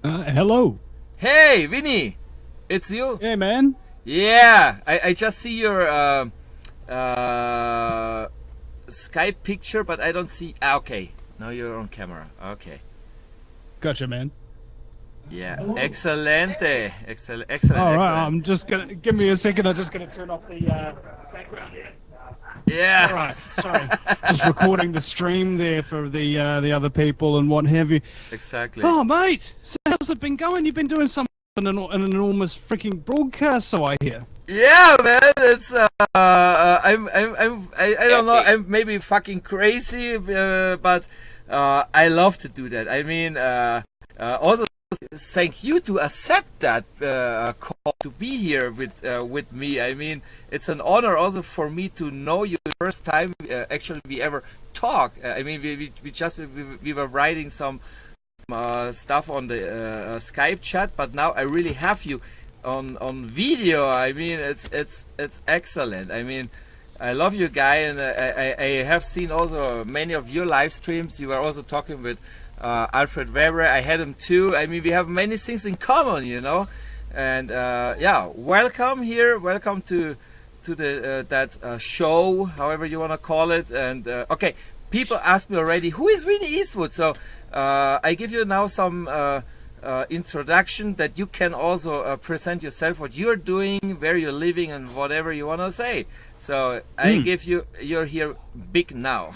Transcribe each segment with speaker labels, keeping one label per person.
Speaker 1: Hello.
Speaker 2: Hey, Vinny, it's you.
Speaker 1: Hey, man.
Speaker 2: Yeah, I just see your Skype picture, but I don't see. Okay, now you're on camera. Okay.
Speaker 1: Gotcha, man.
Speaker 2: Yeah, excelente, excellent, excellent.
Speaker 1: All right,
Speaker 2: excellent.
Speaker 1: I'm just gonna give me a second. I'm just gonna turn off the background here.
Speaker 2: Yeah.
Speaker 1: All right, sorry. Just recording the stream there for the other people and what have you.
Speaker 2: Exactly.
Speaker 1: Oh, mate, so how's it been going? You've been doing an enormous freaking broadcast, so I hear.
Speaker 2: Yeah, man, it's I don't know, I'm maybe fucking crazy, but I love to do that. I mean, also thank you to accept that call to be here with me. I mean, it's an honor also for me to know you the first time actually we ever talk. I mean, we were writing some stuff on the Skype chat, but now I really have you on video. I mean, it's excellent. I mean, I love you, guy, and I have seen also many of your live streams. You were also talking with Alfred Weber. I had him too. I mean, we have many things in common, you know. And yeah, welcome here. Welcome to the that show, however you want to call it. And okay, people ask me already, who is Winnie Eastwood? So I give you now some introduction that you can also present yourself, what you're doing, where you're living, and whatever you want to say. So I give you, you're here big now.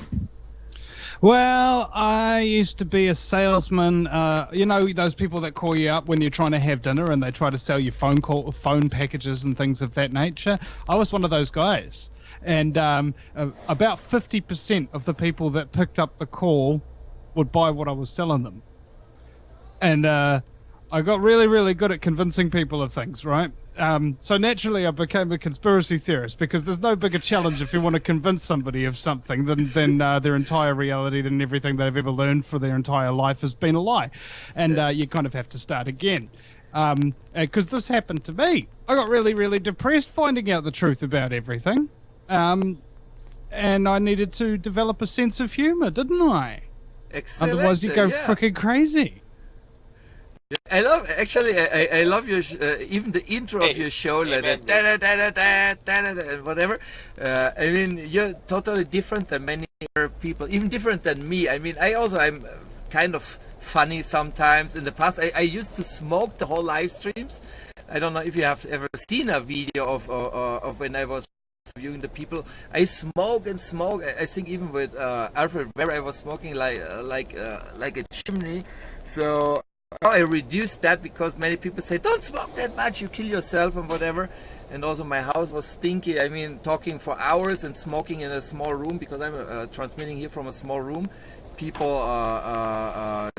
Speaker 1: Well, I used to be a salesman. You know, those people that call you up when you're trying to have dinner and they try to sell you phone packages and things of that nature. I was one of those guys. And about 50% of the people that picked up the call would buy what I was selling them. And I got really, really good at convincing people of things, right? So naturally I became a conspiracy theorist, because there's no bigger challenge if you want to convince somebody of something than their entire reality, than everything they've ever learned for their entire life has been a lie. And you kind of have to start again. Because this happened to me. I got really, really depressed finding out the truth about everything. And I needed to develop a sense of humor, didn't I?
Speaker 2: Excellent.
Speaker 1: Otherwise you go freaking crazy.
Speaker 2: I love, actually, I love your even the intro of your show, like whatever. I mean, you're totally different than many other people, even different than me. I mean, I'm kind of funny sometimes. In the past, I used to smoke the whole live streams. I don't know if you have ever seen a video of when I was interviewing the people. I smoke and smoke. I think even with Alfred, where I was smoking like a chimney. So I reduced that because many people say, don't smoke that much, you kill yourself and whatever. And also my house was stinky. I mean, talking for hours and smoking in a small room, because I'm transmitting here from a small room. People were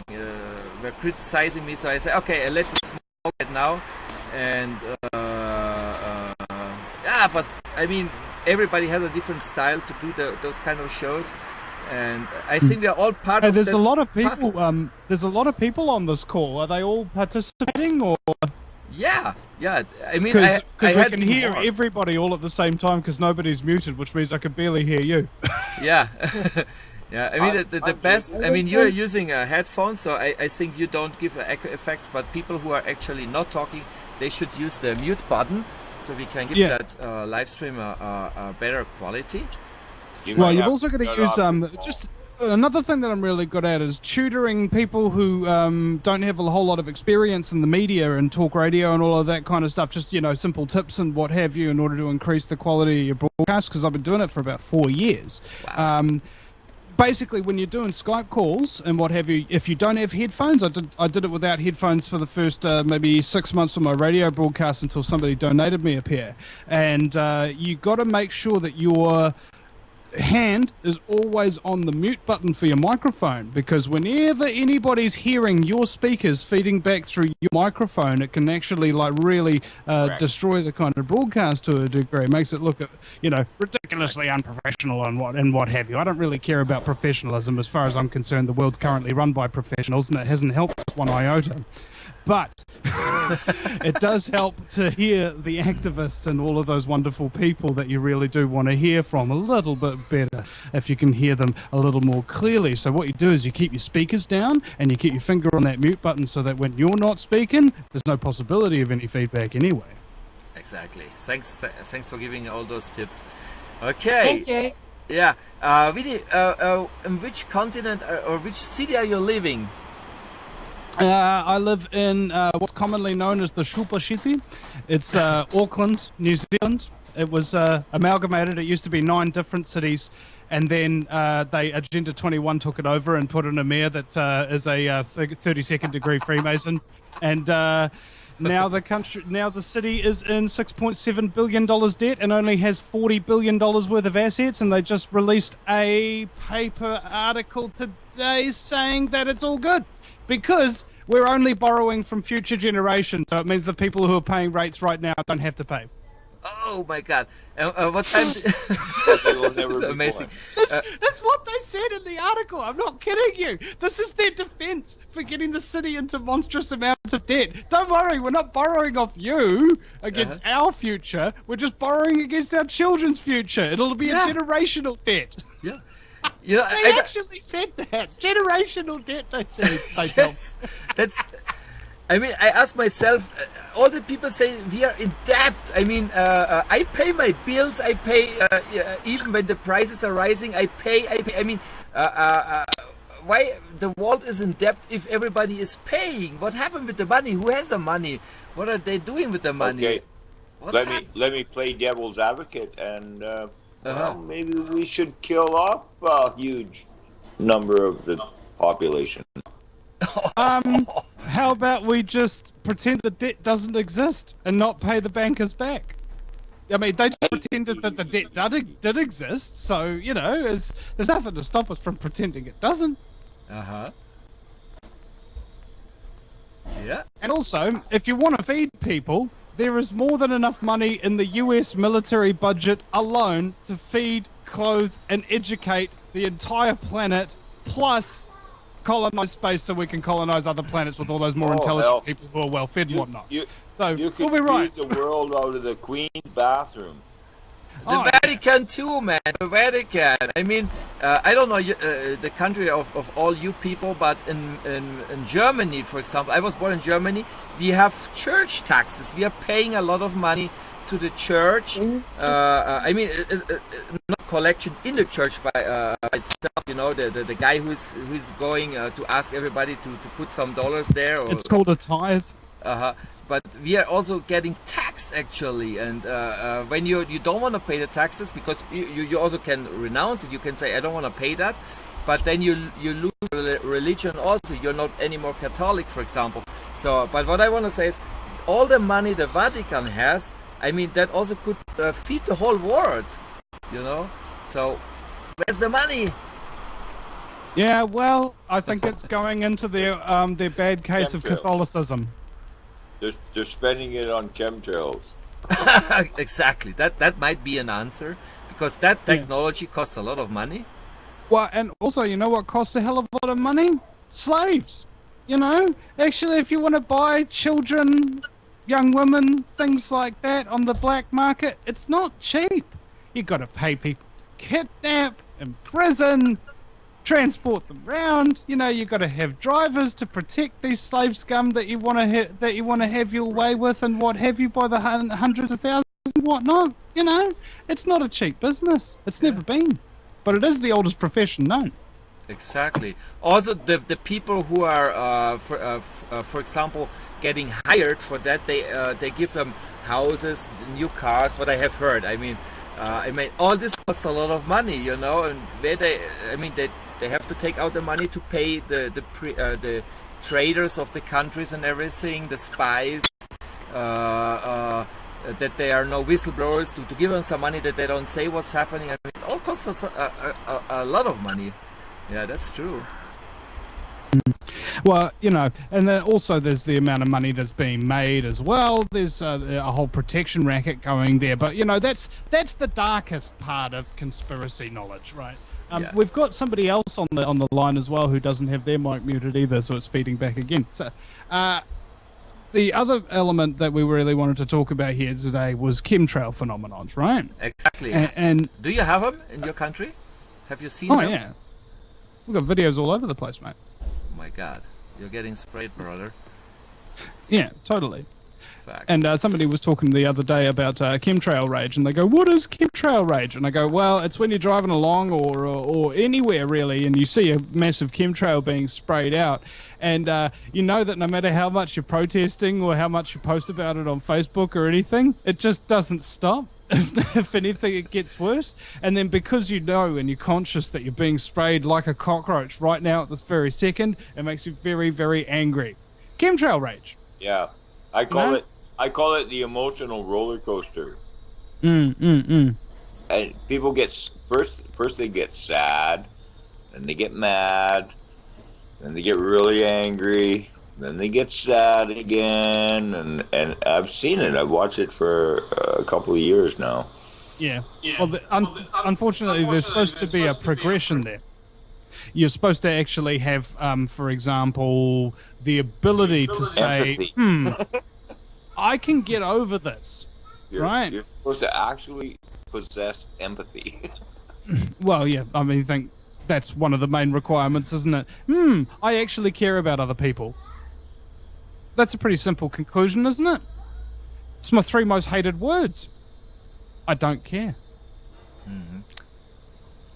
Speaker 2: criticizing me, so I said, okay, I let the smoke it now. And yeah, but I mean, everybody has a different style to do those kind of shows. And I think we are all part of.
Speaker 1: There's a lot of people. There's a lot of people on this call. Are they all participating, or?
Speaker 2: Yeah. I mean,
Speaker 1: because we
Speaker 2: had
Speaker 1: can hear
Speaker 2: more.
Speaker 1: everybody all at the same time, because nobody's muted, which means I can barely hear you.
Speaker 2: Yeah. Yeah. I mean, the best. I mean, you're using a headphone, so I think you don't give echo effects. But people who are actually not talking, they should use the mute button, so we can give that live stream a better quality.
Speaker 1: Well, you've also got to use just another thing that I'm really good at is tutoring people who don't have a whole lot of experience in the media and talk radio and all of that kind of stuff. Just, you know, simple tips and what have you in order to increase the quality of your broadcast, because I've been doing it for about 4 years.
Speaker 2: Wow.
Speaker 1: Basically, when you're doing Skype calls and what have you, if you don't have headphones, I did it without headphones for the first maybe 6 months of my radio broadcast until somebody donated me a pair. And you got to make sure that your hand is always on the mute button for your microphone, because whenever anybody's hearing your speakers feeding back through your microphone, it can actually like really destroy the kind of broadcast to a degree. It makes it look, you know, ridiculously unprofessional and what have you. I don't really care about professionalism. As far as I'm concerned, the world's currently run by professionals, and it hasn't helped us one iota. But it does help to hear the activists and all of those wonderful people that you really do want to hear from a little bit better if you can hear them a little more clearly. So what you do is you keep your speakers down and you keep your finger on that mute button so that when you're not speaking, there's no possibility of any feedback anyway.
Speaker 2: Exactly. Thanks for giving all those tips. Okay.
Speaker 3: Thank you.
Speaker 2: Yeah. Really, in which continent or which city are you living?
Speaker 1: I live in what's commonly known as the Super City. It's Auckland, New Zealand. It was amalgamated. It used to be 9 different cities, and then Agenda 21 took it over and put in a mayor that is a 32nd degree Freemason, and now the city is in $6.7 billion debt and only has $40 billion worth of assets, and they just released a paper article today saying that it's all good because we're only borrowing from future generations, so it means the people who are paying rates right now don't have to pay.
Speaker 2: Oh my God! What time? Amazing.
Speaker 1: That's what they said in the article. I'm not kidding you. This is their defense for getting the city into monstrous amounts of debt. Don't worry, we're not borrowing off you against our future. We're just borrowing against our children's future. It'll be a generational debt.
Speaker 2: Yeah.
Speaker 1: They actually said that. Generational debt, they said.
Speaker 2: Yes, I mean, I ask myself, all the people say we are in debt. I mean, I pay my bills. I pay, even when the prices are rising, I pay. I mean, why the world is in debt if everybody is paying? What happened with the money? Who has the money? What are they doing with the money?
Speaker 4: Okay, let me play devil's advocate, and well, maybe we should kill off a huge number of the population.
Speaker 1: How about we just pretend the debt doesn't exist and not pay the bankers back? I mean, they just pretended that the debt did exist, so, you know, there's nothing to stop us from pretending it doesn't.
Speaker 2: Yeah.
Speaker 1: And also, if you want to feed people, there is more than enough money in the US military budget alone to feed, clothe, and educate the entire planet, plus colonize space so we can colonize other planets with all those more intelligent people who are well fed and whatnot. So
Speaker 4: you could
Speaker 1: we'll be right.
Speaker 4: feed the world out of the Queen's bathroom.
Speaker 2: The Vatican too, man. The Vatican. I mean, I don't know the country of all you people, but in Germany, for example, I was born in Germany. We have church taxes. We are paying a lot of money to the church. I mean, it's not collection in the church by itself. You know, the guy who's going to ask everybody to put some dollars there. Or,
Speaker 1: it's called a tithe.
Speaker 2: But we are also getting taxed actually, and when you don't want to pay the taxes, because you also can renounce it. You can say I don't want to pay that, but then you lose religion also. You're not anymore Catholic, for example. So, but what I want to say is, all the money the Vatican has, I mean, that also could feed the whole world. You know, so where's the money?
Speaker 1: Yeah, well, I think it's going into their bad case of Catholicism.
Speaker 4: They're spending it on chemtrails.
Speaker 2: Exactly. That might be an answer, because that technology costs a lot of money.
Speaker 1: Well, and also, you know what costs a hell of a lot of money? Slaves. You know, actually, if you want to buy children, young women, things like that on the black market, it's not cheap. You got to pay people to kidnap, imprison, transport them around. You know, you got to have drivers to protect these slave scum that you want to have your way with and what have you by the hundreds of thousands and whatnot. You know, it's not a cheap business. It's never been, but it is the oldest profession known.
Speaker 2: Exactly. Also, the people who are, for example, getting hired for that, they give them houses, new cars. What I have heard. I mean, all this costs a lot of money, you know, and they have to take out the money to pay the traders of the countries and everything, the spies, that they are no whistleblowers, to give them some money that they don't say what's happening. I mean, it all costs us a lot of money. Yeah, that's true.
Speaker 1: Well, you know, and then also there's the amount of money that's being made as well. There's a whole protection racket going there, but you know, that's the darkest part of conspiracy knowledge, right? We've got somebody else on the line as well who doesn't have their mic muted either, so it's feeding back again. So, The other element that we really wanted to talk about here today was chemtrail phenomenons, right?
Speaker 2: Exactly.
Speaker 1: And
Speaker 2: do you have them in your country? Have you seen
Speaker 1: oh
Speaker 2: them?
Speaker 1: yeah, we've got videos all over the place, mate.
Speaker 2: Oh my God, you're getting sprayed, brother.
Speaker 1: Yeah, totally.
Speaker 2: Fact.
Speaker 1: And somebody was talking the other day about chemtrail rage, and they go, "What is chemtrail rage?" And I go, "Well, it's when you're driving along or anywhere really, and you see a massive chemtrail being sprayed out, and you know that no matter how much you're protesting or how much you post about it on Facebook or anything, it just doesn't stop. If anything, it gets worse. And then because you know and you're conscious that you're being sprayed like a cockroach right now at this very second, it makes you very, very angry. Chemtrail rage."
Speaker 4: Yeah, I call it the emotional roller coaster.
Speaker 1: And
Speaker 4: And people get first they get sad, then they get mad, then they get really angry, then they get sad again, and I've seen it. I've watched it for a couple of years now.
Speaker 1: Yeah. Well, unfortunately, there's supposed to be a progression there. You're supposed to actually have, for example, the ability to say, I can get over this, right?
Speaker 4: You're supposed to actually possess empathy.
Speaker 1: Well, yeah, I mean, I think that's one of the main requirements, isn't it? I actually care about other people. That's a pretty simple conclusion, isn't it? It's my 3 most hated words. I don't care.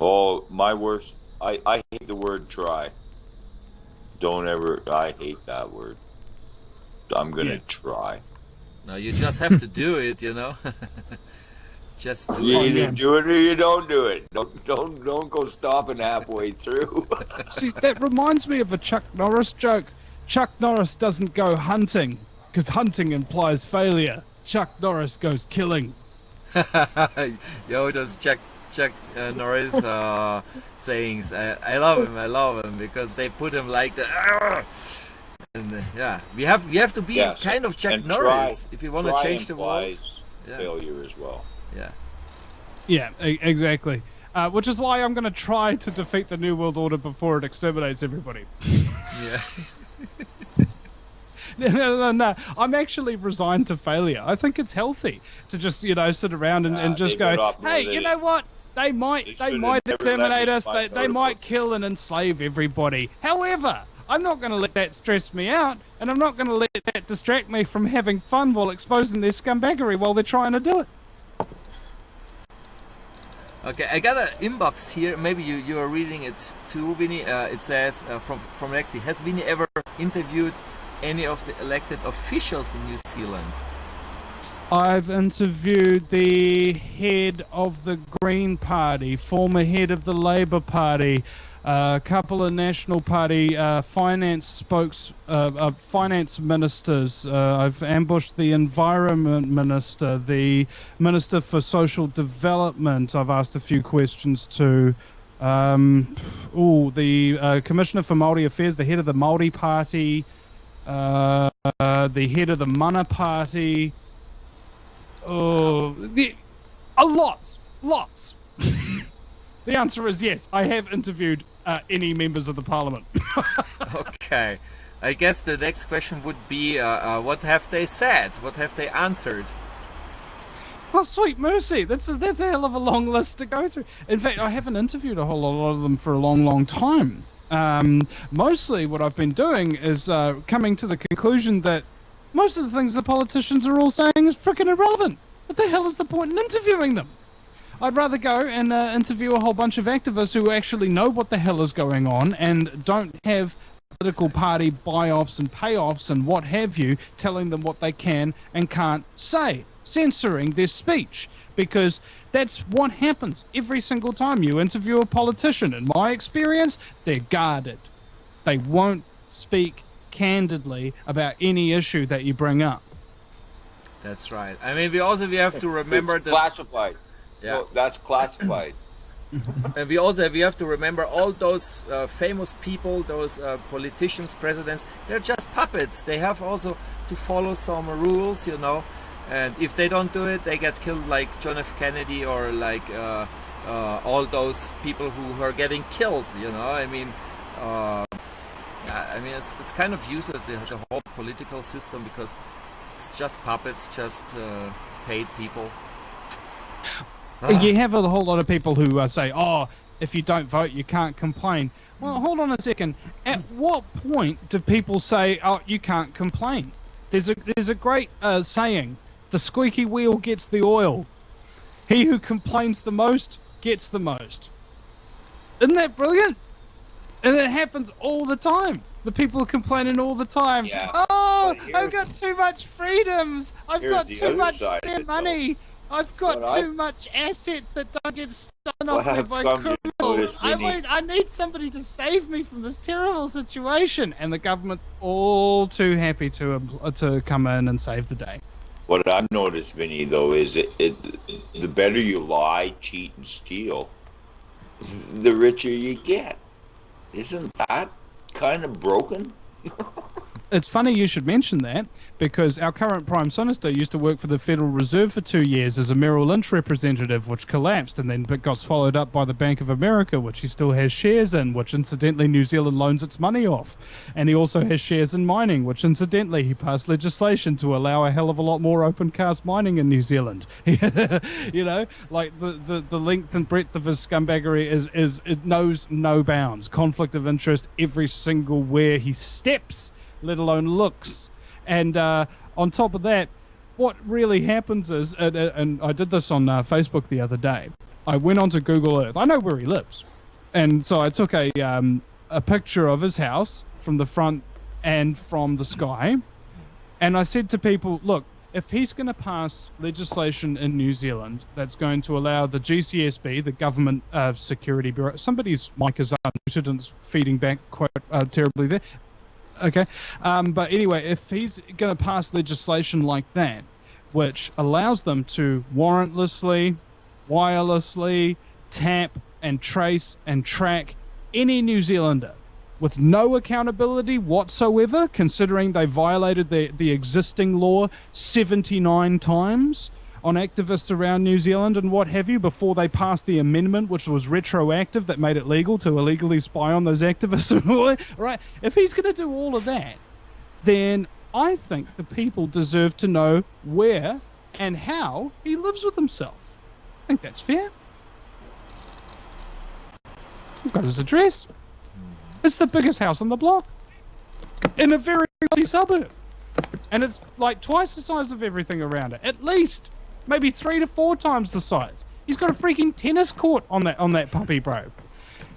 Speaker 4: Oh, my worst. I hate the word try. Don't ever. I hate that word. I'm gonna try.
Speaker 2: No, you just have to do it, you know. Just do
Speaker 4: You
Speaker 2: it.
Speaker 4: either do it or you don't do it. Don't go stopping halfway through.
Speaker 1: See, that reminds me of a Chuck Norris joke. Chuck Norris doesn't go hunting, because hunting implies failure. Chuck Norris goes killing.
Speaker 2: Yo, those Chuck Norris sayings. I love him because they put him like the. And yeah, we have to be kind of Chuck Norris if you want to change the world.
Speaker 4: Failure as well.
Speaker 2: Yeah.
Speaker 1: Yeah, exactly. Which is why I'm going to try to defeat the New World Order before it exterminates everybody.
Speaker 2: Yeah.
Speaker 1: No. I'm actually resigned to failure. I think it's healthy to just, sit around and just go, hey, you know what? They might exterminate us. They might kill and enslave everybody. However, I'm not going to let that stress me out, and I'm not going to let that distract me from having fun while exposing their scumbaggery while they're trying to do it.
Speaker 2: Okay, I got an inbox here. Maybe you are reading it too, Vinny. It says from Lexi, has Vinny ever interviewed any of the elected officials in New Zealand?
Speaker 1: I've interviewed the head of the Green Party, former head of the Labour Party, a couple of National Party finance ministers. I've ambushed the Environment Minister, the Minister for Social Development. I've asked a few questions to. The Commissioner for Māori Affairs, the head of the Māori Party, the head of the Mana Party. Lots. The answer is yes. I have interviewed any members of the parliament.
Speaker 2: Okay. I guess the next question would be, what have they said? What have they answered?
Speaker 1: Well, sweet mercy. That's a hell of a long list to go through. In fact, I haven't interviewed a whole lot of them for a long, long time. Mostly what I've been doing is coming to the conclusion that most of the things the politicians are all saying is freaking irrelevant. What the hell is the point in interviewing them? I'd rather go and interview a whole bunch of activists who actually know what the hell is going on and don't have political party buy-offs and payoffs and what have you telling them what they can and can't say, censoring their speech. Because that's what happens every single time you interview a politician. In my experience, they're guarded. They won't speak candidly about any issue that you bring up.
Speaker 2: That's right. I mean, we have to remember
Speaker 4: it's classified.
Speaker 2: Yeah,
Speaker 4: no, that's classified.
Speaker 2: And we have to remember all those famous people, those politicians, presidents. They're just puppets. They have also to follow some rules, And if they don't do it, they get killed, like John F. Kennedy or like all those people who are getting killed. I mean, I mean, it's kind of useless, the whole political system, because it's just puppets, just paid people.
Speaker 1: You have a whole lot of people who say, "Oh, if you don't vote, you can't complain." Well, hold on a second. At what point do people say, "Oh, you can't complain"? There's a great saying: "The squeaky wheel gets the oil. He who complains the most gets the most." Isn't that brilliant? And it happens all the time. The people are complaining all the time.
Speaker 4: Yeah.
Speaker 1: Oh, I've got too much freedoms. I've got too much spare money. I've got too much assets that don't get stolen off me by criminals. I need somebody to save me from this terrible situation. And the government's all too happy to come in and save the day.
Speaker 4: What I've noticed, Vinny, though, is the better you lie, cheat, and steal, the richer you get. Isn't that kind of broken?
Speaker 1: It's funny you should mention that, because our current Prime Minister used to work for the Federal Reserve for 2 years as a Merrill Lynch representative, which collapsed and then got swallowed up by the Bank of America, which he still has shares in, which incidentally New Zealand loans its money off. And he also has shares in mining, which incidentally he passed legislation to allow a hell of a lot more open cast mining in New Zealand. You know, like the length and breadth of his scumbaggery it knows no bounds. Conflict of interest every single where he steps, let alone looks. And on top of that, what really happens is, and I did this on Facebook the other day, I went onto Google Earth. I know where he lives. And so I took a picture of his house from the front and from the sky. And I said to people, look, if he's going to pass legislation in New Zealand that's going to allow the GCSB, the Government Security Bureau, somebody's mic is unmuted and it's feeding back quite terribly there. Okay, but anyway, if he's going to pass legislation like that, which allows them to warrantlessly, wirelessly tap and trace and track any New Zealander with no accountability whatsoever, considering they violated the existing law 79 times on activists around New Zealand and what have you before they passed the amendment, which was retroactive, that made it legal to illegally spy on those activists. Right? If he's going to do all of that, then I think the people deserve to know where and how he lives with himself. I think that's fair. I've got his address. It's the biggest house on the block in a very wealthy suburb. And it's like twice the size of everything around it, at least. Maybe 3 to 4 times the size. He's got a freaking tennis court on that puppy, bro.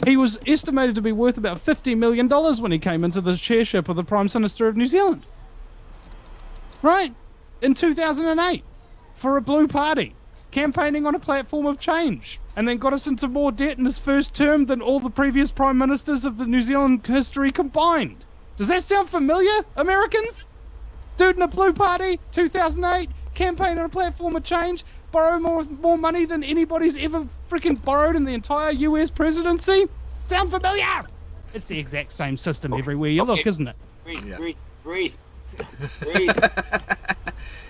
Speaker 1: He was estimated to be worth about $50 million when he came into the chairship of the Prime Minister of New Zealand. Right? In 2008. For a blue party. Campaigning on a platform of change. And then got us into more debt in his first term than all the previous Prime Ministers of the New Zealand history combined. Does that sound familiar, Americans? Dude in a blue party, 2008. Campaign on a platform of change, borrow more money than anybody's ever freaking borrowed in the entire US presidency. Sound familiar? It's the exact same system everywhere you look, isn't it?
Speaker 4: Breathe.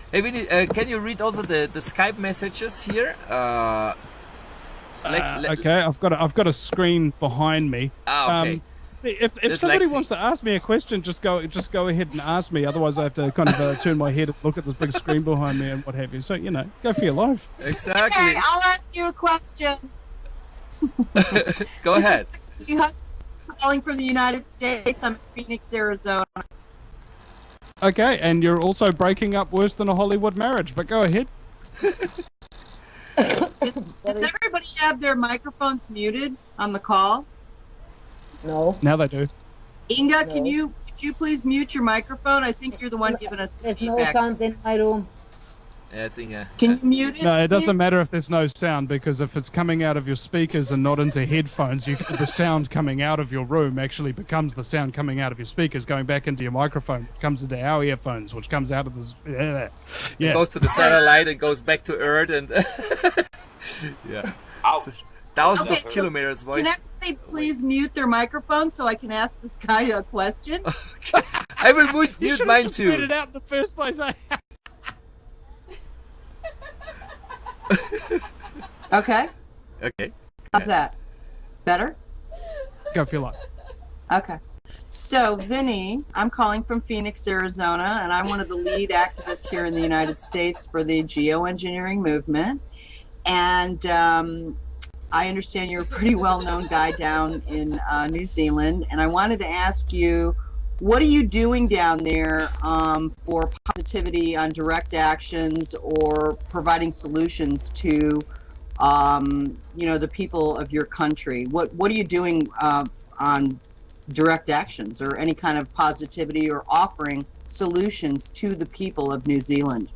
Speaker 2: Hey, Vinny, can you read also the Skype messages here?
Speaker 1: Okay, I've got a screen behind me.
Speaker 2: Okay.
Speaker 1: If somebody wants to ask me a question, just go ahead and ask me. Otherwise, I have to kind of turn my head and look at this big screen behind me and what have you. So, go for your life.
Speaker 2: Exactly.
Speaker 3: Okay, I'll ask you a question.
Speaker 2: Go ahead.
Speaker 3: I'm calling from the United States. I'm in Phoenix, Arizona.
Speaker 1: Okay, and you're also breaking up worse than a Hollywood marriage, but go ahead.
Speaker 3: Does everybody have their microphones muted on the call?
Speaker 5: No.
Speaker 1: Now they do.
Speaker 3: Inga,
Speaker 5: No.
Speaker 3: could you please mute your microphone? I think you're the one giving us the
Speaker 5: There's no
Speaker 3: feedback.
Speaker 5: sound in my room.
Speaker 2: Yeah, it's Inga.
Speaker 3: Can you mute it?
Speaker 1: No, it
Speaker 3: please?
Speaker 1: doesn't matter if there's no sound, because if it's coming out of your speakers and not into headphones, the sound coming out of your room actually becomes the sound coming out of your speakers, going back into your microphone, which comes into our earphones, which comes out of this.
Speaker 2: It
Speaker 1: Yeah.
Speaker 2: goes to the satellite and goes back to Earth and yeah.
Speaker 4: Ouch.
Speaker 2: Thousands
Speaker 3: Okay,
Speaker 2: of
Speaker 3: so
Speaker 2: kilometers voice.
Speaker 3: Can everybody please mute their microphone so I can ask this guy a question?
Speaker 2: I will mute
Speaker 1: You should have
Speaker 2: mine
Speaker 1: just read
Speaker 2: too.
Speaker 1: it out in the first place.
Speaker 3: Okay.
Speaker 2: Okay.
Speaker 3: How's that? Better?
Speaker 1: Go for your life.
Speaker 3: Okay. So, Vinny, I'm calling from Phoenix, Arizona, and I'm one of the lead activists here in the United States for the geoengineering movement. And I understand you're a pretty well-known guy down in New Zealand, and I wanted to ask you, what are you doing down there for positivity on direct actions or providing solutions to, the people of your country? What are you doing on direct actions or any kind of positivity or offering solutions to the people of New Zealand?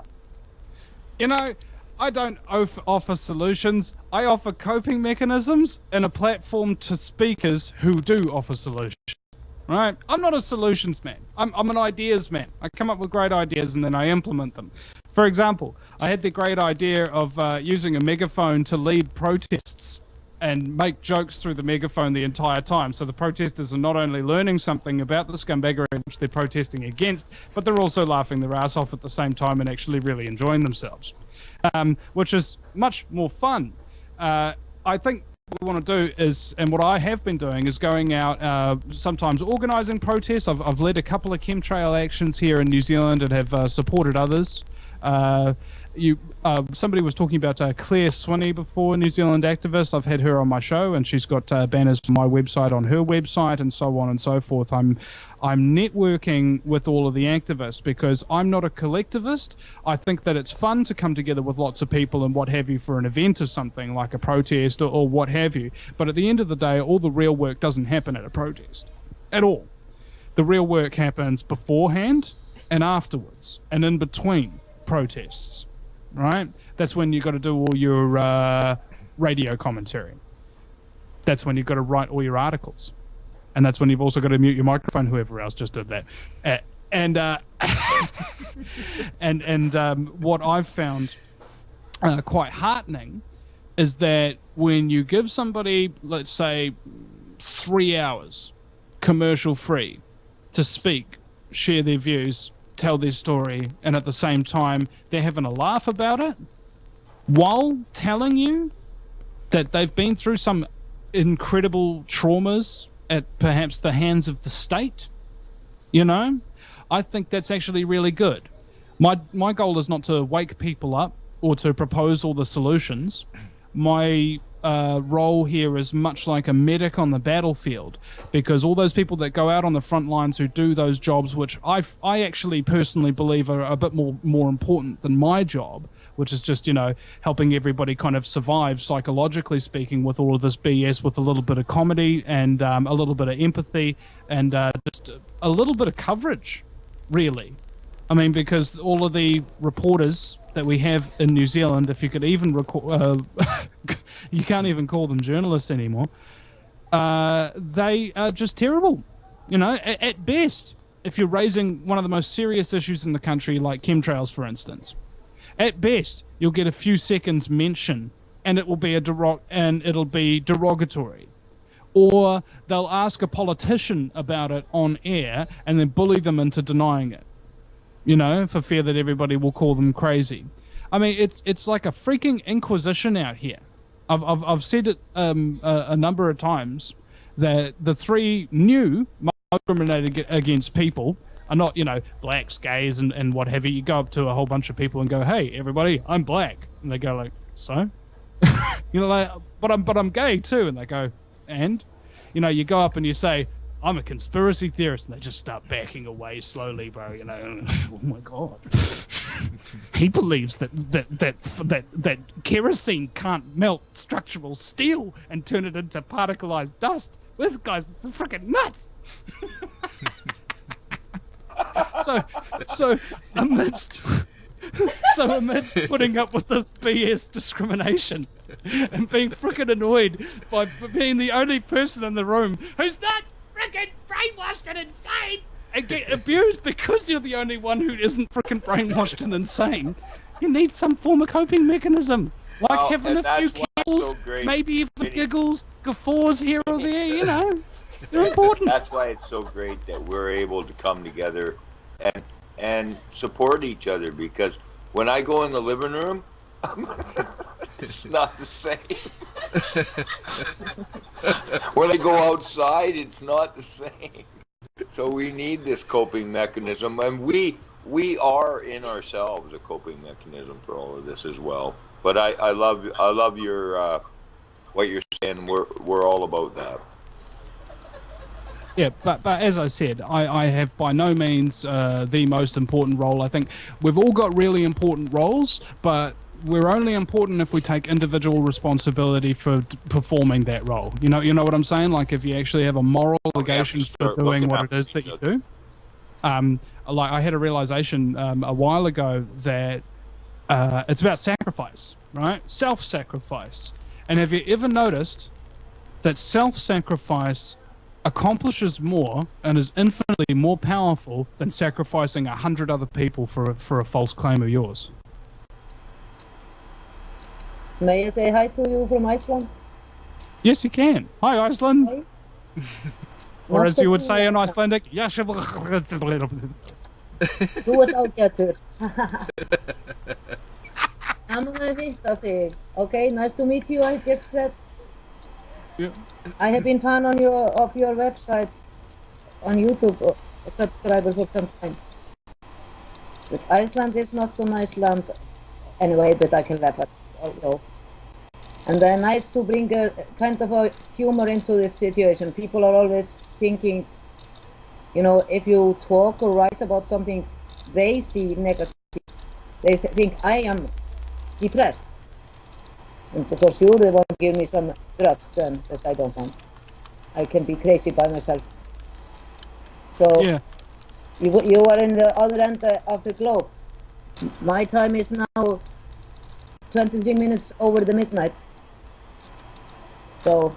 Speaker 1: I don't offer solutions. I offer coping mechanisms and a platform to speakers who do offer solutions. Right? I'm not a solutions man. I'm an ideas man. I come up with great ideas and then I implement them. For example, I had the great idea of using a megaphone to lead protests and make jokes through the megaphone the entire time. So the protesters are not only learning something about the scumbaggery which they're protesting against, but they're also laughing their ass off at the same time and actually really enjoying themselves, which is much more fun. I think what we want to do is, and what I have been doing, is going out, sometimes organising protests. I've led a couple of chemtrail actions here in New Zealand and have supported others. Somebody was talking about Claire Swinney before, New Zealand activist. I've had her on my show, and she's got banners for my website on her website, and so on and so forth. I'm networking with all of the activists because I'm not a collectivist. I think that it's fun to come together with lots of people and what have you for an event or something like a protest or what have you. But at the end of the day, all the real work doesn't happen at a protest at all. The real work happens beforehand and afterwards and in between protests. Right? That's when you've got to do all your radio commentary. That's when you've got to write all your articles. And that's when you've also got to mute your microphone, whoever else just did that. What I've found quite heartening is that when you give somebody, let's say, 3 hours commercial free to speak, share their views, tell their story, and at the same time they're having a laugh about it while telling you that they've been through some incredible traumas at perhaps the hands of the state, I think that's actually really good. My goal is not to wake people up or to propose all the solutions. My role here is much like a medic on the battlefield, because all those people that go out on the front lines who do those jobs, which I actually personally believe are a bit more important than my job, which is just, helping everybody kind of survive, psychologically speaking, with all of this BS, with a little bit of comedy and a little bit of empathy and just a little bit of coverage, really. I mean, because all of the reporters that we have in New Zealand, if you could even you can't even call them journalists anymore, they are just terrible. At best, if you're raising one of the most serious issues in the country, like chemtrails, for instance, at best, you'll get a few seconds mention, and it will be it'll be derogatory. Or they'll ask a politician about it on air and then bully them into denying it, for fear that everybody will call them crazy. I mean, it's like a freaking inquisition out here. I've said it a number of times that the three new discriminated against people are not, blacks, gays, and what have you. You go up to a whole bunch of people and go, "Hey, everybody, I'm black," and they go like, "So," but I'm gay too, and they go, "And," you go up and you say, "I'm a conspiracy theorist," and they just start backing away slowly, bro. Oh my god, he believes that kerosene can't melt structural steel and turn it into particleized dust. This guy's freaking nuts. So amidst putting up with this BS discrimination and being freaking annoyed by being the only person in the room who's not freaking brainwashed and insane and get abused because you're the only one who isn't freaking brainwashed and insane, you need some form of coping mechanism. Like having a few giggles, maybe even giggles, guffaws here or there, they're important.
Speaker 4: That's why it's so great that we're able to come together and support each other, because when I go in the living room, it's not the same. When I go outside, it's not the same. So we need this coping mechanism, and we are in ourselves a coping mechanism for all of this as well. But I love your what you're saying. We're all about that.
Speaker 1: Yeah, but as I said, I have by no means the most important role. I think we've all got really important roles, but we're only important if we take individual responsibility for performing that role. You know what I'm saying? Like if you actually have a moral obligation for doing what it is that you do. Like I had a realization a while ago that it's about sacrifice, right? Self-sacrifice. And have you ever noticed that self-sacrifice accomplishes more and is infinitely more powerful than sacrificing 100 other people for a false claim of yours?
Speaker 5: May I say hi to you from Iceland?
Speaker 1: Yes, you can. Hi, Iceland.
Speaker 5: Hi.
Speaker 1: Or as you would
Speaker 5: Not
Speaker 1: say in
Speaker 5: to-
Speaker 1: Icelandic,
Speaker 5: Do it ágætur. Gaman að hitta þig. Okay, nice to meet you, I just said.
Speaker 1: Yeah.
Speaker 5: I have been fan of your website on YouTube, a subscriber for some time. But Iceland is not so nice land anyway, but I can laugh at it although. And then nice to bring a kind of a humor into this situation. People are always thinking, you know, if you talk or write about something they see negative, they think I am depressed. And of course you're the one to give me some drugs then, that I don't want. I can be crazy by myself. So
Speaker 1: Yeah.
Speaker 5: you are in the other end of the globe. My time is now 23 minutes over the midnight. So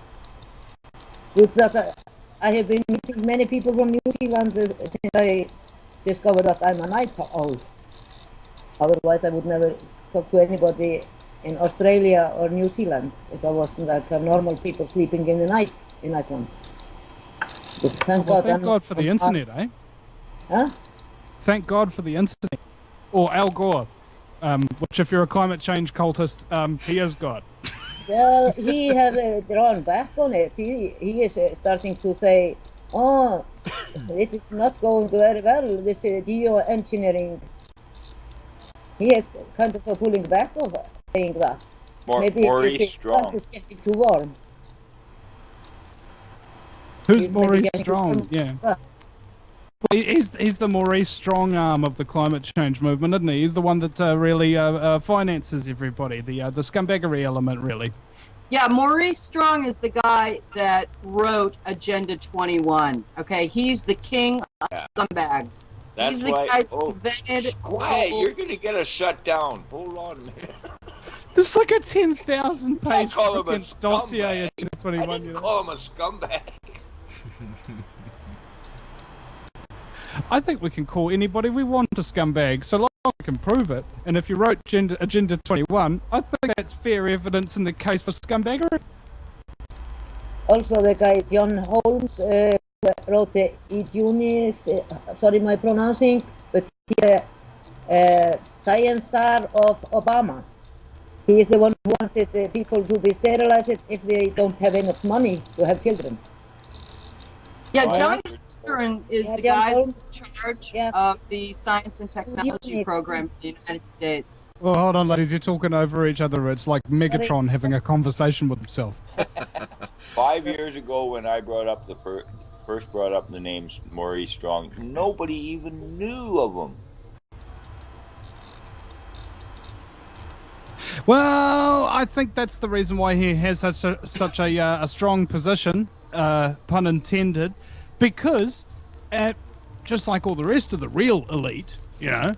Speaker 5: with that, I have been meeting many people from New Zealand since I discovered that I'm a night owl. Otherwise I would never talk to anybody in Australia or New Zealand if I wasn't like a normal people sleeping in the night in Iceland. But thank
Speaker 1: Well,
Speaker 5: God
Speaker 1: thank God for the internet, eh?
Speaker 5: Huh?
Speaker 1: Thank God for the internet. Or Al Gore, which if you're a climate change cultist, he is God.
Speaker 5: Well, he have drawn back on it. He is starting to say, oh, it is not going very well, this geoengineering. He is kind of pulling back of saying that. Maybe
Speaker 4: Maurice Strong.
Speaker 5: Is getting too warm.
Speaker 1: Who's
Speaker 5: He's maybe
Speaker 1: Maurice
Speaker 5: getting
Speaker 1: Strong?
Speaker 5: too
Speaker 1: Yeah.
Speaker 5: warm.
Speaker 1: Well, he's the Maurice Strong arm of the climate change movement, isn't he? He's the one that really finances everybody, the scumbaggery element, really.
Speaker 3: Yeah, Maurice Strong is the guy that wrote Agenda 21. Okay, he's the king of scumbags.
Speaker 4: That's
Speaker 3: He's the
Speaker 4: why.
Speaker 3: guy that
Speaker 4: Oh,
Speaker 3: invented.
Speaker 4: quiet! You're gonna get us shut down. Hold on a minute.
Speaker 1: There's like a 10,000
Speaker 4: Don't
Speaker 1: page
Speaker 4: call him a
Speaker 1: freaking dossier in
Speaker 4: scumbag. I
Speaker 1: 21
Speaker 4: didn't
Speaker 1: years.
Speaker 4: call him a scumbag.
Speaker 1: I think we can call anybody we want a scumbag, so long as we can prove it. And if you wrote Agenda 21, I think that's fair evidence in the case for scumbaggery.
Speaker 5: Also, the guy John Holmes wrote the Ides, sorry my pronouncing, but he's a science czar of Obama. He is the one who wanted people to be sterilized if they don't have enough money to have children.
Speaker 3: Yeah,
Speaker 4: Why?
Speaker 3: John Curran is
Speaker 5: Yeah,
Speaker 3: the
Speaker 5: John
Speaker 3: guy
Speaker 5: Holmes.
Speaker 3: that's in charge
Speaker 5: Yeah.
Speaker 3: of the science and technology
Speaker 5: Unit.
Speaker 3: program in the United States.
Speaker 1: Well, hold on, ladies. You're talking over each other. It's like Megatron having a conversation with himself.
Speaker 4: 5 years ago, when I brought up first brought up the name Maurice Strong, nobody even knew of him.
Speaker 1: Well, I think that's the reason why he has such a strong position, pun intended, because just like all the rest of the real elite, you know,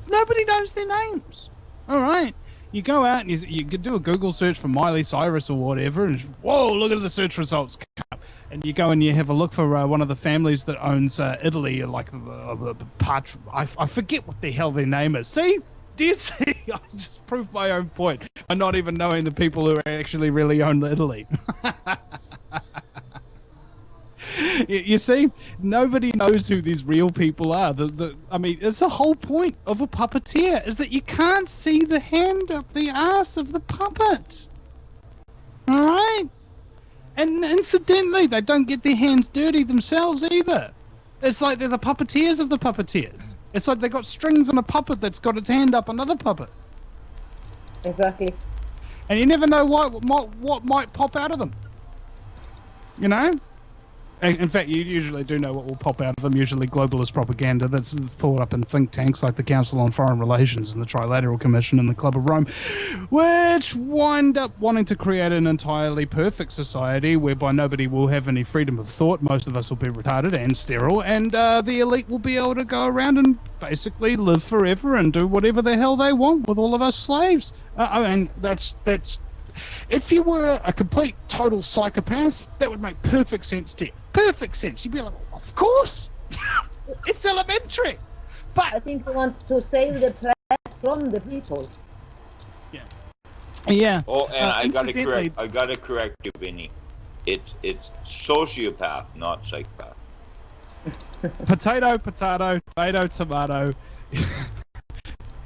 Speaker 1: nobody knows their names. All right, you go out and you could do a Google search for Miley Cyrus or whatever, and whoa, look at the search results come up. And you go and you have a look for one of the families that owns Italy, like the part. I forget what the hell their name is. See? Do you see? I just proved my own point by not even knowing the people who actually really own Italy. You see, nobody knows who these real people are. I mean, it's the whole point of a puppeteer is that you can't see the hand up the ass of the puppet. All right? And incidentally, they don't get their hands dirty themselves either. It's like they're the puppeteers of the puppeteers. It's like they got strings on a puppet that's got its hand up another puppet.
Speaker 5: Exactly.
Speaker 1: And you never know what might pop out of them. You know? In fact, you usually do know what will pop out of them, usually globalist propaganda that's pulled up in think tanks like the Council on Foreign Relations and the Trilateral Commission and the Club of Rome, which wind up wanting to create an entirely perfect society whereby nobody will have any freedom of thought, most of us will be retarded and sterile, and the elite will be able to go around and basically live forever and do whatever the hell they want with all of us slaves. I mean, that's... If you were a complete, total psychopath, that would make perfect sense to you. Perfect sense. You'd be like, of course. It's elementary. But
Speaker 5: I think they want to save the planet from the people.
Speaker 1: yeah.
Speaker 4: Oh, and I gotta
Speaker 1: incidentally-
Speaker 4: correct you, Vinny. It's sociopath, not psychopath.
Speaker 1: Potato, tomato, tomato.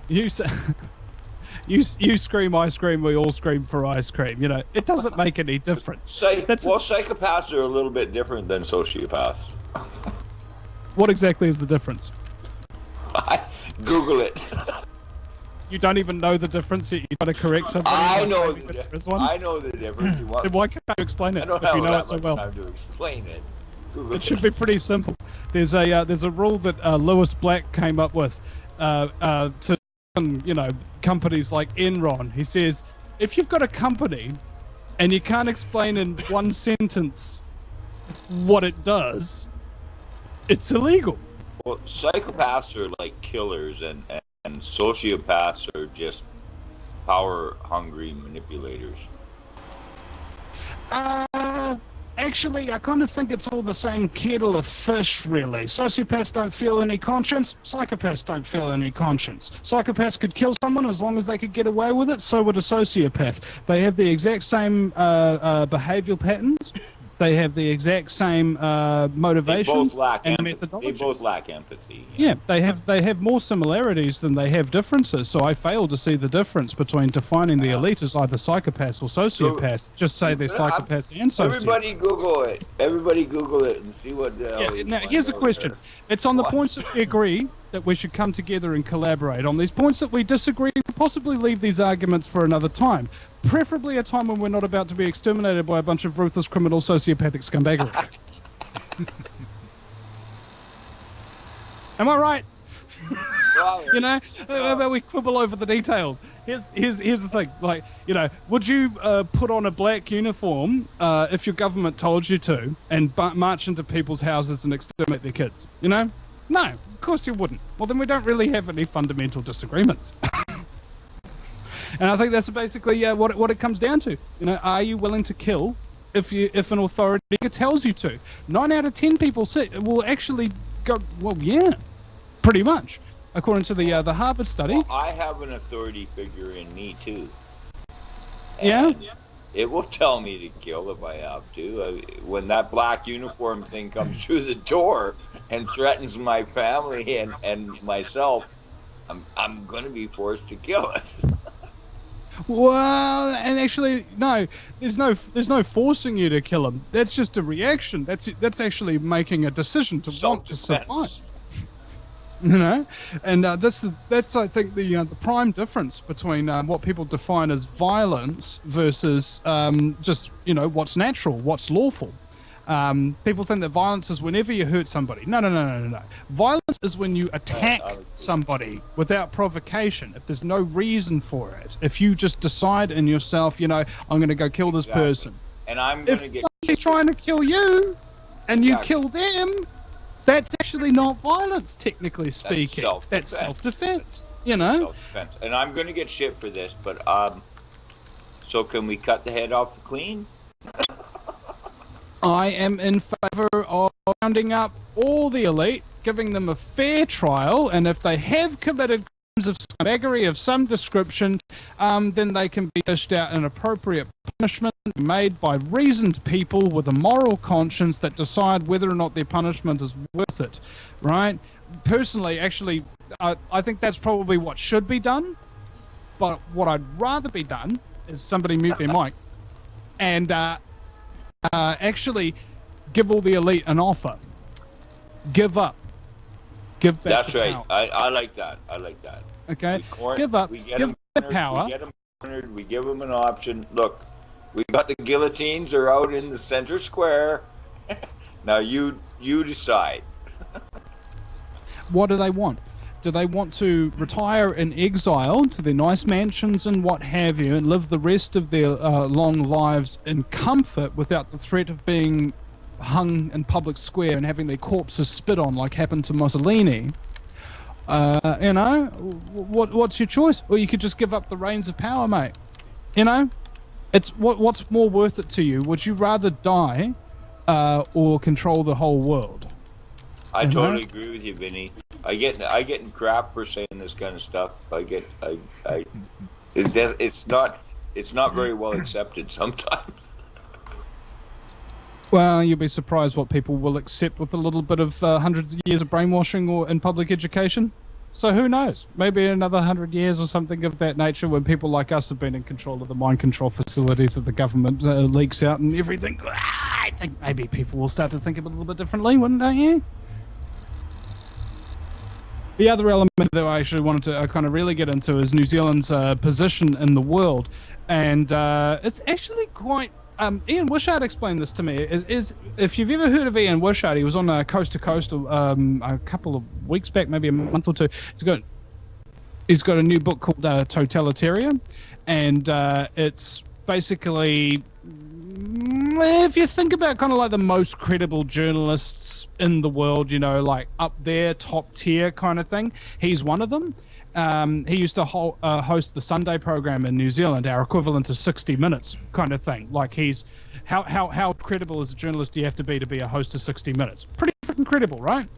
Speaker 1: You say, you scream, I scream, we all scream for ice cream. You know, it doesn't make any difference.
Speaker 4: Psychopaths are a little bit different than sociopaths.
Speaker 1: What exactly is the difference?
Speaker 4: Google it.
Speaker 1: You don't even know the difference, yet you got to correct somebody.
Speaker 4: I know the difference.
Speaker 1: Then why can't you explain it
Speaker 4: I don't
Speaker 1: if you
Speaker 4: have
Speaker 1: know
Speaker 4: that
Speaker 1: it so
Speaker 4: much
Speaker 1: well?
Speaker 4: time to explain it. Google
Speaker 1: It should be pretty simple. There's a rule that Lewis Black came up with to companies like Enron. He says, if you've got a company and you can't explain in one sentence what it does, it's illegal.
Speaker 4: Well, psychopaths are like killers, and sociopaths are just power-hungry manipulators.
Speaker 1: Actually, I kind of think it's all the same kettle of fish, really. Sociopaths don't feel any conscience. Psychopaths don't feel any conscience. Psychopaths could kill someone as long as they could get away with it. So would a sociopath. They have the exact same behavioral patterns. They have the exact same motivations and methodology.
Speaker 4: They both lack empathy.
Speaker 1: Yeah, they have more similarities than they have differences. So I fail to see the difference between defining the elite as either psychopaths or sociopaths. Just say they're psychopaths and sociopaths.
Speaker 4: Everybody Google it and see what the hell.
Speaker 1: Now, here's a question.
Speaker 4: There.
Speaker 1: It's on the points that we agree that we should come together and collaborate. On these points that we disagree, we possibly leave these arguments for another time. Preferably a time when we're not about to be exterminated by a bunch of ruthless criminal sociopathic scumbaggery. Am I right?
Speaker 4: Well,
Speaker 1: You know, about we quibble over the details. Here's the thing. Like, you know, would you put on a black uniform if your government told you to, and march into people's houses and exterminate their kids? You know, no, of course you wouldn't. Well, then we don't really have any fundamental disagreements. And I think that's basically what it comes down to. You know, are you willing to kill if an authority tells you to? 9 out of 10 people will actually go, well, yeah, pretty much, according to the Harvard study.
Speaker 4: Well, I have an authority figure in me too.
Speaker 1: Yeah.
Speaker 4: And it will tell me to kill if I have to. When that black uniform thing comes through the door and threatens my family and myself, I'm going to be forced to kill it.
Speaker 1: Well, and actually, no, there's no forcing you to kill him. That's just a reaction. That's actually making a decision to want to survive. You know, and that's I think the prime difference between what people define as violence versus just what's natural, what's lawful. People think that violence is whenever you hurt somebody. No. Violence is when you attack somebody without provocation, if there's no reason for it. If you just decide in yourself, I'm going to go kill this person.
Speaker 4: And I'm going to
Speaker 1: If
Speaker 4: get...
Speaker 1: somebody's trying to kill you and you kill them, that's actually not violence, technically speaking. That's self-defense,
Speaker 4: Self-defense. And I'm going to get shit for this, but so can we cut the head off the clean?
Speaker 1: I am in favor of rounding up all the elite, giving them a fair trial, and if they have committed crimes of scumbaggery of some description, then they can be dished out an appropriate punishment made by reasoned people with a moral conscience that decide whether or not their punishment is worth it, right? Personally, actually, I think that's probably what should be done, but what I'd rather be done is somebody mute their mic, and actually give all the elite an offer. Give up. Give back.
Speaker 4: That's
Speaker 1: the
Speaker 4: right.
Speaker 1: power.
Speaker 4: I like that. I like that.
Speaker 1: Okay.
Speaker 4: We
Speaker 1: Give up.
Speaker 4: We get
Speaker 1: Give
Speaker 4: them
Speaker 1: the
Speaker 4: cornered,
Speaker 1: power.
Speaker 4: We get them cornered. We give them an option. Look, we got the guillotines are out in the center square. Now you decide.
Speaker 1: What do they want? Do they want to retire in exile to their nice mansions and what have you and live the rest of their long lives in comfort without the threat of being hung in public square and having their corpses spit on like happened to Mussolini? You know, what's your choice? Or you could just give up the reins of power, mate. You know, it's what's more worth it to you? Would you rather die or control the whole world?
Speaker 4: I totally agree with you, Vinny. I get in crap for saying this kind of stuff. It's not very well accepted sometimes.
Speaker 1: Well, you'll be surprised what people will accept with a little bit of hundreds of years of brainwashing or in public education. So who knows? Maybe another 100 years or something of that nature when people like us have been in control of the mind control facilities that the government leaks out and everything. I think maybe people will start to think a little bit differently, wouldn't you? The other element that I actually wanted to kind of really get into is New Zealand's position in the world. And it's actually quite... Ian Wishart explained this to me. Is if you've ever heard of Ian Wishart, he was on Coast to Coast a couple of weeks back, maybe a month or two. He's got a new book called Totalitarian. And it's basically... If you think about kind of like the most credible journalists in the world, you know, like up there, top tier kind of thing, he's one of them. He used to host the Sunday program in New Zealand, our equivalent to 60 Minutes kind of thing. Like he's how credible as a journalist do you have to be a host of 60 Minutes? Pretty freaking credible, right?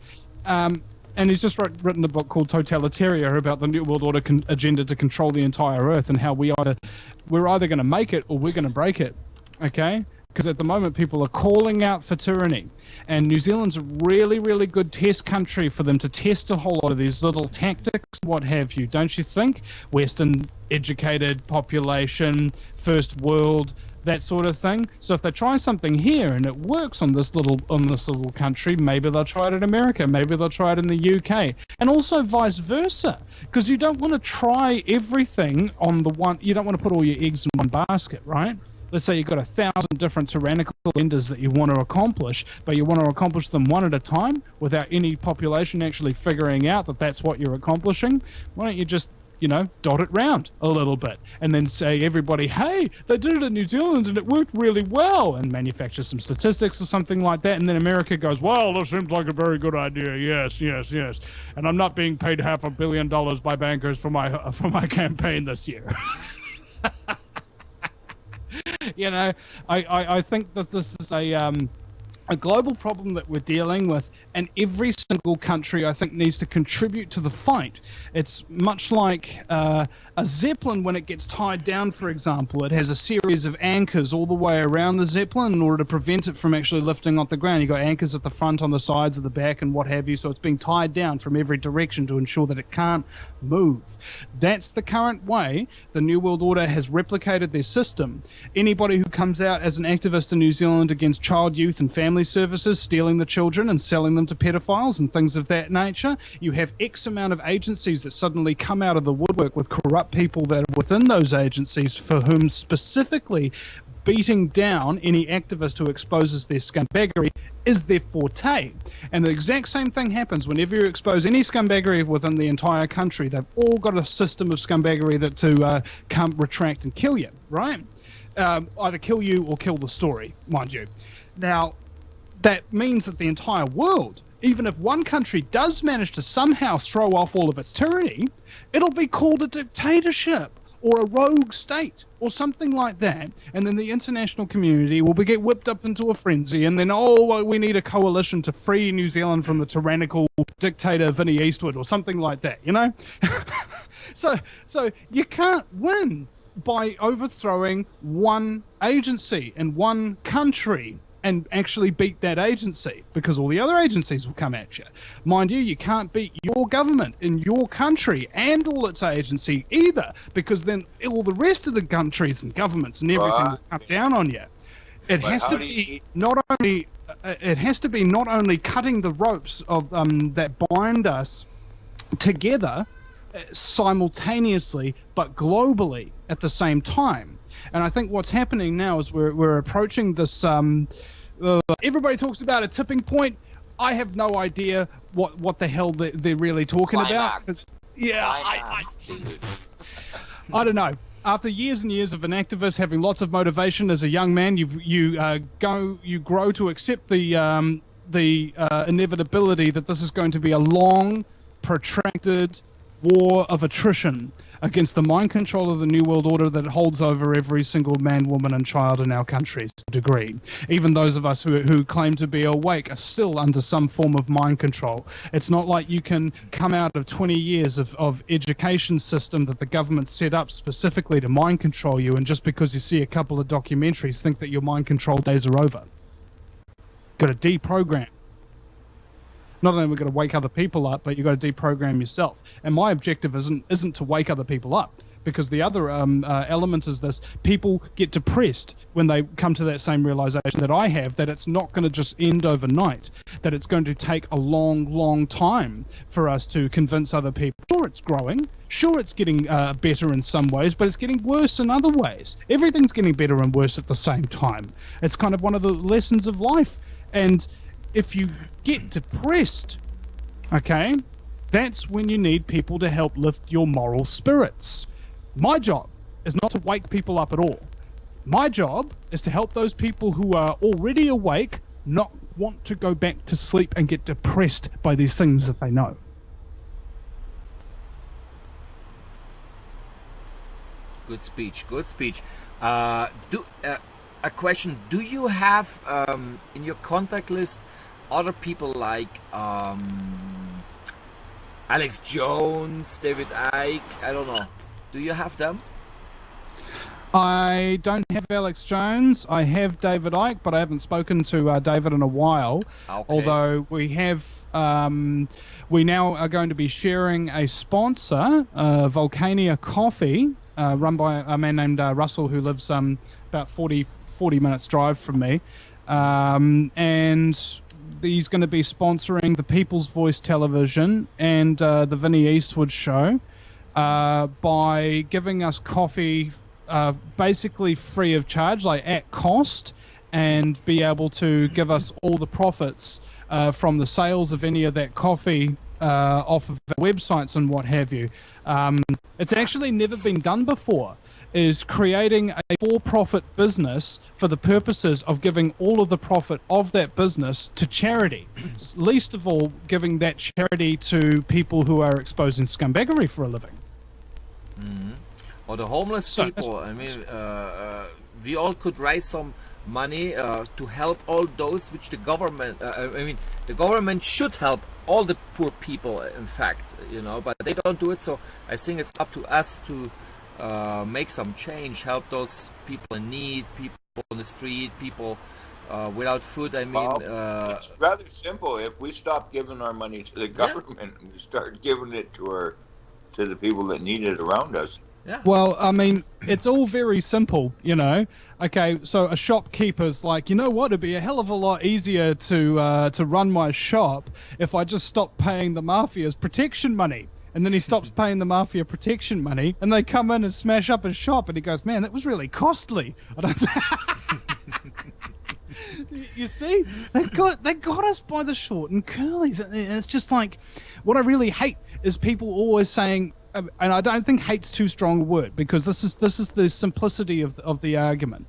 Speaker 1: And he's just written a book called Totalitarian about the New World Order agenda to control the entire Earth and how we're either going to make it or we're going to break it. Okay? Because at the moment people are calling out for tyranny, and New Zealand's a really, really good test country for them to test a whole lot of these little tactics, what have you, don't you think? Western educated population, first world, that sort of thing. So if they try something here and it works on this little country, maybe they'll try it in America, maybe they'll try it in the UK, and also vice versa. Because you don't want to try everything on the one. You don't want to put all your eggs in one basket, right? Let's say you've got 1,000 different tyrannical agendas that you want to accomplish, but you want to accomplish them one at a time without any population actually figuring out that that's what you're accomplishing. Why don't you just, you know, dot it round a little bit and then say everybody, hey, they did it in New Zealand and it worked really well, and manufacture some statistics or something like that, and then America goes, well, this seems like a very good idea, yes, and I'm not being paid $500 million by bankers for my campaign this year. You know, I think that this is a global problem that we're dealing with, and every single country, I think, needs to contribute to the fight. It's much like a Zeppelin when it gets tied down, for example. It has a series of anchors all the way around the Zeppelin in order to prevent it from actually lifting off the ground. You've got anchors at the front, on the sides, at the back, and what have you, so it's being tied down from every direction to ensure that it can't move. That's the current way the New World Order has replicated their system. Anybody who comes out as an activist in New Zealand against child, youth, and family services, stealing the children and selling them to pedophiles and things of that nature, you have X amount of agencies that suddenly come out of the woodwork with corrupt people that are within those agencies for whom specifically beating down any activist who exposes their scumbaggery is their forte. And the exact same thing happens whenever you expose any scumbaggery within the entire country. They've all got a system of scumbaggery that to come retract and kill you, right? Either kill you or kill the story, mind you. Now, that means that the entire world, even if one country does manage to somehow throw off all of its tyranny, it'll be called a dictatorship or a rogue state or something like that, and then the international community will get whipped up into a frenzy, and then, we need a coalition to free New Zealand from the tyrannical dictator Vinnie Eastwood or something like that, you know? So you can't win by overthrowing one agency in one country and actually beat that agency, because all the other agencies will come at you. Mind you, you can't beat your government in your country and all its agency either, because then all the rest of the countries and governments and everything will come down on you. It
Speaker 4: But
Speaker 1: has
Speaker 4: how
Speaker 1: to
Speaker 4: do you
Speaker 1: be
Speaker 4: eat-
Speaker 1: not only. It has to be not only cutting the ropes of that bind us together simultaneously, but globally at the same time. And I think what's happening now is we're approaching this. Everybody talks about a tipping point. I have no idea what the hell they're really talking about.
Speaker 4: Climax.
Speaker 1: Yeah,
Speaker 4: Dude.
Speaker 1: I don't know. After years and years of an activist having lots of motivation as a young man, you grow to accept the inevitability that this is going to be a long, protracted war of attrition against the mind control of the New World Order that holds over every single man, woman, and child in our country to a degree. Even those of us who claim to be awake are still under some form of mind control. It's not like you can come out of 20 years of education system that the government set up specifically to mind control you, and just because you see a couple of documentaries think that your mind control days are over. Got to deprogram. Not only we've got to wake other people up, but you've got to deprogram yourself. And my objective isn't to wake other people up, because the other element is this: people get depressed when they come to that same realization that I have, that it's not going to just end overnight, that it's going to take a long, long time for us to convince other people. Sure, it's growing. Sure, it's getting better in some ways, but it's getting worse in other ways. Everything's getting better and worse at the same time. It's kind of one of the lessons of life. And if you get depressed, okay, that's when you need people to help lift your moral spirits. My job is not to wake people up at all. My job is to help those people who are already awake not want to go back to sleep and get depressed by these things that they know.
Speaker 2: Good speech. Good speech. A question: do you have in your contact list other people like Alex Jones, David Icke? I don't know. Do you have them?
Speaker 1: I don't have Alex Jones. I have David Icke, but I haven't spoken to David in a while.
Speaker 2: Okay.
Speaker 1: Although we have, we now are going to be sharing a sponsor, Volcania Coffee, run by a man named Russell, who lives about 40 minutes drive from me. And he's going to be sponsoring the People's Voice Television and the Vinnie Eastwood Show by giving us coffee basically free of charge, like at cost, and be able to give us all the profits from the sales of any of that coffee off of the websites and what have you. It's actually never been done before, is creating a for-profit business for the purposes of giving all of the profit of that business to charity. Least of all, giving that charity to people who are exposing scumbaggery for a living.
Speaker 2: Mm-hmm. Or the homeless people. I mean, we all could raise some money to help all those which the government. I mean, the government should help all the poor people, in fact, you know, but they don't do it. So I think it's up to us to make some change, help those people in need, people on the street, people without food. I mean,
Speaker 4: it's rather simple. If we stop giving our money to the government and we start giving it to the people that need it around us.
Speaker 2: Yeah.
Speaker 1: Well, I mean, it's all very simple, you know. Okay, so a shopkeeper's like, you know what? It'd be a hell of a lot easier to run my shop if I just stopped paying the mafia's protection money. And then he stops paying the mafia protection money, and they come in and smash up his shop, and he goes, "Man, that was really costly." You see, they got us by the short and curlies, and it's just like, what I really hate is people always saying. And I don't think hate's too strong a word, because this is the simplicity of the argument.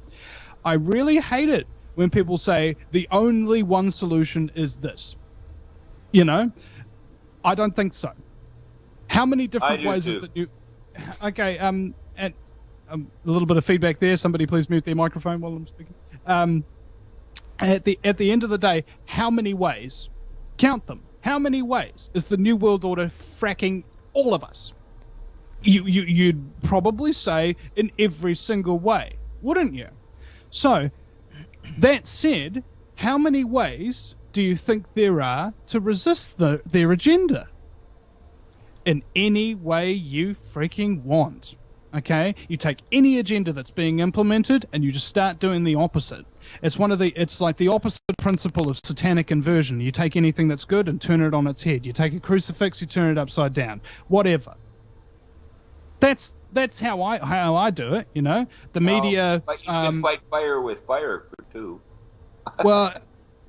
Speaker 1: I really hate it when people say the only one solution is this. You know, I don't think so. How many different ways is that you? Okay, and a little bit of feedback there. Somebody please mute their microphone while I'm speaking. At the end of the day, how many ways? Count them. How many ways is the New World Order fracking all of us? You'd probably say in every single way, wouldn't you? So, that said, how many ways do you think there are to resist their agenda? In any way you freaking want. Okay? You take any agenda that's being implemented and you just start doing the opposite. It's like the opposite principle of satanic inversion. You take anything that's good and turn it on its head. You take a crucifix, you turn it upside down. Whatever. That's how I do it, you know. The media.
Speaker 4: But you can fight fire with fire too.
Speaker 1: Well,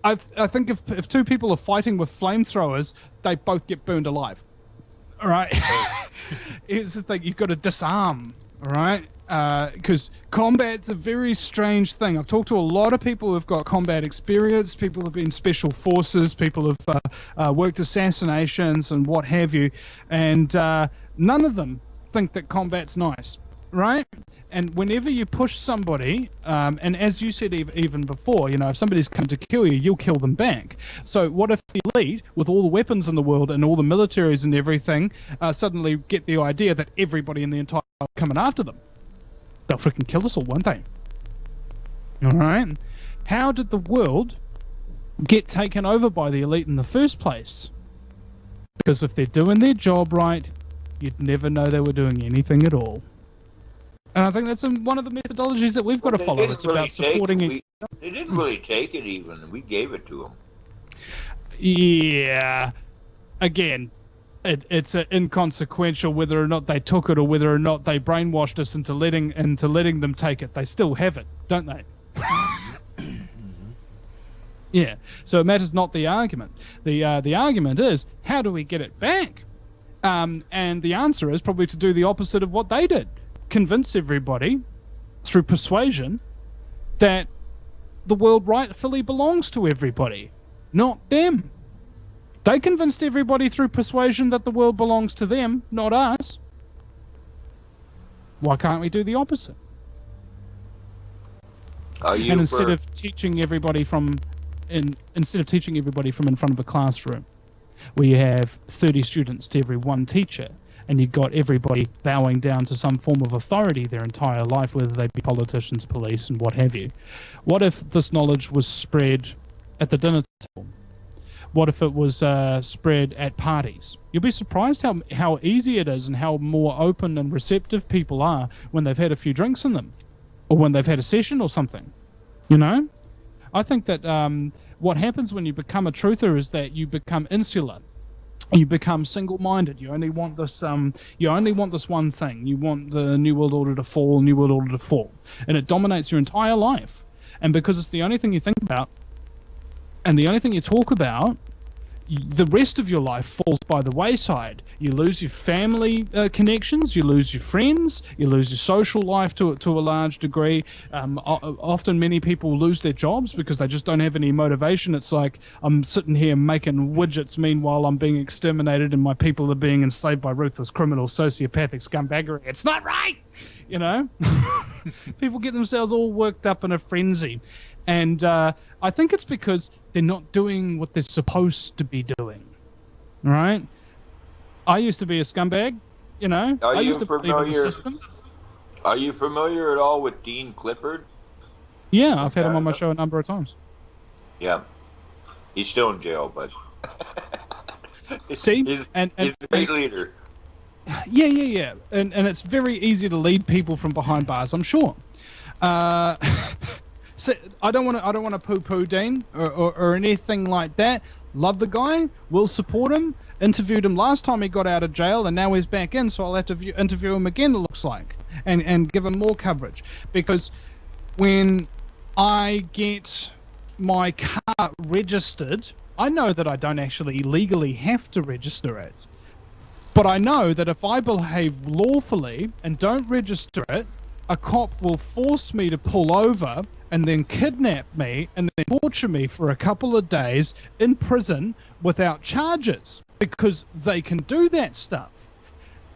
Speaker 1: I think if two people are fighting with flamethrowers, they both get burned alive. All right. It's the thing, you've got to disarm. All right. Because combat's a very strange thing. I've talked to a lot of people who've got combat experience, people who've been special forces, people who've worked assassinations and what have you, and none of them think that combat's nice, right? And whenever you push somebody, and as you said even before, you know, if somebody's come to kill you, you'll kill them back. So what if the elite, with all the weapons in the world and all the militaries and everything, suddenly get the idea that everybody in the entire world is coming after them? They'll freaking kill us all, won't they? All right. How did the world get taken over by the elite in the first place? Because if they're doing their job right, you'd never know they were doing anything at all. And I think that's one of the methodologies that we've got to follow. It's about supporting it.
Speaker 4: They didn't really take it even. We gave it to them.
Speaker 1: Yeah. Again, it's inconsequential whether or not they took it or whether or not they brainwashed us into letting them take it. They still have it, don't they? Yeah. So it matters not the argument. The argument is, how do we get it back? And the answer is probably to do the opposite of what they did. Convince everybody through persuasion that the world rightfully belongs to everybody, not them. They convinced everybody through persuasion that the world belongs to them, not us. Why can't we do the opposite? And instead of teaching everybody from in front of a classroom, where you have 30 students to every one teacher, and you've got everybody bowing down to some form of authority their entire life, whether they be politicians, police, and what have you. What if this knowledge was spread at the dinner table? What if it was spread at parties? You'll be surprised how easy it is and how more open and receptive people are when they've had a few drinks in them, or when they've had a session or something. You know? I think that what happens when you become a truther is that you become insular. You become single-minded. You only want this. You only want this one thing. You want the New World Order to fall. New World Order to fall, and it dominates your entire life. And because it's the only thing you think about, and the only thing you talk about, the rest of your life falls by the wayside. You lose your family connections, you lose your friends, you lose your social life to a large degree. Often many people lose their jobs because they just don't have any motivation. It's like, I'm sitting here making widgets, meanwhile I'm being exterminated and my people are being enslaved by ruthless criminals, sociopathic scumbaggery. It's not right! You know? People get themselves all worked up in a frenzy. And I think it's because they're not doing what they're supposed to be doing. All right? I used to be a scumbag, you know? I used to believe in the system.
Speaker 4: Are you familiar at all with Dean Clifford?
Speaker 1: Yeah, I've had him on my show a number of times.
Speaker 4: Yeah. He's still in jail, but...
Speaker 1: See?
Speaker 4: He's a great leader.
Speaker 1: Yeah. And it's very easy to lead people from behind bars, I'm sure. So I don't want to poo-poo Dean or anything like that. Love the guy. Will support him. Interviewed him last time he got out of jail, and now he's back in, so I'll have to interview him again, it looks like, and give him more coverage. Because when I get my car registered, I know that I don't actually legally have to register it. But I know that if I behave lawfully and don't register it, a cop will force me to pull over and then kidnap me and then torture me for a couple of days in prison without charges, because they can do that stuff.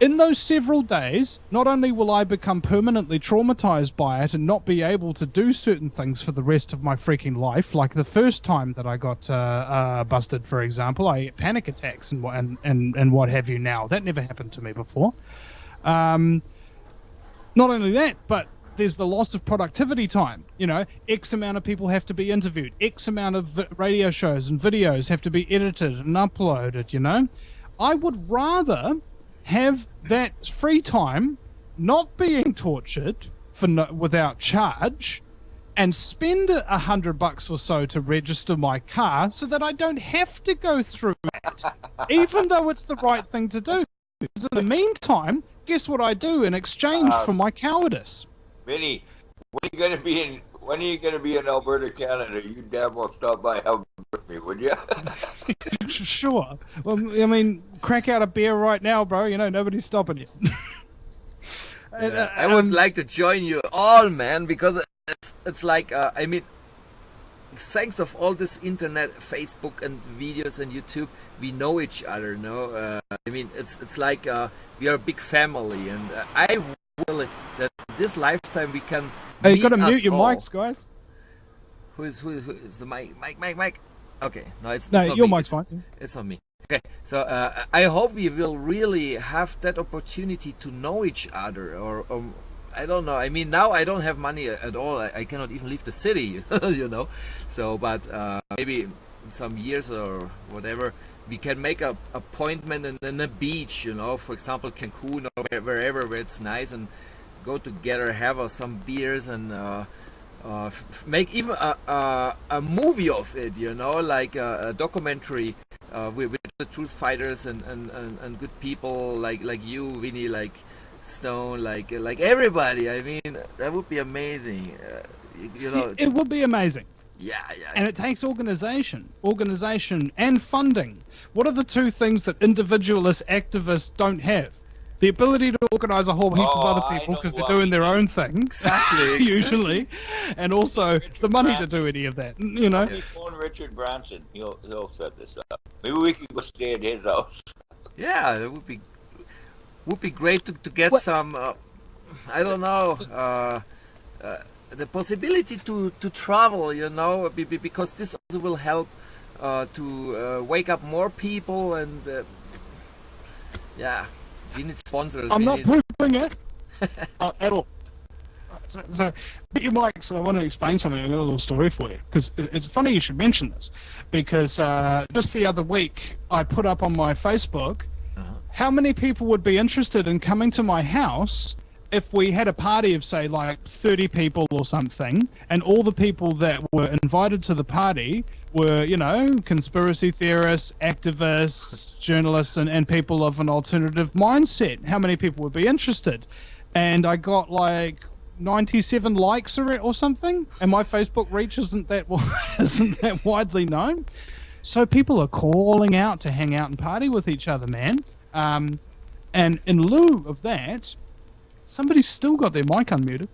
Speaker 1: In those several days, not only will I become permanently traumatized by it and not be able to do certain things for the rest of my freaking life, like the first time that I got busted, for example, I get panic attacks and what have you now. That never happened to me before. Not only that, but there's the loss of productivity time. You know, X amount of people have to be interviewed. X amount of radio shows and videos have to be edited and uploaded, you know. I would rather have that free time not being tortured without charge and spend $100 or so to register my car so that I don't have to go through it, even though it's the right thing to do. Because in the meantime, guess what I do in exchange for my cowardice?
Speaker 4: Vinny, when are you gonna be in Alberta, Canada? You damn well stop by Alberta with me, would you?
Speaker 1: Sure. Well, I mean, crack out a beer right now, bro. You know, nobody's stopping you.
Speaker 2: I would like to join you all, man, because it's like, I mean, thanks of all this internet, Facebook and videos and YouTube, we know each other, no? I mean, it's like we are a big family, and I really, that this lifetime we can
Speaker 1: Hey, you gotta
Speaker 2: meet
Speaker 1: mute
Speaker 2: us
Speaker 1: your
Speaker 2: all.
Speaker 1: mics, guys.
Speaker 2: Who is the mic? Okay, no, it's
Speaker 1: No,
Speaker 2: not
Speaker 1: your
Speaker 2: me.
Speaker 1: mic's fine.
Speaker 2: It's not me. Okay, so I hope we will really have that opportunity to know each other, or I don't know. I mean, now I don't have money at all. I cannot even leave the city, you know. So, but maybe in some years or whatever, we can make a appointment in a beach, you know, for example, Cancun or wherever where it's nice, and go together, have some beers, and make even a movie of it, you know, like a documentary with the truth fighters and good people like you, Vinny, like Stone, like everybody. I mean, that would be amazing. You know,
Speaker 1: It would be amazing.
Speaker 2: yeah.
Speaker 1: And it takes organization and funding. What are the two things that individualist activists don't have? The ability to organize a whole heap of other
Speaker 4: I
Speaker 1: people
Speaker 4: know
Speaker 1: because they're
Speaker 4: what
Speaker 1: doing
Speaker 4: we
Speaker 1: their
Speaker 4: need.
Speaker 1: own thing,
Speaker 2: Exactly.
Speaker 1: usually, and also the money to do any of that. You know,
Speaker 4: Maybe phone Richard Branson. He'll set this up. Maybe we could go stay at his house.
Speaker 2: Yeah, that would be great to get some. I don't know. The possibility to travel, you know, because this also will help to wake up more people, and yeah, we need sponsors.
Speaker 1: I'm
Speaker 2: we
Speaker 1: not
Speaker 2: need...
Speaker 1: proving it at all. So, put your mics. I want to explain something. I got a little story for you because it's funny you should mention this because just the other week I put up on my Facebook how many people would be interested in coming to my house if we had a party of, say, like 30 people or something, and all the people that were invited to the party were, you know, conspiracy theorists, activists, journalists, and people of an alternative mindset. How many people would be interested? And I got like 97 likes or something, and my Facebook reach isn't that widely known. So people are calling out to hang out and party with each other, man. And in lieu of that, somebody's still got their mic unmuted.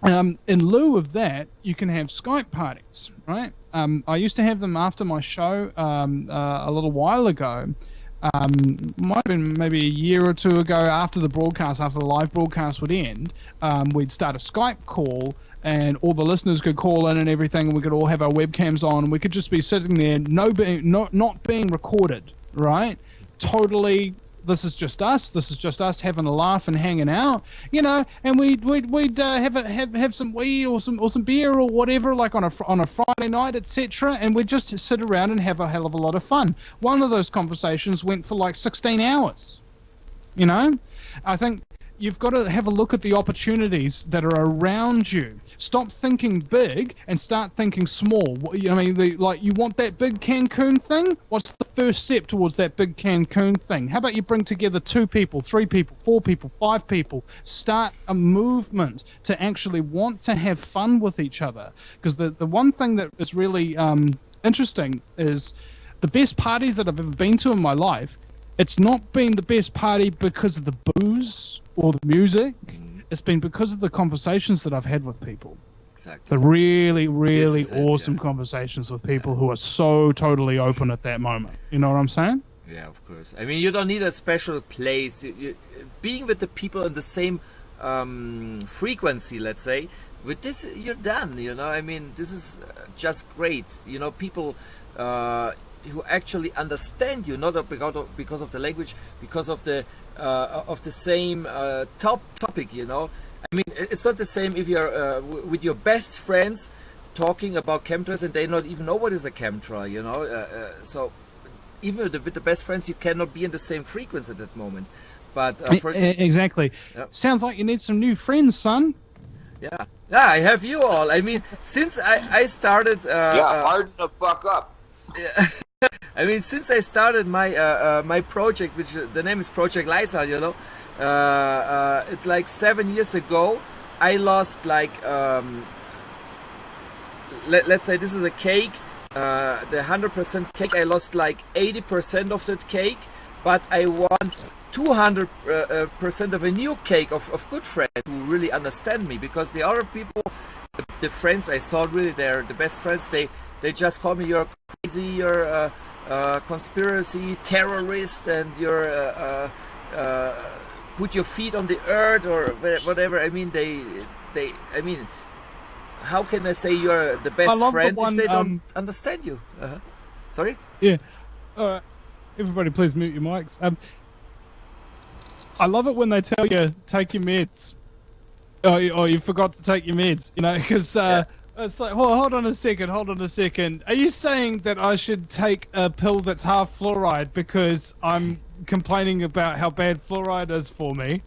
Speaker 1: In lieu of that, you can have Skype parties, right? I used to have them after my show a little while ago. Might have been maybe a year or two ago after the live broadcast would end. We'd start a Skype call and all the listeners could call in and everything, and we could all have our webcams on, and we could just be sitting there, not being recorded, right? Totally, this is just us having a laugh and hanging out, you know, and we'd have some weed or some beer or whatever, like on a Friday night, etc., and we'd just sit around and have a hell of a lot of fun. One of those conversations went for like 16 hours, you know. I think you've got to have a look at the opportunities that are around you. Stop thinking big and start thinking small. You know what I mean? Like, you want that big Cancun thing? What's the first step towards that big Cancun thing? How about you bring together 2 people, 3 people, 4 people, 5 people? Start a movement to actually want to have fun with each other. Because the one thing that is really interesting is the best parties that I've ever been to in my life, it's not been the best party because of the booze or the music. It's been because of the conversations that I've had with people.
Speaker 2: Exactly.
Speaker 1: The really, really awesome
Speaker 2: yeah.
Speaker 1: conversations with people who are so totally open at that moment. You know what I'm saying?
Speaker 2: Yeah, of course. I mean, you don't need a special place. Being with the people in the same frequency, let's say, with this, you're done. You know, I mean, this is just great. You know, people who actually understand you, not because of the language, because of the same topic. You know, I mean, it's not the same if you're with your best friends talking about chemtrails and they not even know what is a chemtrail. You know, so even with the best friends, you cannot be in the same frequency at that moment. But
Speaker 1: Exactly.
Speaker 2: Yep.
Speaker 1: Sounds like you need some new friends, son.
Speaker 2: Yeah, yeah, I have you all. I mean, since I started.
Speaker 4: Harden the fuck up.
Speaker 2: I mean, since I started my project, which the name is Project Liza, you know, it's like 7 years ago. I lost like let's say this is a cake, the 100% cake. I lost like 80% of that cake, but I won 200% of a new cake of good friends who really understand me, because the other people, the friends I saw, really they're the best friends. They just call me you're crazy, you're a conspiracy terrorist, and you're put your feet on the earth or whatever. I mean, I mean, how can I say you're the best friend if they don't understand you? Sorry?
Speaker 1: Yeah. Everybody, please mute your mics. I love it when they tell you take your meds. Oh, you forgot to take your meds. You know, because it's like, well, hold on a second. Are you saying that I should take a pill that's half fluoride because I'm complaining about how bad fluoride is for me?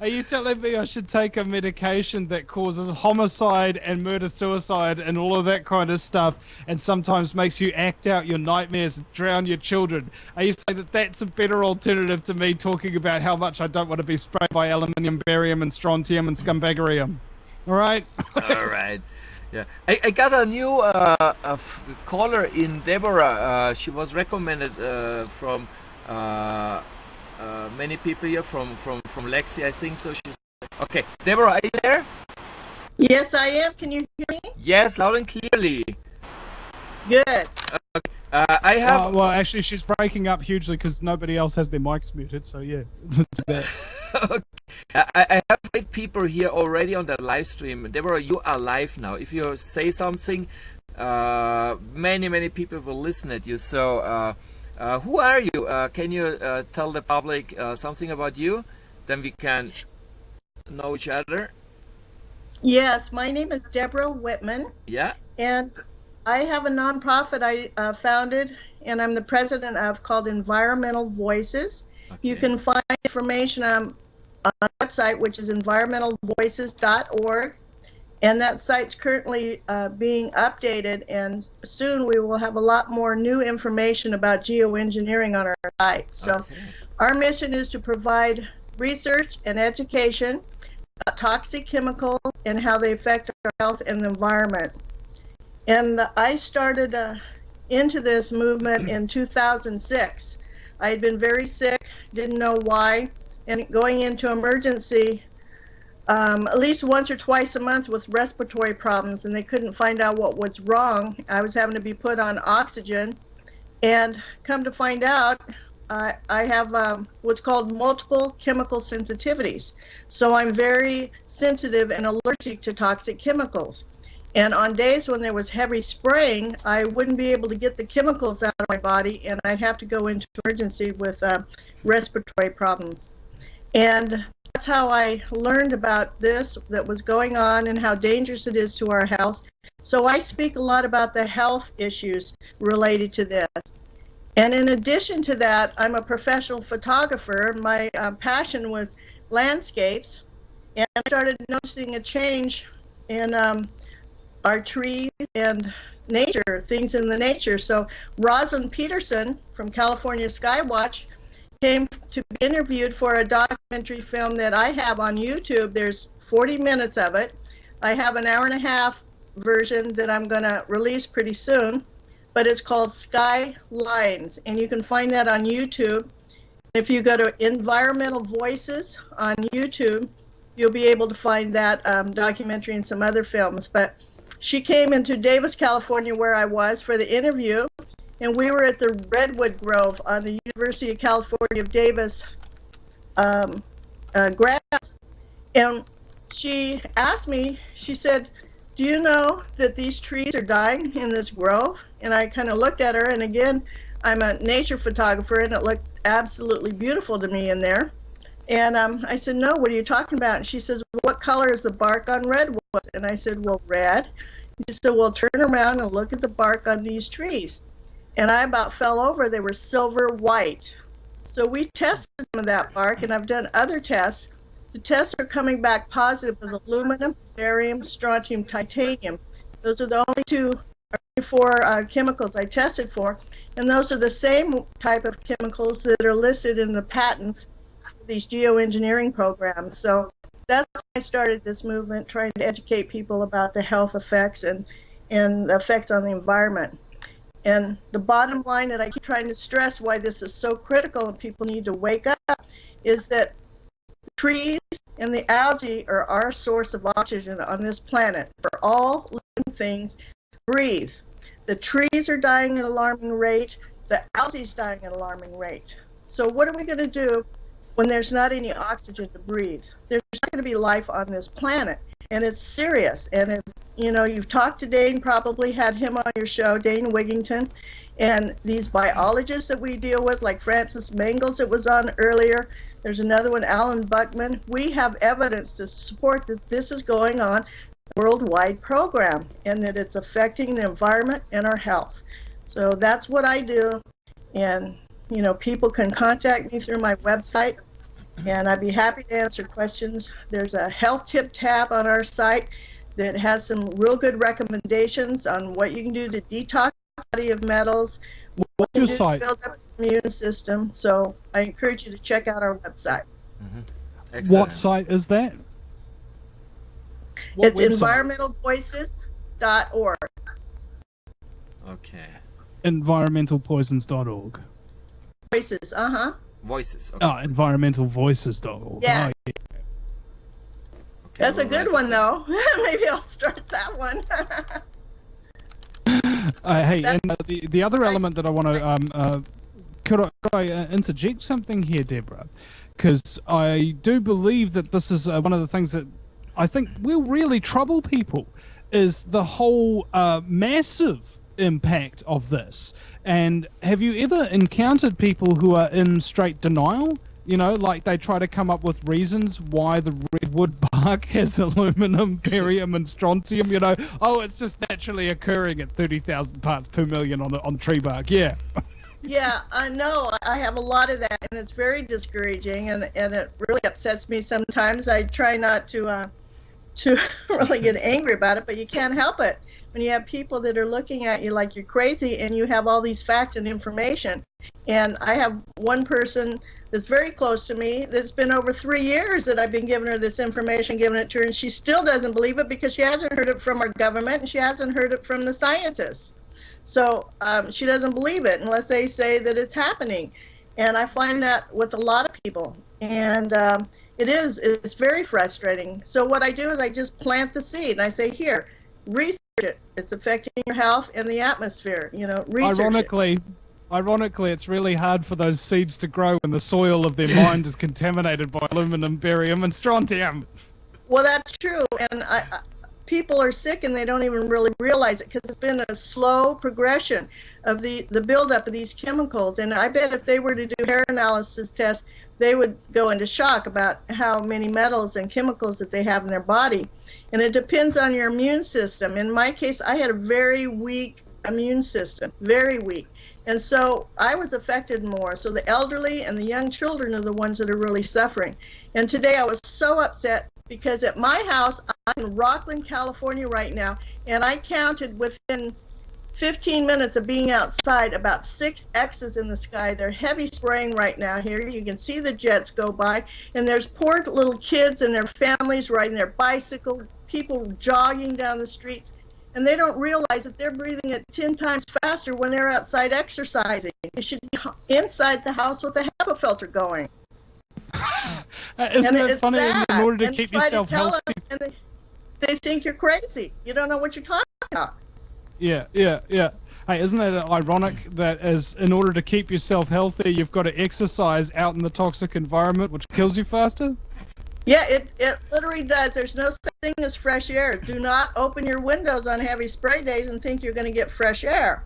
Speaker 1: Are you telling me I should take a medication that causes homicide and murder-suicide and all of that kind of stuff, and sometimes makes you act out your nightmares and drown your children? Are you saying that that's a better alternative to me talking about how much I don't want to be sprayed by aluminium, barium, and strontium and scumbagarium? All right?
Speaker 2: All right. Yeah, I got a new caller in, Deborah. She was recommended from many people here from Lexi, I think. So she's okay. Deborah, are you there?
Speaker 6: Yes, I am. Can you hear me?
Speaker 2: Yes, loud and clearly.
Speaker 6: Good.
Speaker 2: I have.
Speaker 1: Well, actually, she's breaking up hugely because nobody else has their mics muted. So yeah, that's bad.
Speaker 2: Okay. I have 8 people here already on the live stream. Deborah, you are live now. If you say something, many people will listen at you. So, who are you? Can you tell the public something about you? Then we can know each other.
Speaker 6: Yes, my name is Deborah Whitman.
Speaker 2: Yeah.
Speaker 6: And I have a nonprofit I founded, and I'm the president of, called Environmental Voices.
Speaker 2: Okay.
Speaker 6: You can find information on a website, which is environmentalvoices.org. And that site's currently being updated, and soon we will have a lot more new information about geoengineering on our site. So our mission is to provide research and education about toxic chemicals and how they affect our health and the environment. And I started into this movement in 2006. I had been very sick, didn't know why, and going into emergency at least once or twice a month with respiratory problems, and they couldn't find out what was wrong. I was having to be put on oxygen, and come to find out, I have what's called multiple chemical sensitivities. So I'm very sensitive and allergic to toxic chemicals. And on days when there was heavy spraying, I wouldn't be able to get the chemicals out of my body, and I'd have to go into emergency with respiratory problems. And that's how I learned about this that was going on and how dangerous it is to our health. So I speak a lot about the health issues related to this. And in addition to that, I'm a professional photographer. My passion was landscapes, and I started noticing a change in our trees and nature, things in the nature. So Rosalind Peterson from California Skywatch came to be interviewed for a documentary film that I have on YouTube. There's 40 minutes of it. I have an hour-and-a-half version that I'm going to release pretty soon, but it's called Sky Lines, and you can find that on YouTube. If you go to Environmental Voices on YouTube, you'll be able to find that documentary and some other films. But she came into Davis, California, where I was, for the interview, and we were at the Redwood Grove on the University of California of Davis grounds. And she asked me, she said, "Do you know that these trees are dying in this grove?" And I kind of looked at her, and again, I'm a nature photographer, and it looked absolutely beautiful to me in there. And I said, "No, what are you talking about?" And she says, "What color is the bark on redwood?" And I said, "Well, red." She said, "Well, turn around and look at the bark on these trees." And I about fell over. They were silver white. So we tested some of that bark, and I've done other tests The tests are coming back positive with aluminum, barium, strontium, titanium. Those are the only four chemicals I tested for, and those are the same type of chemicals that are listed in the patents for these geoengineering programs. So that's why I started this movement, trying to educate people about the health effects and the effects on the environment. And the bottom line that I keep trying to stress why this is so critical and people need to wake up is that trees and the algae are our source of oxygen on this planet for all living things breathe. The trees are dying at an alarming rate. The algae is dying at an alarming rate. So what are we going to do when there's not any oxygen to breathe? There's not going to be life on this planet. And it's serious. And, you've talked to Dane, probably had him on your show, Dane Wigington. And these biologists that we deal with, like Francis Mangels that was on earlier, there's another one, Alan Buckman. We have evidence to support that this is going on worldwide program and that it's affecting the environment and our health. So that's what I do. And, people can contact me through my website and I'd be happy to answer questions. There's a health tip tab on our site that has some real good recommendations on what you can do to detox your body of metals, what you can do to build up the immune system. So I encourage you to check out our website.
Speaker 1: What site is that?
Speaker 6: It's environmentalvoices.org.
Speaker 2: Okay.
Speaker 1: Environmentalpoisons.org.
Speaker 6: Voices,
Speaker 2: Voices. Okay.
Speaker 1: Oh, environmentalvoices.org.
Speaker 2: Okay,
Speaker 6: Yeah. That's a
Speaker 2: we'll
Speaker 6: good
Speaker 2: write
Speaker 6: one,
Speaker 2: it
Speaker 6: though. Maybe I'll start that one.
Speaker 1: Hey, and the other element that I want to could I interject something here, Deborah? Because I do believe that this is one of the things that I think will really trouble people is the whole massive impact of this. And have you ever encountered people who are in straight denial? Like they try to come up with reasons why the redwood bark has aluminum, barium, and strontium. Oh, it's just naturally occurring at 30,000 parts per million on tree bark. Yeah.
Speaker 6: Yeah, I know. I have a lot of that, and it's very discouraging, and it really upsets me sometimes. I try not to really get angry about it, but you can't help it. When you have people that are looking at you like you're crazy and you have all these facts and information. And I have one person that's very close to me that's been over 3 years that I've been giving her this information, giving it to her, and she still doesn't believe it because she hasn't heard it from our government and she hasn't heard it from the scientists. So she doesn't believe it unless they say that it's happening. And I find that with a lot of people. And it's very frustrating. So what I do is I just plant the seed and I say, here, research it. It's affecting your health and the atmosphere. Research
Speaker 1: Ironically, it's really hard for those seeds to grow when the soil of their mind is contaminated by aluminum, barium, and strontium.
Speaker 6: Well, that's true. And people are sick and they don't even really realize it because it's been a slow progression of the buildup of these chemicals. And I bet if they were to do hair analysis tests, they would go into shock about how many metals and chemicals that they have in their body. And it depends on your immune system. In my case, I had a very weak immune system, very weak. And so I was affected more. So the elderly and the young children are the ones that are really suffering. And today I was so upset because at my house, I'm in Rockland, California right now, and I counted within 15 minutes of being outside about 6 X's in the sky. They're heavy spraying right now here. You can see the jets go by, and there's poor little kids and their families riding their bicycle, people jogging down the streets. And they don't realize that they're breathing at 10 times faster when they're outside exercising. They should be inside the house with a HEPA filter going.
Speaker 1: Isn't it funny?
Speaker 6: Sad.
Speaker 1: In order to
Speaker 6: and
Speaker 1: keep
Speaker 6: try
Speaker 1: yourself
Speaker 6: to tell
Speaker 1: healthy.
Speaker 6: us, and they think you're crazy. You don't know what you're talking about.
Speaker 1: Yeah. Hey, isn't it ironic that in order to keep yourself healthy, you've got to exercise out in the toxic environment, which kills you faster?
Speaker 6: Yeah, it literally does. There's no such thing as fresh air. Do not open your windows on heavy spray days and think you're going to get fresh air.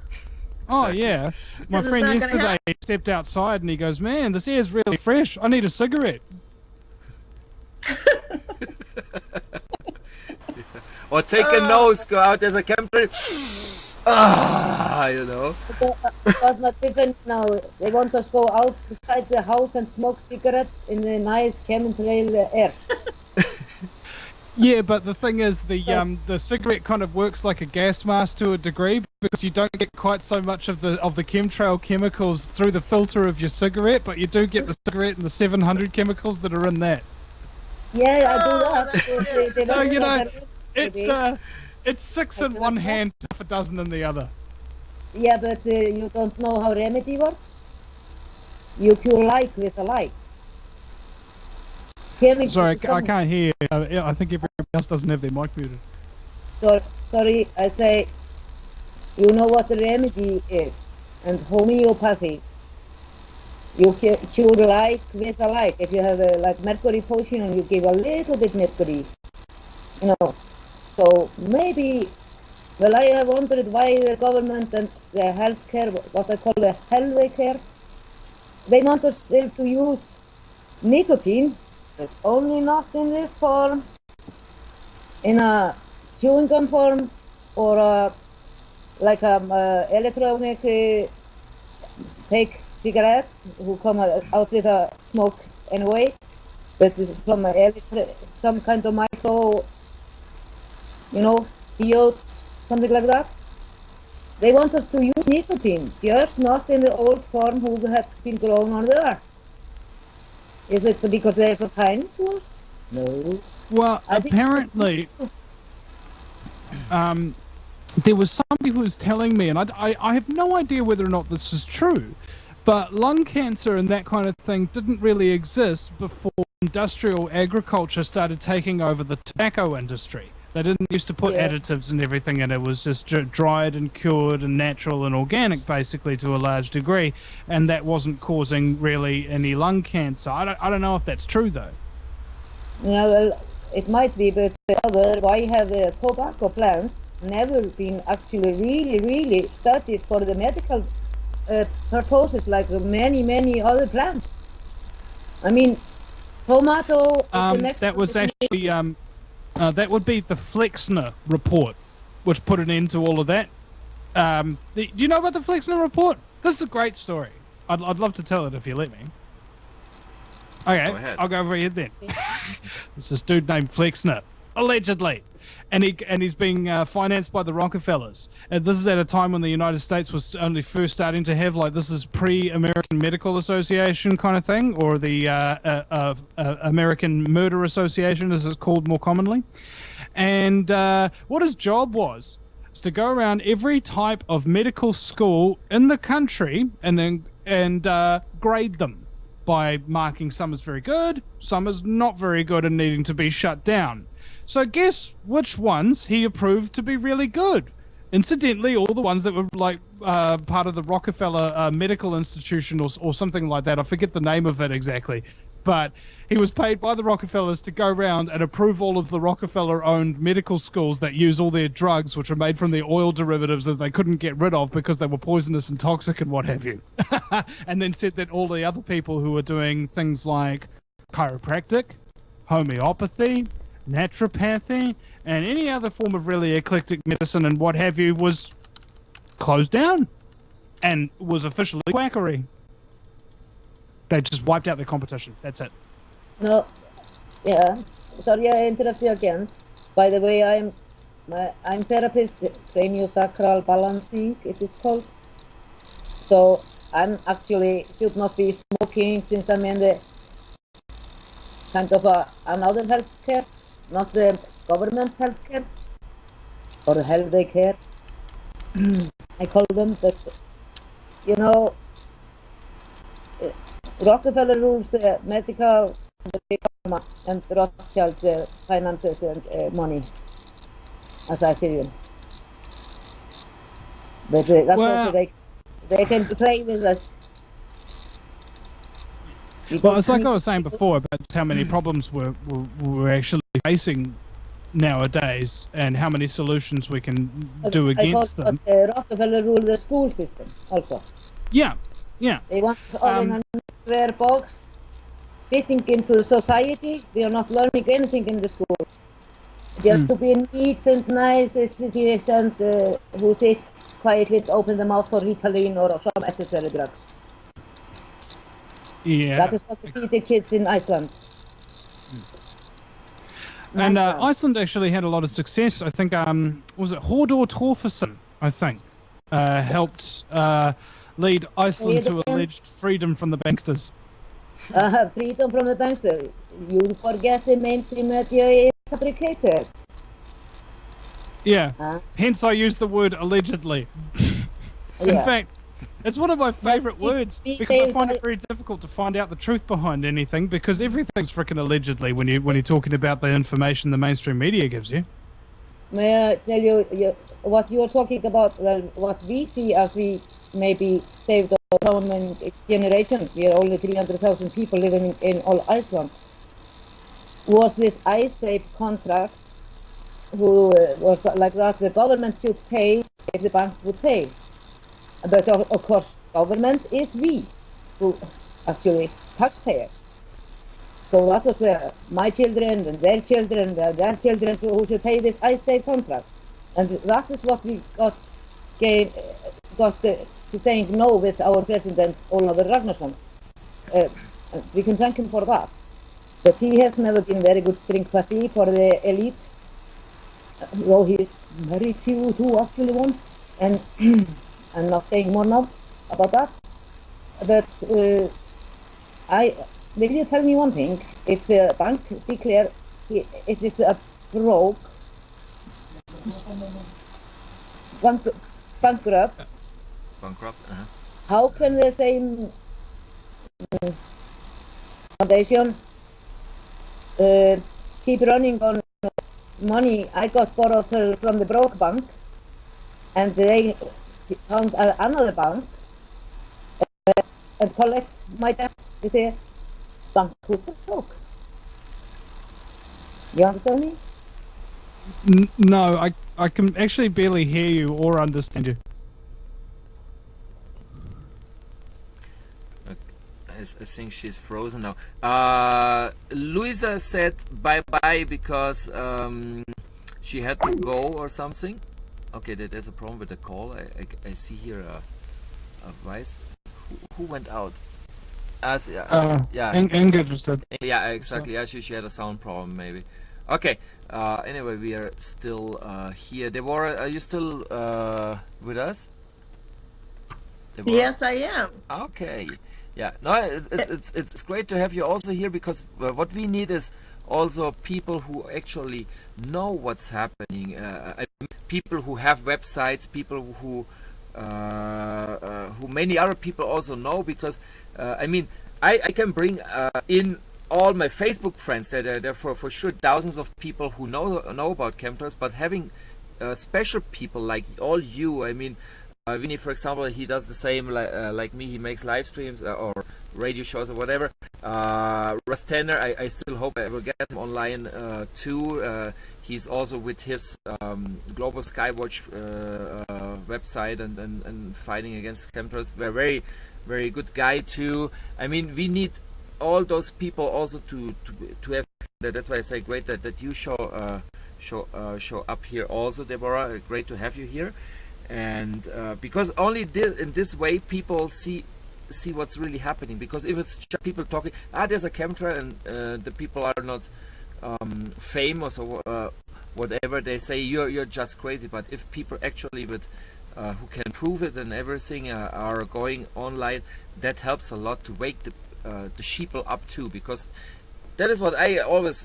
Speaker 1: Oh, yeah. My friend yesterday stepped outside and he goes, man, this air's really fresh. I need a cigarette.
Speaker 2: Or take a nose, go out as a camping. you know.
Speaker 5: But not even now. They want us to go outside the house and smoke cigarettes in the nice chemtrail air.
Speaker 1: Yeah, but the thing is, the cigarette kind of works like a gas mask to a degree, because you don't get quite so much of the chemtrail chemicals through the filter of your cigarette, but you do get the cigarette and the 700 chemicals that are in that.
Speaker 5: Yeah, I do that. They
Speaker 1: So
Speaker 5: don't
Speaker 1: you
Speaker 5: do
Speaker 1: know,
Speaker 5: that.
Speaker 1: it's 6 in one hand, half a dozen in the other.
Speaker 5: Yeah, but you don't know how remedy works. You cure like with a like.
Speaker 1: Sorry, I can't hear. I think everybody else doesn't have their mic muted.
Speaker 5: Sorry, I say, you know what the remedy is, and homeopathy. You cure like with a like. If you have a like mercury potion and you give a little bit mercury, you know. So maybe, well, I have wondered why the government and the healthcare, what I call the healthcare, they want us still to use nicotine. But only not in this form, in a chewing gum form, or like a electronic fake cigarette who come out with a smoke anyway, but from some kind of micro, you know, diodes, something like that. They want us to use nicotine, just not in the old form who had been grown on the earth. Is it because they're so kind to us? No.
Speaker 1: Well, apparently, there was somebody who was telling me, and I have no idea whether or not this is true, but lung cancer and that kind of thing didn't really exist before industrial agriculture started taking over the tobacco industry. They didn't used to put additives and everything in. It was just dried and cured and natural and organic, basically, to a large degree, and that wasn't causing really any lung cancer. I don't know if that's true, though.
Speaker 5: Yeah, well, it might be, but why have the tobacco plant never been actually really studied for the medical purposes like many other plants? I mean, tomato is the next...
Speaker 1: That was actually... that would be the Flexner report, which put an end to all of that. Do you know about the Flexner report? This is a great story. I'd love to tell it if you let me. Okay, I'll go over here then. There's this dude named Flexner, allegedly, and he's being financed by the Rockefellers. And this is at a time when the United States was only first starting to have, like, this is pre-American Medical Association kind of thing, or the American Murder Association, as it's called more commonly. And what his job was to go around every type of medical school in the country and grade them by marking some as very good, some as not very good and needing to be shut down. So guess which ones he approved to be really good? Incidentally, all the ones that were like part of the Rockefeller Medical Institution or something like that. I forget the name of it exactly. But he was paid by the Rockefellers to go around and approve all of the Rockefeller-owned medical schools that use all their drugs, which are made from the oil derivatives that they couldn't get rid of because they were poisonous and toxic and what have you. And then said that all the other people who were doing things like chiropractic, homeopathy, naturopathy, and any other form of really eclectic medicine and what have you was closed down and was officially quackery. They just wiped out their competition. That's it.
Speaker 5: No, yeah. Sorry, I interrupt you again. By the way, I'm therapist, craniosacral balancing, it is called. So I'm actually should not be smoking since I'm in the kind of another healthcare, not the government healthcare or health care. I call them, but you know. Rockefeller rules the medical, the big pharma, and Rothschild the finances and money, as I see them. But that's also they can play with us.
Speaker 1: Well, it's like I was saying before about how many problems we're actually facing nowadays and how many solutions we can do against them.
Speaker 5: Rockefeller rule the school system also.
Speaker 1: Yeah.
Speaker 5: They want us all in a square box, fitting into society. We are not learning anything in the school. Just to be neat and nice citizens who sit quietly open the mouth for Ritalin or some necessary drugs.
Speaker 1: Yeah.
Speaker 5: That is what we feed the kids in Iceland.
Speaker 1: And Iceland actually had a lot of success. I think, was it Hodor Torfason, I think, helped lead Iceland to alleged freedom from the banksters.
Speaker 5: Freedom from the banksters. You forget the mainstream media is fabricated.
Speaker 1: Yeah, hence I use the word allegedly. In fact, it's one of my favorite words because I find it very difficult to find out the truth behind anything because everything's freaking allegedly when you're talking about the information the mainstream media gives you.
Speaker 5: May I tell you what you're talking about? Well, what we see as we maybe saved the common generation, we are only 300,000 people living in all Iceland, was this iSafe contract who was like that the government should pay if the bank would fail. But of course, government is we, who actually taxpayers. So that was my children and their children who should pay this iSafe contract. And that is what we got to saying no with our president, Ólafur Ragnarsson. We can thank him for that. But he has never been very good string puppy for the elite. Though he is married to actually one. And I'm not saying more now about that. But will you tell me one thing? If the bank declare it is a bankrupt, how can the same foundation keep running on money I got borrowed from the broke bank, and they found another bank and collect my debt with the bank who's broke? You understand me?
Speaker 1: No, I can actually barely hear you or understand you.
Speaker 2: I think she's frozen now. Luisa said bye-bye because she had to go or something. Okay, there's a problem with the call. I see here a voice. Who went out? Yeah.
Speaker 1: Inga just said.
Speaker 2: Yeah, exactly. Yeah, she had a sound problem maybe. Okay. Anyway, we are still here. Deborah, are you still with us? Deborah?
Speaker 6: Yes, I am.
Speaker 2: Okay. Yeah. No, it's great to have you also here because what we need is also people who actually know what's happening. People who have websites, people who many other people also know, because I mean, I can bring in all my Facebook friends. There are for sure thousands of people who know about chemtrails, but having special people like all you, I mean, Vinny, for example, he does the same like me. He makes live streams or radio shows or whatever. Russ Tanner, I still hope I will get him online too. He's also with his Global Skywatch website and fighting against chemtrails. We're very, very good guy too. I mean, we need all those people also to have that. That's why I say great that you show up here also, Deborah. Great to have you here. And because only in this way people see what's really happening. Because if it's just people talking, there's a chemtrail, and the people are not famous or whatever, they say you're just crazy. But if people actually with who can prove it and everything are going online, that helps a lot to wake the sheeple up too. Because that is what I always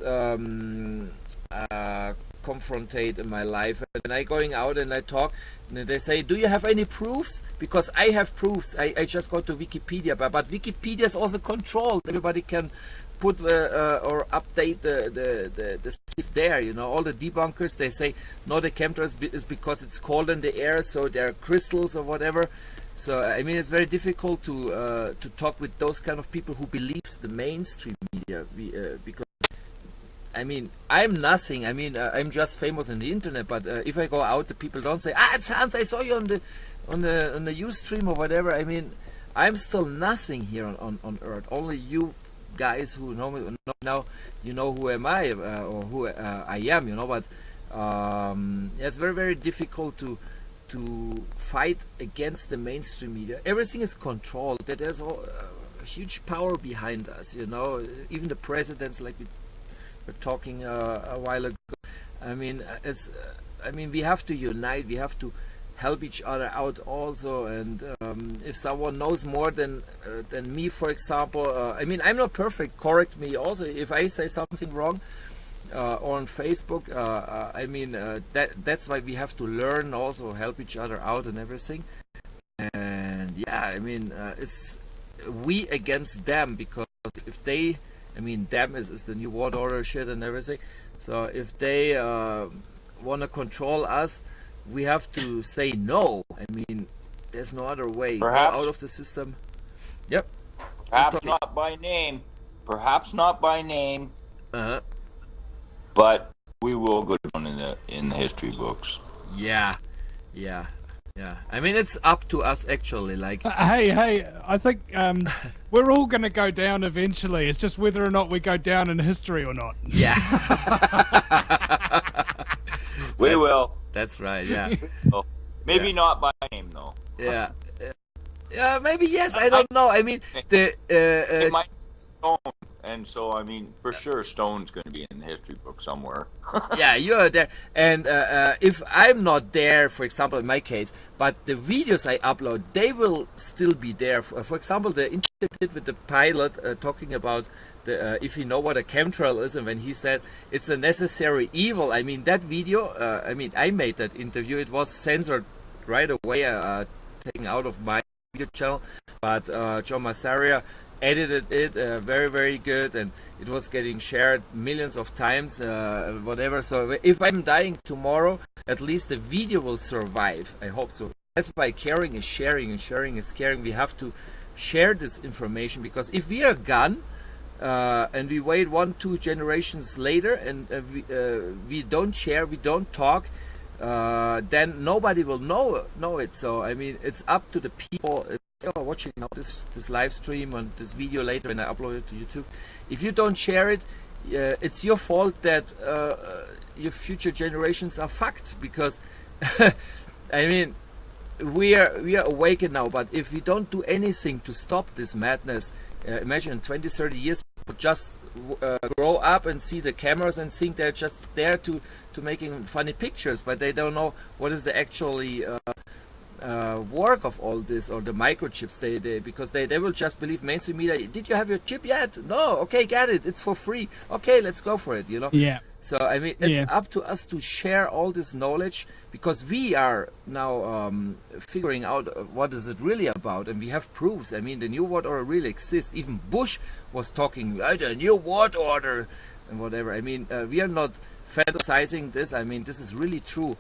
Speaker 2: confrontate in my life. When I going out and I talk, and they say, do you have any proofs? Because I have proofs. I just go to Wikipedia, but Wikipedia is also controlled. Everybody can put or update the things there. You know, all the debunkers, they say no, the chemtrails is because it's cold in the air, so there are crystals or whatever. So I mean, it's very difficult to talk with those kind of people who believes the mainstream media, because I mean, I'm nothing. I mean, I'm just famous on the internet. But if I go out, the people don't say, it's Hans, I saw you on the Ustream or whatever. I mean, I'm still nothing here on Earth. Only you guys who know me now, you know who am I or who I am. You know, but it's very, very difficult to to fight against the mainstream media. Everything is controlled. There's a huge power behind us, you know. Even the presidents, like we were talking a while ago. I mean, we have to unite. We have to help each other out also. And if someone knows more than me, for example, I mean, I'm not perfect. Correct me also if I say something wrong. Or on Facebook, I mean, that's why we have to learn also, help each other out and everything. And yeah, I mean, it's we against them, because if they, I mean, them is the new world order shit and everything. So if they want to control us, we have to say no. I mean, there's no other way.
Speaker 4: Perhaps
Speaker 2: out of the system. Yep.
Speaker 4: Perhaps not by name. Perhaps not by name.
Speaker 2: Uh-huh.
Speaker 4: But we will go down in the history books.
Speaker 2: Yeah. I mean, it's up to us actually. Like,
Speaker 1: hey, I think we're all going to go down eventually. It's just whether or not we go down in history or not.
Speaker 2: yeah.
Speaker 4: We will.
Speaker 2: That's right. Yeah.
Speaker 4: Maybe not by name though.
Speaker 2: Yeah. Yeah. Maybe yes. I don't know. I mean,
Speaker 4: It might be Stone, and so I mean, for sure, Stone's going to be in the history book somewhere.
Speaker 2: yeah, you're there. And if I'm not there, for example, in my case, but the videos I upload, they will still be there. For example, the interview I did with the pilot talking about the, if you know what a chemtrail is, and when he said it's a necessary evil. I mean, that video, I mean, I made that interview. It was censored right away, taken out of my video channel. But John Massaria edited it very, very good, and it was getting shared millions of times, whatever. So if I'm dying tomorrow, at least the video will survive. I hope so. That's why caring is sharing and sharing is caring. We have to share this information, because if we are gone and we wait 1-2 generations later and we don't share, we don't talk, then nobody will know it. So I mean, it's up to the people watching now this live stream and this video later when I upload it to YouTube. If you don't share it, it's your fault that your future generations are fucked, because I mean, we are awakened now, but if we don't do anything to stop this madness, imagine in 20-30 years people just grow up and see the cameras and think they're just there to making funny pictures, but they don't know what is the actually work of all this, or the microchips. Because they will just believe mainstream media. Did you have your chip yet? No. Okay, get it. It's for free. Okay, let's go for it. You know.
Speaker 1: Yeah.
Speaker 2: So I mean, it's up to us to share all this knowledge, because we are now figuring out what is it really about, and we have proofs. I mean, the New World Order really exists. Even Bush was talking the New World Order and whatever. I mean, we are not fantasizing this. I mean, this is really true.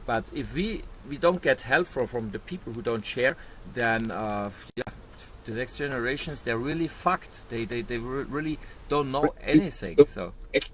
Speaker 2: But if we don't get help from the people who don't share, then the next generations, they're really fucked. They really don't know anything. So it's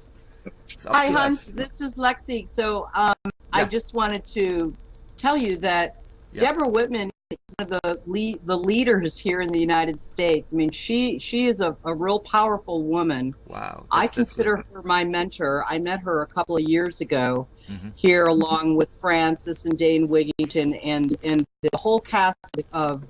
Speaker 2: up
Speaker 7: Hi,
Speaker 2: to
Speaker 7: Hans.
Speaker 2: us.
Speaker 7: This is Lexi. So I just wanted to tell you that Deborah Whitman is one of the leaders here in the United States. I mean, she is a real powerful woman.
Speaker 2: Wow.
Speaker 7: I consider her my mentor. I met her a couple of years ago here, along with Francis and Dane Wigington and the whole cast of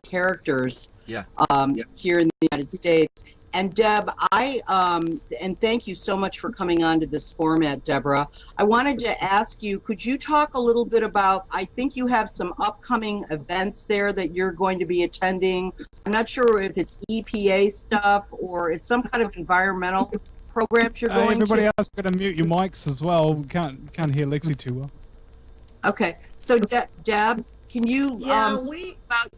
Speaker 7: characters here in the United States. And Deb, and thank you so much for coming on to this format, Deborah. I wanted to ask you, could you talk a little bit about, I think you have some upcoming events there that you're going to be attending. I'm not sure if it's EPA stuff or it's some kind of environmental programs you're going
Speaker 1: everybody
Speaker 7: to.
Speaker 1: else got to mute your mics as well. We can't hear Lexi too well.
Speaker 7: Okay, so Deb, can you speak about?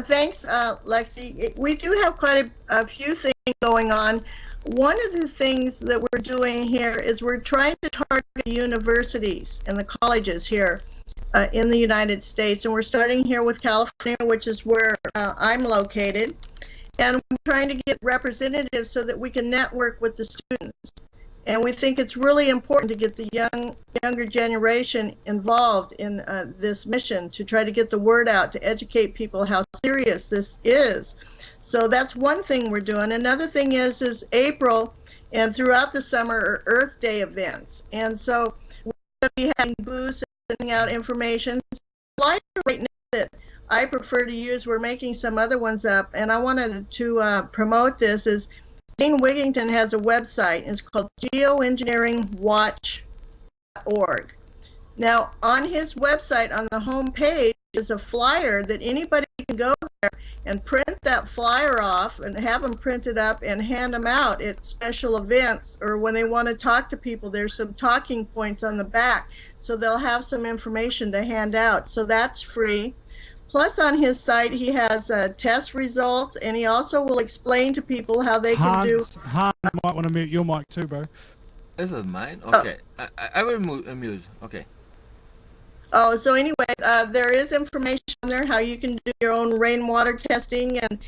Speaker 6: Thanks, Lexi. We do have quite a few things going on. One of the things that we're doing here is we're trying to target universities and the colleges here in the United States. And we're starting here with California, which is where I'm located. And we're trying to get representatives so that we can network with the students. And we think it's really important to get the younger generation involved in this mission, to try to get the word out, to educate people how serious this is. So that's one thing we're doing. Another thing is April and throughout the summer are Earth Day events. And so we're going to be having booths and sending out information. flyer right now that I prefer to use, we're making some other ones up, and I wanted to promote this, is Dane Wigington has a website. It's called geoengineeringwatch.org. Now, on his website, on the home page, is a flyer that anybody can go there and print that flyer off and have them printed up and hand them out at special events or when they want to talk to people. There's some talking points on the back, so they'll have some information to hand out. So that's free. Plus, on his site, he has test results, and he also will explain to people how they can do.
Speaker 1: Hans, you might want to mute your mic too, bro.
Speaker 2: Is it mine? Okay, I will mute. Okay.
Speaker 6: Oh, so anyway, there is information on there how you can do your own rainwater testing, and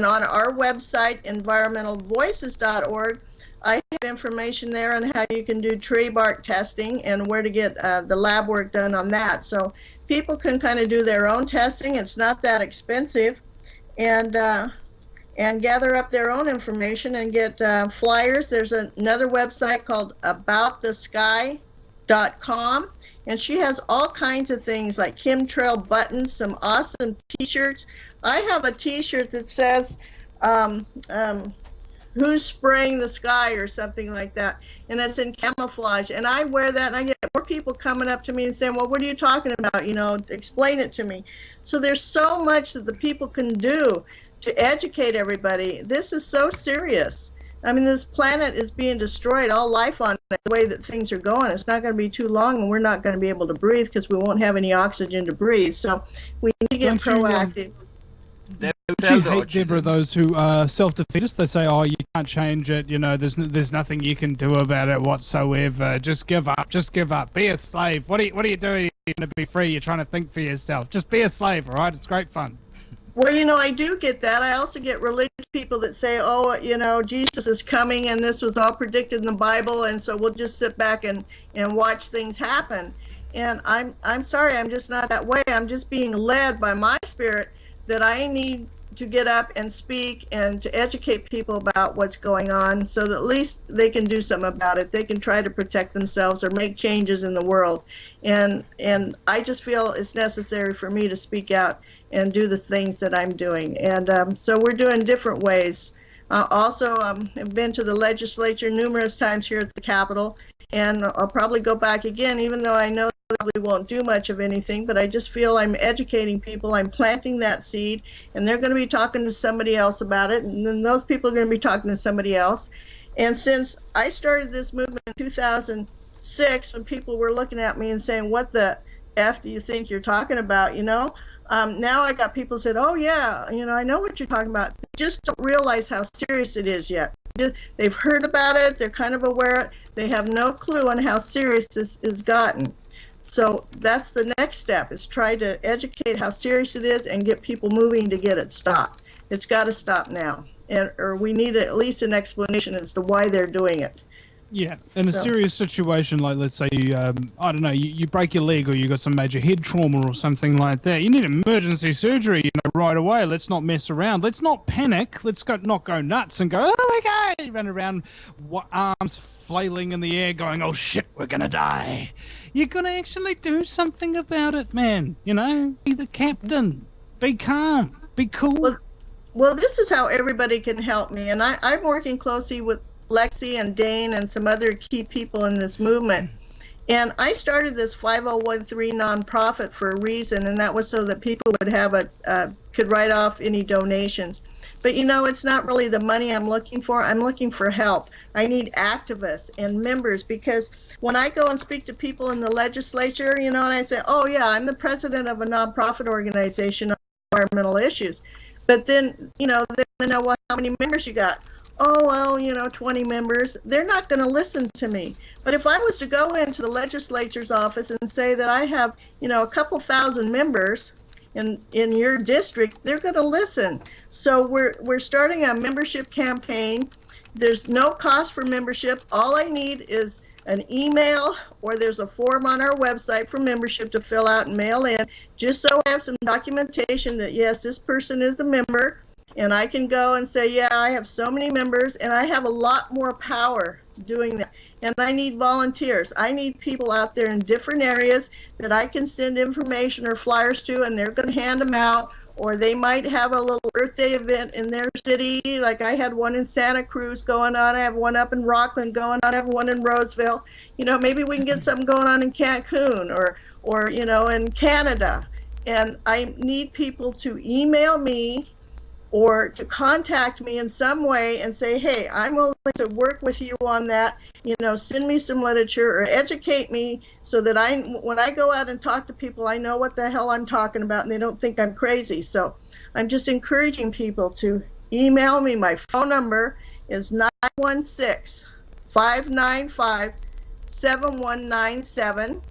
Speaker 6: on our website, environmentalvoices.org, I have information there on how you can do tree bark testing and where to get the lab work done on that. So people can kind of do their own testing. It's not that expensive, and gather up their own information and get flyers. There's another website called abouttthesky.com. And she has all kinds of things like chemtrail buttons, some awesome t-shirts. I have a t-shirt that says, who's spraying the sky or something like that. And it's in camouflage. And I wear that and I get more people coming up to me and saying, well, what are you talking about? You know, explain it to me. So there's so much that the people can do to educate everybody. This is so serious. I mean, this planet is being destroyed, all life on it, the way that things are going. It's not going to be too long, and we're not going to be able to breathe because we won't have any oxygen to breathe. So we need to get proactive.
Speaker 1: Do you hate, Deborah, those who self-defeatist? They say, oh, you can't change it, you know, there's nothing you can do about it whatsoever. Just give up, be a slave. What are you doing? You're going to be free, you're trying to think for yourself. Just be a slave, all right? It's great fun.
Speaker 6: Well, you know, I do get that. I also get religious people that say, oh, you know, Jesus is coming and this was all predicted in the Bible, and so we'll just sit back and watch things happen. And I'm sorry, I'm just not that way. I'm just being led by my spirit that I need to get up and speak and to educate people about what's going on so that at least they can do something about it. They can try to protect themselves or make changes in the world. And I just feel it's necessary for me to speak out and do the things that I'm doing. And so we're doing different ways. Also, I've been to the legislature numerous times here at the Capitol, and I'll probably go back again, even though I know I probably won't do much of anything, but I just feel I'm educating people, I'm planting that seed, and they're going to be talking to somebody else about it, and then those people are going to be talking to somebody else. And since I started this movement in 2006, when people were looking at me and saying, what the F do you think you're talking about, you know? Now I got people said, oh yeah, you know, I know what you're talking about. They just don't realize how serious it is yet. They've heard about it, they're kind of aware, they have no clue on how serious this is gotten. So that's the next step, is try to educate how serious it is and get people moving to get it stopped. It's got to stop now, or we need at least an explanation as to why they're doing it.
Speaker 1: Yeah, in a serious situation, like let's say you, I don't know, you break your leg or you got some major head trauma or something like that, you need emergency surgery, you know, right away. Let's not mess around. Let's not panic. Let's not go nuts and go, oh my God, you run around, arms flailing in the air going, oh shit, we're going to die. You're going to actually do something about it, man. You know, be the captain. Be calm. Be cool.
Speaker 6: Well, this is how everybody can help me. And I'm working closely with Lexi and Dane and some other key people in this movement. And I started this 5013 nonprofit for a reason, and that was so that people would have could write off any donations. But you know, it's not really the money I'm looking for. I'm looking for help. I need activists and members, because when I go and speak to people in the legislature, you know, and I say, oh yeah, I'm the president of a nonprofit organization on environmental issues. But then, you know, they want to know, well, how many members you got? Oh, well, you know, 20 members. They're not going to listen to me. But if I was to go into the legislature's office and say that I have, you know, a couple thousand members in your district, they're going to listen. So we're starting a membership campaign. There's no cost for membership. All I need is an email, or there's a form on our website for membership to fill out and mail in, just so I have some documentation that, yes, this person is a member. And I can go and say, yeah, I have so many members, and I have a lot more power doing that. And I need volunteers. I need people out there in different areas that I can send information or flyers to, and they're going to hand them out. Or they might have a little Earth Day event in their city. Like I had one in Santa Cruz going on. I have one up in Rockland going on. I have one in Roseville. Maybe we can get something going on in Cancun or in Canada. And I need people to email me or to contact me in some way and say, hey, I'm willing to work with you on that. Send me some literature or educate me so that when I go out and talk to people, I know what the hell I'm talking about and they don't think I'm crazy. So I'm just encouraging people to email me. My phone number is 916-595-7197.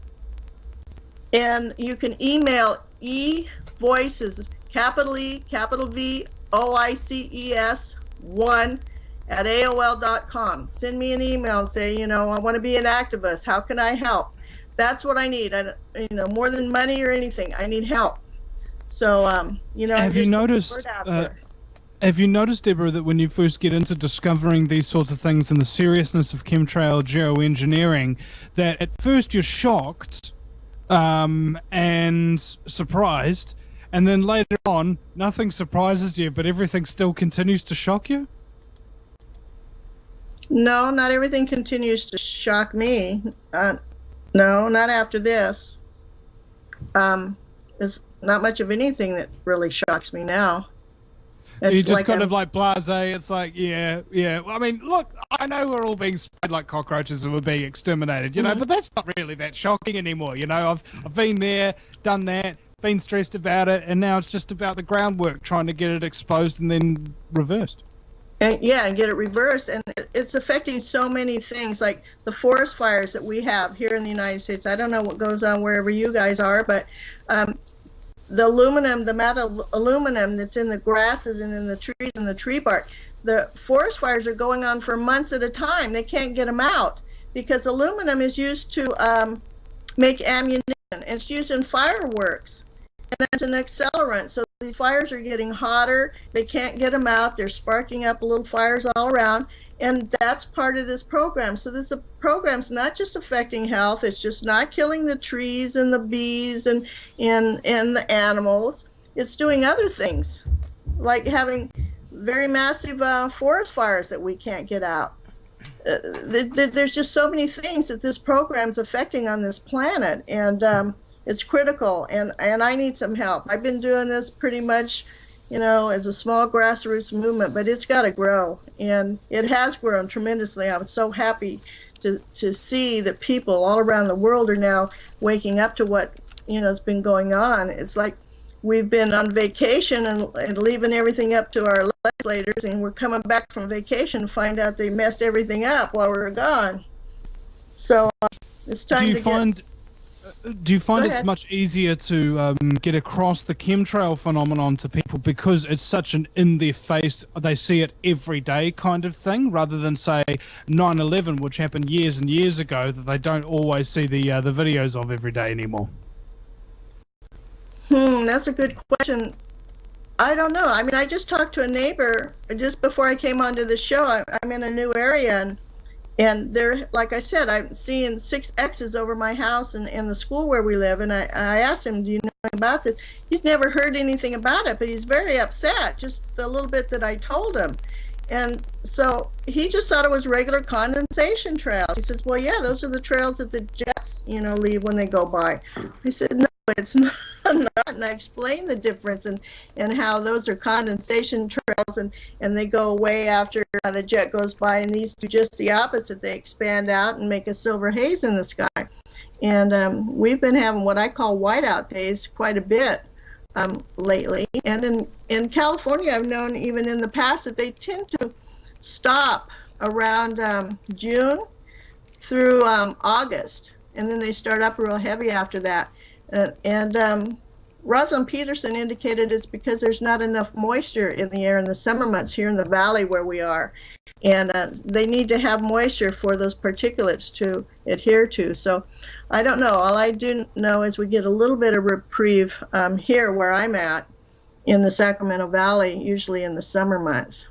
Speaker 6: And you can email eVoices, capital E, capital V, OICES 1 at AOL.com. Send me an email and say, I want to be an activist. How can I help? That's what I need. More than money or anything, I need help. So,
Speaker 1: have you noticed? Have you noticed, Deborah, that when you first get into discovering these sorts of things and the seriousness of chemtrail geoengineering, that at first you're shocked and surprised, and then later on, nothing surprises you, but everything still continues to shock you?
Speaker 6: No, not everything continues to shock me. No, not after this. There's not much of anything that really shocks me now.
Speaker 1: You just kind of like blasé. It's like, yeah. I mean, look, I know we're all being sprayed like cockroaches and we're being exterminated, but that's not really that shocking anymore. I've been there, done that, been stressed about it, and now it's just about the groundwork, trying to get it exposed and then reversed.
Speaker 6: And get it reversed. And it's affecting so many things, like the forest fires that we have here in the United States. I don't know what goes on wherever you guys are, but the amount of aluminum that's in the grasses and in the trees and the tree bark, the forest fires are going on for months at a time. They can't get them out because aluminum is used to make ammunition. It's used in fireworks. And it's an accelerant, so these fires are getting hotter. They can't get them out. They're sparking up little fires all around, and that's part of this program. So this program's not just affecting health. It's just not killing the trees and the bees and the animals. It's doing other things, like having very massive forest fires that we can't get out. There's just so many things that this program's affecting on this planet, and it's critical, and I need some help. I've been doing this pretty much, as a small grassroots movement, but it's got to grow, and it has grown tremendously. I'm so happy to see that people all around the world are now waking up to what, has been going on. It's like we've been on vacation and leaving everything up to our legislators, and we're coming back from vacation to find out they messed everything up while we were gone. So it's time
Speaker 1: Do you find it's much easier to get across the chemtrail phenomenon to people because it's such an in-their-face, they see it every day kind of thing, rather than, say, 9/11, which happened years and years ago, that they don't always see the videos of every day anymore?
Speaker 6: That's a good question. I don't know. I mean, I just talked to a neighbor just before I came onto the show. I'm in a new area, and there, like I said, I'm seeing 6 X's over my house and the school where we live. And I asked him, do you know anything about this? He's never heard anything about it, but he's very upset, just a little bit that I told him. And so he just thought it was regular condensation trails. He says, well, yeah, those are the trails that the jets, leave when they go by. I said, no, it's not. And I explained the difference and how those are condensation trails and they go away after the jet goes by, and these do just the opposite. They expand out and make a silver haze in the sky. And we've been having what I call whiteout days quite a bit lately. And in California, I've known even in the past that they tend to stop around June through August, and then they start up real heavy after that. And Rosalind Peterson indicated it's because there's not enough moisture in the air in the summer months here in the valley where we are. And they need to have moisture for those particulates to adhere to. So I don't know. All I do know is we get a little bit of reprieve here where I'm at. in the Sacramento Valley, usually in the summer months.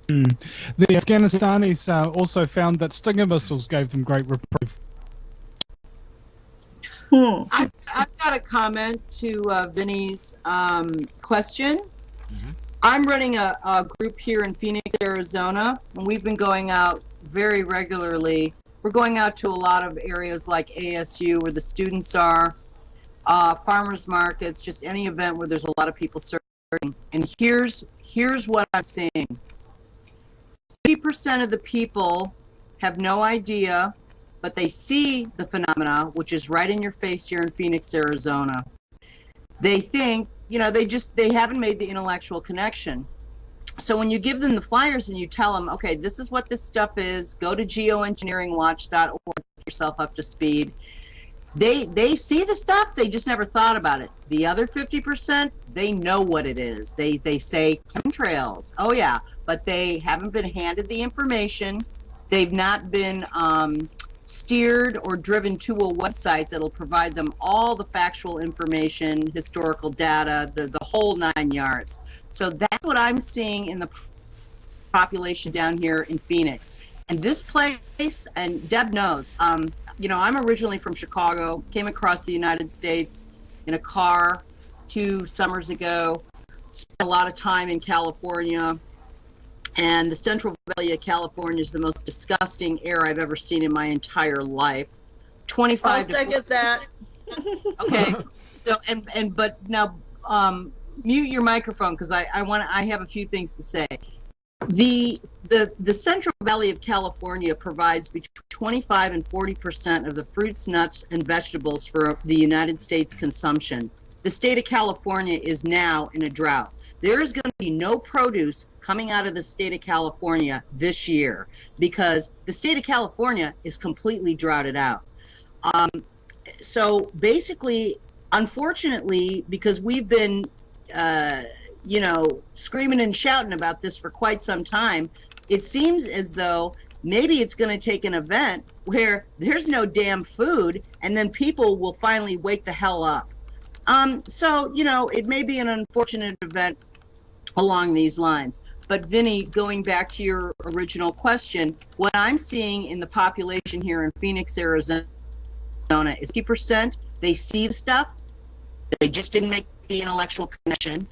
Speaker 1: The Afghanistanis also found that Stinger missiles gave them great reprieve.
Speaker 3: I've got a comment to Vinny's question. I'm running a group here in Phoenix, Arizona, and we've been going out very regularly. We're going out to a lot of areas like ASU where the students are, farmers markets, just any event where there's a lot of people serving. And here's what I'm seeing. 50% of the people have no idea, but they see the phenomena, which is right in your face here in Phoenix, Arizona. They think, they haven't made the intellectual connection. So when you give them the flyers and you tell them, okay, this is what this stuff is, go to geoengineeringwatch.org, get yourself up to speed. They see the stuff, they just never thought about it. The other 50%, they know what it is. They say chemtrails, oh yeah, but they haven't been handed the information. They've not been steered or driven to a website that'll provide them all the factual information, historical data, the whole 9 yards. So that's what I'm seeing in the population down here in Phoenix. And this place, and Deb knows, I'm originally from Chicago, came across the United States in a car 2 summers ago, spent a lot of time in California. And the Central Valley of California is the most disgusting air I've ever seen in my entire life. 25
Speaker 6: I'll second that.
Speaker 3: Okay. So but now mute your microphone because I have a few things to say. The Central Valley of California provides between 25 and 40% of the fruits, nuts, and vegetables for the United States consumption. The state of California is now in a drought. There is going to be no produce coming out of the state of California this year because the state of California is completely droughted out. So basically, unfortunately, because we've been, screaming and shouting about this for quite some time, it seems as though maybe it's going to take an event where there's no damn food and then people will finally wake the hell up. So, it may be an unfortunate event along these lines. But Vinny, going back to your original question, what I'm seeing in the population here in Phoenix, Arizona is 50%, they see the stuff, they just didn't make the intellectual connection.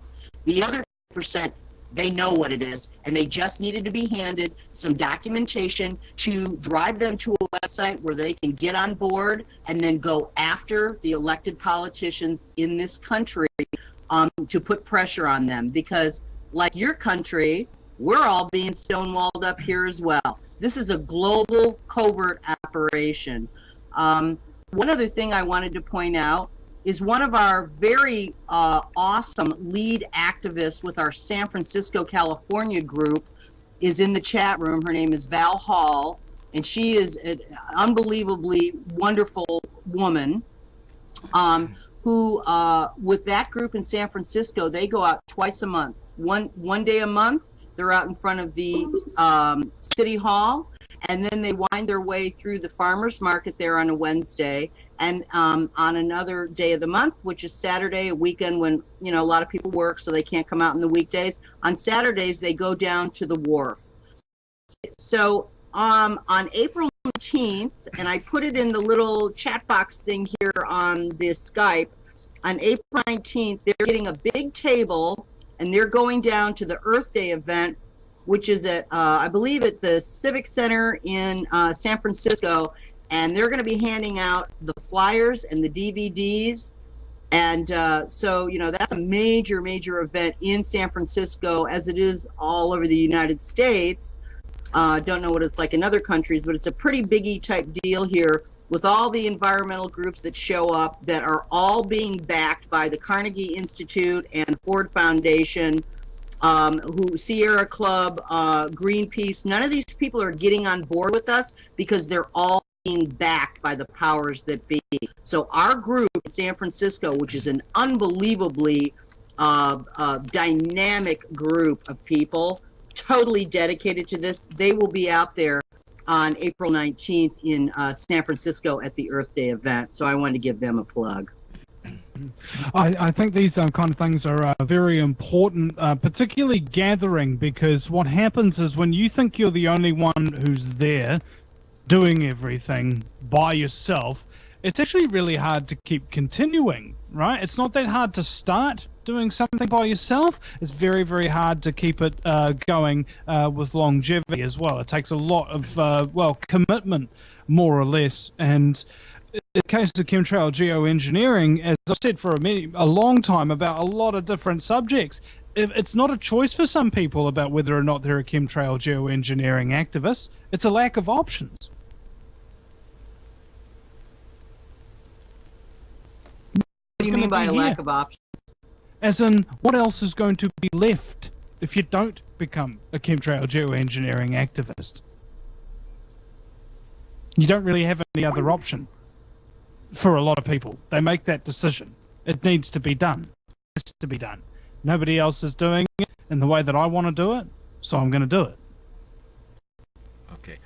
Speaker 3: The other percent, they know what it is, and they just needed to be handed some documentation to drive them to a website where they can get on board and then go after the elected politicians in this country to put pressure on them. Because like your country, we're all being stonewalled up here as well. This is a global covert operation. One other thing I wanted to point out is one of our very awesome lead activists with our San Francisco, California group is in the chat room. Her name is Val Hall, and she is an unbelievably wonderful woman who, with that group in San Francisco, they go out twice a month. One day a month, they're out in front of the City Hall, and then they wind their way through the farmers market there on a Wednesday, and on another day of the month, which is Saturday, a weekend when a lot of people work, so they can't come out in the weekdays. On Saturdays, they go down to the wharf. So on April 19th, and I put it in the little chat box thing here on this Skype, on April 19th, they're getting a big table, and they're going down to the Earth Day event, which is at, I believe, at the Civic Center in San Francisco. And they're going to be handing out the flyers and the DVDs. And so, that's a major, major event in San Francisco, as it is all over the United States. Don't know what it's like in other countries, but it's a pretty biggie type deal here with all the environmental groups that show up that are all being backed by the Carnegie Institute and Ford Foundation, Sierra Club, Greenpeace. None of these people are getting on board with us because they're all being backed by the powers that be. So our group in San Francisco, which is an unbelievably dynamic group of people, totally dedicated to this, they will be out there on April 19th in San Francisco at the Earth Day event. So I wanted to give them a plug.
Speaker 1: I think these kind of things are very important, particularly gathering, because what happens is when you think you're the only one who's there doing everything by yourself, it's actually really hard to keep continuing, right? It's not that hard to start doing something by yourself. It's very, very hard to keep it going with longevity as well. It takes a lot of, commitment, more or less. And in the case of chemtrail geoengineering, as I've said for a long time about a lot of different subjects, it's not a choice for some people about whether or not they're a chemtrail geoengineering activist. It's a lack of options.
Speaker 3: What do you mean by a lack of options?
Speaker 1: As in, what else is going to be left if you don't become a chemtrail geoengineering activist? You don't really have any other option for a lot of people. They make that decision. It needs to be done. It has to be done. Nobody else is doing it in the way that I want to do it, so I'm going to do it.
Speaker 2: Okay.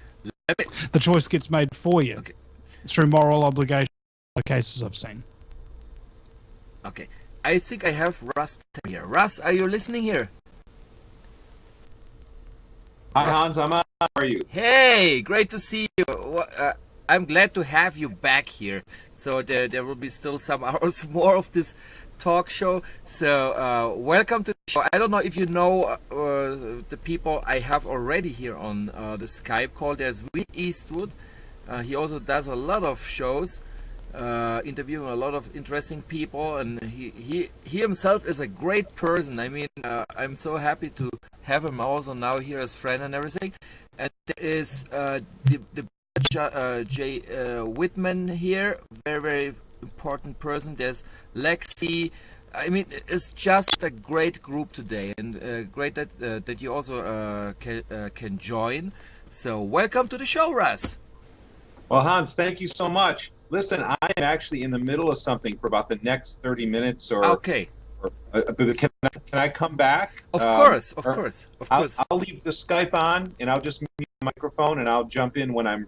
Speaker 1: The choice gets made for you through moral obligation in the cases I've seen.
Speaker 2: Okay. I think I have Russ here. Russ, are you listening here?
Speaker 8: Hi, Hans. I'm on. How are you?
Speaker 2: Hey, great to see you. I'm glad to have you back here. So there will be still some hours more of this talk show. So welcome to the show. I don't know if you know the people I have already here on the Skype call. There's Will Eastwood. He also does a lot of shows, interviewing a lot of interesting people, and he himself is a great person. I mean, I'm so happy to have him also now here as friend and everything. And there is the Jay Whitman here, very, very important person. There's Lexi. I mean, it's just a great group today, and great that you also can join. So welcome to the show, Russ.
Speaker 8: Well, Hans, thank you so much. Listen, I am actually in the middle of something for about the next 30 minutes.
Speaker 2: Okay.
Speaker 8: Can I come back?
Speaker 2: Of course.
Speaker 8: I'll leave the Skype on, and I'll just mute the microphone, and I'll jump in when I'm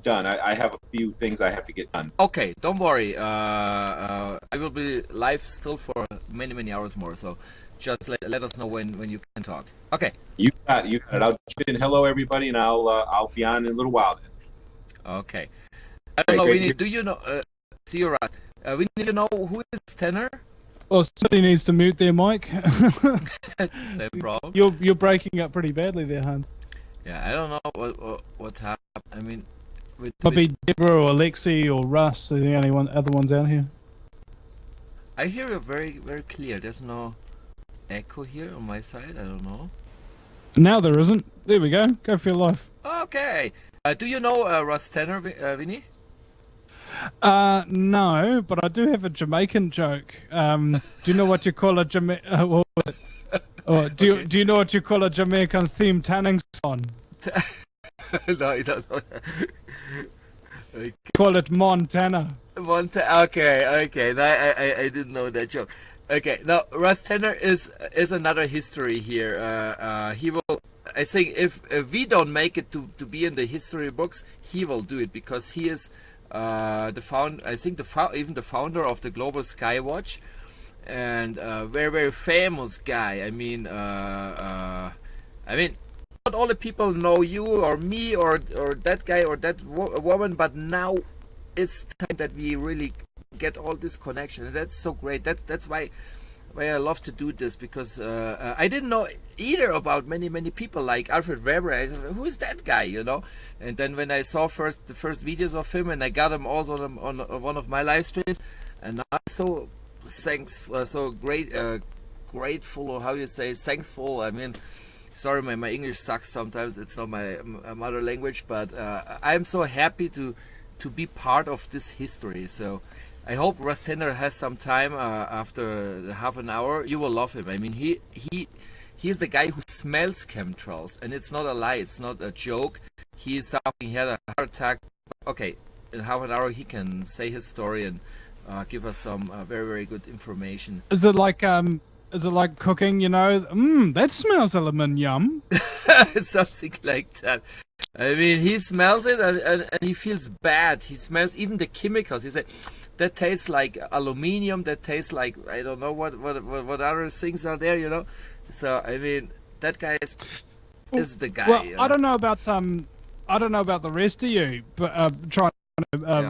Speaker 8: done. I have a few things I have to get done.
Speaker 2: Okay, don't worry. I will be live still for many, many hours more. So just let us know when you can talk. Okay.
Speaker 8: You got it. I'll jump in. Hello, everybody, and I'll be on in a little while then.
Speaker 2: Okay. I don't know, Winnie, do you know, see you, Russ. Winnie, do you know who is Tanner?
Speaker 1: Oh, somebody needs to mute their mic.
Speaker 2: Same problem.
Speaker 1: You're breaking up pretty badly there, Hans.
Speaker 2: Yeah, I don't know what happened. I mean,
Speaker 1: Probably Deborah or Alexi or Russ are the only other ones out here.
Speaker 2: I hear you very, very clear. There's no echo here on my side. I don't know.
Speaker 1: Now there isn't. There we go. Go for your life.
Speaker 2: Okay. Do you know Russ Tanner, Vinny?
Speaker 1: No, but I do have a Jamaican joke. Do you know what you call a Jamaican? Do you know what you call a Jamaican themed tanning salon?
Speaker 2: No, I don't know.
Speaker 1: Okay. Call it Montana.
Speaker 2: Okay. No, I didn't know that joke. Okay, now Russ Tanner is another history here. He will. I think if we don't make it to be in the history books, he will do it because he is the founder. I think even the founder of the Global Skywatch, and very, very famous guy. I mean, not all the people know you or me or that guy or that woman, but now it's time that we really get all this connection, and that's so great. That's why I love to do this, because I didn't know either about many people like Alfred Weber. I said, who is that guy, you know? And then when I saw the first videos of him, and I got him also on one of my live streams, and I'm so grateful, or how you say, thankful. I mean, sorry, my English sucks sometimes. It's not my mother language, but I'm so happy to be part of this history. So I hope Russ Tanner has some time after the half an hour. You will love him. I mean, he's the guy who smells chemtrails, and it's not a lie. It's not a joke. He had a heart attack. Okay, in half an hour he can say his story and give us some very, very good information.
Speaker 1: Is it like cooking? You know, that smells aluminium.
Speaker 2: Something like that. I mean, he smells it and he feels bad. He smells even the chemicals. He said, that tastes like aluminium. That tastes like, I don't know what other things are there, you know. So I mean, that guy is the guy.
Speaker 1: Well,
Speaker 2: you know?
Speaker 1: I don't know about the rest of you, but trying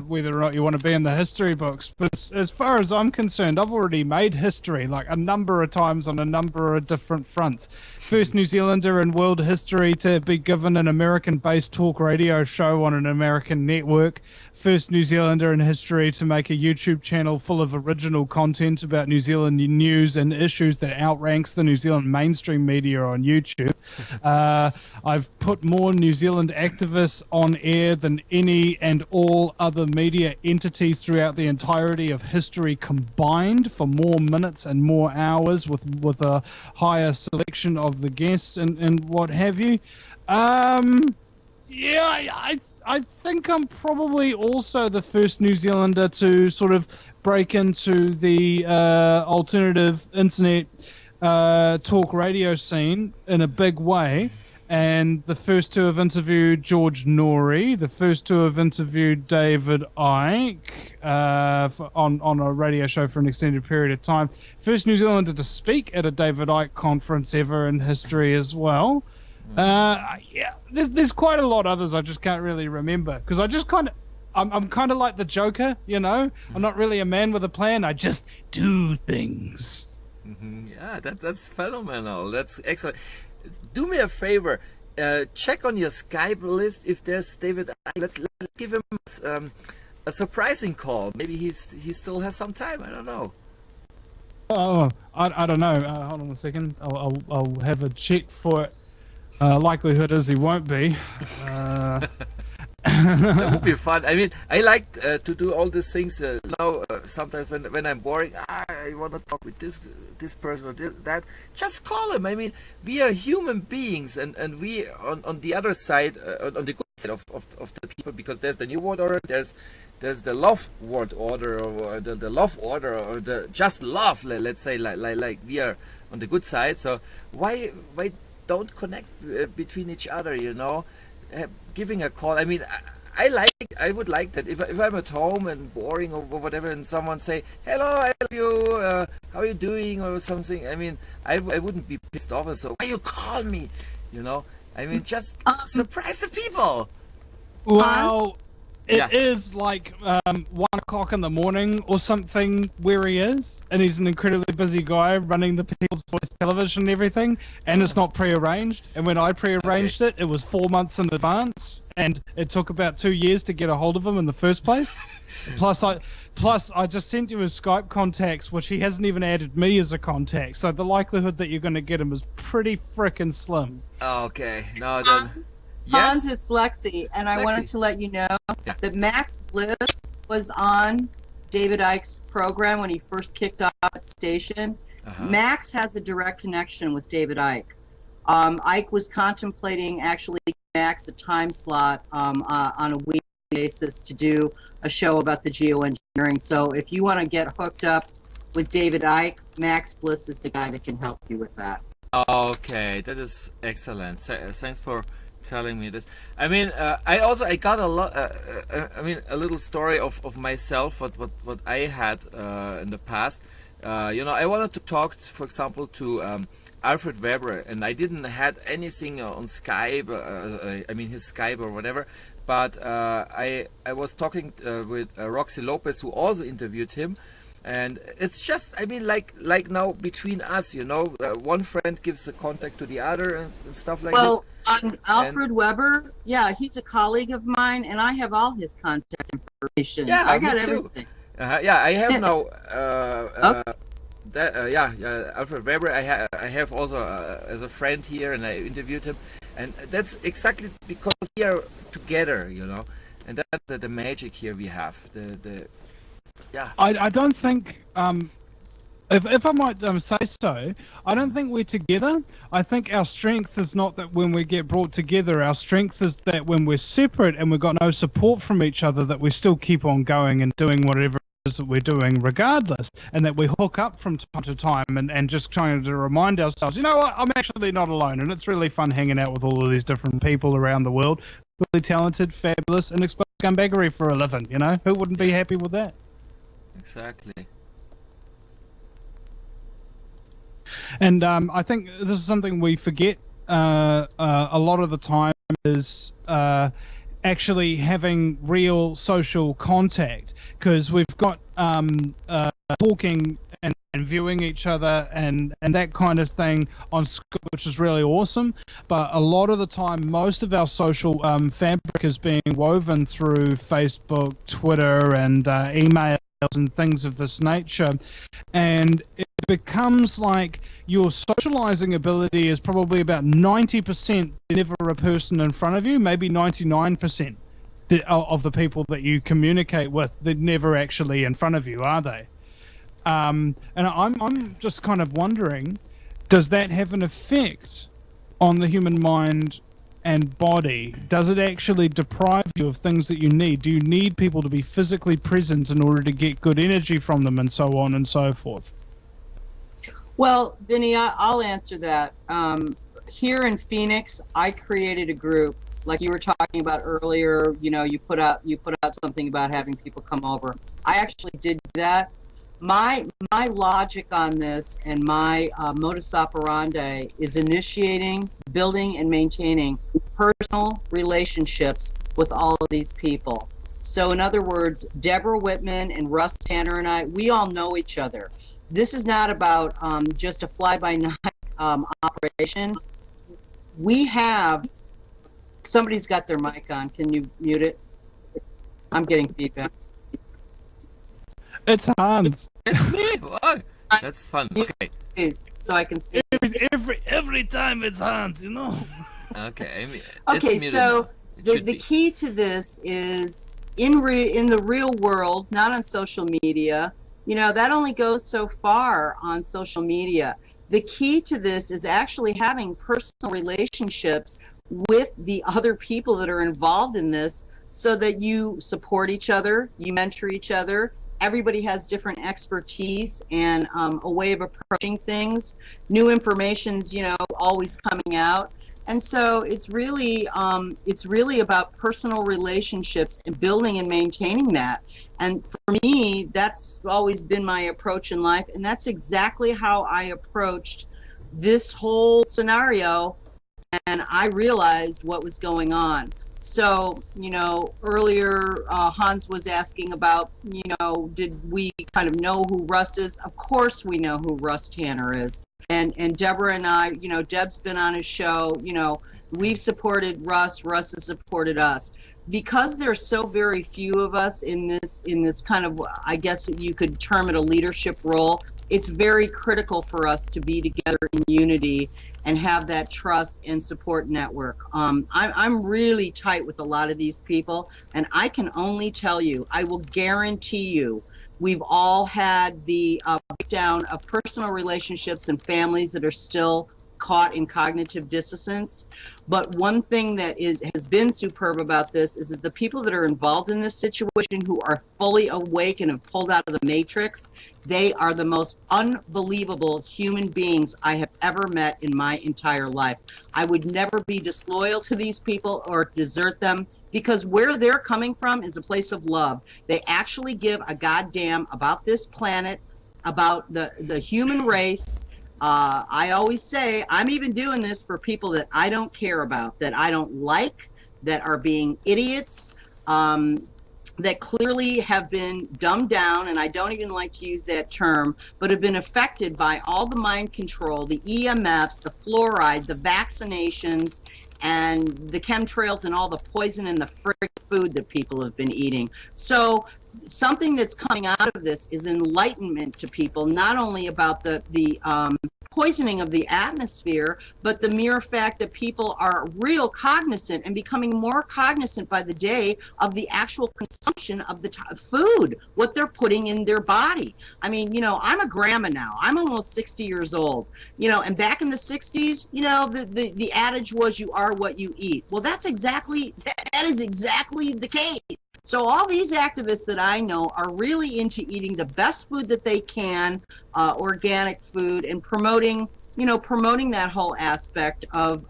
Speaker 1: whether or not you want to be in the history books. But as far as I'm concerned, I've already made history like a number of times on a number of different fronts. First New Zealander in world history to be given an American-based talk radio show on an American network. First New Zealander in history to make a YouTube channel full of original content about New Zealand news and issues that outranks the New Zealand mainstream media on YouTube. I've put more New Zealand activists on air than any and all other media entities throughout the entirety of history combined, for more minutes and more hours with a higher selection of the guests and what have you. I think I'm probably also the first New Zealander to sort of break into the alternative internet talk radio scene in a big way, and the first to have interviewed George Norrie, the first to have interviewed David Icke on a radio show for an extended period of time, first New Zealander to speak at a David Icke conference ever in history as well. There's quite a lot of others I just can't really remember, because I just I'm kind of like the Joker, you know. I'm not really a man with a plan. I just do things.
Speaker 2: Yeah, that's phenomenal. That's excellent. Do me a favor, check on your Skype list if there's David. Let's give him a surprising call. Maybe he still has some time. I don't know.
Speaker 1: Oh, I don't know. Hold on a second. I'll have a check for it. Likelihood is he won't be.
Speaker 2: That would be fun. I mean, I like to do all these things. Sometimes when I'm boring, I want to talk with this person or that. Just call him. I mean, we are human beings, and we on the other side, on the good side of the people, because there's the New World Order, there's the Love World Order, or the Love Order, or the Just Love. Let's say like we are on the good side. So why don't connect between each other, you know? Giving a call. I mean, I would like that if I'm at home and boring or whatever, and someone say, hello, I love you, how are you doing, or something. I mean, I wouldn't be pissed off, and so why you call me, you know? I mean, just surprise the people.
Speaker 1: Well, it is like 1 o'clock in the morning or something where he is, and he's an incredibly busy guy running the People's Voice television and everything, and it's not pre-arranged. And when I pre-arranged it was 4 months in advance, and it took about 2 years to get a hold of him in the first place. Plus I just sent you his Skype contacts, which he hasn't even added me as a contact, so the likelihood that you're going to get him is pretty frickin' slim.
Speaker 2: Okay, no, then...
Speaker 3: Hans, it's Lexi, and I wanted to let you know that Max Bliss was on David Icke's program when he first kicked off at station. Max has a direct connection with David Icke. Icke was contemplating actually giving Max a time slot on a weekly basis to do a show about the geoengineering. So if you want to get hooked up with David Icke, Max Bliss is the guy that can help you with that.
Speaker 2: Okay, that is excellent. Thanks for telling me this. I mean, I got a lot. I mean, a little story of myself. What I had in the past. You know, I wanted to talk, for example, to Alfred Weber, and I didn't had anything on Skype. I mean, his Skype or whatever. But I was talking with Roxy Lopez, who also interviewed him. And it's just, I mean, like now between us, you know, one friend gives a contact to the other and stuff like this.
Speaker 3: Well, Alfred Weber, yeah, he's a colleague of mine, and I have all his contact information.
Speaker 2: Yeah,
Speaker 3: I got
Speaker 2: me too.
Speaker 3: everything.
Speaker 2: Yeah, I have now. Alfred Weber, I have also as a friend here, and I interviewed him, and that's exactly because we are together, you know, and that's the magic here we have. Yeah.
Speaker 1: I don't think, if I might say so, I don't think we're together. I think our strength is not that when we get brought together, our strength is that when we're separate and we've got no support from each other, that we still keep on going and doing whatever is that we're doing regardless, and that we hook up from time to time and just trying to remind ourselves, you know what, I'm actually not alone, and it's really fun hanging out with all of these different people around the world, really talented, fabulous, and expose scumbaggery for a living, you know? Who wouldn't be happy with that?
Speaker 2: Exactly.
Speaker 1: And I think this is something we forget a lot of the time is actually having real social contact, because we've got talking and viewing each other and that kind of thing on Skype, which is really awesome. But a lot of the time, most of our social fabric is being woven through Facebook, Twitter, and emails and things of this nature. And it becomes like your socializing ability is probably about 90% never a person in front of you, maybe 99% of the people that you communicate with, they're never actually in front of you, are they? And I'm just kind of wondering, does that have an effect on the human mind and body? Does it actually deprive you of things that you need? Do you need people to be physically present in order to get good energy from them, and so on and so forth?
Speaker 3: Well, Vinny, I'll answer that. Here in Phoenix, I created a group, like you were talking about earlier. You know, you put out something about having people come over. I actually did that. My logic on this and my modus operandi is initiating, building, and maintaining personal relationships with all of these people. So in other words, Deborah Whitman and Russ Tanner and I, we all know each other. This is not about just a fly-by-night operation. We have, somebody's got their mic on. Can you mute it? I'm getting feedback.
Speaker 1: It's Hans.
Speaker 2: It's me. What? That's fun. Okay.
Speaker 3: So I can speak.
Speaker 1: Every time it's Hans, you know.
Speaker 2: Okay.
Speaker 3: Okay. So the key to this is in the real world, not on social media. You know, that only goes so far on social media. The key to this is actually having personal relationships with the other people that are involved in this, so that you support each other, you mentor each other. Everybody has different expertise and a way of approaching things. New information's, you know, always coming out. And so it's really about personal relationships and building and maintaining that. And for me, that's always been my approach in life. And that's exactly how I approached this whole scenario. And I realized what was going on. So, you know, earlier Hans was asking about, you know, did we kind of know who Russ is? Of course we know who Russ Tanner is. And Deborah and I, you know, Deb's been on his show, you know, we've supported Russ, Russ has supported us. Because there's so very few of us in this kind of, I guess you could term it a leadership role, it's very critical for us to be together in unity and have that trust and support network. I'm really tight with a lot of these people, and I can only tell you, I will guarantee you, we've all had the breakdown of personal relationships and families that are still caught in cognitive dissonance. But one thing that has been superb about this is that the people that are involved in this situation, who are fully awake and have pulled out of the matrix, they are the most unbelievable human beings I have ever met in my entire life. I would never be disloyal to these people or desert them, because where they're coming from is a place of love. They actually give a goddamn about this planet, about the human race. I always say, I'm even doing this for people that I don't care about, that I don't like, that are being idiots, that clearly have been dumbed down, and I don't even like to use that term, but have been affected by all the mind control, the EMFs, the fluoride, the vaccinations, and the chemtrails, and all the poison and the frick food that people have been eating. So something that's coming out of this is enlightenment to people, not only about the poisoning of the atmosphere, but the mere fact that people are real cognizant and becoming more cognizant by the day of the actual consumption of the food, what they're putting in their body. I mean, you know, I'm a grandma now. I'm almost 60 years old, you know, and back in the 60s, you know, the adage was you are what you eat. Well, that is exactly the case. So all these activists that I know are really into eating the best food that they can, organic food, and promoting that whole aspect of,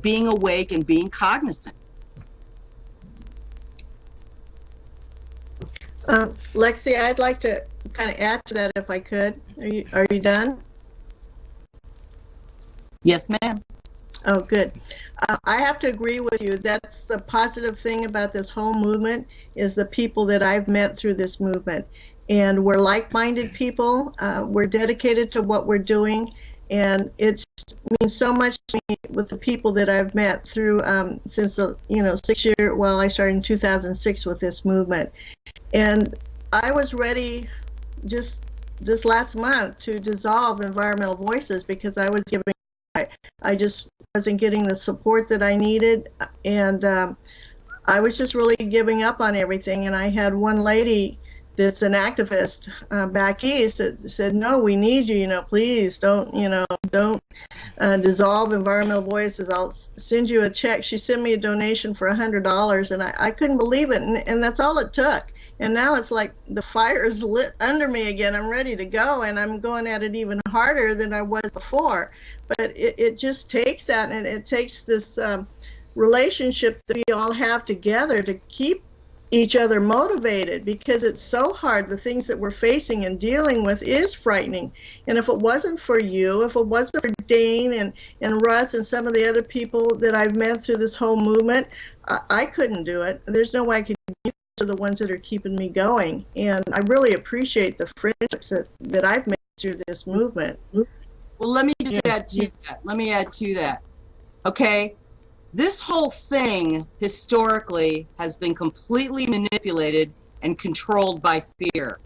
Speaker 3: being awake and being cognizant.
Speaker 6: Lexi, I'd like to kind of add to that if I could. Are you done?
Speaker 3: Yes, ma'am.
Speaker 6: Oh, good. I have to agree with you. That's the positive thing about this whole movement is the people that I've met through this movement. And we're like-minded people. We're dedicated to what we're doing. And it means so much to me with the people that I've met through since the 6 year. Well, I started in 2006 with this movement, and I was ready just this last month to dissolve Environmental Voices because I was giving. I just wasn't getting the support that I needed, and I was just really giving up on everything. And I had one lady that's an activist back east that said, "No, we need you. Please don't dissolve Environmental Voices. I'll send you a check." She sent me a donation for $100, and I couldn't believe it. And that's all it took. And now it's like the fire is lit under me again. I'm ready to go, and I'm going at it even harder than I was before. But it just takes that, and it takes this relationship that we all have together to keep each other motivated, because it's so hard. The things that we're facing and dealing with is frightening. And if it wasn't for you, if it wasn't for Dane and Russ and some of the other people that I've met through this whole movement, I couldn't do it. There's no way I could do it. Are the ones that are keeping me going, and I really appreciate the friendships that I've made through this movement.
Speaker 3: Well, let me just add to that. Okay, this whole thing historically has been completely manipulated and controlled by fear.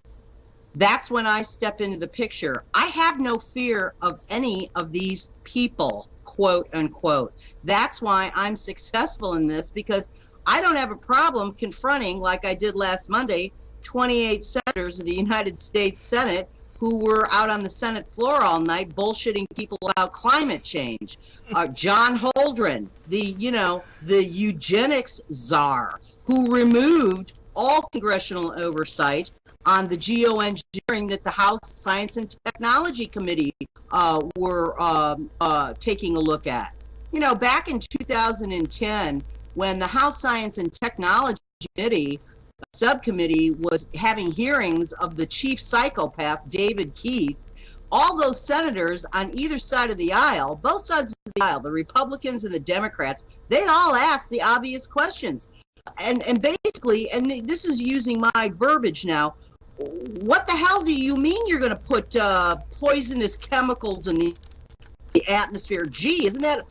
Speaker 3: That's when I step into the picture. I have no fear of any of these people, quote unquote. That's why I'm successful in this, because I don't have a problem confronting, like I did last Monday, 28 senators of the United States Senate who were out on the Senate floor all night bullshitting people about climate change. John Holdren, the eugenics czar, who removed all congressional oversight on the geoengineering that the House Science and Technology Committee were taking a look at. Back in 2010, when the House Science and Technology Committee subcommittee was having hearings of the chief psychopath, David Keith, all those senators on either side of the aisle, both sides of the aisle, the Republicans and the Democrats, they all asked the obvious questions. And basically, and this is using my verbiage now, what the hell do you mean you're going to put poisonous chemicals in the atmosphere? Gee, isn't that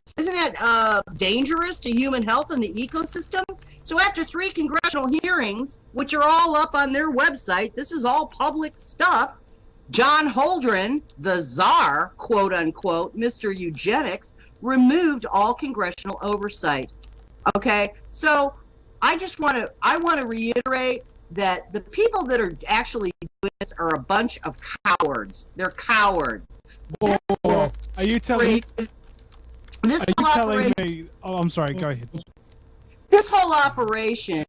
Speaker 3: dangerous to human health and the ecosystem? So after 3 congressional hearings, which are all up on their website, this is all public stuff, John Holdren, the czar, quote unquote, Mr. Eugenics, removed all congressional oversight. Okay, so I want to reiterate that the people that are actually doing this are a bunch of cowards. They're cowards.
Speaker 1: Are you telling
Speaker 3: me?
Speaker 1: Oh, I'm sorry. Go ahead.
Speaker 3: This whole operation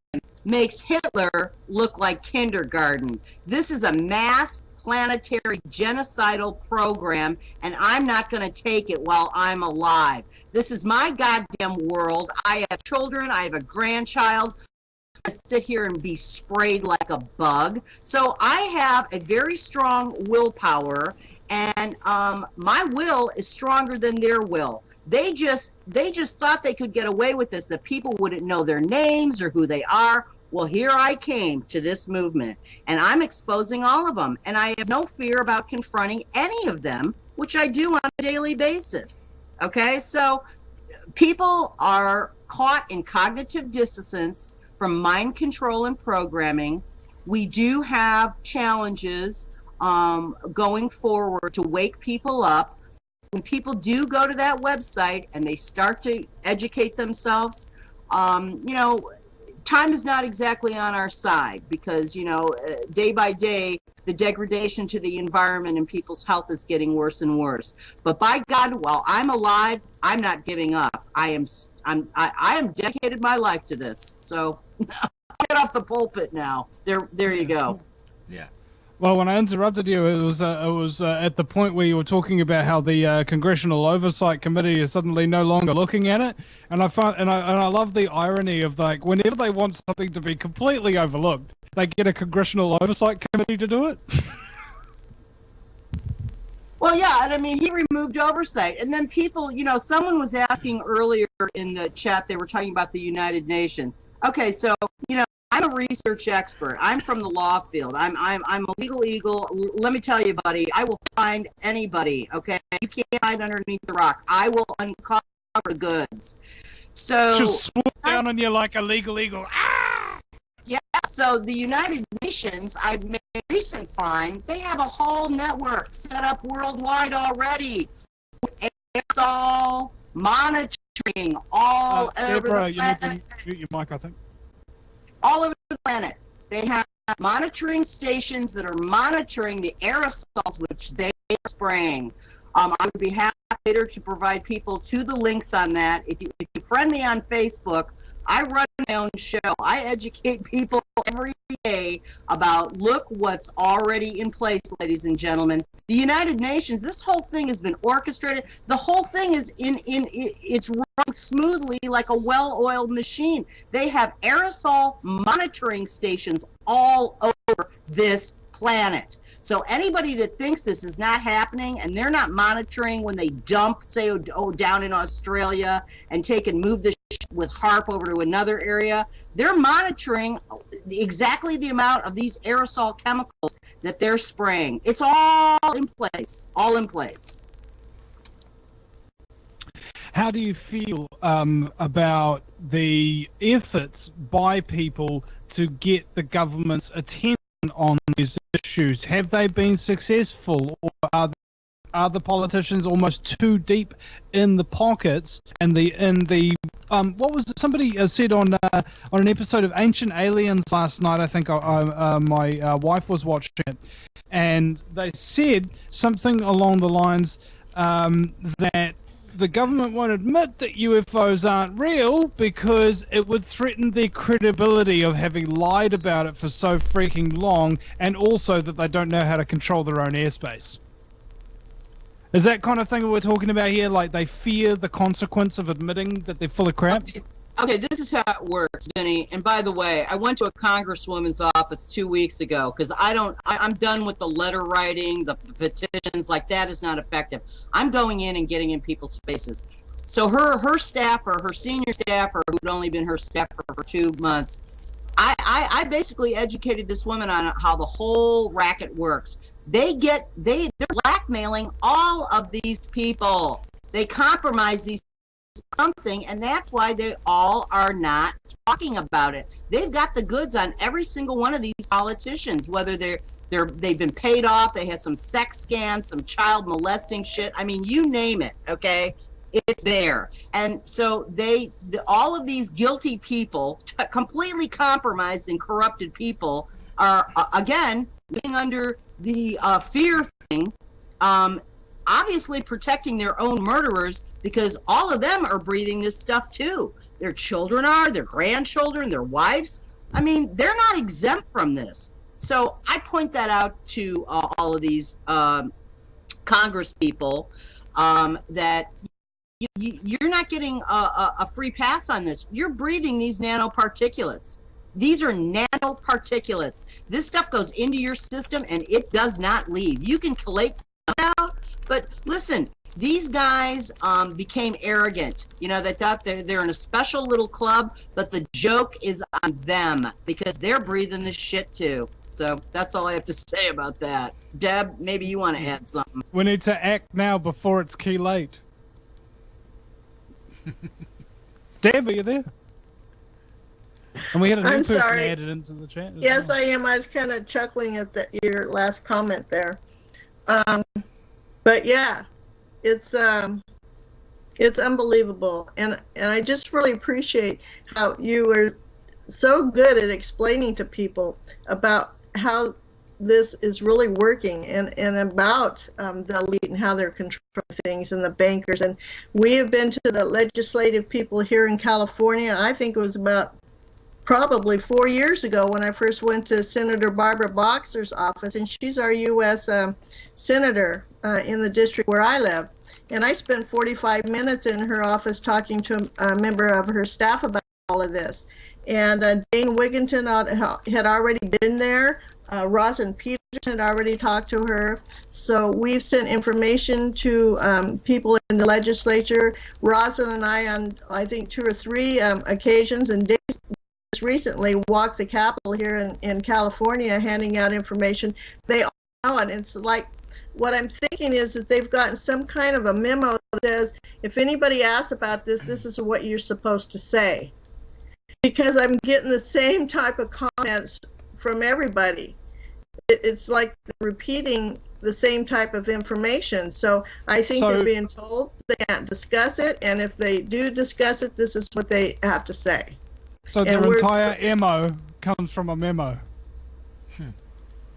Speaker 3: makes Hitler look like kindergarten. This is a mass planetary genocidal program, and I'm not going to take it while I'm alive. This is my goddamn world. I have children. I have a grandchild. I sit here and be sprayed like a bug. So I have a very strong willpower, and my will is stronger than their will. They just thought they could get away with this, that people wouldn't know their names or who they are. Well, here I came to this movement, and I'm exposing all of them, and I have no fear about confronting any of them, which I do on a daily basis. Okay, so people are caught in cognitive dissonance from mind control and programming. We do have challenges going forward to wake people up. When people do go to that website and they start to educate themselves, time is not exactly on our side, because, day by day, the degradation to the environment and people's health is getting worse and worse. But by God, while I'm alive, I'm not giving up. I am dedicated my life to this. So I'll get off the pulpit now. There you go.
Speaker 2: Yeah.
Speaker 1: Well, when I interrupted you, it was at the point where you were talking about how the Congressional Oversight Committee is suddenly no longer looking at it, and I love the irony of, like, whenever they want something to be completely overlooked, they get a Congressional Oversight Committee to do it.
Speaker 3: Well, yeah, and I mean, he removed oversight. And then people, someone was asking earlier in the chat, they were talking about the United Nations. Okay, so, I'm a research expert. I'm from the law field. I'm a legal eagle. Let me tell you, buddy, I will find anybody, okay? You can't hide underneath the rock. I will uncover the goods. So
Speaker 1: just swoop down on you like a legal eagle. Ah!
Speaker 3: Yeah, so the United Nations, I've made a recent find, they have a whole network set up worldwide already. It's all monitoring all over
Speaker 1: Deborah,
Speaker 3: the planet.
Speaker 1: you need to mute your mic, I think. All
Speaker 3: over the planet. They have monitoring stations that are monitoring the aerosols which they are spraying. I would be happy later to provide people to the links on that. If you friend me on Facebook, I run my own show. I educate people every day about, look what's already in place, ladies and gentlemen. The United Nations, this whole thing has been orchestrated. The whole thing is it's running smoothly like a well-oiled machine. They have aerosol monitoring stations all over this planet. So anybody that thinks this is not happening and they're not monitoring when they dump, say, down in Australia and move the shit with HARP over to another area, they're monitoring exactly the amount of these aerosol chemicals that they're spraying. It's all in place, all in place.
Speaker 1: How do you feel about the efforts by people to get the government's attention on these issues? Have they been successful, or are the politicians almost too deep in the pockets? And what was it? Somebody said on an episode of Ancient Aliens last night, I think my wife was watching it, and they said something along the lines that the government won't admit that UFOs aren't real because it would threaten their credibility of having lied about it for so freaking long, and also that they don't know how to control their own airspace. Is that kind of thing we're talking about here? Like, they fear the consequence of admitting that they're full of crap?
Speaker 3: Okay, this is how it works, Vinny. And by the way, I went to a congresswoman's office 2 weeks ago because I'm done with the letter writing, the petitions. Like, that is not effective. I'm going in and getting in people's faces. So her staffer, her senior staffer, who'd only been her staffer for 2 months, I basically educated this woman on how the whole racket works. They're blackmailing all of these people. They compromise these something, and that's why they all are not talking about it. They've got the goods on every single one of these politicians, whether they've been paid off, they had some sex scams, some child molesting shit. I mean, you name it, okay? It's there. And so all of these guilty people, completely compromised and corrupted people, are again living under the fear thing, obviously protecting their own murderers, because all of them are breathing this stuff too. Their children are, their grandchildren, their wives. I mean, they're not exempt from this. So I point that out to all of these Congress people, that you're not getting a free pass on this. You're breathing these nanoparticulates. These are nanoparticulates. This stuff goes into your system and it does not leave. You can collate some out, but listen, these guys became arrogant. You know, they thought they're in a special little club, but the joke is on them because they're breathing this shit too. So that's all I have to say about that. Deb, maybe you want to add something.
Speaker 1: We need to act now before it's too late. Deb, are you there? And we had a new person added into the chat.
Speaker 6: Yes, I am. I was kind of chuckling at your last comment there. But yeah, it's unbelievable, and I just really appreciate how you were so good at explaining to people about how this is really working, and about the elite and how they're controlling things, and the bankers. And we have been to the legislative people here in California. I think it was about probably 4 years ago when I first went to Senator Barbara Boxer's office, and she's our U.S. Senator in the district where I live. And I spent 45 minutes in her office talking to a member of her staff about all of this. And Dane Wigington had already been there. Rosin Peterson had already talked to her. So we've sent information to people in the legislature. Rosin and I, on I think 2 or 3 occasions, and Dane just recently walked the Capitol here in California handing out information. They all know it. It's like, what I'm thinking is that they've gotten some kind of a memo that says, if anybody asks about this, this is what you're supposed to say. Because I'm getting the same type of comments from everybody. It's like repeating the same type of information. So I think they're being told they can't discuss it, and if they do discuss it, this is what they have to say.
Speaker 1: So their entire MO comes from a memo.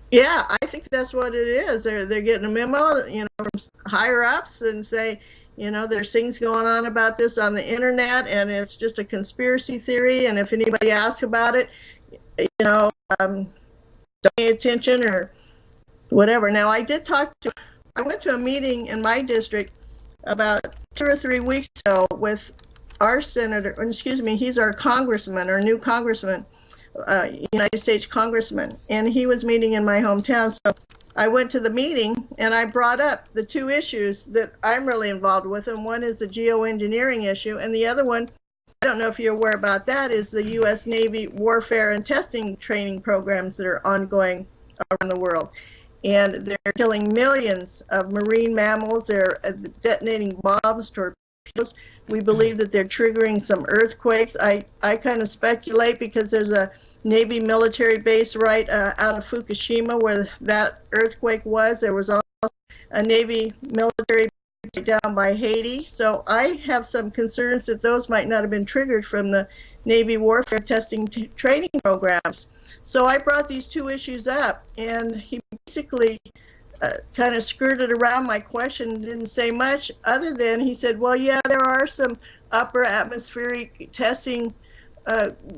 Speaker 6: Yeah, I think that's what it is. They're getting a memo, from higher ups and say, there's things going on about this on the internet, and it's just a conspiracy theory. And if anybody asks about it, don't pay attention or whatever. Now, I went to a meeting in my district about 2 or 3 weeks ago with our senator. Excuse me, he's our congressman, our new congressman. United States congressman, and he was meeting in my hometown. So I went to the meeting and I brought up the 2 issues that I'm really involved with, and one is the geoengineering issue, and the other one, I don't know if you're aware about that, is the U.S. Navy warfare and testing training programs that are ongoing around the world. And they're killing millions of marine mammals. They're detonating bombs, torpedoes. We believe that they're triggering some earthquakes. I kind of speculate because there's a Navy military base right out of Fukushima where that earthquake was. There was also a Navy military base down by Haiti. So I have some concerns that those might not have been triggered from the Navy warfare testing training programs. So I brought these 2 issues up, and he basically kind of skirted around my question, didn't say much other than he said, well, yeah, there are some upper atmospheric testing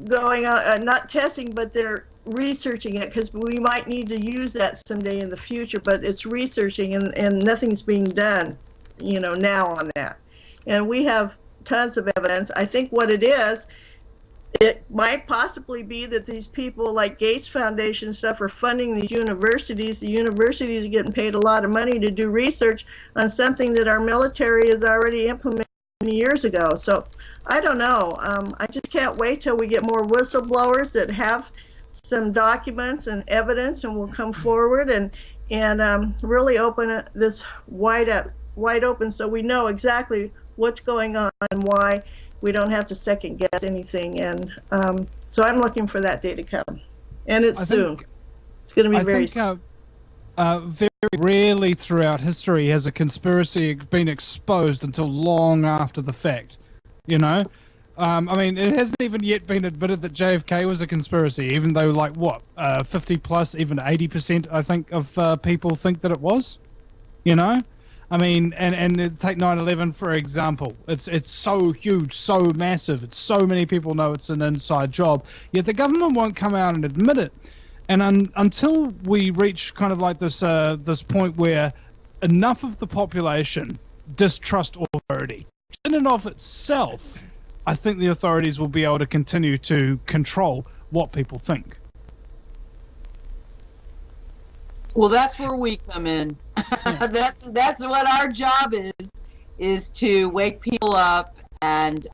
Speaker 6: going on, not testing, but they're researching it because we might need to use that someday in the future, but it's researching and nothing's being done, now on that. And we have tons of evidence. I think what it is, it might possibly be that these people like Gates Foundation stuff are funding these universities. The universities are getting paid a lot of money to do research on something that our military has already implemented years ago. So I don't know. I just can't wait till we get more whistleblowers that have some documents and evidence and will come forward and really open this wide open so we know exactly what's going on and why. We don't have to second guess anything, and so I'm looking for that day to come, and it's soon. It's going to be very soon.
Speaker 1: Very rarely throughout history has a conspiracy been exposed until long after the fact. I mean, it hasn't even yet been admitted that JFK was a conspiracy, even though, 50 plus, even 80%, I think, of people think that it was. I mean, and take 9/11 for example. It's so huge, so massive. It's so many people know it's an inside job. Yet the government won't come out and admit it. And until we reach kind of like this point where enough of the population distrust authority, in and of itself, I think the authorities will be able to continue to control what people think.
Speaker 7: Well, that's where we come in. That's what our job is to wake people up and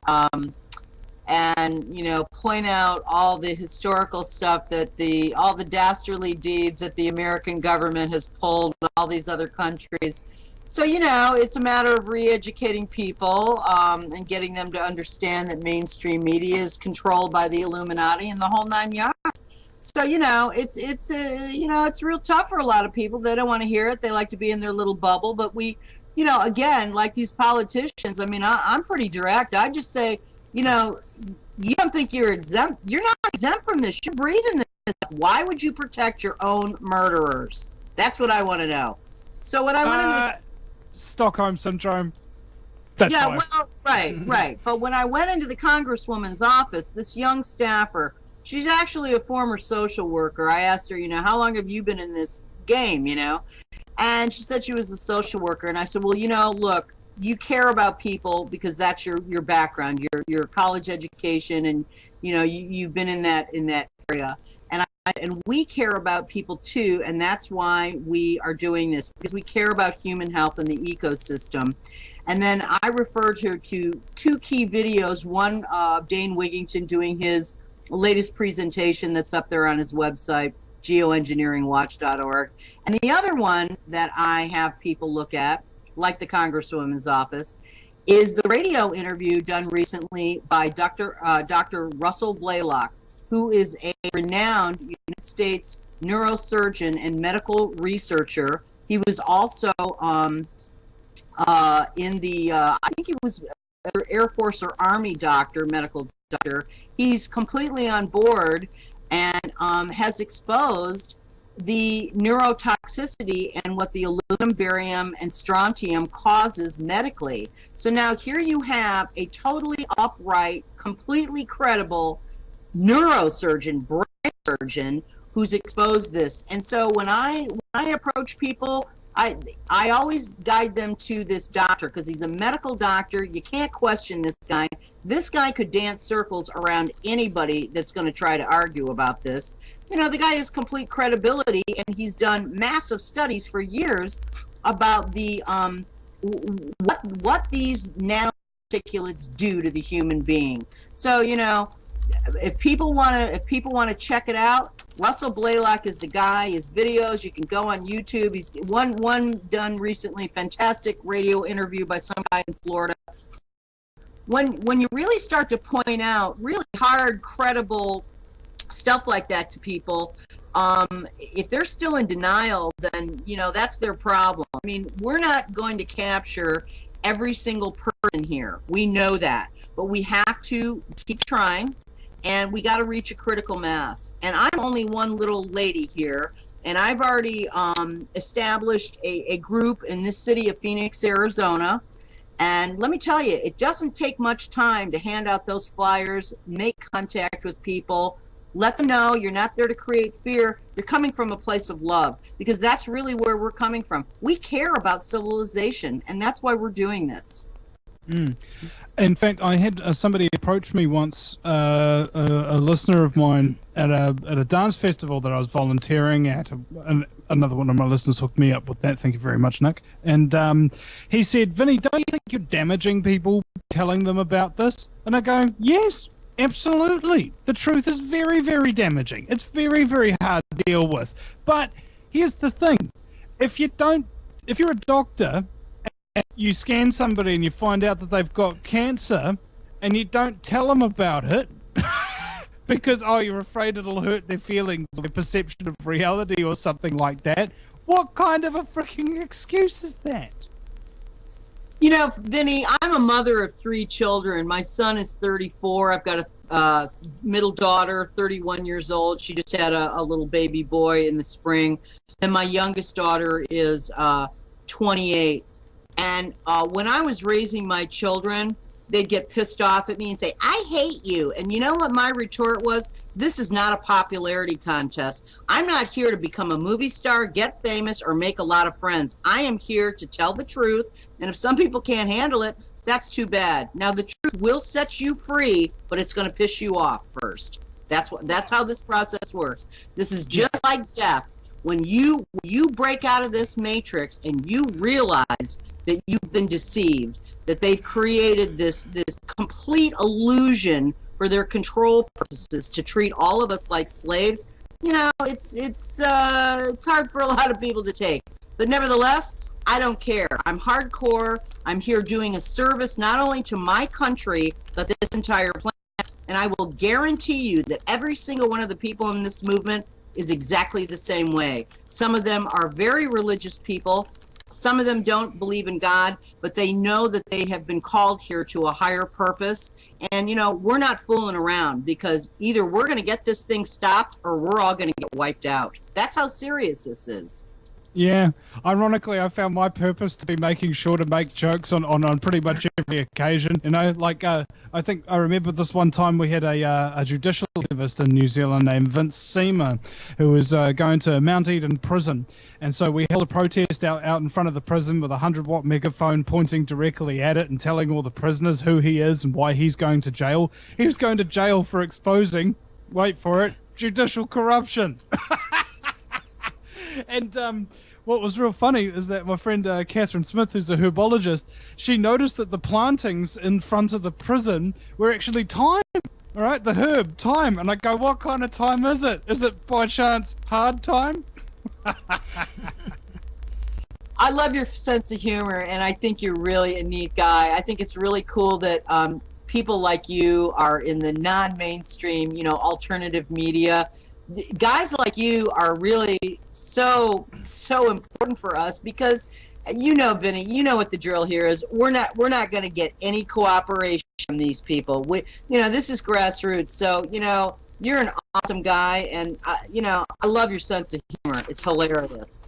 Speaker 7: point out all the historical stuff that all the dastardly deeds that the American government has pulled in all these other countries. So, it's a matter of re-educating people and getting them to understand that mainstream media is controlled by the Illuminati and the whole 9 yards. So, it's real tough for a lot of people. They don't want to hear it. They like to be in their little bubble. But we, again, like these politicians, I mean, I'm pretty direct. I just say, you don't think you're exempt. You're not exempt from this. You're breathing this. Why would you protect your own murderers? That's what I want to know. So when I went into
Speaker 1: Stockholm Syndrome. That's
Speaker 7: well, right. But when I went into the Congresswoman's office, this young staffer
Speaker 3: she's actually a former social worker. I asked her, how long have you been in this game, And she said she was a social worker. And I said, well, look, you care about people because that's your background, your college education, and you've been in that area. And we care about people too, and that's why we are doing this, because we care about human health and the ecosystem. And then I referred her to two key videos. One, Dane Wigington doing his latest presentation that's up there on his website, geoengineeringwatch.org. And the other one that I have people look at, like the Congresswoman's office, is the radio interview done recently by Dr. Russell Blaylock, who is a renowned United States neurosurgeon and medical researcher. He was also in the, I think he was Air Force or Army doctor, medical doctor. He's completely on board and has exposed the neurotoxicity and what the aluminum, barium, and strontium causes medically. So now here you have a totally upright, completely credible neurosurgeon, brain surgeon, who's exposed this. And so when I approach people, I always guide them to this doctor, because he's a medical doctor. You can't question this guy. This guy could dance circles around anybody that's going to try to argue about this. The guy has complete credibility, and he's done massive studies for years about the what these nanoparticulates do to the human being. So if people want to check it out, Russell Blaylock is the guy. His videos, you can go on YouTube. He's one done recently, fantastic radio interview by some guy in Florida. When you really start to point out really hard, credible stuff like that to people, if they're still in denial, then that's their problem. I mean, we're not going to capture every single person here. We know that, but we have to keep trying. And we got to reach a critical mass. And I'm only one little lady here, and I've already established a group in this city of Phoenix, Arizona. And let me tell you, it doesn't take much time to hand out those flyers, make contact with people, let them know you're not there to create fear. You're coming from a place of love, because that's really where we're coming from. We care about civilization, and that's why we're doing this.
Speaker 1: In fact, I had somebody approach me once, a listener of mine, at a dance festival that I was volunteering at. Another one of my listeners hooked me up with that. Thank you very much, Nick. And he said, Vinny, don't you think you're damaging people telling them about this? And I go, yes, absolutely. The truth is very, very damaging. It's very, very hard to deal with. But here's the thing. If you're a doctor, you scan somebody and you find out that they've got cancer, and you don't tell them about it because, you're afraid it'll hurt their feelings, their perception of reality or something like that. What kind of a freaking excuse is that?
Speaker 3: Vinny, I'm a mother of 3 children. My son is 34. I've got a middle daughter, 31 years old. She just had a little baby boy in the spring. And my youngest daughter is 28. And when I was raising my children, they'd get pissed off at me and say, I hate you. And you know what my retort was? This is not a popularity contest. I'm not here to become a movie star, get famous, or make a lot of friends. I am here to tell the truth. And if some people can't handle it, that's too bad. Now, the truth will set you free, but it's going to piss you off first. That's how this process works. This is just like death. When you break out of this matrix and you realize that you've been deceived, that they've created this complete illusion for their control purposes to treat all of us like slaves, it's hard for a lot of people to take. But nevertheless, I don't care. I'm hardcore. I'm here doing a service not only to my country, but this entire planet. And I will guarantee you that every single one of the people in this movement is exactly the same way. Some of them are very religious people. Some of them don't believe in God, but they know that they have been called here to a higher purpose. And, we're not fooling around, because either we're going to get this thing stopped or we're all going to get wiped out. That's how serious this is.
Speaker 1: Yeah. Ironically, I found my purpose to be making sure to make jokes on pretty much every occasion. You know, like I think I remember this one time we had a judicial activist in New Zealand named Vince Seamer, who was going to Mount Eden prison, and so we held a protest out in front of the prison with a 100-watt megaphone pointing directly at it and telling all the prisoners who he is and why he's going to jail. He was going to jail for exposing, wait for it, judicial corruption. And what was real funny is that my friend Catherine Smith, who's a herbologist, she noticed that the plantings in front of the prison were actually thyme. All right, the herb, thyme. And I go, what kind of thyme is it? Is it by chance hard thyme?
Speaker 3: I love your sense of humor, and I think you're really a neat guy. I think it's really cool that people like you are in the non-mainstream, you know, alternative media. Guys like you are really so important for us because, you know, Vinny, you know what the drill here is. We're not going to get any cooperation from these people. You know, this is grassroots. So, you know, you're an awesome guy, and you know, I love your sense of humor. It's hilarious.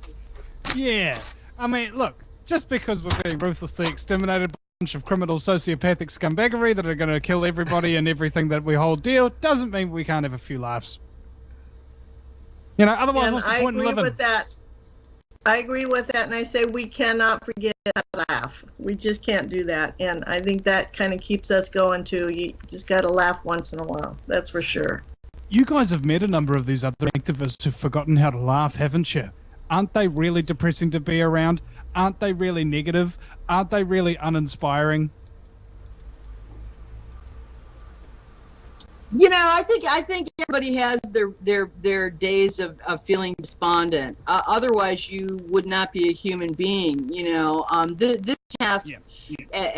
Speaker 1: Yeah, I mean, look, just because we're being ruthlessly exterminated by a bunch of criminal sociopathic scumbaggery that are going to kill everybody and everything that we hold dear doesn't mean we can't have a few laughs. You know, otherwise, what's the point in living?
Speaker 6: I agree with that, and I say we cannot forget to laugh. We just can't do that, and I think that kind of keeps us going too. You just got to laugh once in a while. That's for sure.
Speaker 1: You guys have met a number of these other activists who've forgotten how to laugh, haven't you? Aren't they really depressing to be around? Aren't they really negative? Aren't they really uninspiring?
Speaker 3: You know, I think everybody has their days of feeling despondent. Otherwise, you would not be a human being. You know, this task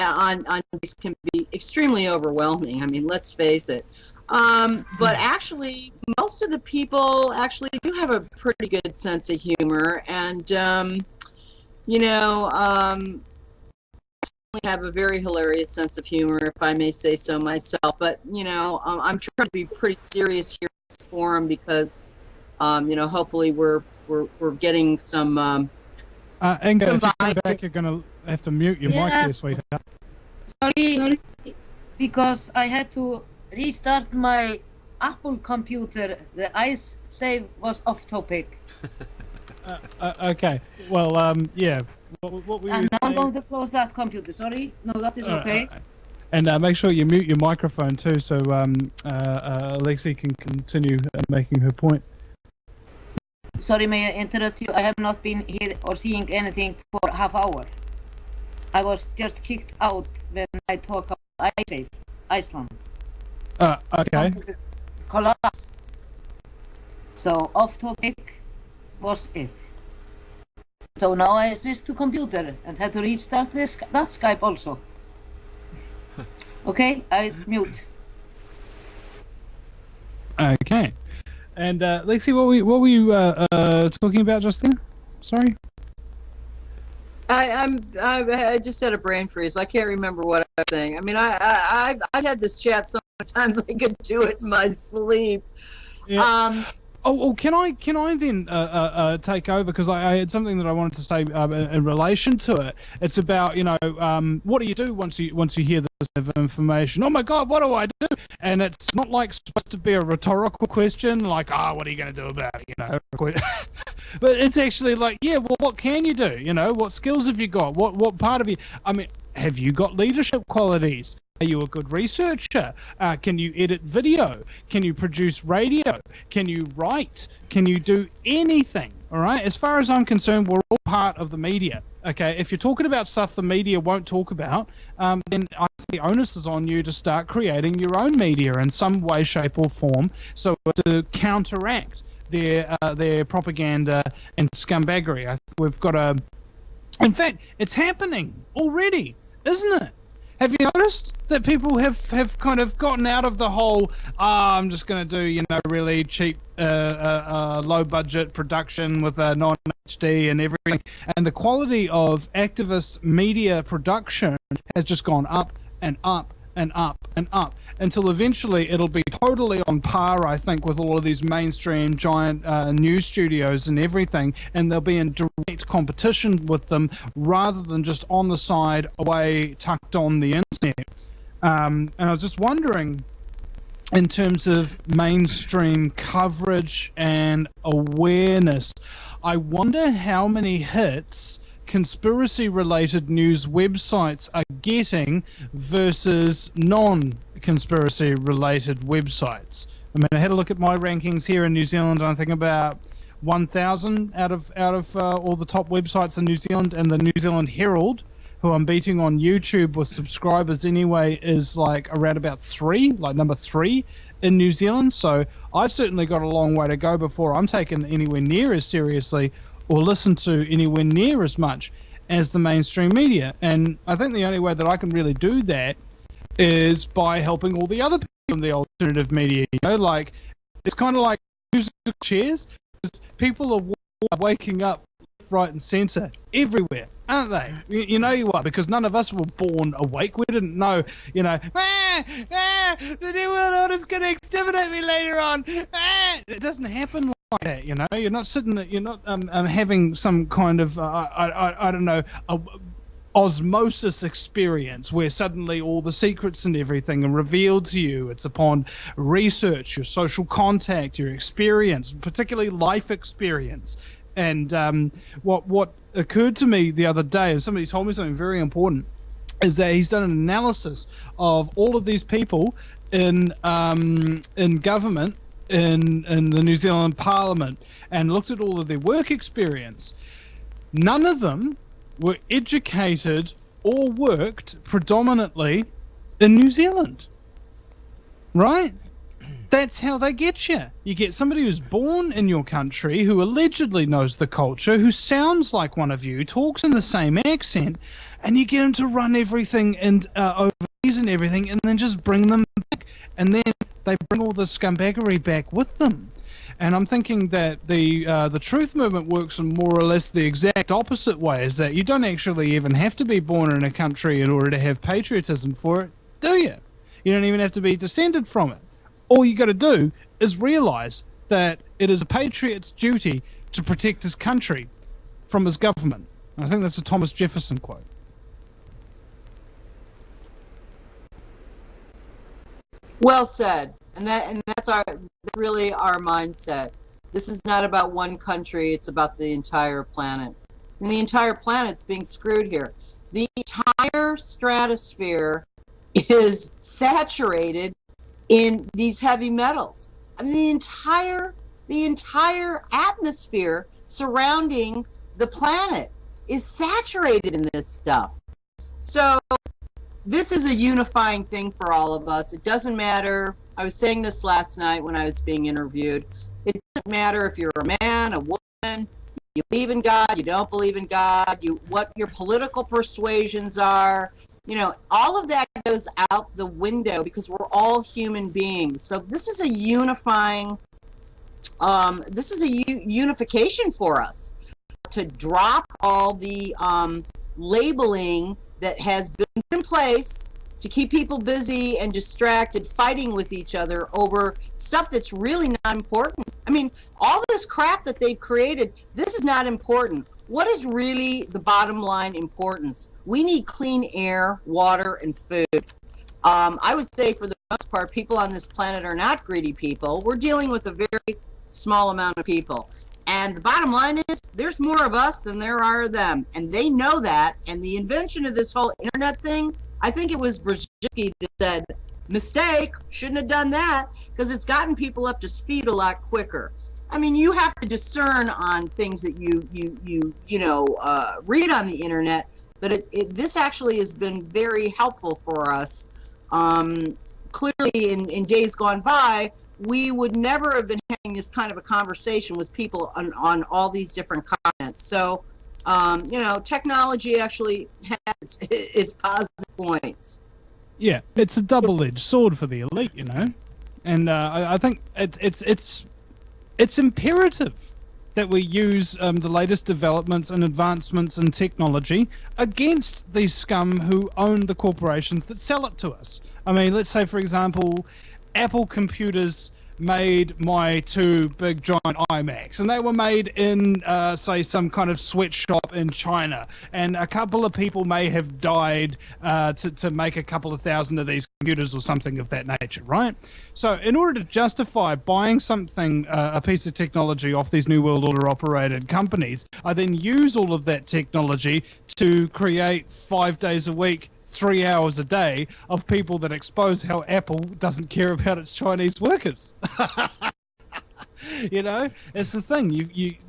Speaker 3: on this can be extremely overwhelming. I mean, let's face it. But actually, most of the people actually do have a pretty good sense of humor, and you know. Have a very hilarious sense of humor, if I may say so myself. But you know, I'm trying to be pretty serious here in this forum because, you know, hopefully we're getting some.
Speaker 1: Inga, if you come back, you're gonna have to mute your mic there, sweetheart.
Speaker 5: Sorry, because I had to restart my Apple computer. The ice save was off topic.
Speaker 1: Okay. Well, yeah. What were you
Speaker 5: and now I'm
Speaker 1: saying?
Speaker 5: going to close that computer. Sorry, no, that is okay.
Speaker 1: And make sure you mute your microphone too, so Lexi can continue making her point.
Speaker 5: Sorry, may I interrupt you? I have not been here or seeing anything for half hour. I was just kicked out when I talk about Iceland.
Speaker 1: Okay.
Speaker 5: Collapse. So off topic was it. So now I switched to computer and had to restart that Skype also. Okay, I mute.
Speaker 1: Okay. And Lexi, what were you talking about just then? Sorry.
Speaker 3: I just had a brain freeze. I can't remember what I was saying. I mean, I've had this chat so many times I could do it in my sleep.
Speaker 1: Yeah. Can I then take over, because I had something that I wanted to say in relation to it. It's about, you know, what do you do once you hear this kind of information? Oh my God, what do I do? And it's not like supposed to be a rhetorical question, like, what are you going to do about it? You know, but it's actually like, yeah, well, what can you do? You know, what skills have you got? What part of you? I mean, have you got leadership qualities? Are you a good researcher? Can you edit video? Can you produce radio? Can you write? Can you do anything? All right. As far as I'm concerned, we're all part of the media. Okay. If you're talking about stuff the media won't talk about, then I think the onus is on you to start creating your own media in some way, shape, or form, so to counteract their propaganda and scumbaggery. I think we've got to. In fact, it's happening already, isn't it? Have you noticed that people have kind of gotten out of the whole, I'm just going to do, you know, really cheap, low budget production with a non-HD and everything, and the quality of activist media production has just gone up and up and up and up until eventually it'll be totally on par, I think, with all of these mainstream giant news studios and everything, and they'll be in direct competition with them rather than just on the side away tucked on the internet. And I was just wondering, in terms of mainstream coverage and awareness, I wonder how many hits conspiracy-related news websites are getting versus non-conspiracy-related websites. I mean, I had a look at my rankings here in New Zealand, and I think about 1,000 out of all the top websites in New Zealand, and the New Zealand Herald, who I'm beating on YouTube with subscribers anyway, is like around about 3, like number 3 in New Zealand. So I've certainly got a long way to go before I'm taken anywhere near as seriously or listened to anywhere near as much as the mainstream media. And I think the only way that I can really do that is by helping all the other people in the alternative media. You know, like, it's kind of like musical chairs. People are waking up left, right, and center everywhere, aren't they? You know you are, because none of us were born awake. We didn't know, you know, the New World Order's going to exterminate me later on. It doesn't happen like that, you know. You're not sitting, you're not having some kind of, I don't know, osmosis experience where suddenly all the secrets and everything are revealed to you. It's upon research, your social contact, your experience, particularly life experience. And what occurred to me the other day, and somebody told me something very important, is that he's done an analysis of all of these people in government in the New Zealand Parliament and looked at all of their work experience. None of them were educated or worked predominantly in New Zealand, right? That's how they get you. You get somebody who's born in your country, who allegedly knows the culture, who sounds like one of you, talks in the same accent, and you get them to run everything and overseas and everything, and then just bring them back. And then they bring all the scumbaggery back with them. And I'm thinking that the truth movement works in more or less the exact opposite way, is that you don't actually even have to be born in a country in order to have patriotism for it, do you? You don't even have to be descended from it. All you got to do is realize that it is a patriot's duty to protect his country from his government. And I think that's a Thomas Jefferson quote.
Speaker 3: Well said. And that's really our mindset. This is not about one country, it's about the entire planet. And the entire planet's being screwed here. The entire stratosphere is saturated in these heavy metals. I mean, the entire atmosphere surrounding the planet is saturated in this stuff. So this is a unifying thing for all of us. It doesn't matter. I was saying this last night when I was being interviewed. It doesn't matter if you're a man, a woman, you believe in God, you don't believe in God, what your political persuasions are. You know, all of that goes out the window because we're all human beings. So this is a unifying, unification for us to drop all the labeling that has been in place to keep people busy and distracted fighting with each other over stuff that's really not important. I mean, all this crap that they've created, this is not important. What is really the bottom line importance? We need clean air, water, and food. I would say for the most part, people on this planet are not greedy people. We're dealing with a very small amount of people. And the bottom line is there's more of us than there are of them. And they know that. And the invention of this whole internet thing, I think it was Brzezinski that said, mistake, shouldn't have done that, because it's gotten people up to speed a lot quicker. I mean, you have to discern on things that you read on the internet, but this actually has been very helpful for us. Clearly, in days gone by, we would never have been having this kind of a conversation with people on all these different continents. So, technology actually has its positive points.
Speaker 1: Yeah, it's a double-edged sword for the elite, you know, and I think it's imperative that we use the latest developments and advancements in technology against these scum who own the corporations that sell it to us. I mean, let's say, for example, Apple computers made my two big giant iMacs, and they were made in, say, some kind of sweatshop in China, and a couple of people may have died to make a couple of thousand of these computers or something of that nature, right? So in order to justify buying something, a piece of technology off these New World Order operated companies, I then use all of that technology to create 5 days a week, 3 hours a day of people that expose how Apple doesn't care about its Chinese workers. You know, it's the thing.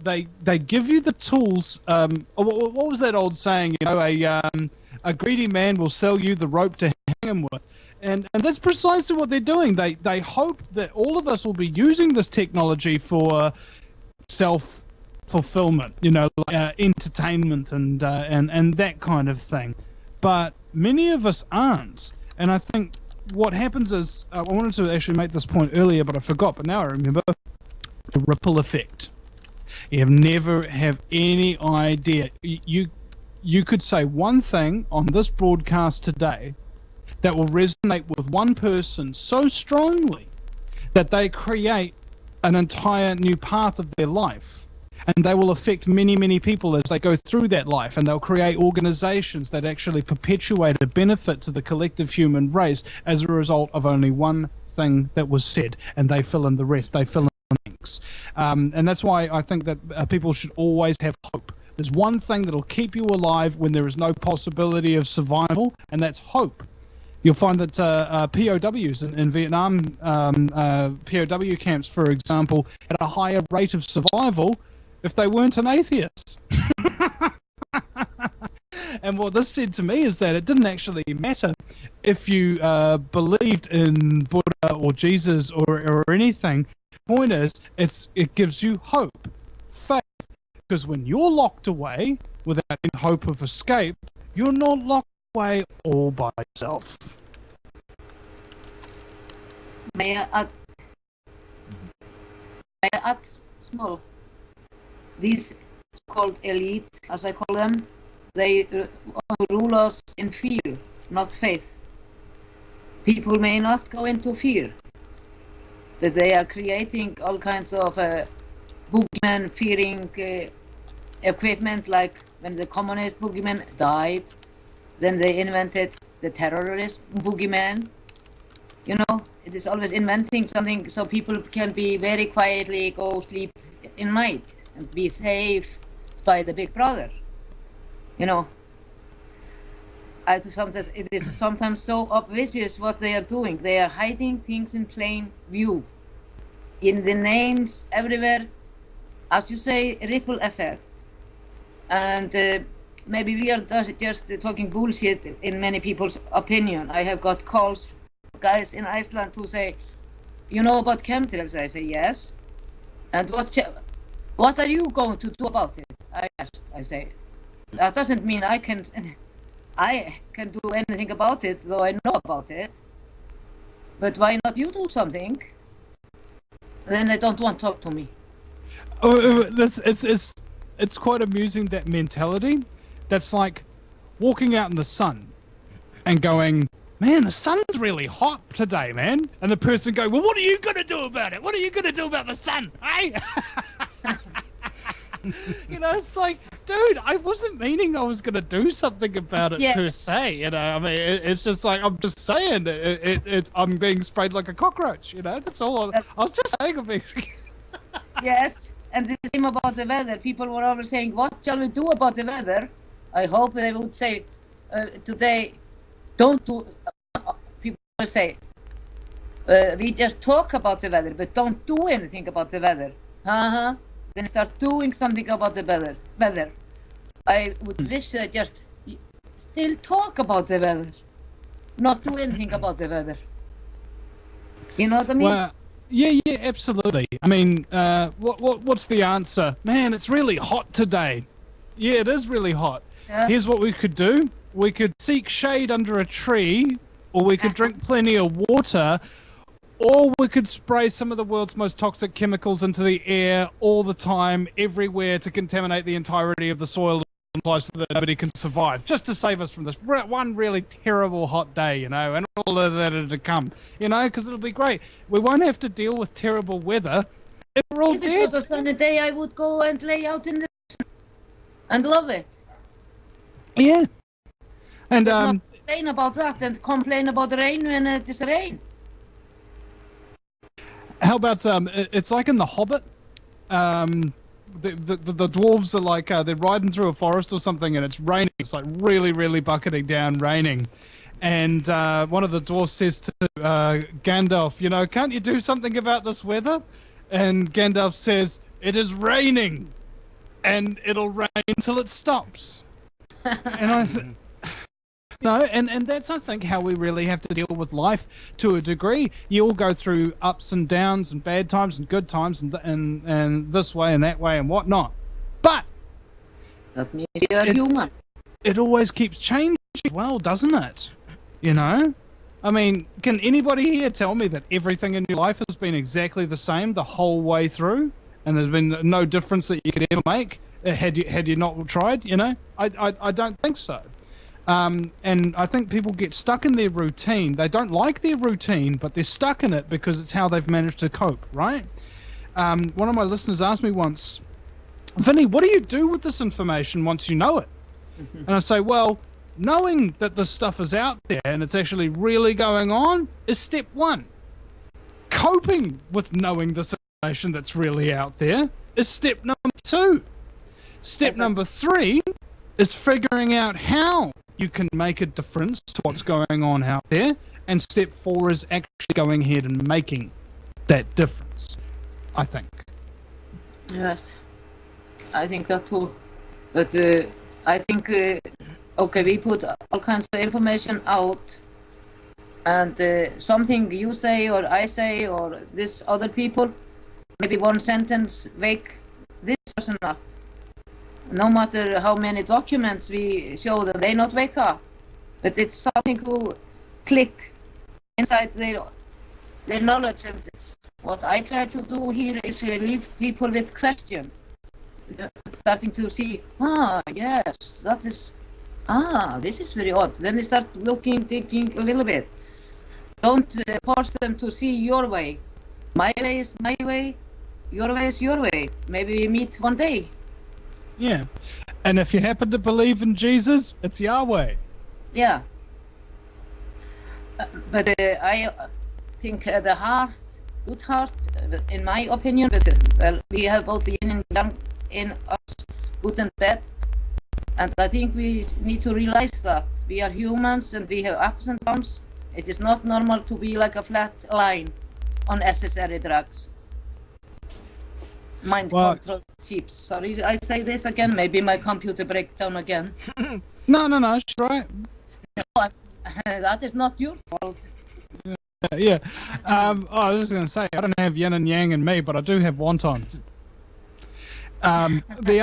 Speaker 1: They give you the tools. What was that old saying? You know, a greedy man will sell you the rope to hang him with, and that's precisely what they're doing. They hope that all of us will be using this technology for self-fulfillment. You know, entertainment and that kind of thing. But many of us aren't. And I think what happens is, I wanted to actually make this point earlier, but I forgot, but now I remember, the ripple effect. You never have any idea. You could say one thing on this broadcast today that will resonate with one person so strongly that they create an entire new path of their life. And they will affect many, many people as they go through that life, and they'll create organizations that actually perpetuate a benefit to the collective human race as a result of only one thing that was said, and they fill in the rest. They fill in the blanks. And that's why I think that people should always have hope. There's one thing that'll keep you alive when there is no possibility of survival, and that's hope. You'll find that POWs in Vietnam, POW camps, for example, had a higher rate of survival if they weren't an atheist. And what this said to me is that it didn't actually matter if you believed in Buddha or Jesus or anything. The point is, it gives you hope, faith, because when you're locked away without any hope of escape, you're not locked away all by yourself.
Speaker 5: May I add small? These so-called elite, as I call them, they rule us in fear, not faith. People may not go into fear, but they are creating all kinds of boogeyman fearing equipment, like when the communist boogeyman died, then they invented the terrorist boogeyman. You know, it is always inventing something so people can be very quietly go sleep in night and be safe by the big brother. You know, it is sometimes so obvious what they are doing. They are hiding things in plain view. In the names everywhere, as you say, ripple effect. And maybe we are just talking bullshit in many people's opinion. I have got calls, guys in Iceland who say, you know about chemtrails? I say, yes. And what are you going to do about it? I asked. I say, that doesn't mean I can do anything about it, though I know about it. But why not you do something? Then they don't want to talk to me.
Speaker 1: Oh, it's quite amusing, that mentality. That's like walking out in the sun and going, man, the sun's really hot today, man. And the person going, well, what are you going to do about it? What are you going to do about the sun, eh? You know, it's like, dude, I wasn't meaning I was going to do something about it per se. You know, I mean, it's just like, I'm just saying, I'm being sprayed like a cockroach. You know, that's all. I was just saying I'm being...
Speaker 5: Yes, and the same about the weather. People were always saying, what shall we do about the weather? I hope they would say today, don't do... people will say, we just talk about the weather, but don't do anything about the weather. Then start doing something about the weather. I would wish that just still talk about the weather, not do anything about the weather. You know what I mean?
Speaker 1: Well, yeah, absolutely. I mean, what's the answer? Man, it's really hot today. Yeah, it is really hot. Yeah. Here's what we could do. We could seek shade under a tree, or we could drink plenty of water, or we could spray some of the world's most toxic chemicals into the air all the time, everywhere, to contaminate the entirety of the soil in place so that nobody can survive, just to save us from this one really terrible hot day, you know, and all of that to come, you know, because it'll be great. We won't have to deal with terrible weather if we're all
Speaker 5: If
Speaker 1: dead.
Speaker 5: it was a sunny day, I would go and lay out in the sun and love it.
Speaker 1: Yeah. And
Speaker 5: Not complain about that and complain about the rain when it is rain.
Speaker 1: how about it's like in The Hobbit. The dwarves are like they're riding through a forest or something, and it's raining. It's like really, really bucketing down, raining. And one of the dwarves says to Gandalf, you know, can't you do something about this weather? And Gandalf says, it is raining, and it'll rain until it stops. And I no, and that's, I think, how we really have to deal with life to a degree. You all go through ups and downs and bad times and good times and this way and that way and whatnot. But
Speaker 5: That means you are human.
Speaker 1: it always keeps changing as well, doesn't it? You know? I mean, can anybody here tell me that everything in your life has been exactly the same the whole way through? And there's been no difference that you could ever make had you not tried, you know? I don't think so. And I think people get stuck in their routine. They don't like their routine, but they're stuck in it because it's how they've managed to cope, right? One of my listeners asked me once, Vinny, what do you do with this information once you know it? And I say, well, knowing that this stuff is out there and it's actually really going on is step one. Coping with knowing this information that's really out there is step number two. Step number three is figuring out how you can make a difference to what's going on out there. And step four is actually going ahead and making that difference, I think.
Speaker 5: Yes, I think that too. But I think, okay, we put all kinds of information out, and something you say or I say or this other people, maybe one sentence wake this person up. No matter how many documents we show them, they not wake up. But it's something who click inside their knowledge. And what I try to do here is leave people with question. Starting to see, yes, that is, this is very odd. Then they start looking, thinking a little bit. Don't force them to see your way. My way is my way, your way is your way. Maybe we meet one day.
Speaker 1: Yeah. And if you happen to believe in Jesus, it's Yahweh.
Speaker 5: Yeah. But I think the heart, good heart, in my opinion, but well, we have both the yin and yang in us, good and bad. And I think we need to realize that we are humans and we have ups and downs. It is not normal to be like a flat line on necessary drugs. Mind control chips. Sorry, I say this again. Maybe my computer breaks down again.
Speaker 1: No, it's right.
Speaker 5: No, that is not your fault.
Speaker 1: Yeah. I was just going to say, I don't have yin and yang in me, but I do have wontons. The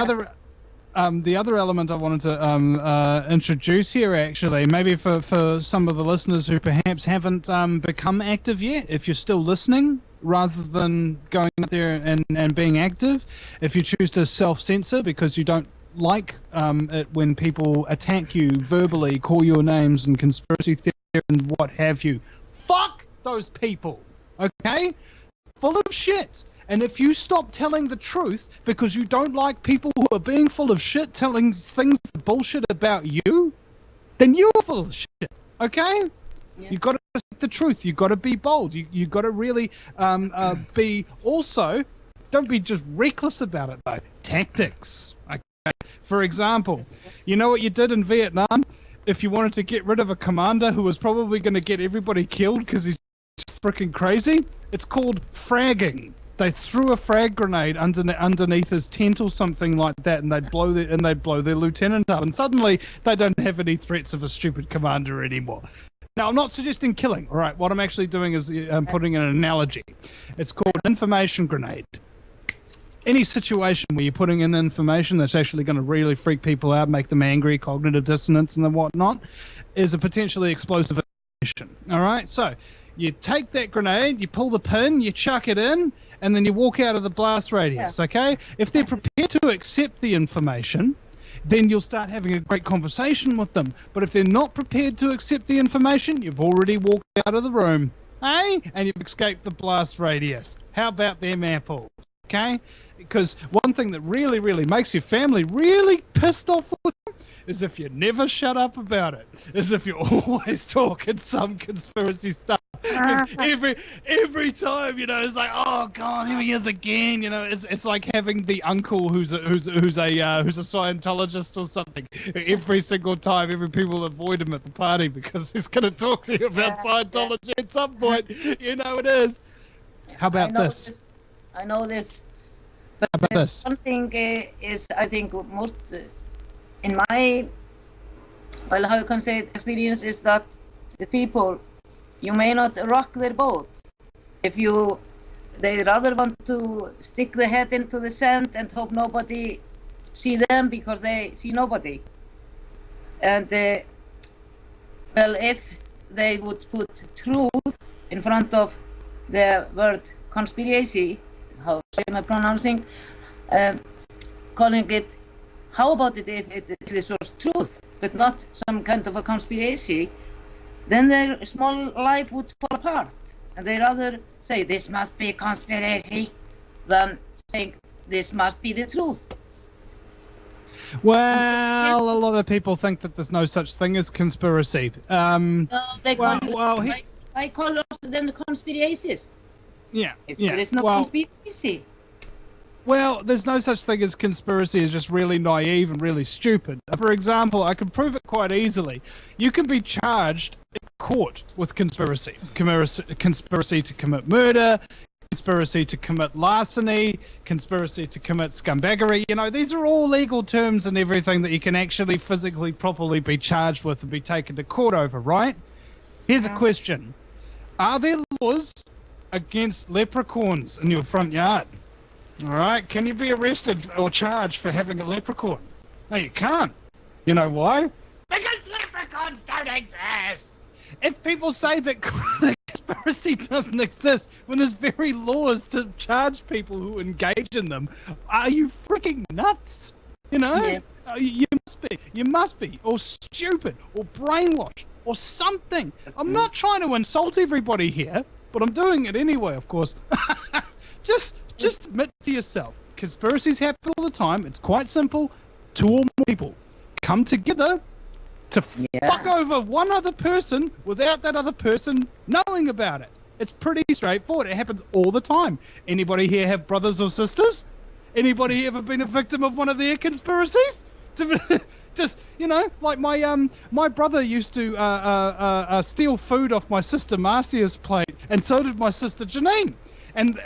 Speaker 1: other element I wanted to introduce here, actually, maybe for some of the listeners who perhaps haven't become active yet, if you're still listening, rather than going out there and being active, if you choose to self-censor because you don't like it when people attack you verbally, call your names and conspiracy theory and what have you, fuck those people, okay? Full of shit. And if you stop telling the truth because you don't like people who are being full of shit, telling things bullshit about you, then you're full of shit, okay? Yeah. You've got to speak the truth. You've got to be bold. You've got to really be also, don't be just reckless about it, though. Tactics, okay? For example, you know what you did in Vietnam? If you wanted to get rid of a commander who was probably going to get everybody killed because he's freaking crazy, it's called fragging. They threw a frag grenade underneath his tent or something like that, and they'd blow their lieutenant up, and suddenly they don't have any threats of a stupid commander anymore. Now, I'm not suggesting killing. All right, what I'm actually doing is putting an analogy. It's called information grenade. Any situation where you're putting in information that's actually going to really freak people out, make them angry, cognitive dissonance, and then whatnot, is a potentially explosive information. All right, so You take that grenade, you pull the pin, you chuck it in, and then you walk out of the blast radius, okay? If they're prepared to accept the information, then you'll start having a great conversation with them. But if they're not prepared to accept the information, you've already walked out of the room, eh? And you've escaped the blast radius. How about them apples, okay? Because one thing that really, really makes your family really pissed off with them is if you never shut up about it. Is if you're always talking some conspiracy stuff. Every time, you know, it's like, oh god, here he is again. You know, it's like having the uncle who's a Scientologist or something. Every single time, every people avoid him at the party because he's going to talk to you about Scientology at some point. You know it is. How about this?
Speaker 5: I know this. But
Speaker 1: how about this?
Speaker 5: One thing is, I think most in my, well, how you can say it, experience is that the people, you may not rock their boat. If they rather want to stick the head into the sand and hope nobody see them because they see nobody. And well, if they would put truth in front of the word conspiracy, how am I pronouncing, calling it, how about it if it was truth, but not some kind of a conspiracy, then their small life would fall apart. And they rather say, this must be a conspiracy, than saying, this must be the truth.
Speaker 1: Well, a lot of people think that there's no such thing as conspiracy.
Speaker 5: No, they I call us then the conspiracists.
Speaker 1: Yeah,
Speaker 5: if there is no conspiracy.
Speaker 1: Well, there's no such thing as conspiracy. It's just really naive and really stupid. For example, I can prove it quite easily. You can be charged in court with conspiracy to commit murder, conspiracy to commit larceny, conspiracy to commit scumbaggery. You know, these are all legal terms and everything that you can actually physically properly be charged with and be taken to court over, right? Here's a question. Are there laws against leprechauns in your front yard? All right, can you be arrested or charged for having a leprechaun? No, you can't. You know why? Because leprechauns don't exist. If people say that the conspiracy doesn't exist when there's very laws to charge people who engage in them, are you freaking nuts? You know? Yeah. You must be, or stupid, or brainwashed, or something. I'm not trying to insult everybody here, but I'm doing it anyway, of course. Just admit to yourself, conspiracies happen all the time. It's quite simple. Two or more people come together to fuck over one other person without that other person knowing about it. It's pretty straightforward. It happens all the time. Anybody here have brothers or sisters? Anybody ever been a victim of one of their conspiracies? Just, you know, like my brother used to steal food off my sister Marcia's plate, and so did my sister Janine. And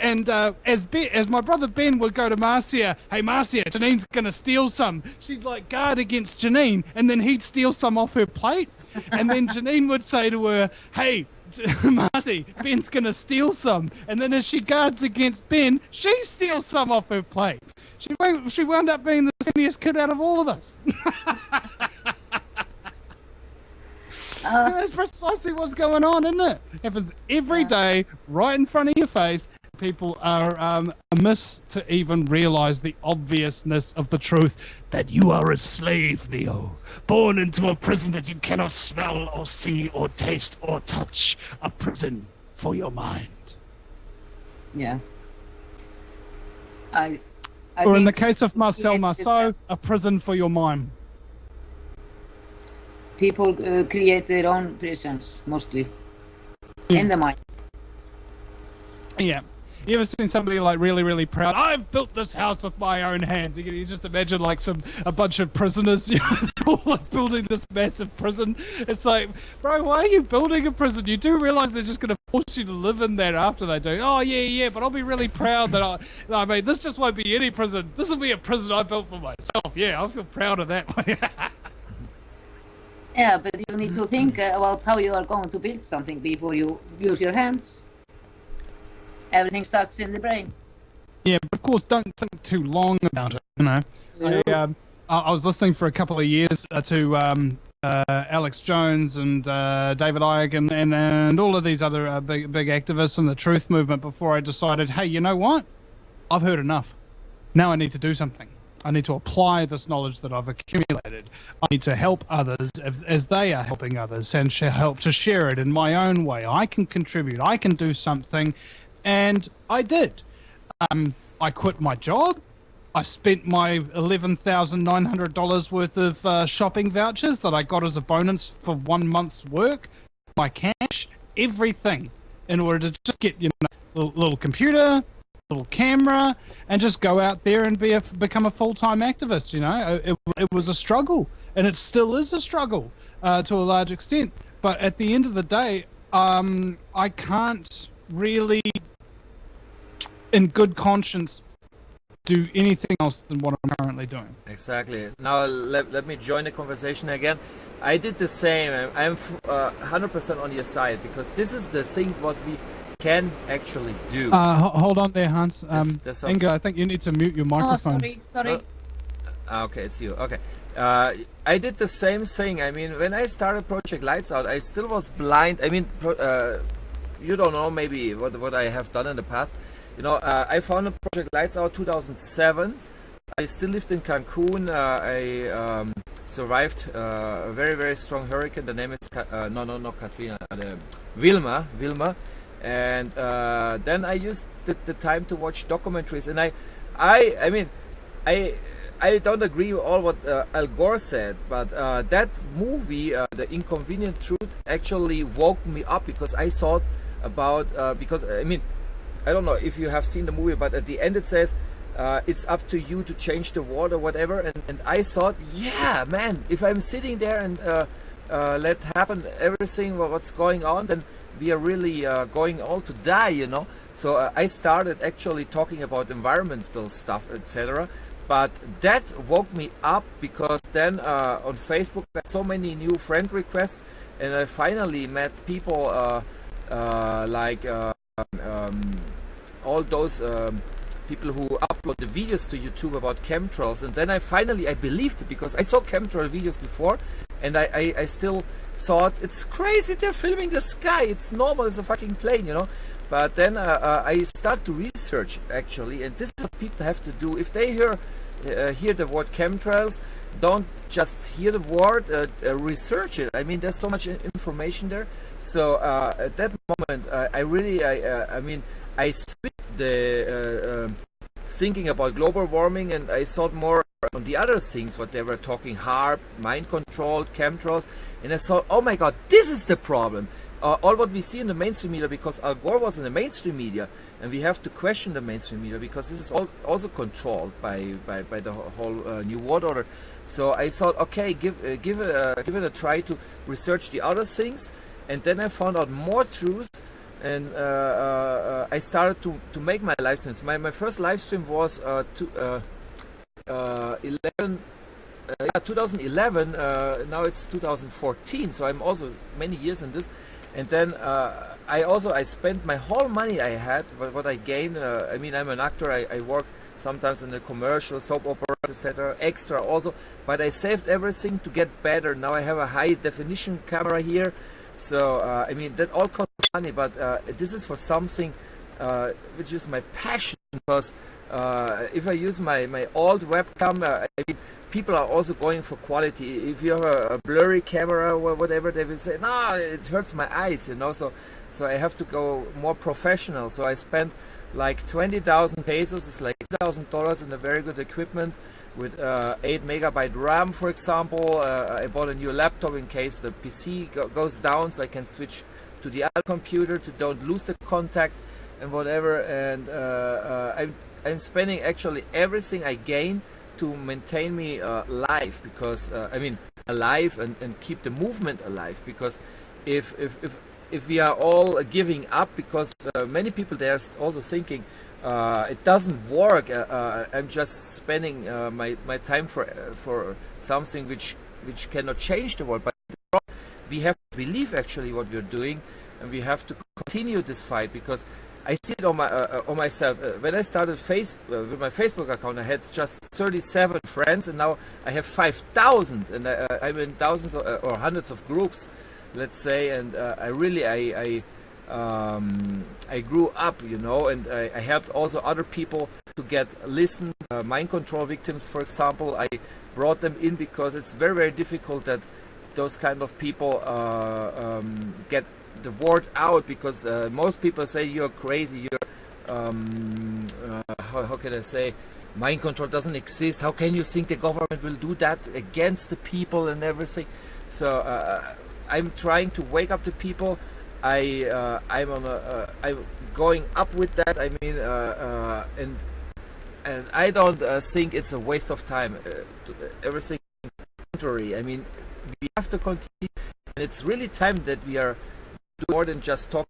Speaker 1: as my brother Ben would go to Marcia, hey Marcia, Janine's gonna steal some. She'd like guard against Janine, and then he'd steal some off her plate. And then Janine would say to her, hey, Marcy, Ben's gonna steal some. And then as she guards against Ben, she steals some off her plate. She wound up being the skinniest kid out of all of us. That's precisely what's going on, isn't it? Happens every day, right in front of your face. People are amiss to even realize the obviousness of the truth that you are a slave, Neo, born into a prison that you cannot smell or see or taste or touch. A prison for your mind.
Speaker 5: Yeah.
Speaker 1: Or in the case of Marcel Marceau, a prison for your mind.
Speaker 5: People create their own prisons, mostly. In the mind.
Speaker 1: Yeah. You ever seen somebody like really, really proud? I've built this house with my own hands. You just imagine like a bunch of prisoners, you know, all like building this massive prison. It's like, bro, why are you building a prison? You do realize they're just going to force you to live in there after they do. Oh yeah, but I'll be really proud that I mean, this just won't be any prison. This will be a prison I built for myself. Yeah, I feel proud of that one.
Speaker 5: Yeah, but you need to think about how you are going to build something before you use your hands. Everything starts in the brain.
Speaker 1: Yeah, but of course, don't think too long about it. You know, I was listening for a couple of years to Alex Jones and David Icke and all of these other big activists in the truth movement before I decided, hey, you know what? I've heard enough. Now I need to do something. I need to apply this knowledge that I've accumulated. I need to help others as they are helping others and help to share it in my own way. I can contribute. I can do something. And I did. I quit my job. I spent my $11,900 worth of shopping vouchers that I got as a bonus for 1 month's work, my cash, everything, in order to just get, little computer, little camera, and just go out there and become a full-time activist. It was a struggle, and it still is a struggle to a large extent. But at the end of the day, I can't really, in good conscience, do anything else than what I'm currently doing.
Speaker 2: Exactly. Now let me join the conversation again. I did the same. I'm 100% on your side, because this is the thing what we can actually do.
Speaker 1: Hold on there, Hans.
Speaker 2: Inga,
Speaker 1: I think you need to mute your microphone.
Speaker 5: Oh, sorry.
Speaker 2: Okay, it's you. Okay. I did the same thing. I mean, when I started Project Lights Out, I still was blind. I mean, you don't know maybe what I have done in the past. I founded Project Lights Out 2007. I still lived in Cancun. I survived a very, very strong hurricane. The name is not Katrina, Wilma. And then I used the time to watch documentaries. And I don't agree with all what Al Gore said, but that movie, The Inconvenient Truth, actually woke me up, because I thought about I don't know if you have seen the movie, but at the end it says, it's up to you to change the world or whatever. And I thought, yeah, man, if I'm sitting there and let happen everything what's going on, then we are really going all to die, So I started actually talking about environmental stuff, etc. But that woke me up, because then on Facebook I got so many new friend requests, and I finally met people like all those people who upload the videos to YouTube about chemtrails. And then I believed it, because I saw chemtrail videos before, and I still thought, it's crazy, they're filming the sky, it's normal, it's a fucking plane, But then I start to research, actually, and this is what people have to do. If they hear the word chemtrails, don't just hear the word, research it. I mean, there's so much information there. So at that moment, I switched the thinking about global warming, and I thought more on the other things, what they were talking, HARP, mind control, chemtrails, and I thought, oh my God, this is the problem. All what we see in the mainstream media, because Al Gore was in the mainstream media, and we have to question the mainstream media, because this is also controlled by the whole New World Order. So I thought, okay, give it a try to research the other things, and then I found out more truths, and I started to make my live streams. My first live stream was 2011. Now it's 2014, so I'm also many years in this. And then I spent my whole money I had, what I gained. I'm an actor. I work sometimes in the commercial, soap operas, etc. Extra also. But I saved everything to get better. Now I have a high definition camera here. So that all costs money. But this is for something which is my passion. Because if I use my old webcam, people are also going for quality. If you have a blurry camera or whatever, they will say, no, it hurts my eyes, So I have to go more professional. So I spent like 20,000 pesos, it's like $2,000 in a very good equipment with 8 megabyte RAM, for example. I bought a new laptop in case the PC goes down, so I can switch to the other computer to don't lose the contact and whatever. And I'm spending actually everything I gain to maintain me alive, because alive and keep the movement alive. Because if we are all giving up, because many people there are also thinking it doesn't work, I'm just spending my time for something which cannot change the world. But we have to believe actually what we're doing, and we have to continue this fight, because I see it on myself. When I started with my Facebook account, I had just 37 friends, and now I have 5,000, and I'm in thousands or hundreds of groups, let's say. And I grew up, you know, and I helped also other people to get mind control victims, for example. I brought them in because it's very, very difficult that those kind of people get the word out, because most people say you're crazy, how can I say, mind control doesn't exist, how can you think the government will do that against the people and everything. So I'm trying to wake up the people. I'm going up with that. I mean, and I don't think it's a waste of time. Everything contrary. I mean, we have to continue, and it's really time that we are doing more than just talking.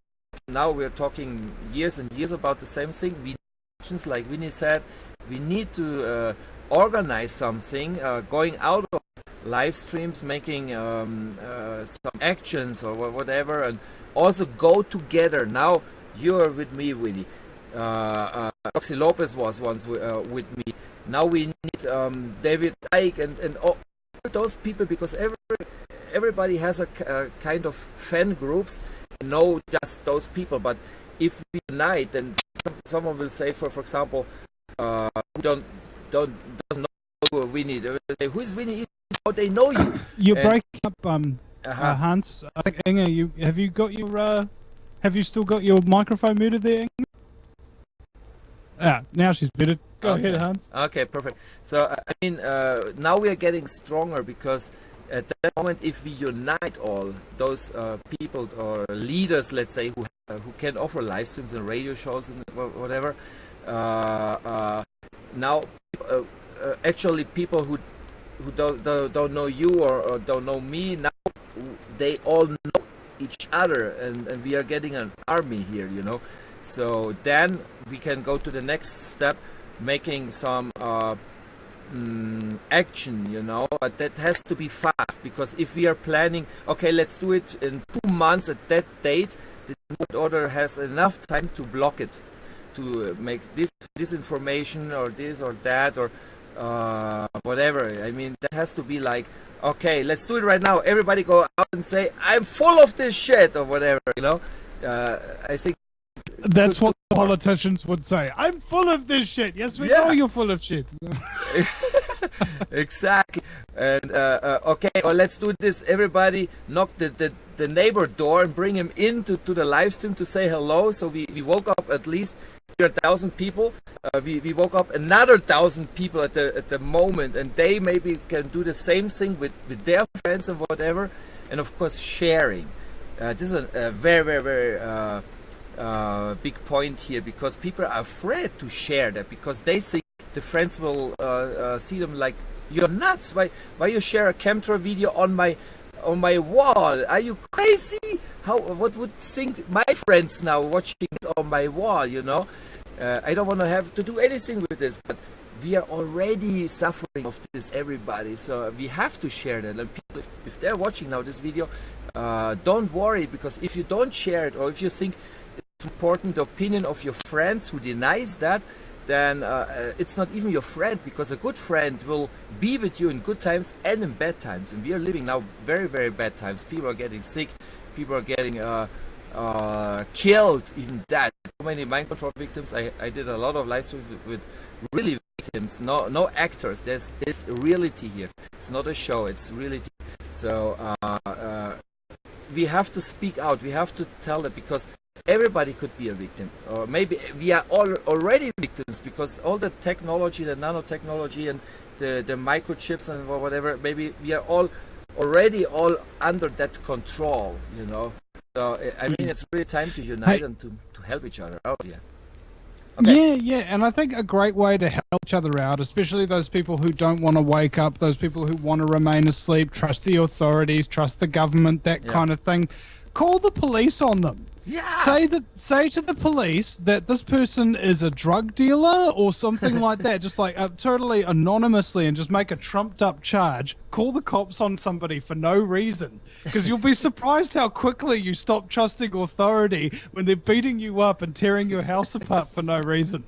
Speaker 2: Now we're talking years and years about the same thing. We need, like Winnie said, we need to organize something, going out of live streams, making some actions or whatever, and also go together. Now you're with me, Winnie. Roxy Lopez was once with me. Now we need David Icke and all those people, because everybody has a kind of fan groups, know just those people. But if we unite, then someone will say, for example, who doesn't know Winnie, they will say, who is Winnie? How they know you?
Speaker 1: You're breaking up, Hans. I think Inge, have you still got your microphone muted there, Inge? Now she's muted. Go ahead, Hans.
Speaker 2: Okay, perfect. So I mean, now we are getting stronger, because at that moment, if we unite all those people or leaders, let's say, who can offer live streams and radio shows and whatever, now actually people who don't know you or don't know me, now they all know each other, and we are getting an army here, you know. So then we can go to the next step, making some action, you know, but that has to be fast, because if we are planning, okay, let's do it in 2 months at that date, the court order has enough time to block it, to make this information or this or that or whatever. I mean, that has to be like, okay, let's do it right now. Everybody go out and say, I'm full of this shit or whatever, you know. I think
Speaker 1: that's what the politicians would say. I'm full of this shit. Yes, we know you're full of shit.
Speaker 2: Exactly. And okay, well, let's do this. Everybody knock the neighbor door and bring him into the live stream to say hello. So we woke up at least 1,000 people. We woke up another 1,000 people at the moment, and they maybe can do the same thing with their friends and whatever. And of course, sharing. This is a very, very, very big point here, because people are afraid to share that, because they think the friends will see them like, you're nuts. Why you share a chemtrail video on my wall? Are you crazy? What would think my friends now watching it on my wall, you know? I don't want to have to do anything with this, but we are already suffering of this, everybody. So we have to share that. And people, if they're watching now this video, don't worry, because if you don't share it, or if you think it's important, the opinion of your friends who denies that, then it's not even your friend, because a good friend will be with you in good times and in bad times. And we are living now very, very bad times. People are getting sick, people are getting killed, even that. So many mind control victims. I did a lot of live streams with really victims, no actors. It's reality here. It's not a show, it's reality. So we have to speak out, we have to tell that, because everybody could be a victim, or maybe we are all already victims, because all the technology, the nanotechnology and the microchips and whatever, maybe we are already all under that control, you know. So I mean, it's really time to unite and to help each other out here. Okay.
Speaker 1: Yeah, and I think a great way to help each other out, especially those people who don't want to wake up, those people who want to remain asleep, trust the authorities, trust the government, that kind of thing. Call the police on them.
Speaker 2: Yeah.
Speaker 1: Say to the police that this person is a drug dealer or something like that, just like totally anonymously, and just make a trumped up charge. Call the cops on somebody for no reason, because you'll be surprised how quickly you stop trusting authority when they're beating you up and tearing your house apart for no reason.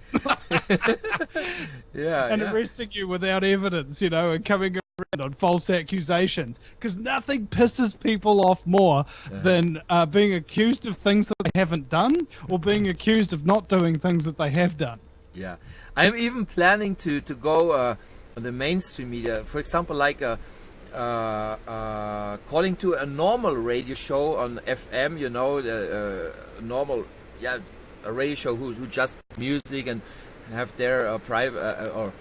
Speaker 1: And arresting you without evidence, you know, and coming around on false accusations, because nothing pisses people off more than being accused of things that they haven't done, or being accused of not doing things that they have done.
Speaker 2: Yeah, I'm even planning to go on the mainstream media, for example, like calling to a normal radio show on FM, you know, the normal, a radio show who just music and have their private or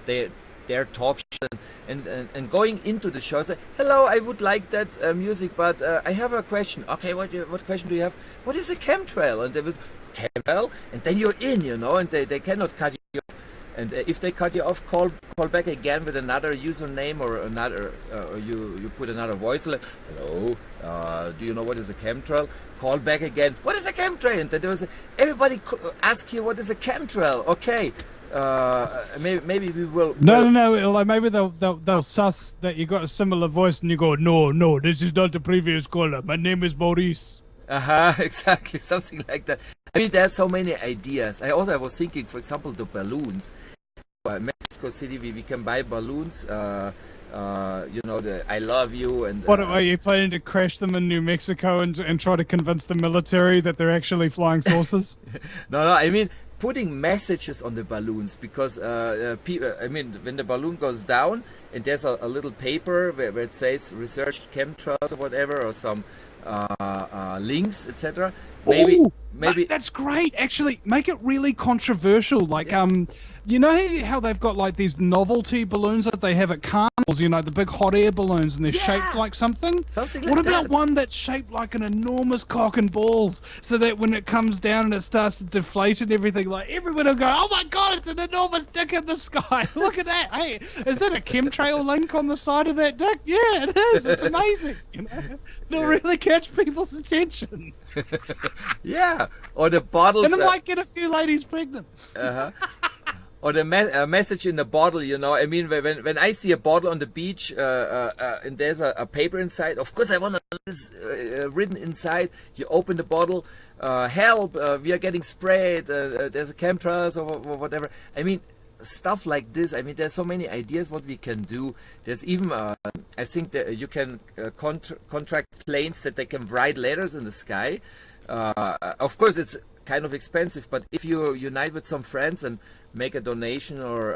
Speaker 2: their talk show, and going into the show, say, hello, I would like that music, but I have a question. Okay, what question do you have? What is a chemtrail? And there was chemtrail, and then you're in, you know, and they cannot cut you off. And if they cut you off, call back again with another username or another, or you put another voice like, hello, do you know what is a chemtrail? Call back again. What is a chemtrail? And then there was everybody ask you what is a chemtrail. Okay. Maybe we will.
Speaker 1: No. Like maybe they'll suss that you got a similar voice, and you go, no, this is not the previous caller. My name is Maurice.
Speaker 2: Exactly, something like that. I mean, there's so many ideas. I was thinking, for example, the balloons. Mexico City, we can buy balloons. You know, the I love you and.
Speaker 1: What are you planning to crash them in New Mexico and try to convince the military that they're actually flying saucers?
Speaker 2: No. I mean, putting messages on the balloons, because people, I mean, when the balloon goes down and there's a little paper where it says researched chemtrails or whatever, or some links, etc. Maybe
Speaker 1: that's great. Actually, make it really controversial. Like you know how they've got like these novelty balloons that they have at carnivals, you know, the big hot air balloons, and they're shaped like something?
Speaker 2: Something like
Speaker 1: What about
Speaker 2: that.
Speaker 1: one that's shaped like an enormous cock and balls, so that when it comes down and it starts to deflate and everything, like everyone will go, oh my god, it's an enormous dick in the sky. Look at that. Hey, is that a chemtrail link on the side of that dick? Yeah, it is. It's amazing. You know? It'll really catch people's attention.
Speaker 2: Yeah, or the bottles.
Speaker 1: And it might get a few ladies pregnant.
Speaker 2: Or the message in the bottle, you know. I mean, when I see a bottle on the beach and there's a paper inside, of course I want to know this written inside. You open the bottle, help, we are getting sprayed, there's a chemtrails or whatever. I mean, stuff like this. I mean, there's so many ideas what we can do. There's even, I think that you can contract planes that they can write letters in the sky. Of course, it's kind of expensive, but if you unite with some friends and make a donation, or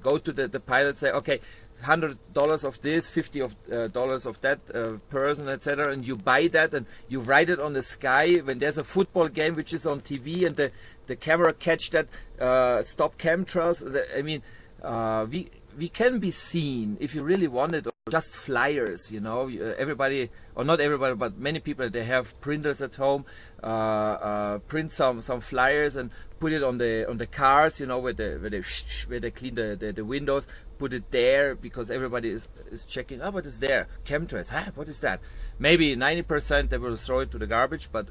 Speaker 2: go to the pilot, say, okay, $100 of this, $50 of that person, etc., and you buy that and you write it on the sky when there's a football game which is on TV, and the camera catch that, stop chemtrails. I mean, we can be seen if you really want it. Or just flyers, you know. Everybody, or not everybody, but many people, they have printers at home. Print some flyers and put it on the cars, you know, where they clean the windows. Put it there, because everybody is checking. Oh, what is there? Chemtrails. What is that? Maybe 90% they will throw it to the garbage, but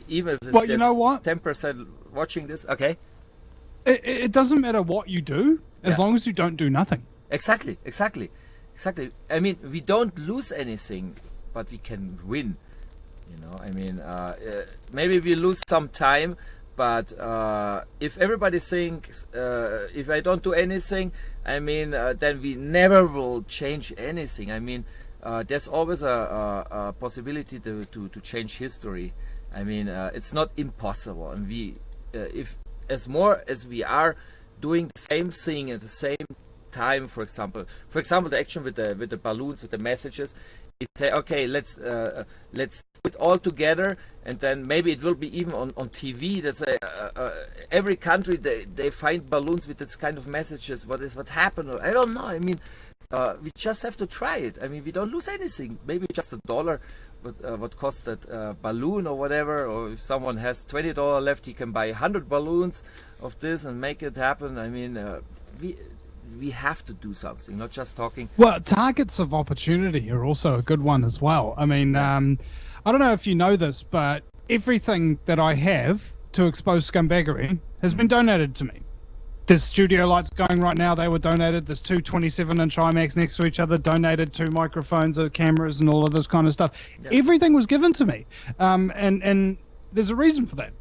Speaker 2: even if
Speaker 1: well, you know what?
Speaker 2: 10% watching this, okay.
Speaker 1: It doesn't matter what you do, as long as you don't do nothing.
Speaker 2: Exactly. I mean, we don't lose anything, but we can win. You know, I mean, maybe we lose some time, but if everybody thinks, if I don't do anything, I mean, then we never will change anything. I mean, there's always a possibility to change history. I mean, it's not impossible, and we, if as more as we are doing the same thing at the same time, for example, the action with the balloons, with the messages, you say, okay, let's put it all together, and then maybe it will be even on TV. That's every country they find balloons with this kind of messages. What happened? I don't know. I mean, we just have to try it. I mean, we don't lose anything. Maybe just $1. What costs that balloon or whatever, or if someone has $20 left, he can buy 100 balloons of this and make it happen. I mean, we have to do something, not just talking.
Speaker 1: Well, targets of opportunity are also a good one as well. I mean, I don't know if you know this, but everything that I have to expose scumbaggery has been donated to me. There's studio lights going right now. They were donated. There's two 27-inch IMAX next to each other, donated, two microphones, cameras, and all of this kind of stuff. Yep. Everything was given to me. And there's a reason for that.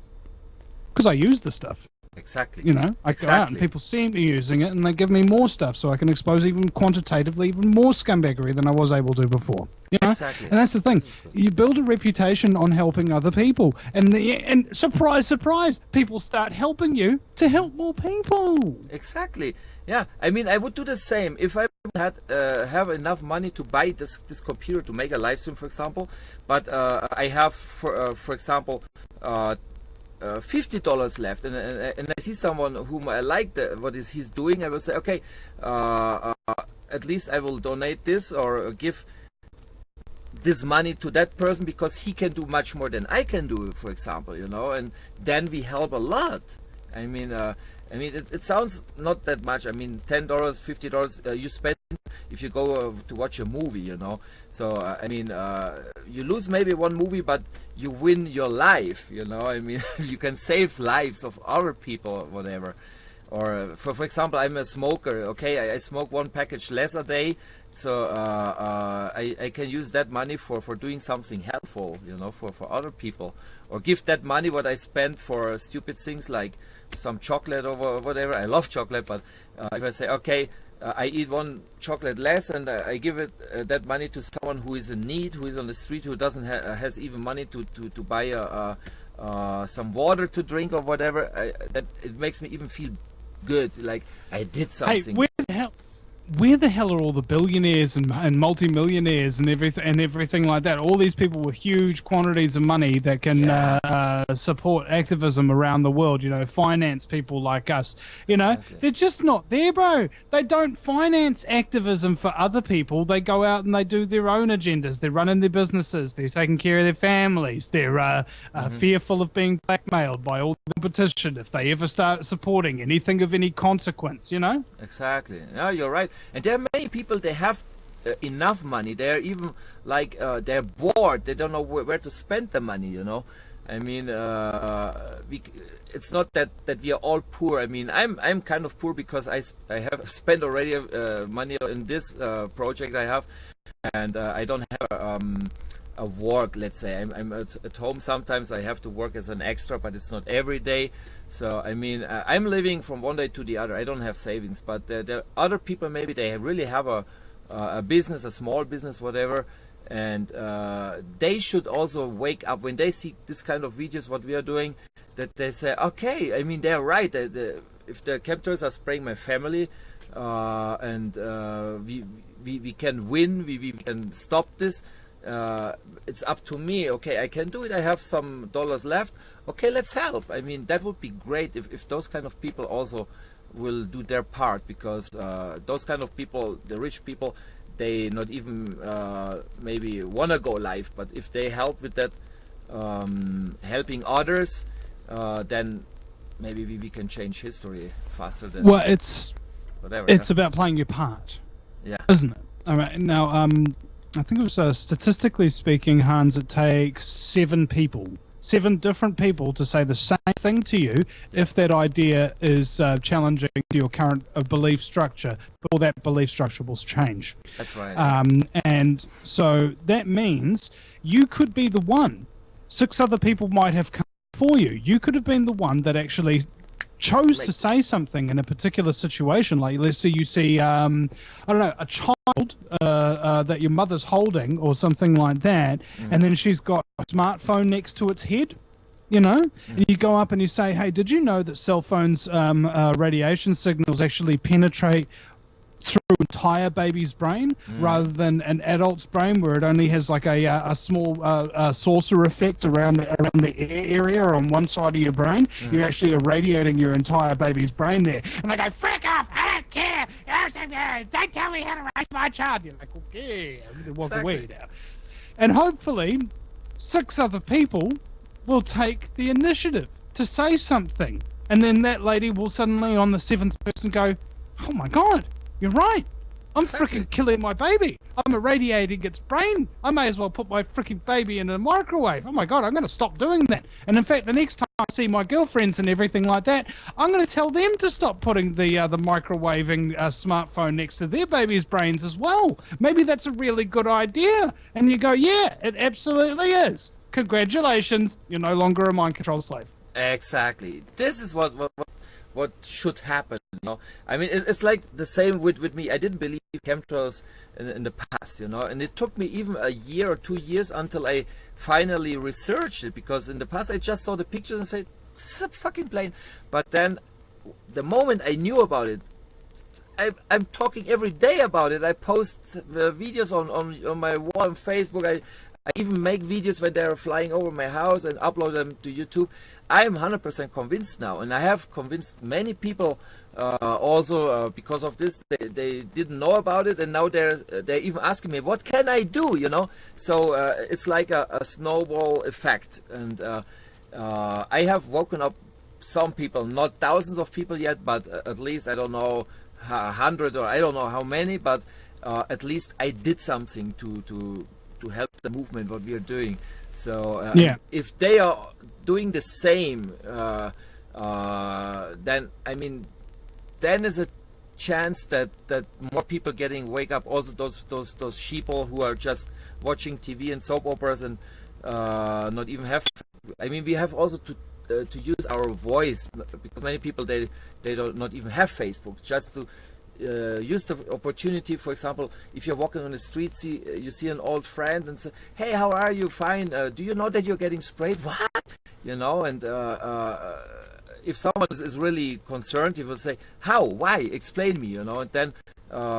Speaker 1: Because I use the stuff.
Speaker 2: Exactly.
Speaker 1: You know, I go out and people see me using it and they give me more stuff so I can expose even quantitatively even more scumbaggery than I was able to before. You know?
Speaker 2: Exactly.
Speaker 1: And that's the thing. You build a reputation on helping other people. And surprise, surprise, people start helping you to help more people.
Speaker 2: Exactly. Yeah. I mean, I would do the same. If I had have enough money to buy this computer to make a live stream, for example, but I have, for example, $50 left, and I see someone whom I like what he's doing, I will say, okay, at least I will donate this or give this money to that person because he can do much more than I can do, for example, you know, and then we help a lot. I mean, it sounds not that much. I mean, $10, $50 you spend if you go to watch a movie, you know. So I mean, you lose maybe one movie, but you win your life, you know. I mean, you can save lives of other people, or whatever. Or for example, I'm a smoker. Okay, I smoke one package less a day, so I can use that money for doing something helpful, you know, for other people, or give that money what I spend for stupid things like some chocolate or whatever. I love chocolate, but if I say, okay, I eat one chocolate less, and I give it that money to someone who is in need, who is on the street, who doesn't has even money to buy some water to drink or whatever, that it makes me even feel good, like I did something.
Speaker 1: Hey, where the hell are all the billionaires and multi-millionaires and everything like that? All these people with huge quantities of money that can support activism around the world, you know, finance people like us. You know, they're just not there, bro. They don't finance activism for other people. They go out and they do their own agendas. They're running their businesses. They're taking care of their families. They're fearful of being blackmailed by all the competition if they ever start supporting anything of any consequence, you know?
Speaker 2: Exactly. Yeah, you're right. And there are many people, they have enough money. They're even like they're bored. They don't know where to spend the money, you know. I mean, it's not that we are all poor. I mean, I'm kind of poor because I have spent already money in this project I have, and I don't have a work, let's say. I'm at home sometimes. I have to work as an extra, but it's not every day. So I mean, I'm living from one day to the other. I don't have savings, but there are other people, maybe they really have a business, a small business, whatever, and they should also wake up when they see this kind of videos, what we are doing, that they say, okay, I mean, they're right. If the chemtrails are spraying my family, and we can win, we can stop this. It's up to me. Okay, I can do it. I have some dollars left. Okay, let's help. I mean, that would be great if those kind of people also will do their part, because those kind of people, the rich people, they not even maybe want to go live, but if they help with that, helping others, then maybe we can change history faster than
Speaker 1: it's
Speaker 2: whatever.
Speaker 1: It's about playing your part, isn't it? All right, now I think it was statistically speaking, Hans, it takes 7 different people to say the same thing to you if that idea is challenging your current belief structure, or that belief structure will change.
Speaker 2: That's right.
Speaker 1: And so that means you could be the one. 6 other people might have come for you. You could have been the one that actually chose to say something in a particular situation. Like, let's say you see, I don't know, a child that your mother's holding or something like that, and then she's got a smartphone next to its head, you know, and you go up and you say, hey, did you know that cell phones radiation signals actually penetrate through entire baby's brain rather than an adult's brain, where it only has like a small saucer effect around the air area on one side of your brain? You're actually irradiating your entire baby's brain there. And they go, frick off, I don't care, don't tell me how to raise my child. You're like, okay, I'm going to walk away now. And hopefully 6 other people will take the initiative to say something, and then that lady will suddenly on the 7th person go, oh my god, you're right. I'm freaking killing my baby. I'm irradiating its brain. I may as well put my freaking baby in a microwave. Oh my God, I'm going to stop doing that. And in fact, the next time I see my girlfriends and everything like that, I'm going to tell them to stop putting the microwaving smartphone next to their baby's brains as well. Maybe that's a really good idea. And you go, yeah, it absolutely is. Congratulations, you're no longer a mind control slave.
Speaker 2: Exactly. This is what should happen, you know. I mean, it's like the same with me. I didn't believe chemtrails in the past, you know, and it took me even a year or 2 years until I finally researched it, because in the past I just saw the pictures and said, this is a fucking plane. But then the moment I knew about it, I'm talking every day about it. I post videos on my wall on Facebook. I even make videos when they're flying over my house and upload them to YouTube. I'm 100% convinced now, and I have convinced many people also because of this. They didn't know about it, and now they're even asking me, what can I do, you know? So it's like a snowball effect, and I have woken up some people, not thousands of people yet, but at least, I don't know, 100 or I don't know how many, but at least I did something to help the movement, what we are doing. So if they are doing the same, then I mean, then is a chance that more people wake up. Also those sheeple who are just watching TV and soap operas and not even have. I mean, we have also to use our voice, because many people they don't not even have Facebook, just to use the opportunity. For example, if you're walking on the street, you see an old friend and say, hey, how are you? Fine. Do you know that you're getting sprayed? What? You know, and if someone is really concerned, he will say, how? Why? Explain me, you know, and then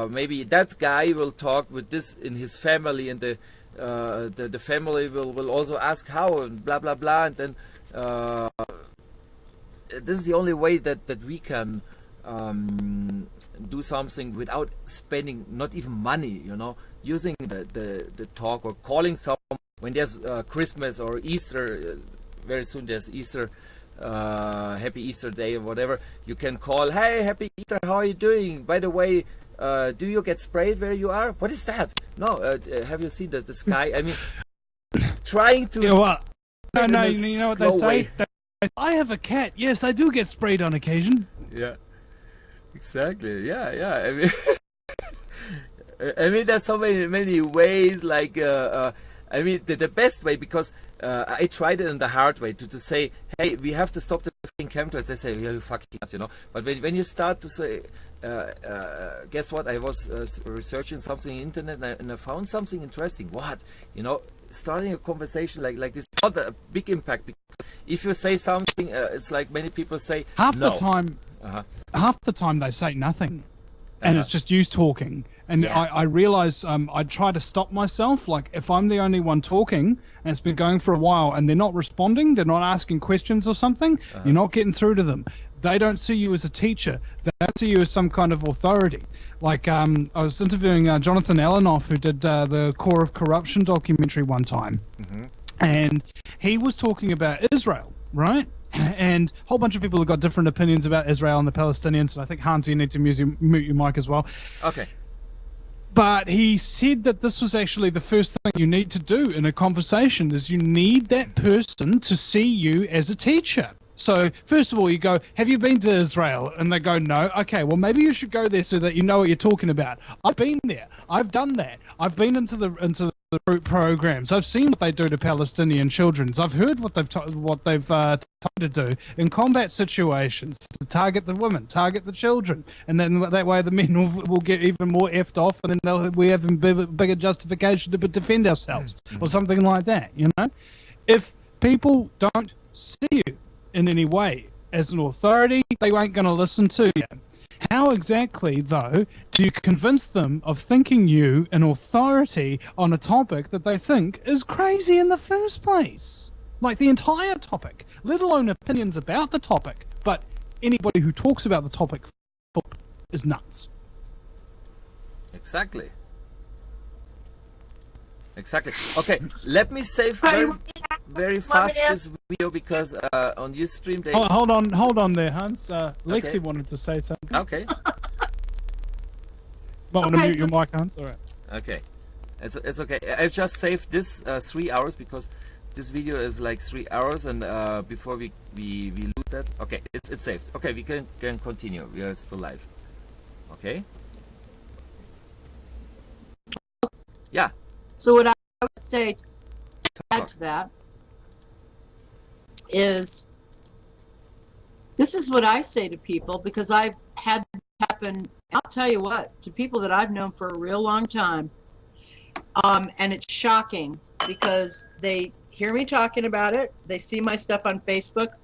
Speaker 2: maybe that guy will talk with this in his family, and the family will also ask how, and blah, blah, blah, and then this is the only way that we can do something without spending not even money, you know, using the talk or calling someone when there's Christmas or Easter. Very soon there's Easter, happy Easter day or whatever. You can call, hey, happy Easter, how are you doing? By the way, do you get sprayed where you are? What is that? No, have you seen the sky? I mean, trying to...
Speaker 1: Yeah, well, no, you know what they say? I have a cat. Yes, I do get sprayed on occasion.
Speaker 2: Yeah, exactly. Yeah. I mean, I mean, there's so many ways. Like, I mean, the best way, because I tried it in the hard way to say, hey, we have to stop the fucking chemtrails. They say, yeah, you fucking nuts, you know. But when you start to say, guess what? I was researching something on the internet, and I found something interesting. What? You know, starting a conversation like this is not a big impact, because if you say something, it's like many people say
Speaker 1: half
Speaker 2: no.
Speaker 1: the time they say nothing, and it's just you talking. And I realize I try to stop myself. Like, if I'm the only one talking and it's been going for a while and they're not responding, they're not asking questions or something, you're not getting through to them. They don't see you as a teacher. They see you as some kind of authority. Like, I was interviewing Jonathan Alenoff, who did the Core of Corruption documentary one time. And he was talking about Israel, right? And a whole bunch of people have got different opinions about Israel and the Palestinians. And I think, Hans, you need to mute your mic as well.
Speaker 2: Okay.
Speaker 1: But he said that this was actually the first thing you need to do in a conversation, is you need that person to see you as a teacher. So first of all, you go, have you been to Israel? And they go, no. Okay, well, maybe you should go there so that you know what you're talking about. I've been there. I've done that. I've been into the group programs. I've seen what they do to Palestinian children. I've heard what they've tried to do in combat situations, to target the women, target the children, and then that way the men will get even more effed off, and then we have a bigger justification to defend ourselves, or something like that. You know, if people don't see you in any way as an authority, they ain't going to listen to you. How exactly, though, do you convince them of thinking you an authority on a topic that they think is crazy in the first place? Like the entire topic, let alone opinions about the topic, but anybody who talks about the topic is nuts.
Speaker 2: Exactly. Okay, let me save very fast this video, because on Ustream they...
Speaker 1: Hold on there, Hans. Lexi wanted to say something.
Speaker 2: Okay.
Speaker 1: Might want to mute your mic, Hans. All right.
Speaker 2: Okay, it's okay. I've just saved this 3 hours because this video is like 3 hours, and before we lose that. Okay, it's saved. Okay, we can continue. We are still live. Okay. Yeah.
Speaker 3: So what I would say to add to that is, this is what I say to people, because I've had this happen. I'll tell you what, to people that I've known for a real long time, and it's shocking because they hear me talking about it. They see my stuff on Facebook.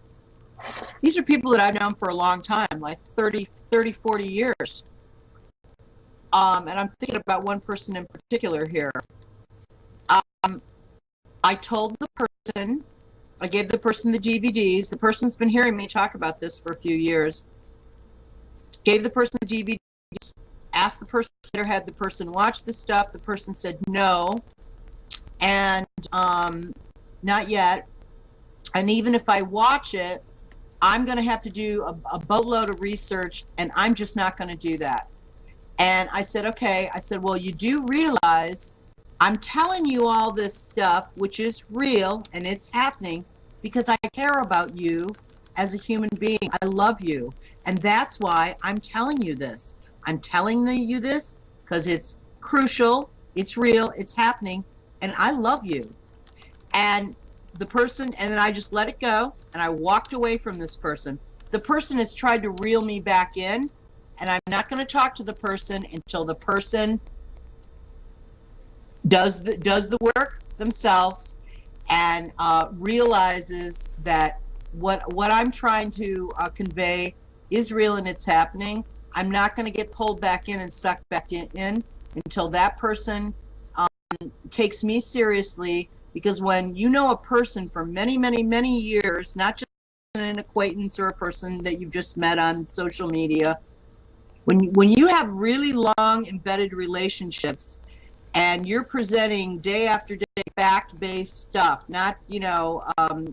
Speaker 3: These are people that I've known for a long time, like 30, 40 years. And I'm thinking about one person in particular here. I told the person, I gave the person the DVDs. The person's been hearing me talk about this for a few years. Gave the person the DVDs, asked the person, or had the person watch the stuff. The person said no, and not yet. And even if I watch it, I'm going to have to do a boatload of research, and I'm just not going to do that. And I said, okay. I said, well, you do realize I'm telling you all this stuff, which is real and it's happening, because I care about you as a human being. I love you. And that's why I'm telling you this. I'm telling you this because it's crucial, it's real, it's happening, and I love you. And the person, and then I just let it go, and I walked away from this person. The person has tried to reel me back in, and I'm not going to talk to the person until the person does the work themselves and realizes that what I'm trying to convey is real and it's happening. I'm not going to get pulled back in and sucked back in until that person takes me seriously. Because when you know a person for many, many, many years, not just an acquaintance or a person that you've just met on social media, when you have really long embedded relationships and you're presenting day after day fact-based stuff, not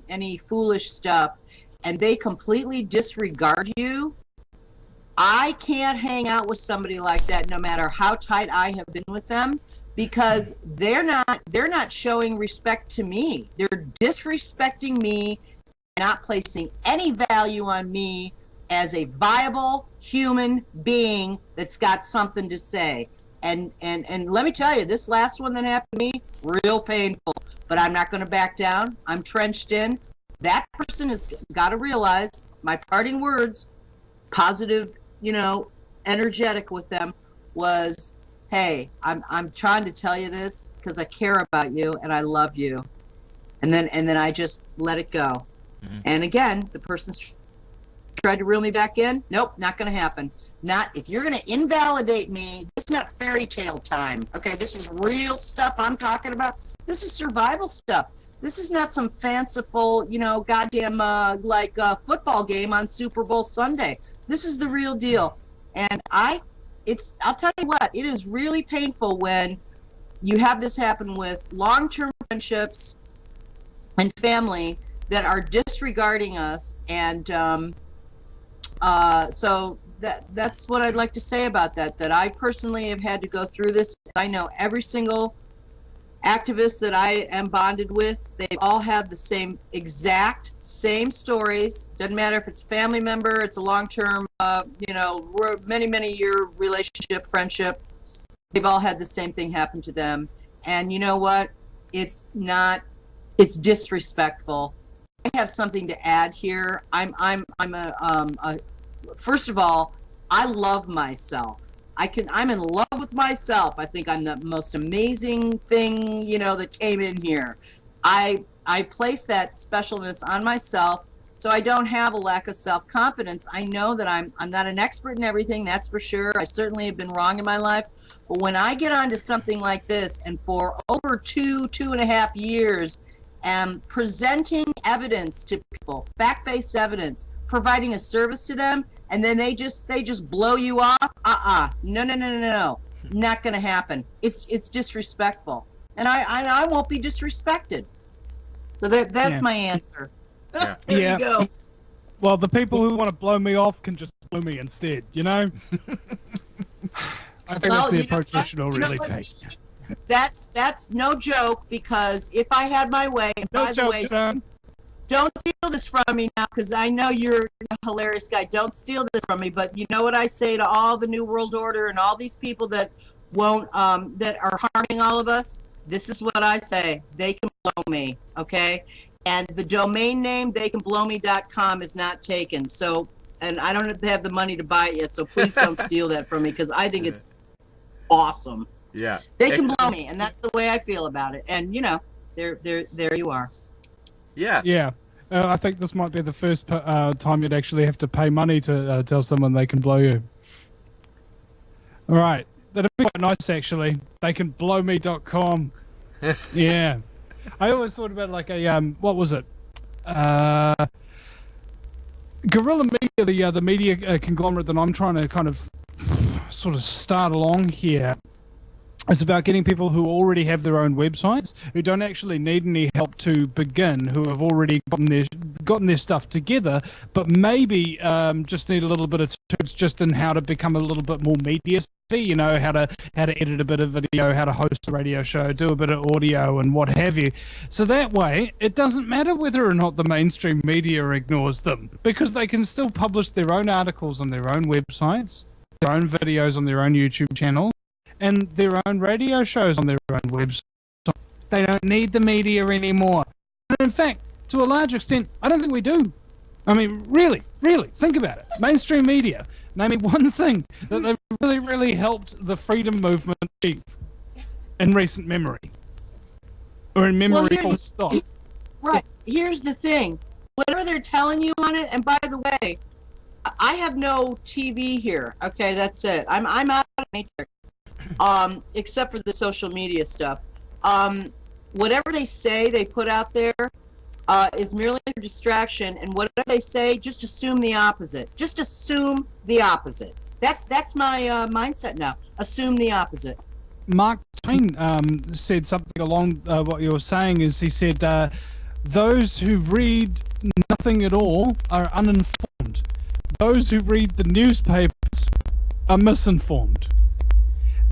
Speaker 3: any foolish stuff, and they completely disregard you, I can't hang out with somebody like that no matter how tight I have been with them, because they're not showing respect to me. They're disrespecting me, not placing any value on me as a viable human being that's got something to say. And let me tell you, this last one that happened to me, real painful, but I'm not going to back down. I'm trenched in. That person has got to realize my parting words, positive, energetic with them, was, hey, I'm trying to tell you this because I care about you and I love you. And then I just let it go. Mm-hmm. And again, the person's tried to reel me back in. Nope, not going to happen. Not if you're going to invalidate me. This is not fairy tale time. Okay, this is real stuff I'm talking about. This is survival stuff. This is not some fanciful, goddamn football game on Super Bowl Sunday. This is the real deal. And I'll tell you what, it is really painful when you have this happen with long-term friendships and family that are disregarding us. And so that's what I'd like to say about that I personally have had to go through this. I know every single activist that I am bonded with, they all have the exact same stories. Doesn't matter if it's a family member, it's a long-term, many year relationship, friendship. They've all had the same thing happen to them. And you know what? It's disrespectful. I have something to add here. First of all, I love myself. I'm in love with myself. I think I'm the most amazing thing, that came in here. I place that specialness on myself, so I don't have a lack of self-confidence. I know that I'm not an expert in everything, that's for sure. I certainly have been wrong in my life. But when I get onto something like this, and for over 2.5 years, am presenting evidence to people, fact-based evidence, providing a service to them, and then they just blow you off. No, not going to happen. It's disrespectful, and I won't be disrespected. So that's my answer.
Speaker 2: Yeah.
Speaker 3: There you go.
Speaker 1: Well, the people who want to blow me off can just blow me instead, I think that's the approach you should all really take.
Speaker 3: That's no joke, because if I had my way, and
Speaker 1: No
Speaker 3: by
Speaker 1: joke,
Speaker 3: the way,
Speaker 1: son.
Speaker 3: don't steal this from me now, because I know you're a hilarious guy. Don't steal this from me. But you know what I say to all the New World Order and all these people that won't, that are harming all of us? This is what I say. They can blow me, okay? And the domain name theycanblowme.com is not taken. So, and I don't have the money to buy it yet. So please don't steal that from me, because I think it's awesome.
Speaker 2: Yeah.
Speaker 3: They can blow me, and that's the way I feel about it. And you know, there you are.
Speaker 2: Yeah.
Speaker 1: Yeah. I think this might be the first time you'd actually have to pay money to tell someone they can blow you. All right. That'd be quite nice, actually. Theycanblowme.com. Yeah. I always thought about like a, what was it? Guerrilla Media, the media conglomerate that I'm trying to kind of sort of start along here. It's about getting people who already have their own websites, who don't actually need any help to begin, who have already gotten their stuff together, but maybe just need a little bit of tips just in how to become a little bit more media savvy, you know, how to edit a bit of video, how to host a radio show, do a bit of audio and what have you. So that way, it doesn't matter whether or not the mainstream media ignores them, because they can still publish their own articles on their own websites, their own videos on their own YouTube channel, and their own radio shows on their own website. They don't need the media anymore. And in fact, to a large extent, I don't think we do. I mean, really, think about it. Mainstream media, name me one thing that they've really helped the freedom movement achieve in recent memory. Or in memory full stop.
Speaker 3: Right. Here's the thing. Whatever they're telling you on it, and by the way, I have no TV here. Okay, that's it. I'm out of Matrix. Except for the social media stuff. Whatever they say they put out there is merely a distraction, and whatever they say, just assume the opposite. Just assume the opposite. That's my mindset now. Assume the opposite.
Speaker 1: Mark Twain said something along what you were saying. Is he said, those who read nothing at all are uninformed. Those who read the newspapers are misinformed.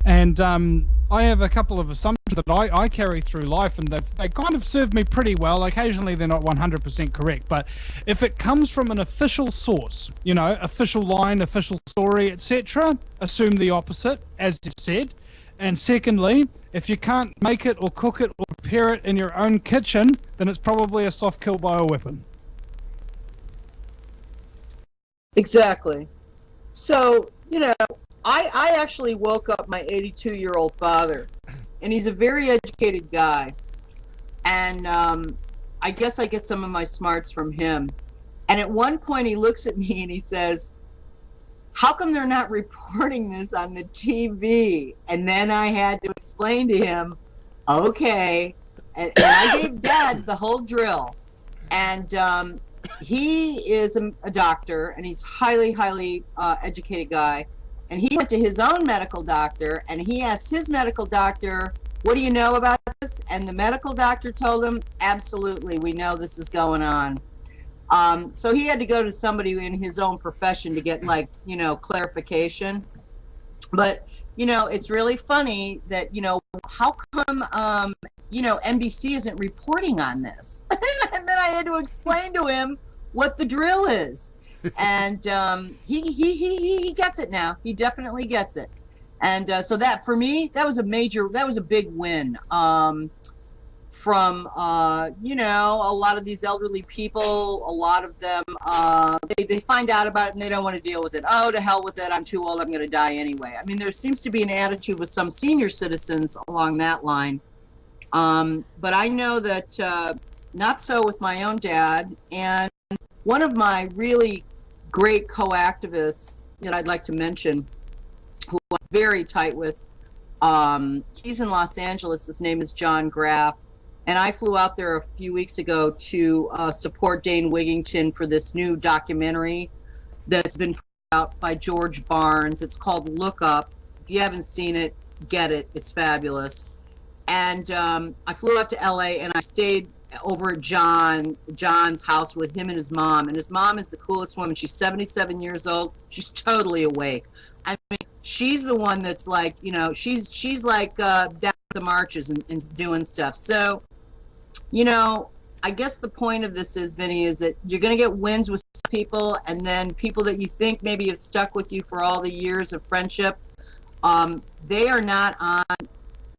Speaker 1: And I have a couple of assumptions that I carry through life, and they kind of serve me pretty well. Occasionally they're not 100% correct, but if it comes from an official source, you know, official line, official story, etc., assume the opposite, as you've said. And secondly, if you can't make it or cook it or prepare it in your own kitchen, then it's probably a soft kill bioweapon.
Speaker 3: Exactly. So, you know, I actually woke up my 82-year-old father, and he's a very educated guy. And I guess I get some of my smarts from him. And at one point he looks at me and he says, how come they're not reporting this on the TV? And then I had to explain to him, okay. And I gave Dad the whole drill. And he is a doctor, and he's highly educated guy. And he went to his own medical doctor, and he asked his medical doctor, what do you know about this? And the medical doctor told him, absolutely, we know this is going on. So he had to go to somebody in his own profession to get, like, you know, clarification. But, you know, it's really funny that, you know, how come, you know, NBC isn't reporting on this? And then I had to explain to him what the drill is. And he gets it now. He definitely gets it. And so that, for me, that was a big win. From you know, a lot of these elderly people, a lot of them, they find out about it and they don't want to deal with it. Oh, to hell with it, I'm too old, I'm going to die anyway. I mean, there seems to be an attitude with some senior citizens along that line. But I know that not so with my own dad. And one of my really great co-activists that I'd like to mention, who I'm very tight with, he's in Los Angeles. His name is John Graff. And I flew out there a few weeks ago to support Dane Wigington for this new documentary that's been put out by George Barnes. It's called Look Up. If you haven't seen it, get it. It's fabulous. And I flew out to LA, and I stayed over at John's house with him and his mom. And his mom is the coolest woman. She's 77 years old. She's totally awake. I mean, she's the one that's like, you know, she's like down at the marches and doing stuff. So, you know, I guess the point of this is, Vinny, is that you're going to get wins with people, and then people that you think maybe have stuck with you for all the years of friendship, they are not on,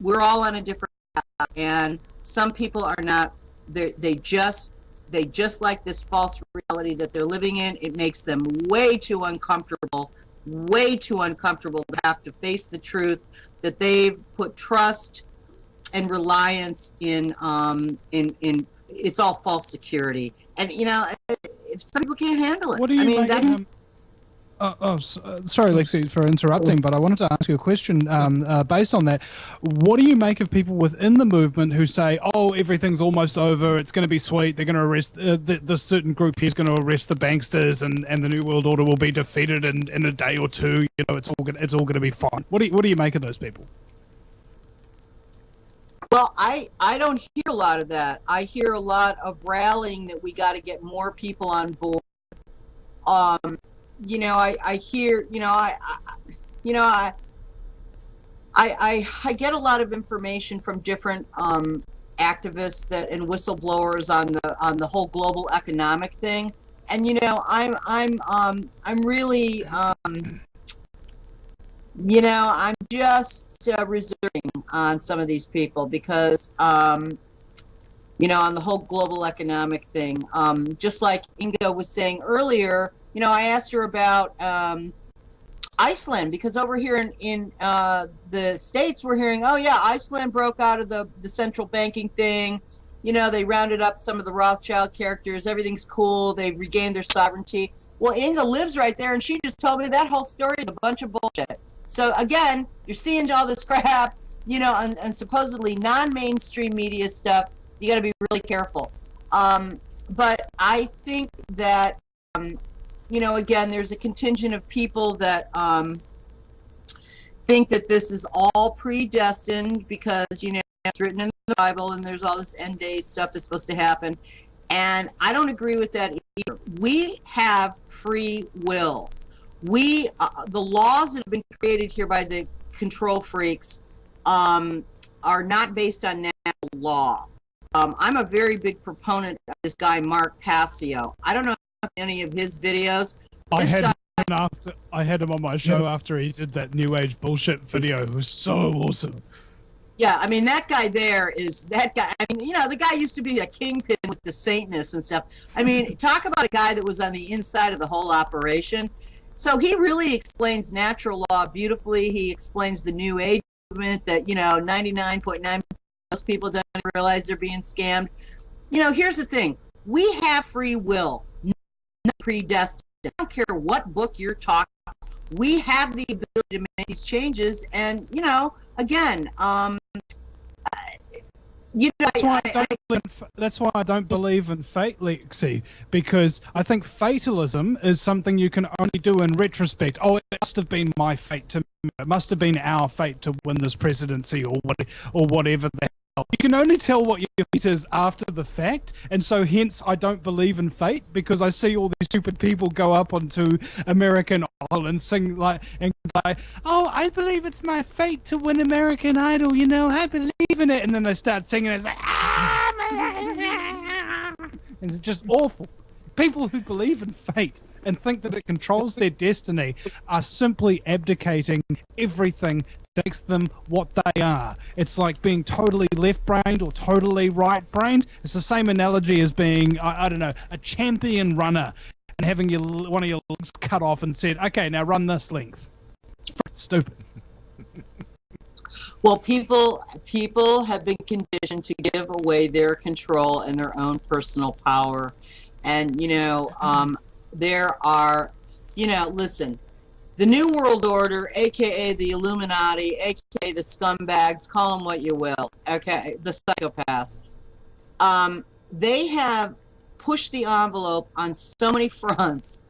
Speaker 3: we're all on a different path, and some people are not, they just like this false reality that they're living in. It makes them way too uncomfortable to have to face the truth that they've put trust and reliance in it's all false security. And you know, if some people can't handle it,
Speaker 1: What do you
Speaker 3: mean,
Speaker 1: make sorry, Lexi, for interrupting, but I wanted to ask you a question based on that. What do you make of people within the movement who say, oh, everything's almost over, it's going to be sweet, they're going to arrest, this certain group here is going to arrest the banksters, and the New World Order will be defeated in a day or two, you know, it's all going to be fine. What do you make of those people?
Speaker 3: Well, I don't hear a lot of that. I hear a lot of rallying that we got to get more people on board. You know, I hear, you know, I get a lot of information from different activists that and whistleblowers on the whole global economic thing, and you know, I'm really you know, I'm just reserving on some of these people because you know, on the whole global economic thing, just like Inga was saying earlier. You know, I asked her about Iceland, because over here in the States, we're hearing, oh yeah, Iceland broke out of the central banking thing. You know, they rounded up some of the Rothschild characters. Everything's cool. They've regained their sovereignty. Well, Inga lives right there, and she just told me that whole story is a bunch of bullshit. So again, you're seeing all this crap, you know, and supposedly non-mainstream media stuff. You got to be really careful. But I think that you know, again, there's a contingent of people that think that this is all predestined because, you know, it's written in the Bible and there's all this end days stuff that's supposed to happen. And I don't agree with that either. We have free will. The laws that have been created here by the control freaks are not based on natural law. I'm a very big proponent of this guy, Mark Passio. I don't know any of his videos.
Speaker 1: I had him on my show after he did that New Age bullshit video. It was so awesome.
Speaker 3: Yeah, I mean, that guy there is that guy. I mean, you know, the guy used to be a kingpin with the Satanists and stuff. I mean, talk about a guy that was on the inside of the whole operation. So he really explains natural law beautifully. He explains the New Age movement that, you know, 99.9% of most people don't realize they're being scammed. You know, here's the thing. We have free will. Predestined. I don't care what book you're talking about. We have the ability to make these changes, and you know, again, you know,
Speaker 1: that's why I don't believe in fate, Lexi, because I think fatalism is something you can only do in retrospect. Oh, it must have been my fate it must have been our fate to win this presidency, or whatever the hell. You can only tell what your fate is after the fact, and so hence I don't believe in fate, because I see all these stupid people go up onto American Idol and sing like, oh, I believe it's my fate to win American Idol, you know, I believe in it, and then they start singing, it's like, and it's just awful. People who believe in fate and think that it controls their destiny are simply abdicating everything makes them what they are. It's like being totally left-brained or totally right-brained. It's the same analogy as being, I don't know, a champion runner and having one of your legs cut off and said, okay, now run this length. It's freaking stupid.
Speaker 3: Well, people have been conditioned to give away their control and their own personal power. And, you know, there are, you know, listen, the New World Order, a.k.a. the Illuminati, a.k.a. the scumbags, call them what you will, okay, the psychopaths, they have pushed the envelope on so many fronts,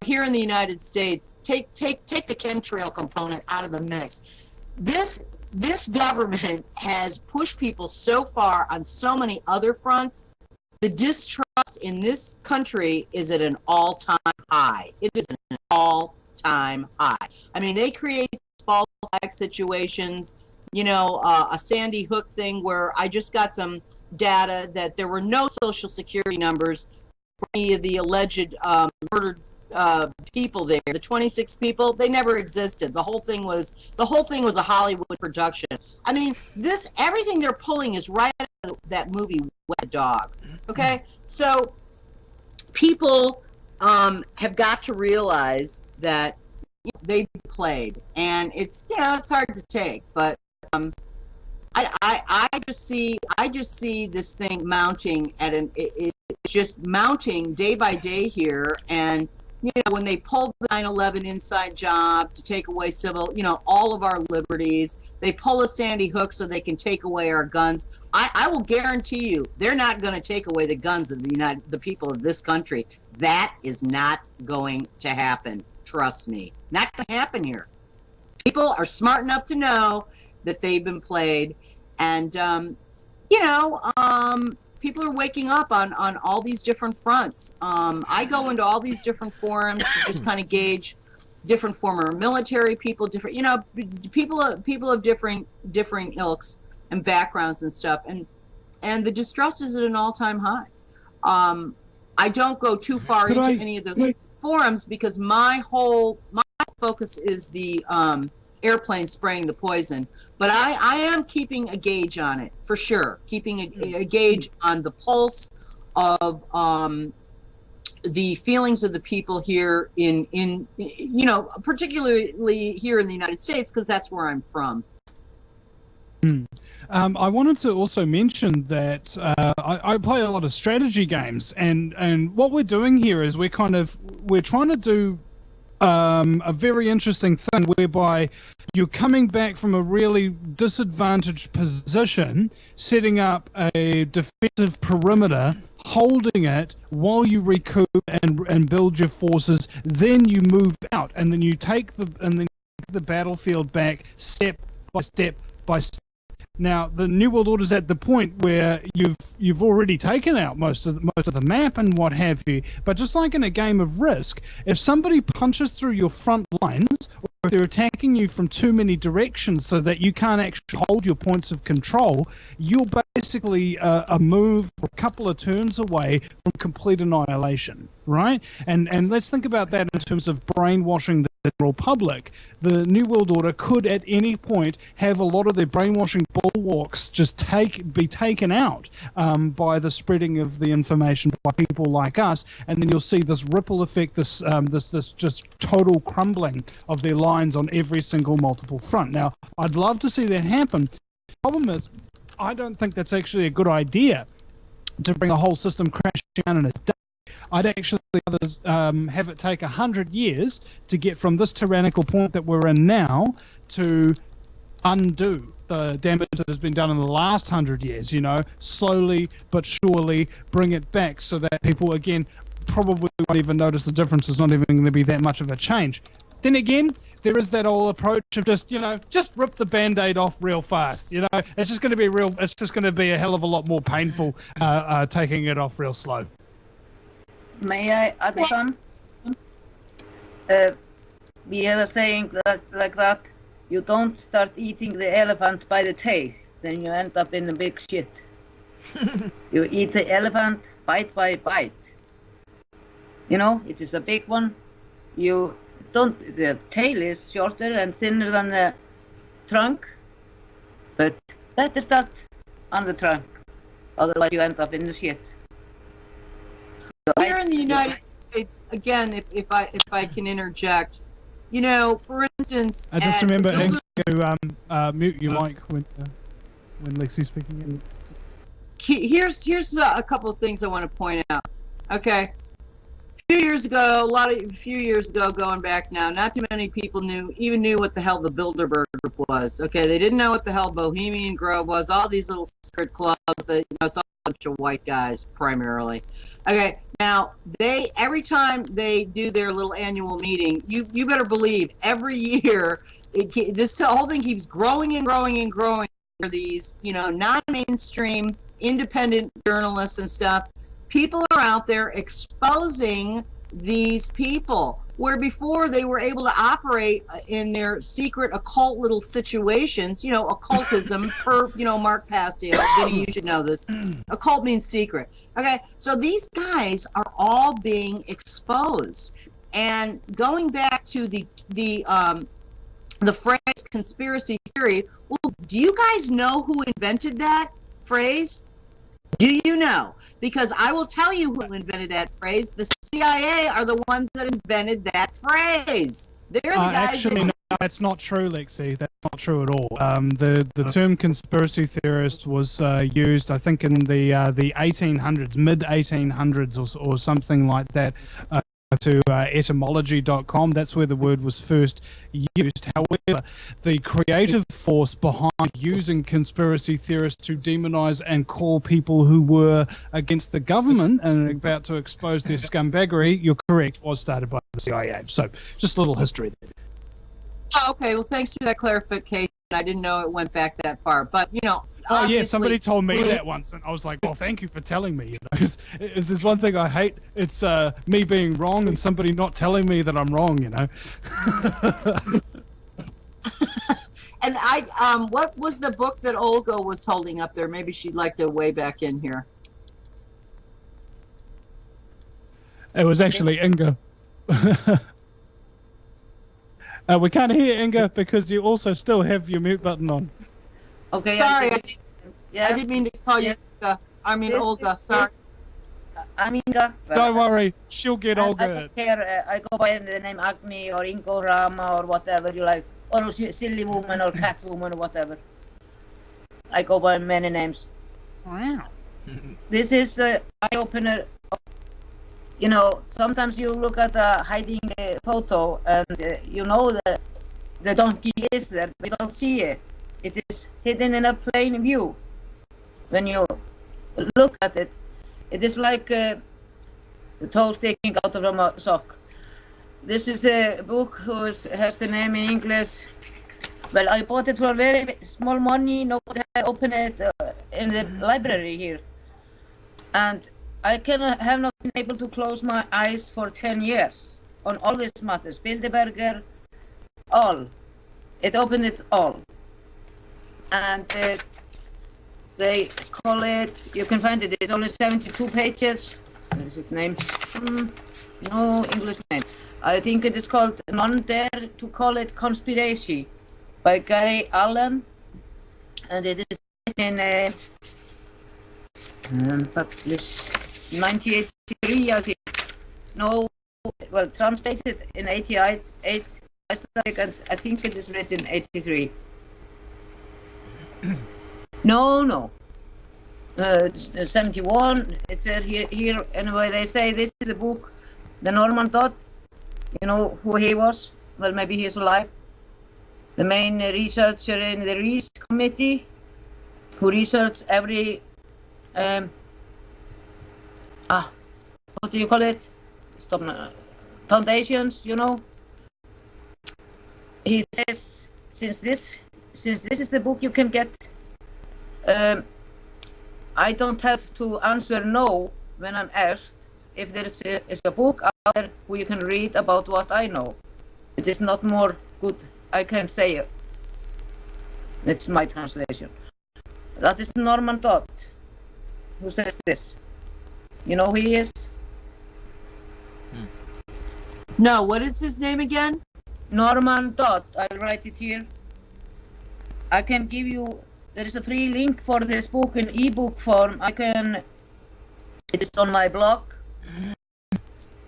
Speaker 3: Here in the United States, take the chemtrail component out of the mix.
Speaker 7: this government has pushed people so far on so many other fronts. The distrust in this country is at an all-time high. It is at an all-time high. I mean, they create false flag situations, a Sandy Hook thing where I just got some data that there were no social security numbers for any of the alleged murdered people there. The 26 people, they never existed. The whole thing was a Hollywood production. I mean, everything they're pulling is right out of that movie Wet Dog. Okay, so people have got to realize that they've played, and it's hard to take, but I just see this thing mounting at it's just mounting day by day here. And when they pulled the 9/11 inside job to take away all of our liberties, they pull a Sandy Hook so they can take away our guns. I will guarantee you, they're not going to take away the guns of the people of this country. That is not going to happen. Trust me, not going to happen here. People are smart enough to know that they've been played, and people are waking up on all these different fronts. I go into all these different forums to just kind of gauge different former military people, different people of different ilks and backgrounds and stuff, and the distrust is at an all-time high. I don't go too far into any of those forums because my focus is the airplane spraying the poison, but I am keeping a gauge on it for sure, keeping a gauge on the pulse of the feelings of the people here in particularly here in the United States, because that's where I'm from.
Speaker 1: I wanted to also mention that I play a lot of strategy games, and what we're doing here is we're trying to do a very interesting thing whereby you're coming back from a really disadvantaged position, setting up a defensive perimeter, holding it while you recoup and build your forces. Then you move out, and then you take the battlefield back step by step by step. Now, the New World Order is at the point where you've already taken out most of the map and what have you. But just like in a game of Risk, if somebody punches through your front lines, or if they're attacking you from too many directions so that you can't actually hold your points of control, you're basically a move or a couple of turns away from complete annihilation, right? And let's think about that in terms of brainwashing the general public. The New World Order could at any point have a lot of their brainwashing bulwarks just be taken out by the spreading of the information by people like us, and then you'll see this ripple effect, this just total crumbling of their lines on every single multiple front. Now, I'd love to see that happen. The problem is, I don't think that's actually a good idea to bring a whole system crashing down in a day. I'd actually rather have it take 100 years to get from this tyrannical point that we're in now to undo the damage that has been done in the last 100 years, slowly but surely bring it back so that people, again, probably won't even notice the difference. It's not even going to be that much of a change. Then again, there is that old approach of just rip the Band-Aid off real fast. It's just going to be a hell of a lot more painful taking it off real slow.
Speaker 9: May I add some? We have a saying like that, you don't start eating the elephant by the tail, then you end up in a big shit. You eat the elephant bite by bite. It is a big one. The tail is shorter and thinner than the trunk, but better start on the trunk, otherwise you end up in the shit.
Speaker 7: Here in the United States, again, if I can interject, for instance,
Speaker 1: I just remember to mute your mic when Lexi's speaking.
Speaker 7: Here's a couple of things I want to point out. Okay, a few years ago, going back now, not too many people knew what the hell the Bilderberg Group was. Okay, they didn't know what the hell Bohemian Grove was. All these little secret clubs that it's all
Speaker 3: bunch of white guys primarily. Okay, now every time they do their little annual meeting, you better believe every year this whole thing keeps growing and growing and growing. For these, non-mainstream independent journalists and stuff, people are out there exposing these people where before they were able to operate in their secret occult little situations, occultism per, Mark Passio. Vinny, you should know this. Occult means secret. Okay, so these guys are all being exposed. And going back to the phrase conspiracy theory, well, do you guys know who invented that phrase? Do you know? Because I will tell you who invented that phrase. The CIA are the ones that invented that phrase. They're the guys
Speaker 1: actually, no, that's not true, Lexi. That's not true at all. The term conspiracy theorist was used, I think, in the 1800s, mid-1800s or something like that. To etymology.com. That's where the word was first used. However, the creative force behind using conspiracy theorists to demonize and call people who were against the government and about to expose their scumbaggery, you're correct, was started by the CIA. So just a little history there.
Speaker 3: Oh, okay, well, thanks for that clarification. I didn't know it went back that far, but
Speaker 1: oh yeah, somebody told me that once, and I was like, "Well, thank you for telling me." Because if there's one thing I hate, it's me being wrong and somebody not telling me that I'm wrong.
Speaker 3: And what was the book that Olga was holding up there? Maybe she'd like to weigh back in here.
Speaker 1: It was actually Inga. We can't hear Inga because you also still have your mute button on.
Speaker 9: Okay.
Speaker 3: Sorry, I didn't mean to call you Inga. I mean Olga. Sorry.
Speaker 9: I'm Inga.
Speaker 1: Don't worry, she'll get Olga.
Speaker 9: I don't care. I go by the name Agni or Ingo Rama or whatever you like, or Silly Woman or Cat Woman or whatever. I go by many names.
Speaker 1: Wow.
Speaker 9: This is the eye opener. Sometimes you look at a hiding photo and that the donkey is there, but you don't see it. It is hidden in a plain view. When you look at it, it is like the toe sticking out of a sock. This is a book which has the name in English. Well, I bought it for very small money. Nobody had opened it in the library here. And I have not been able to close my eyes for 10 years on all these matters. Bilderberger, all. It opened it all. And they call it, you can find it, it's only 72 pages. Where is it named? No English name. I think it is called None Dare to Call It Conspiracy by Gary Allen. And it is in published 1983, I think. No, well, translated in 88, and I think it is written 83. No. 71. It's here. Anyway, they say this is the book. The Norman Dodd. You know who he was? Well, maybe he's alive. The main researcher in the Reese Committee, who researched every what do you call it? Foundations, He says, since this is the book you can get, I don't have to answer no when I'm asked if there is a book out there who you can read about what I know. It is not more good, I can say it. It's my translation. That is Norman Dodd who says this. You know who he is?
Speaker 3: No, what is his name again?
Speaker 9: Norman Dodd. I'll write it here. I can give you, there is a free link for this book in ebook form. It is on my blog.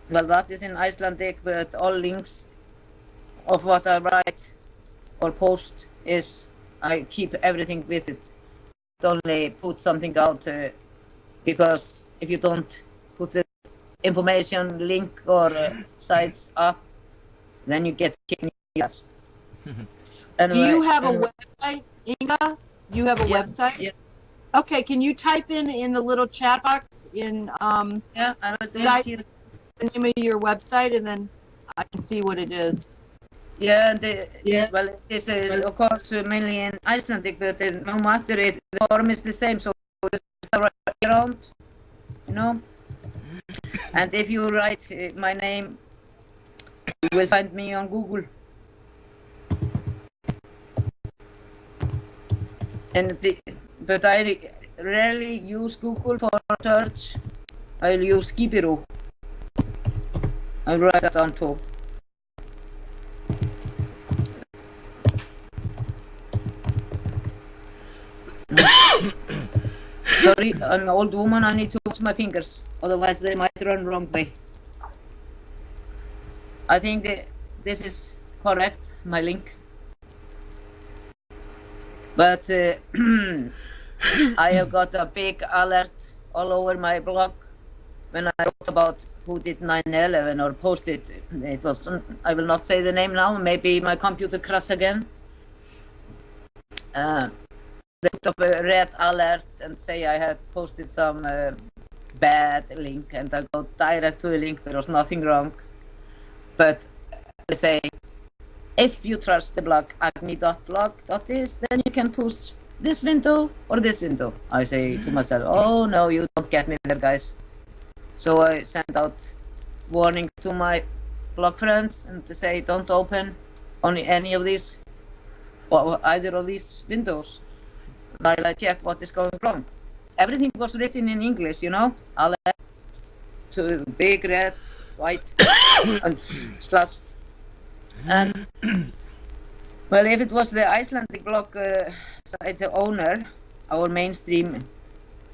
Speaker 9: Well, that is in Icelandic, but all links of what I write or post I keep everything with it. Don't only put something out because if you don't put the information link or sites up, then you get kicked in the ass.
Speaker 3: Do you have a website, Inga? You have a website?
Speaker 9: Yeah.
Speaker 3: Okay, can you type in the little chat box in
Speaker 9: Yeah, I will
Speaker 3: Skype the name of your website, and then I can see what it is.
Speaker 9: Yeah, well, it is of course mainly in Icelandic, but no matter it, the form is the same, so it's around, you know. And if you write my name, you will find me on Google. But I rarely use Google for search. I'll use Skibiru. I'll write that down too. Sorry, I'm an old woman, I need to wash my fingers, otherwise they might run wrong way. I think this is correct, my link. But I have got a big alert all over my blog when I wrote about who did 9/11 or posted. It was, I will not say the name now, maybe my computer crashed again. They put up a red alert and say I had posted some bad link, and I go direct to the link. There was nothing wrong. But they say, if you trust the blog agni.blog.is, then you can post this window or this window. I say to myself, oh no, you don't get me there, guys. So I sent out warning to my blog friends and to say, don't open only any of these or either of these windows. While I check what is going wrong. Everything was written in English, you know, alert, to big red, white, and slash. And well, if it was the Icelandic blog site owner, our mainstream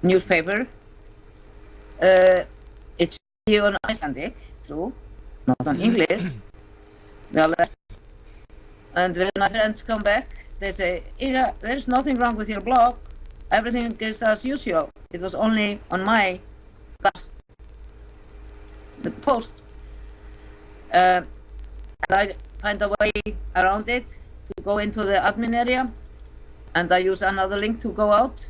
Speaker 9: newspaper, it should be on Icelandic, true, not on English. The alert. And when my friends come back, they say, yeah, there's nothing wrong with your blog. Everything is as usual. It was only on my last post. And I find a way around it to go into the admin area. And I use another link to go out.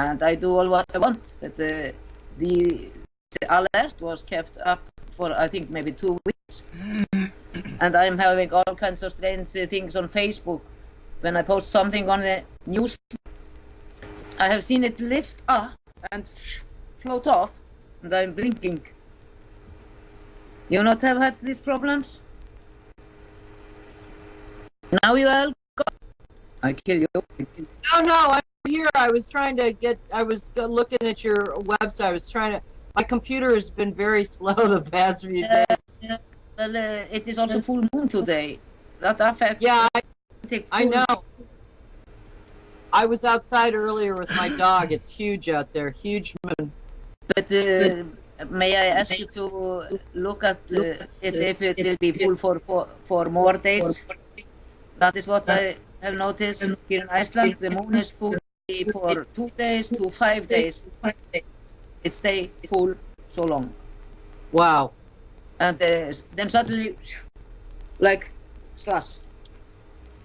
Speaker 9: And I do all what I want. But the alert was kept up for, I think, maybe 2 weeks. And I'm having all kinds of strange things on Facebook. When I post something on the news, I have seen it lift up and float off, and I'm blinking. You not have had these problems? Now you all go. I kill you.
Speaker 3: No, I'm here. I was looking at your website. My computer has been very slow the past few days.
Speaker 9: Yeah. Well, it is also full moon today. That affects.
Speaker 3: Yeah, I know. I was outside earlier with my dog. It's huge out there. Huge moon.
Speaker 9: But may I ask you to look at it if it will be full for more days? That is what I have noticed here in Iceland. The moon is full for 2 days to 5 days. It stays full so long.
Speaker 3: Wow.
Speaker 9: And then suddenly, like, slash.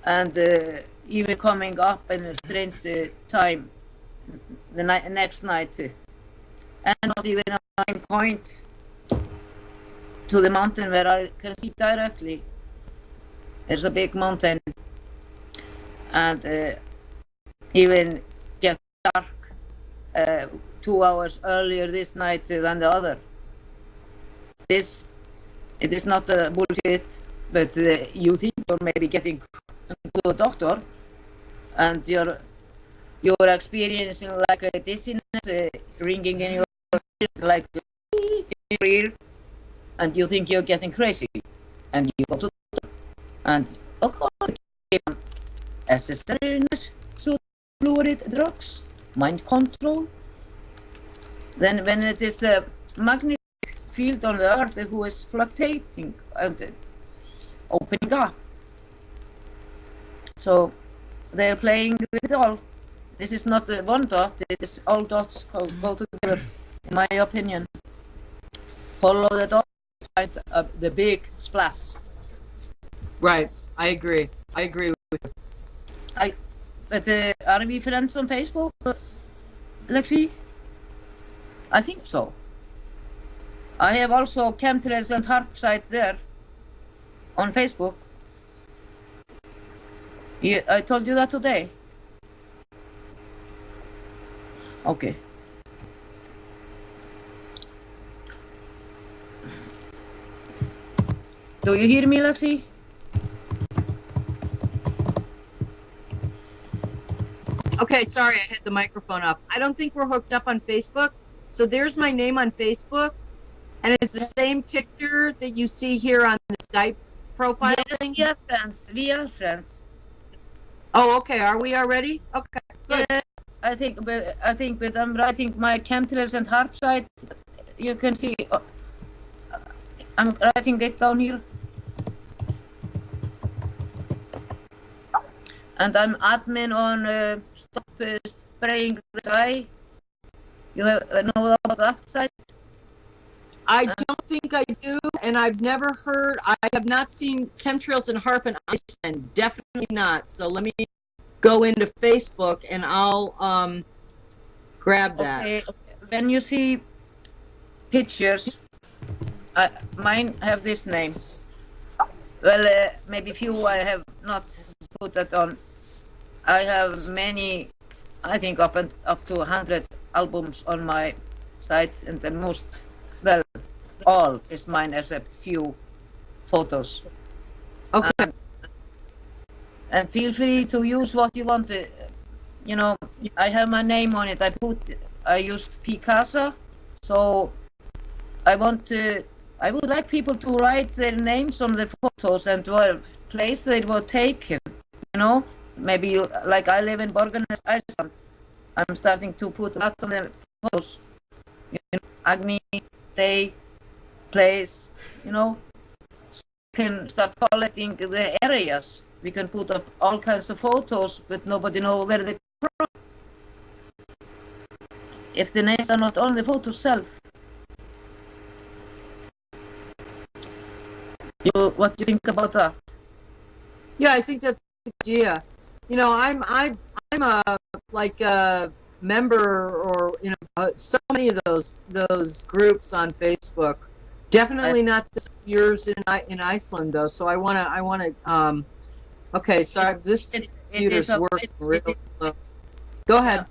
Speaker 9: And even coming up in a strange time the next night. And not even a point to the mountain where I can see directly. There's a big mountain. And even get dark 2 hours earlier this night than the other. It is not bullshit, but you think you're maybe getting to a doctor, and you're experiencing like a dizziness, ringing in your like in your ear, and you think you're getting crazy, and you go to the doctor, and of course, SSRIs, fluoride drugs, mind control. Then when it is the magnetic field on the earth who is fluctuating and opening up. So they're playing with it all. This is not one dot, it is all dots go together, in my opinion. Follow the dot, find the big splash.
Speaker 3: Right, I agree with you.
Speaker 5: but are we friends on Facebook, Lexi? I think so. I have also chemtrails and harp site there on Facebook. Yeah, I told you that today. Okay. Do you hear me, Lexi?
Speaker 3: Okay, sorry, I had the microphone up. I don't think we're hooked up on Facebook. So there's my name on Facebook, and it's the same picture that you see here on the Skype profile thing.
Speaker 5: We are friends. We are friends.
Speaker 3: Oh, okay. Are we already? Okay, good.
Speaker 5: Yeah, I think, but I'm writing my chemtrails and harp site. You can see. I'm writing it down here. And I'm admin on Stop Spraying the Sky. You know about that site?
Speaker 3: I don't think I do, and I've never heard. I have not seen chemtrails and harp in Iceland. Definitely not. So let me go into Facebook and I'll grab that.
Speaker 5: Okay. When you see pictures, mine have this name. Well, maybe few I have not put that on. I have many, I think up to 100 albums on my site, and the most, well, all is mine except few photos.
Speaker 3: Okay.
Speaker 5: And feel free to use what you want. You know, I have my name on it. I use Picasa, so I would like people to write their names on the photos and what place they were taken. You know, maybe like I live in Borgarnes, Iceland. I'm starting to put that on the photos. You know, Agni, day, place. You know, so we can start collecting the areas. We can put up all kinds of photos, but nobody knows where they come from. If the names are not on the photo itself. What do you think about that?
Speaker 3: Yeah, I think that's a good idea. You know, I'm a like a member, or you know, so many of those groups on Facebook. Definitely not yours in Iceland though. So I wanna. Okay, sorry, this computer's working really slow. Go ahead.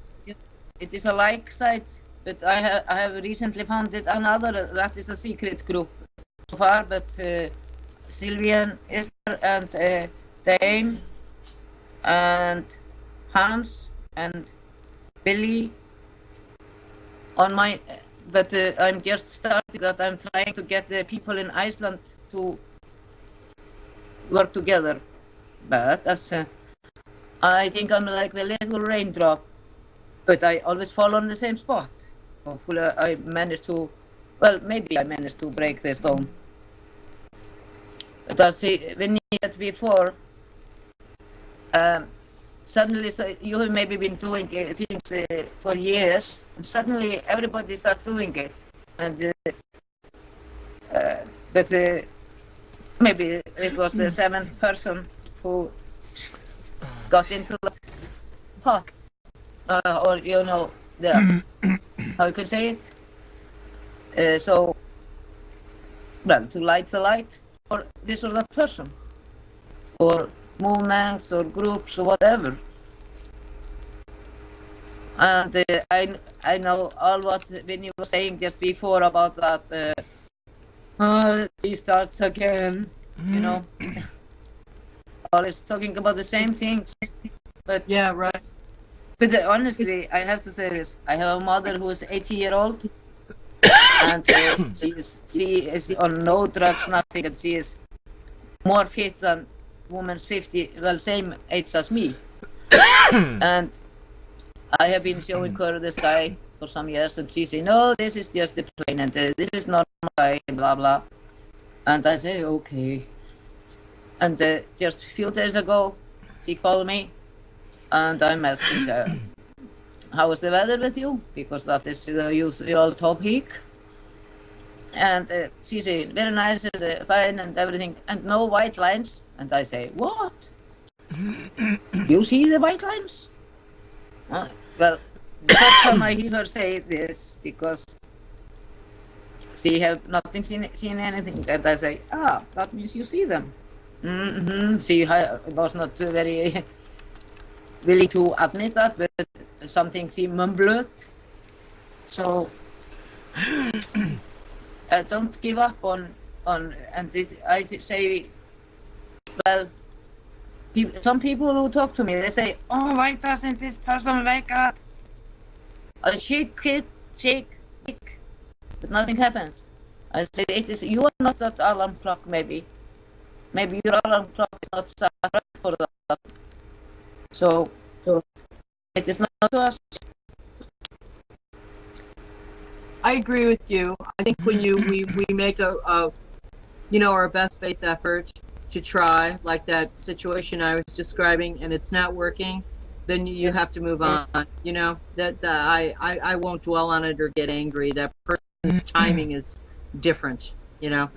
Speaker 5: It is a like site, but I have recently founded another that is a secret group so far, but Sylvian, Esther, and Dame, and Hans, and Billy on my, but I'm just starting that. I'm trying to get the people in Iceland to work together, but as I think I'm like the little raindrop, but I always fall on the same spot. Hopefully I managed to, well, maybe I managed to break the stone. But as when you said before, suddenly, so you have maybe been doing things for years, and suddenly everybody starts doing it. And but maybe it was the seventh person who got into the pot, or you know, the how you could say it. So, well, to light the light for this or that person, or movements or groups or whatever. And I know all what when you were saying just before about that. He starts again, you know. Always talking about the same things, but
Speaker 3: yeah, right.
Speaker 5: But honestly, I have to say this: I have a mother who is 80-year-old, and she is on no drugs, nothing, and she is more fit than woman's 50, well, same age as me. And I have been showing her the sky for some years, and she say, no, this is just the plane, and this is not my blah blah. And I say, okay. And just a few days ago, she called me, and I'm asking her, how is the weather with you? Because that is the usual topic. And she said, very nice, and fine, and everything, and no white lines. And I say, what? You see the white lines? Well, the first time I hear her say this, because she have nothing seen anything, and I say, that means you see them. She was not very willing to admit that, but something she mumbled. So don't give up on I say, well, some people who talk to me, they say, oh, why doesn't this person wake up? I shake, but nothing happens. I say, you are not that alarm clock, maybe your alarm clock is not set right for that. So it is not to us.
Speaker 7: I agree with you. I think when we make our best faith effort to try, like that situation I was describing, and it's not working, then you have to move on. I won't dwell on it or get angry. That person's timing is different.
Speaker 5: No,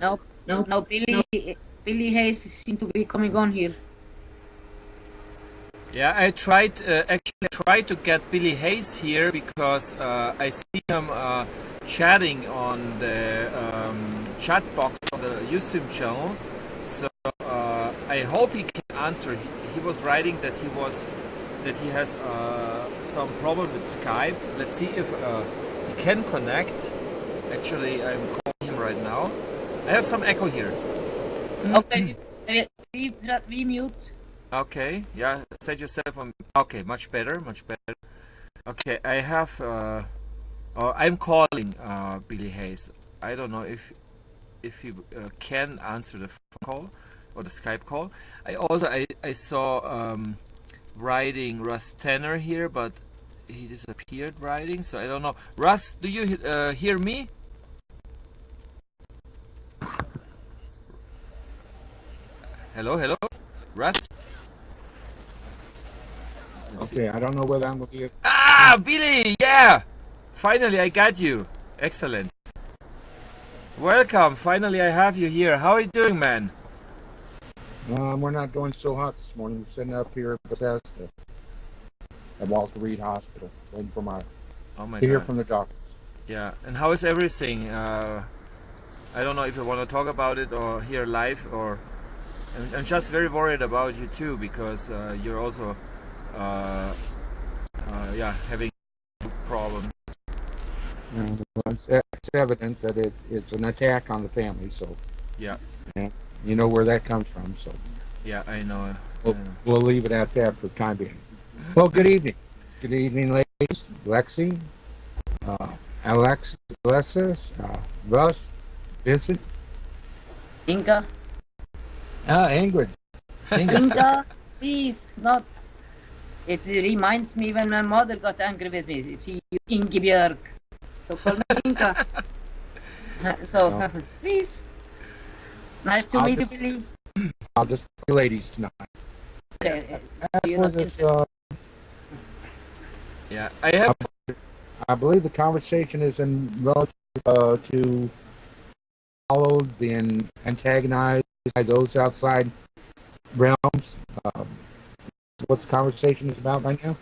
Speaker 5: Billy Hayes seems to be coming on here.
Speaker 2: Yeah, I tried to get Billy Hayes here because I see him chatting on the chat box on the YouTube channel. So I hope he can answer. He was writing that he has some problem with Skype. Let's see if he can connect. Actually, I'm calling him right now. I have some echo here.
Speaker 5: Okay, we mute.
Speaker 2: Okay, yeah, set yourself on. Okay, much better. Okay, I have. I'm calling Billy Hayes. I don't know if he can answer the phone call or the Skype call. I saw writing Russ Tanner here, but he disappeared writing, so I don't know. Russ, do you hear me? Hello, Russ.
Speaker 10: Okay, I don't know whether I'm going to be.
Speaker 2: Billy, yeah! Finally, I got you. Excellent. Welcome. Finally, I have you here. How are you doing, man?
Speaker 10: We're not doing so hot this morning. We're sitting up here at Bethesda at Walter Reed Hospital, waiting for to hear from the doctors.
Speaker 2: Yeah, and how is everything? I don't know if you want to talk about it or here live, or I'm just very worried about you too, because you're also having problems.
Speaker 10: Well, it's evident that it's an attack on the family, so
Speaker 2: yeah,
Speaker 10: you know where that comes from. So
Speaker 2: yeah, I know.
Speaker 10: We'll leave it at that for the time being. Well, good evening, ladies. Lexi, Alexis, Russ, Vincent,
Speaker 5: Inga.
Speaker 10: Ingrid.
Speaker 5: Inga, please, not. It reminds me when my mother got angry with me. She Ingebjörg. So call me Inga. So, please. Nice to meet you, Billy.
Speaker 10: I'll just be ladies tonight.
Speaker 5: Okay.
Speaker 2: Yeah, I have.
Speaker 10: I believe the conversation is in relative to followed and antagonized by those outside realms. What's the conversation is about right now?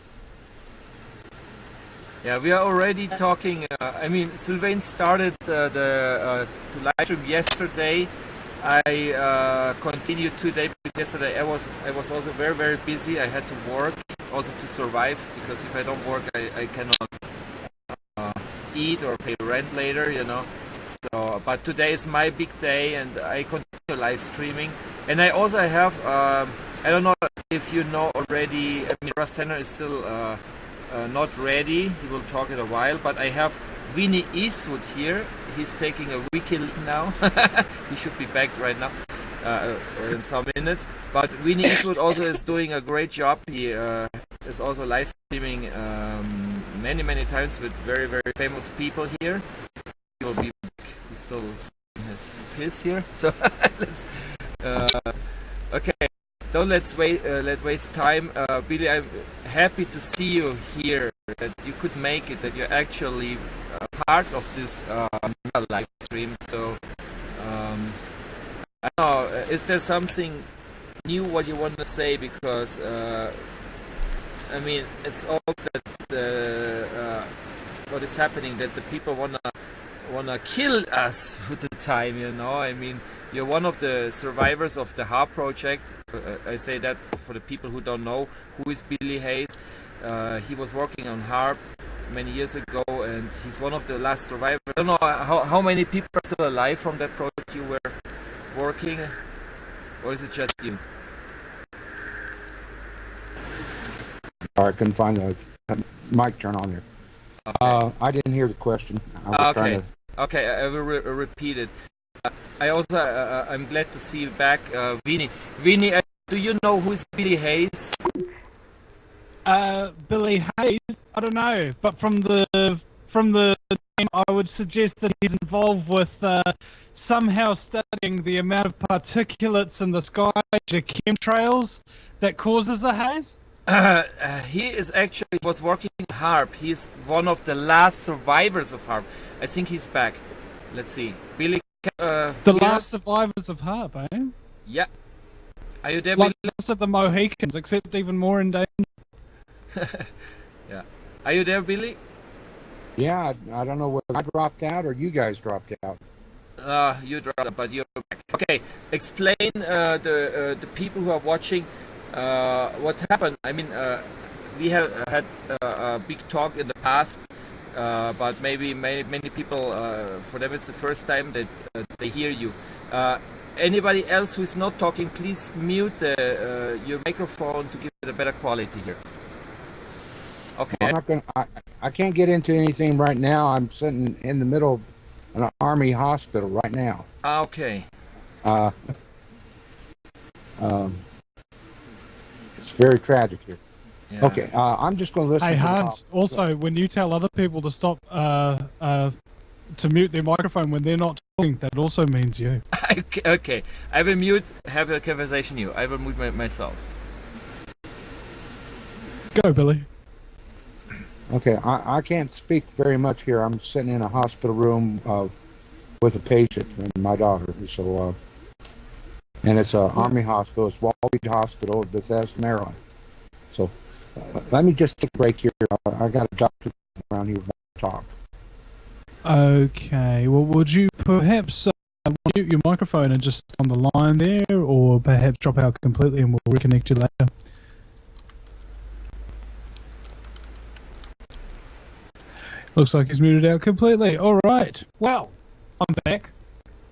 Speaker 2: Yeah, we are already talking. I mean, Sylvain started to live stream yesterday. I continued today. Yesterday, I was also very, very busy. I had to work also to survive, because if I don't work, I cannot eat or pay rent later, So, but today is my big day, and I continue live streaming. And I also have, I don't know if you know already. I mean, Russ Tanner is still not ready. He will talk in a while. But I have Vinny Eastwood here. He's taking a weekly leave now. He should be back right now in some minutes. But Vinny Eastwood also is doing a great job. He is also live streaming many, many times with very, very famous people here. He will be back. He's still in his piss here. So let's. Okay. Don't let's waste time. Billy, I'm happy to see you here. That you could make it. That you're actually part of this live stream. So I don't know. Is there something knew what you want to say, because I mean, it's all that what is happening, that the people wanna kill us with the time, you know. I mean, you're one of the survivors of the HARP project. I say that for the people who don't know who is Billy Hayes. He was working on HARP many years ago, and he's one of the last survivors. I don't know how many people are still alive from that project you were working, or is it just you?
Speaker 10: I couldn't find the mic turn on here. Okay. I didn't hear the question.
Speaker 2: Okay, I will repeat it. I also, I'm glad to see you back, Vinny. Vinny, do you know who is Billy Hayes?
Speaker 1: Billy Hayes, I don't know, but from the name, I would suggest that he's involved with somehow studying the amount of particulates in the sky, the chemtrails, that causes a haze.
Speaker 2: He is actually was working in HARP. He's one of the last survivors of HARP. I think he's back. Let's see, Billy.
Speaker 1: The last survivors of HARP, eh?
Speaker 2: Yeah. Are you there,
Speaker 1: like
Speaker 2: Billy?
Speaker 1: most of the Mohicans, except even more in danger.
Speaker 2: Yeah. Are you there, Billy?
Speaker 10: Yeah, I don't know whether I dropped out or you guys dropped out.
Speaker 2: You dropped out, but you're back. Okay, explain the people who are watching what happened. I mean, we have had a big talk in the past, but maybe many people, for them it's the first time that they hear you. Anybody else who is not talking, please mute your microphone to give it a better quality here. Okay.
Speaker 10: I'm not gonna. I can't get into anything right now. I'm sitting in the middle of an army hospital right now.
Speaker 2: Okay.
Speaker 10: It's very tragic here.
Speaker 2: Yeah.
Speaker 10: Okay. I'm just going to listen.
Speaker 1: Hey Hans, also when you tell other people to stop to mute their microphone when they're not talking, that also means you.
Speaker 2: Okay. I will mute. Have a conversation. I will mute myself.
Speaker 1: Go, Billy.
Speaker 10: Okay, I can't speak very much here. I'm sitting in a hospital room with a patient and my daughter. So, and it's an Army hospital. It's Walgreens Hospital, Bethesda, Maryland. So, let me just take a break here. I got a doctor around here to talk.
Speaker 1: Okay. Well, would you perhaps mute your microphone and just on the line there, or perhaps drop out completely and we'll reconnect you later? Looks like he's muted out completely. All right. Well, I'm back,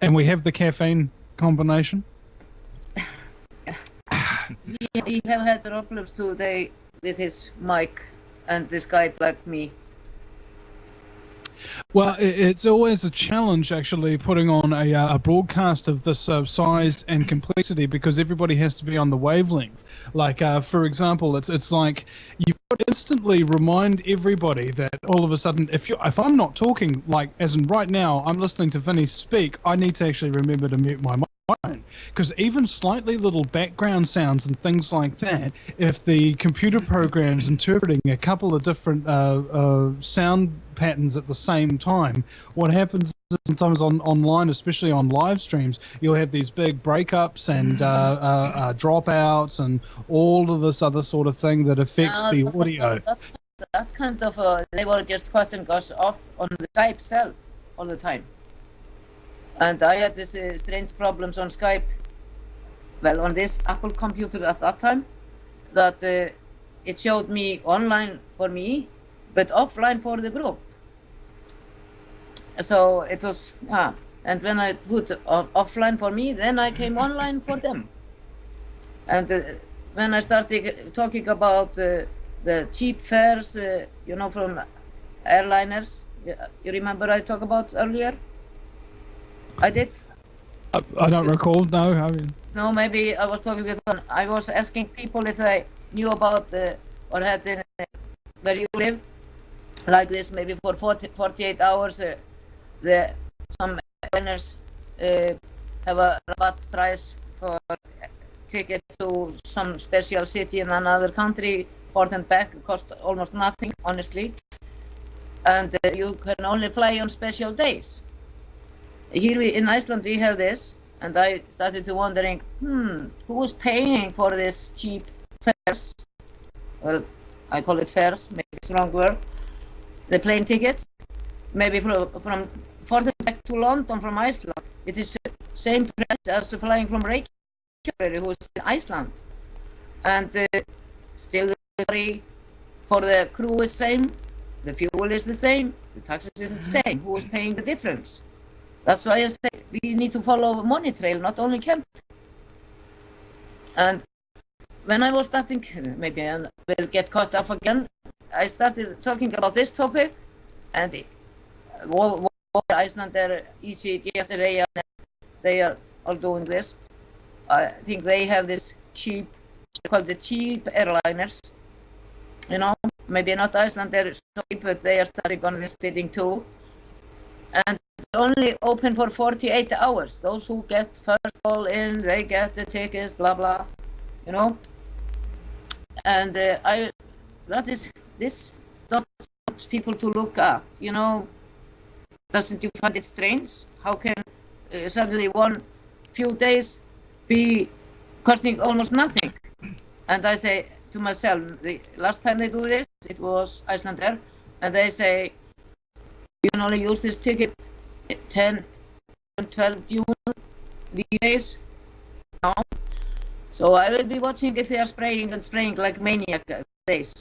Speaker 1: and we have the caffeine combination.
Speaker 5: He have had problems today with his mic and the Skype like me.
Speaker 1: Well, it's always a challenge, actually, putting on a broadcast of this size and complexity, because everybody has to be on the wavelength. Like, for example, it's like you've got to instantly remind everybody that all of a sudden, if I'm not talking, like, as in right now, I'm listening to Vinny speak, I need to actually remember to mute my microphone. Because even slightly little background sounds and things like that, if the computer program's interpreting a couple of different sound patterns at the same time, what happens is sometimes online, especially on live streams, you'll have these big breakups and dropouts and all of this other sort of thing that affects the audio.
Speaker 5: That kind of, they were just cutting us off on the Skype cell all the time. And I had this strange problems on Skype, well, on this Apple computer at that time, that it showed me online for me, but offline for the group. So it was, and when I put offline for me, then I came online for them. And when I started talking about the cheap fares, from airliners, you remember I talked about earlier? I did?
Speaker 1: I don't recall, no. I mean...
Speaker 5: No, maybe I was talking with one. I was asking people if they knew about or had in where you live, like this, maybe for 48 hours, some airliners have a rabatt price for tickets to some special city in another country, forth and back. It costs almost nothing, honestly. And you can only fly on special days. Here in Iceland we have this, And I started to wondering, who's paying for this cheap fares? Well, I call it fares, maybe it's wrong word. The plane tickets, maybe from Fortenberg to London from Iceland. It is the same price as flying from Reykjavik, who's in Iceland. And still the salary for the crew is same, the fuel is the same, the taxes is the same. Who is paying the difference? That's why I say we need to follow money trail, not only Kent. And when I was starting, maybe I will get caught off again, I started talking about this topic, and what Iceland, EasyJet, they are all doing this. I think they have this cheap, called the cheap airliners. You know, maybe not Iceland, they're so cheap, but they are starting on this bidding too. And only open for 48 hours. Those who get first call in, they get the tickets, blah blah, you know. And this don't want people to look at, you know. Doesn't you find it strange? How can suddenly one few days be costing almost nothing? And I say to myself, the last time they do this, it was Icelandair, and they say you can only use this ticket 10, 12 June these days. No. So I will be watching if they are spraying and spraying like maniac days.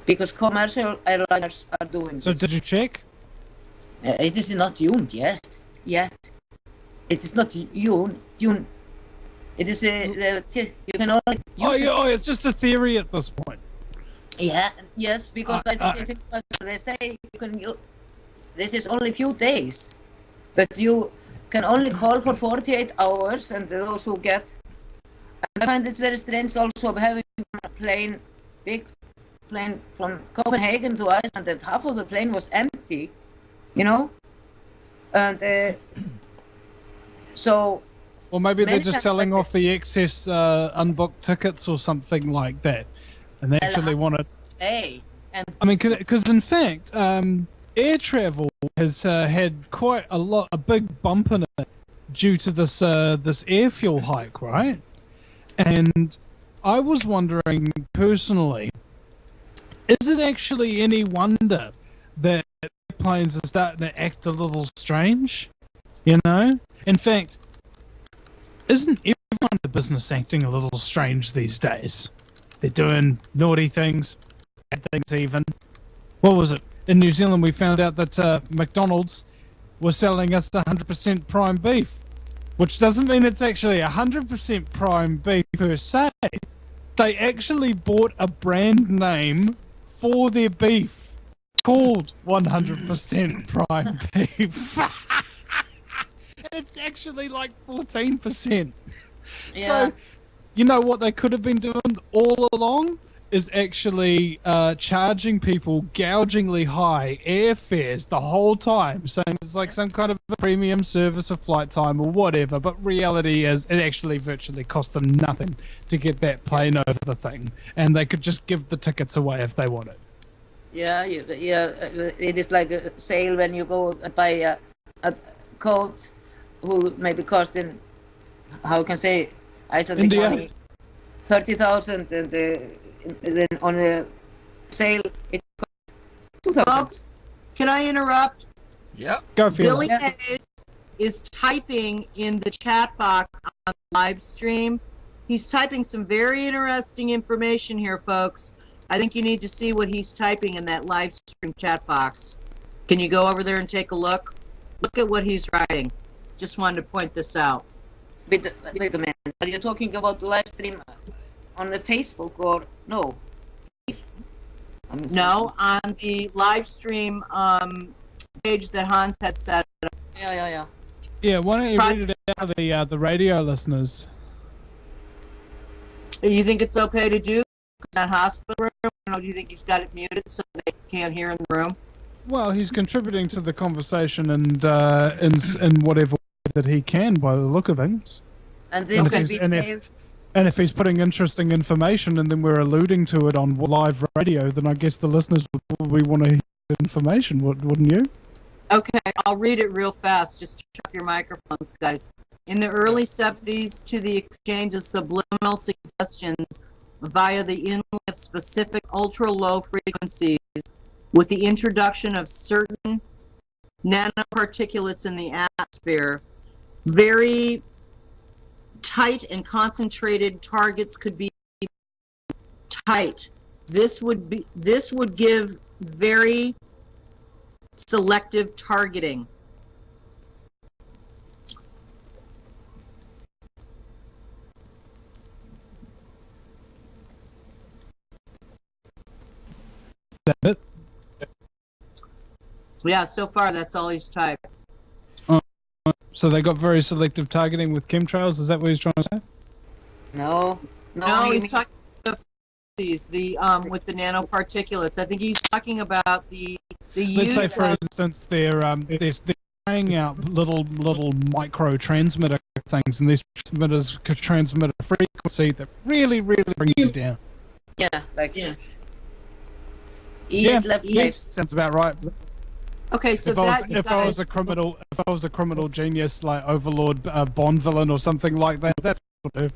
Speaker 5: Because commercial airliners are doing
Speaker 1: So
Speaker 5: this.
Speaker 1: did you check?
Speaker 5: It is not June yet. It is not June. It is you can only use
Speaker 1: It's just a theory at this point.
Speaker 5: Yes, because I think they say you can this is only few days, but you can only call for 48 hours, and those who get. And I find it's very strange also having a big plane from Copenhagen to Iceland, and half of the plane was empty, you know, and so.
Speaker 1: Or maybe they're just selling off the excess unbooked tickets or something like that, and they actually want to.
Speaker 5: Hey,
Speaker 1: I mean, because in fact, air travel has had quite a big bump in it due to this air fuel hike, right? And I was wondering personally, is it actually any wonder that airplanes are starting to act a little strange? You know, in fact, isn't everyone in the business acting a little strange these days? They're doing naughty things, bad things even. What was it? In New Zealand, we found out that McDonald's was selling us 100% prime beef, which doesn't mean it's actually 100% prime beef per se. They actually bought a brand name for their beef called 100% prime beef. It's actually like 14%.
Speaker 5: Yeah.
Speaker 1: So, you know what they could have been doing all along is actually charging people gougingly high airfares the whole time, saying it's like some kind of a premium service of flight time or whatever, but reality is it actually virtually cost them nothing to get that plane over the thing, and they could just give the tickets away if they wanted.
Speaker 5: Yeah, it is like a sale when you go buy a coat who maybe cost in, how can I say, Icelandic money, 30,000, and then on a sale it costs 2,000.
Speaker 3: Folks, can I interrupt?
Speaker 2: Yeah.
Speaker 1: Go for
Speaker 3: Billy
Speaker 1: it.
Speaker 3: Hayes is typing in the chat box on the live stream. He's typing some very interesting information here, folks. I think you need to see what he's typing in that live stream chat box. Can you go over there and take a look? Look at what he's writing. Just wanted to point this out.
Speaker 5: Wait a minute. Are you talking about the live stream on the Facebook or no?
Speaker 3: No, on the live stream page that Hans had set up.
Speaker 5: Yeah.
Speaker 1: Yeah, why don't you read it out to the radio listeners?
Speaker 3: You think it's okay to do in that hospital room? Or do you think he's got it muted so they can't hear in the room?
Speaker 1: Well, he's contributing to the conversation and in whatever way that he can, by the look of things.
Speaker 5: And this can be saved.
Speaker 1: And if he's putting interesting information and then we're alluding to it on live radio, then I guess the listeners would probably want to hear information, wouldn't you?
Speaker 3: Okay, I'll read it real fast. Just turn up your microphones, guys. In the early 70s, to the exchange of subliminal suggestions via the inlet of specific ultra-low frequencies, with the introduction of certain nanoparticulates in the atmosphere, very tight and concentrated targets could be tight. This would give very selective targeting.
Speaker 1: Is that it?
Speaker 3: Yeah, so far that's all he's typed.
Speaker 1: So they got very selective targeting with chemtrails. Is that what he's trying to say?
Speaker 5: No.
Speaker 3: No, he's talking stuff the with the nanoparticulates. I think he's talking about the
Speaker 1: Let's
Speaker 3: use
Speaker 1: say, for
Speaker 3: of,
Speaker 1: instance, they're laying out little micro transmitter things, and these transmitters could transmit a frequency that really brings you down.
Speaker 5: Yeah, like
Speaker 1: Sounds about right.
Speaker 3: Okay, so
Speaker 1: If I was a criminal genius like Overlord, Bond villain, or something like that, that's what I'll do.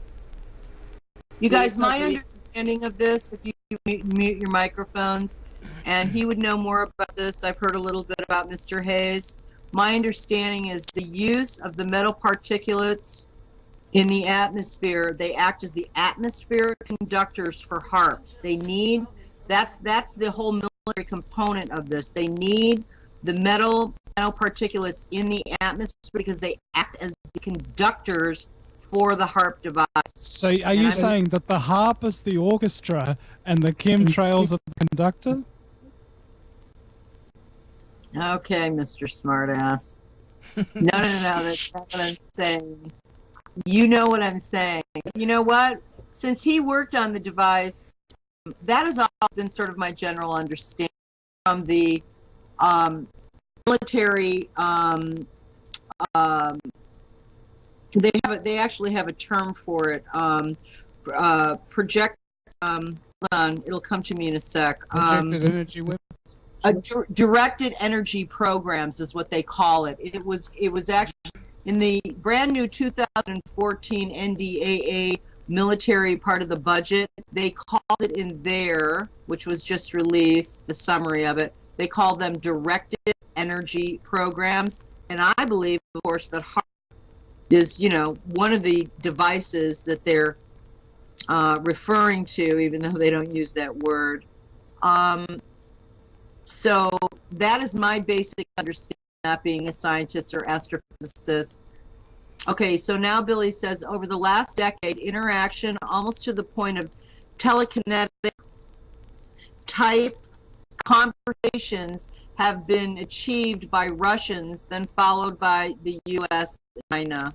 Speaker 3: you guys, my understanding of this, if you mute your microphones, and he would know more about this. I've heard a little bit about Mr. Hayes. My understanding is the use of the metal particulates in the atmosphere. They act as the atmospheric conductors for HAARP. They need that's the whole military component of this. They need the metal nanoparticulates in the atmosphere because they act as the conductors for the HAARP device.
Speaker 1: So are you saying that the harp is the orchestra and the chemtrails are the conductor?
Speaker 3: Okay, Mr. Smartass. No, that's not what I'm saying. You know what I'm saying. You know what? Since he worked on the device, that has all been sort of my general understanding from the military. They actually have a term for it. Project. Hold on, it'll come to me in a sec.
Speaker 1: Projected energy weapons.
Speaker 3: Directed energy programs is what they call it. It was actually in the brand new 2014 NDAA military part of the budget. They called it in there, which was just released, the summary of it. They call them directed energy programs. And I believe, of course, that HAARP is, one of the devices that they're referring to, even though they don't use that word. So that is my basic understanding, not being a scientist or astrophysicist. Okay, so now Billy says, over the last decade, interaction almost to the point of telekinetic type conversations have been achieved by Russians, then followed by the U.S. and China.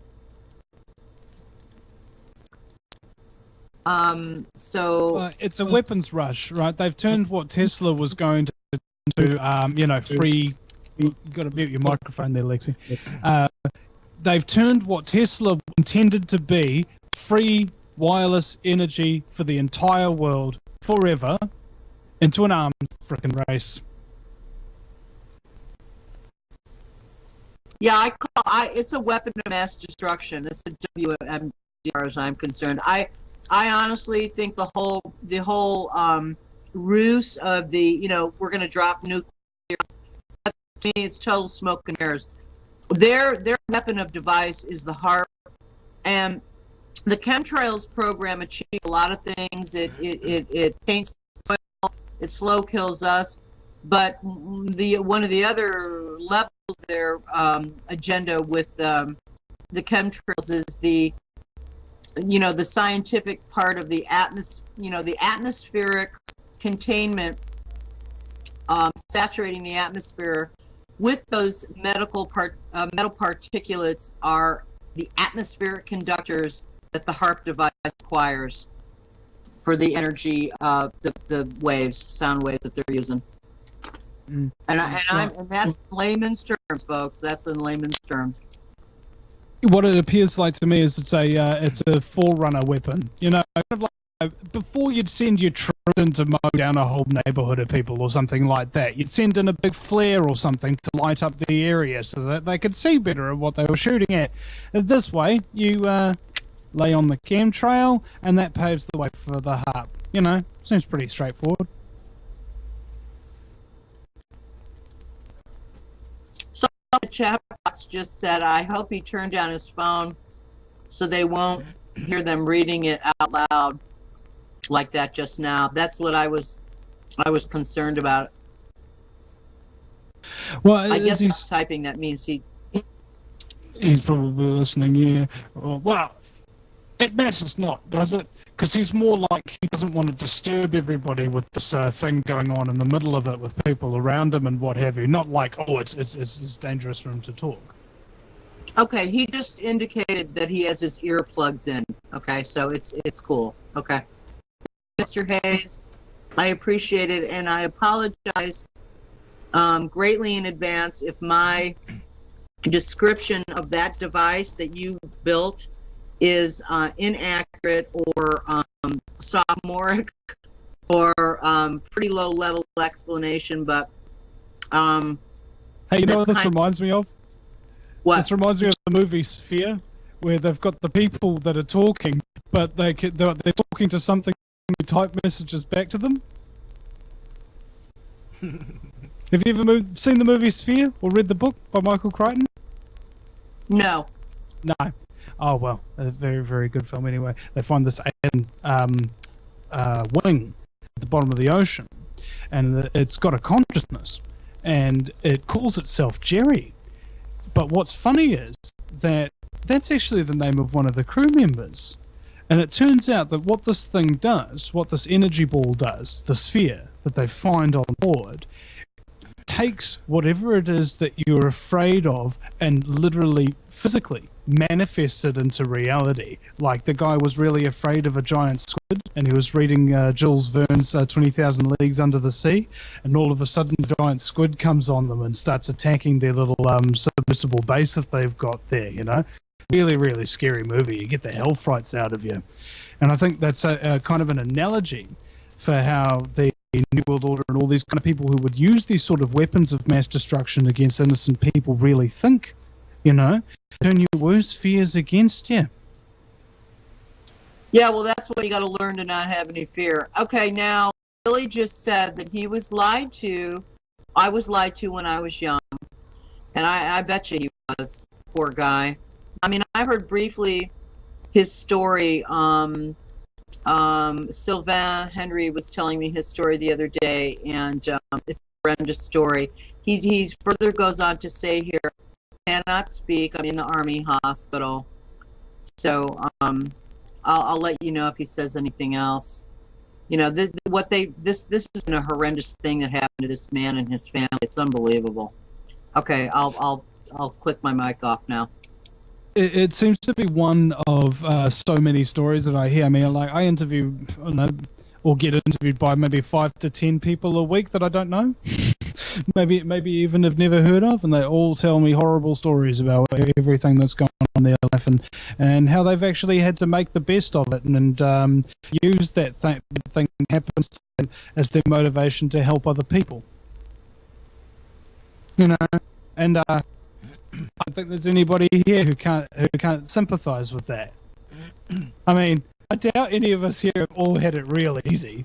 Speaker 1: It's a weapons rush, right? They've turned what Tesla was going to free. You got to mute your microphone there, Lexi. They've turned what Tesla intended to be free wireless energy for the entire world forever into an arms frickin' race.
Speaker 3: Yeah, it's a weapon of mass destruction. It's a WMD, as far as I'm concerned. I honestly think the whole ruse of we're going to drop nuclear. To me, it's total smoke and mirrors. Their weapon of device is the HAARP, and the chemtrails program achieves a lot of things. It taints the soil, it slow kills us, but one of the other levels of their agenda with the chemtrails is the scientific part of the the atmospheric containment, saturating the atmosphere with those metal particulates are the atmospheric conductors that the HAARP device requires for the energy, the waves, sound waves that they're using. And that's in layman's terms, folks. That's in layman's terms.
Speaker 1: What it appears like to me is it's a forerunner weapon. Kind of like before you'd send your troops in to mow down a whole neighborhood of people or something like that. You'd send in a big flare or something to light up the area so that they could see better at what they were shooting at. This way, you lay on the chemtrail, and that paves the way for the HARP. You know, seems pretty straightforward.
Speaker 7: So the chat box just said, I hope he turned down his phone so they won't hear them reading it out loud like that just now. That's what I was concerned about.
Speaker 1: Well,
Speaker 7: I guess he's typing. That means
Speaker 1: he's probably listening. Yeah. Well, it matters not, does it? Because he's more like he doesn't want to disturb everybody with this thing going on in the middle of it with people around him and what have you. Not like, oh, it's dangerous for him to talk.
Speaker 7: Okay, he just indicated that he has his earplugs in. Okay, so it's cool. Okay. Mr. Hayes, I appreciate it, and I apologize greatly in advance if my description of that device that you built is inaccurate or sophomoric or pretty low level explanation, but
Speaker 1: hey, you know what this reminds me of?
Speaker 7: What?
Speaker 1: This reminds me of the movie Sphere, where they've got the people that are talking, but they're talking to something and you type messages back to them. Have you ever seen the movie Sphere or read the book by Michael Crichton?
Speaker 7: No.
Speaker 1: No. Oh, well, a very, very good film anyway. They find this alien wing at the bottom of the ocean, and it's got a consciousness, and it calls itself Jerry. But what's funny is that that's actually the name of one of the crew members. And it turns out that what this thing does, what this energy ball does, the sphere that they find on board, takes whatever it is that you're afraid of and literally physically manifests it into reality. Like the guy was really afraid of a giant squid, and he was reading Jules Verne's 20,000 Leagues Under the Sea, and all of a sudden the giant squid comes on them and starts attacking their little submersible base that they've got there, you know. Really, really scary movie. You get the hell frights out of you. And I think that's a kind of an analogy for how the New World Order and all these kind of people who would use these sort of weapons of mass destruction against innocent people really think, you know, turn your worst fears against you.
Speaker 7: Yeah, well, that's why you got to learn to not have any fear. Okay, now, Billy just said that he was lied to. I was lied to when I was young. And I bet you he was. Poor guy. I mean, I heard briefly his story. Sylvain Henry was telling me his story the other day, and it's a horrendous story. He further goes on to say here, cannot speak. I'm in the Army hospital. So I'll let you know if he says anything else. You know, this has been a horrendous thing that happened to this man and his family. It's unbelievable. Okay, I'll click my mic off now.
Speaker 1: It seems to be one of so many stories that I hear. I mean, like I interview, I don't know, or get interviewed by maybe 5 to 10 people a week that I don't know, maybe even have never heard of, and they all tell me horrible stories about everything that's going on in their life and how they've actually had to make the best of it and use that thing that happens to them as their motivation to help other people. You know, and I don't think there's anybody here who can't sympathise with that. I mean, I doubt any of us here have all had it real easy.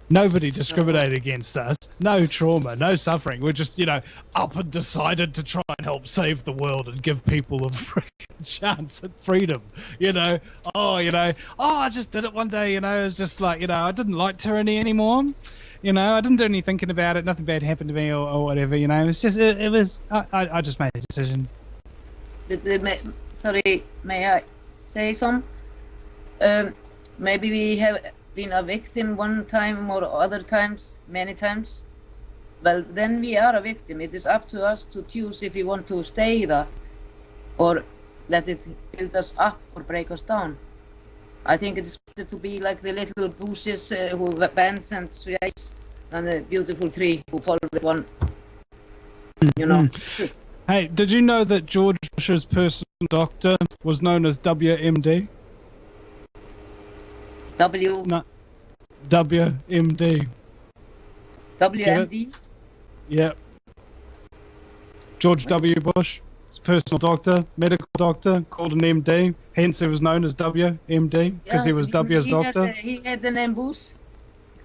Speaker 1: Nobody discriminated against us. No trauma, no suffering. We're just, you know, up and decided to try and help save the world and give people a freaking chance at freedom. You know, I just did it one day, you know, it was just like, you know, I didn't like tyranny anymore. You know, I didn't do any thinking about it. Nothing bad happened to me or whatever, you know. It's just, I just made a decision.
Speaker 5: Sorry, may I say some? Maybe we have been a victim one time or other times, many times. Well, then we are a victim. It is up to us to choose if we want to stay that or let it build us up or break us down. I think it is better to be like the little bushes who bends and sways than the beautiful tree who fall with one, you know.
Speaker 1: Hey, did you know that George Bush's personal doctor was known as WMD?
Speaker 5: W?
Speaker 1: No, WMD.
Speaker 9: WMD?
Speaker 1: Yep. George W. Bush, his personal doctor, medical doctor, called an MD. Hence, he was known as WMD because he was W's doctor.
Speaker 9: He had the name Bush,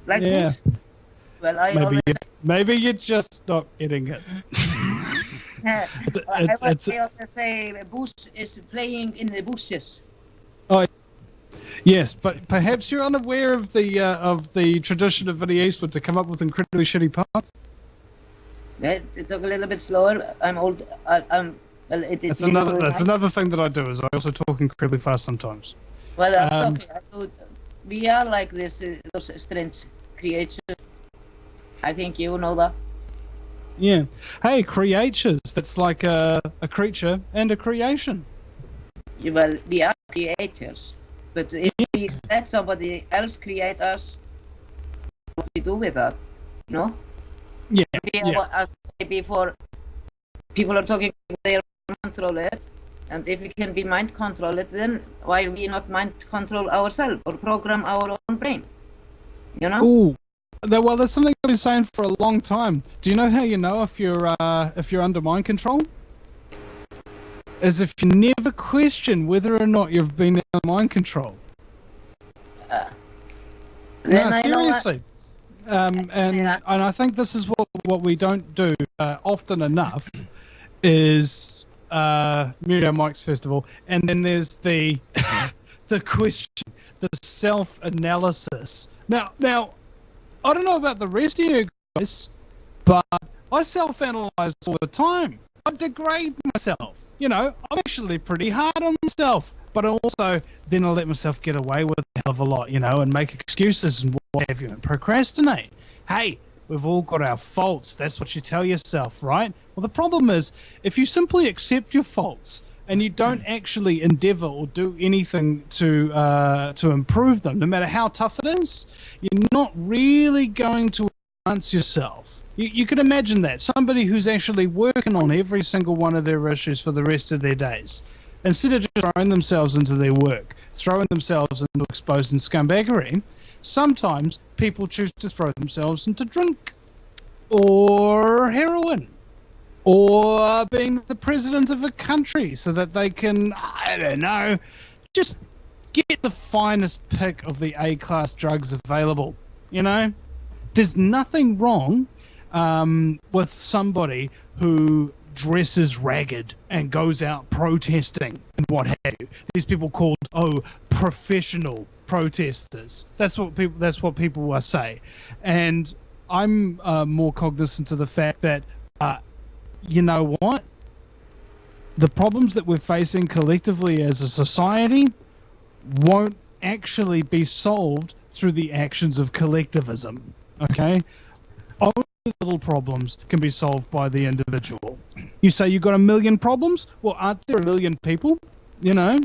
Speaker 9: like
Speaker 1: Yeah.
Speaker 9: Bush. Well, I
Speaker 1: Maybe you're just not getting it.
Speaker 9: I always say Bush is playing in the bushes.
Speaker 1: Oh, yes, but perhaps you're unaware of the tradition of Vinnie Eastwood to come up with incredibly shitty parts.
Speaker 9: Yeah, it took a little bit slower. I'm old. Well, it is.
Speaker 1: That's another thing that I do is I also talk incredibly fast sometimes.
Speaker 9: Well, that's okay. We are like this, those strange creatures. I think you know that.
Speaker 1: Yeah. Hey, creatures. That's like a creature and a creation.
Speaker 9: Yeah, well, we are creators, but if we let somebody else create us, what do we do with that? No.
Speaker 1: Yeah.
Speaker 9: As before, people are talking they control it, and if we can be mind control it, then why we not mind control ourselves or program our own brain? You know?
Speaker 1: Ooh. Well, there's something I've been saying for a long time. Do you know how you know if you're under mind control? Is if you never question whether or not you've been under mind control. No, seriously. And I think this is what we don't do often enough is mute our mics first of all, and then there's the the question, the self-analysis. Now I don't know about the rest of you guys, but I self-analyze all the time. I degrade myself. You know, I'm actually pretty hard on myself, but also then I let myself get away with a hell of a lot, you know, and make excuses and what have you, and procrastinate. Hey, we've all got our faults. That's what you tell yourself, right? Well, the problem is if you simply accept your faults and you don't actually endeavor or do anything to improve them, no matter how tough it is, you're not really going to advance yourself. You can imagine that. Somebody who's actually working on every single one of their issues for the rest of their days, instead of just throwing themselves into their work, throwing themselves into exposing scumbaggery, sometimes people choose to throw themselves into drink or heroin or being the president of a country so that they can, I don't know, just get the finest pick of the A-class drugs available, you know? There's nothing wrong with somebody who dresses ragged and goes out protesting and what have you. These people called professional protesters. That's what people say, and I'm more cognizant of the fact that you know what, the problems that we're facing collectively as a society won't actually be solved through the actions of collectivism. Okay, only little problems can be solved by the individual. You say you got a million problems? Well, aren't there a million people? You know,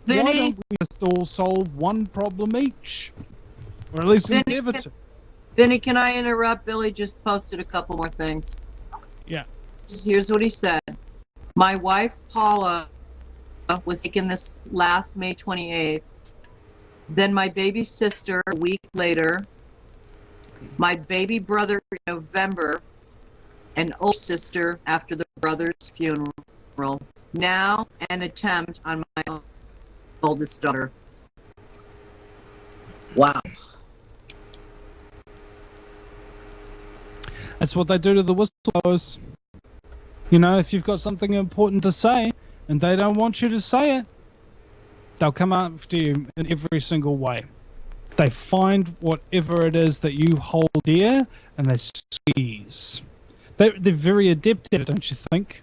Speaker 3: Vinny,
Speaker 1: why don't we just all solve one problem each, or at least endeavor to?
Speaker 3: Vinny, can I interrupt? Billy just posted a couple more things.
Speaker 1: Yeah.
Speaker 3: Here's what he said. My wife Paula was taken this last May 28th. Then my baby sister a week later. My baby brother in November, and older sister after the brother's funeral. Now an attempt on my oldest daughter. Wow.
Speaker 1: That's what they do to the whistleblowers. You know, if you've got something important to say and they don't want you to say it, they'll come after you in every single way. They find whatever it is that you hold dear and they squeeze. They're very adept at it, don't you think?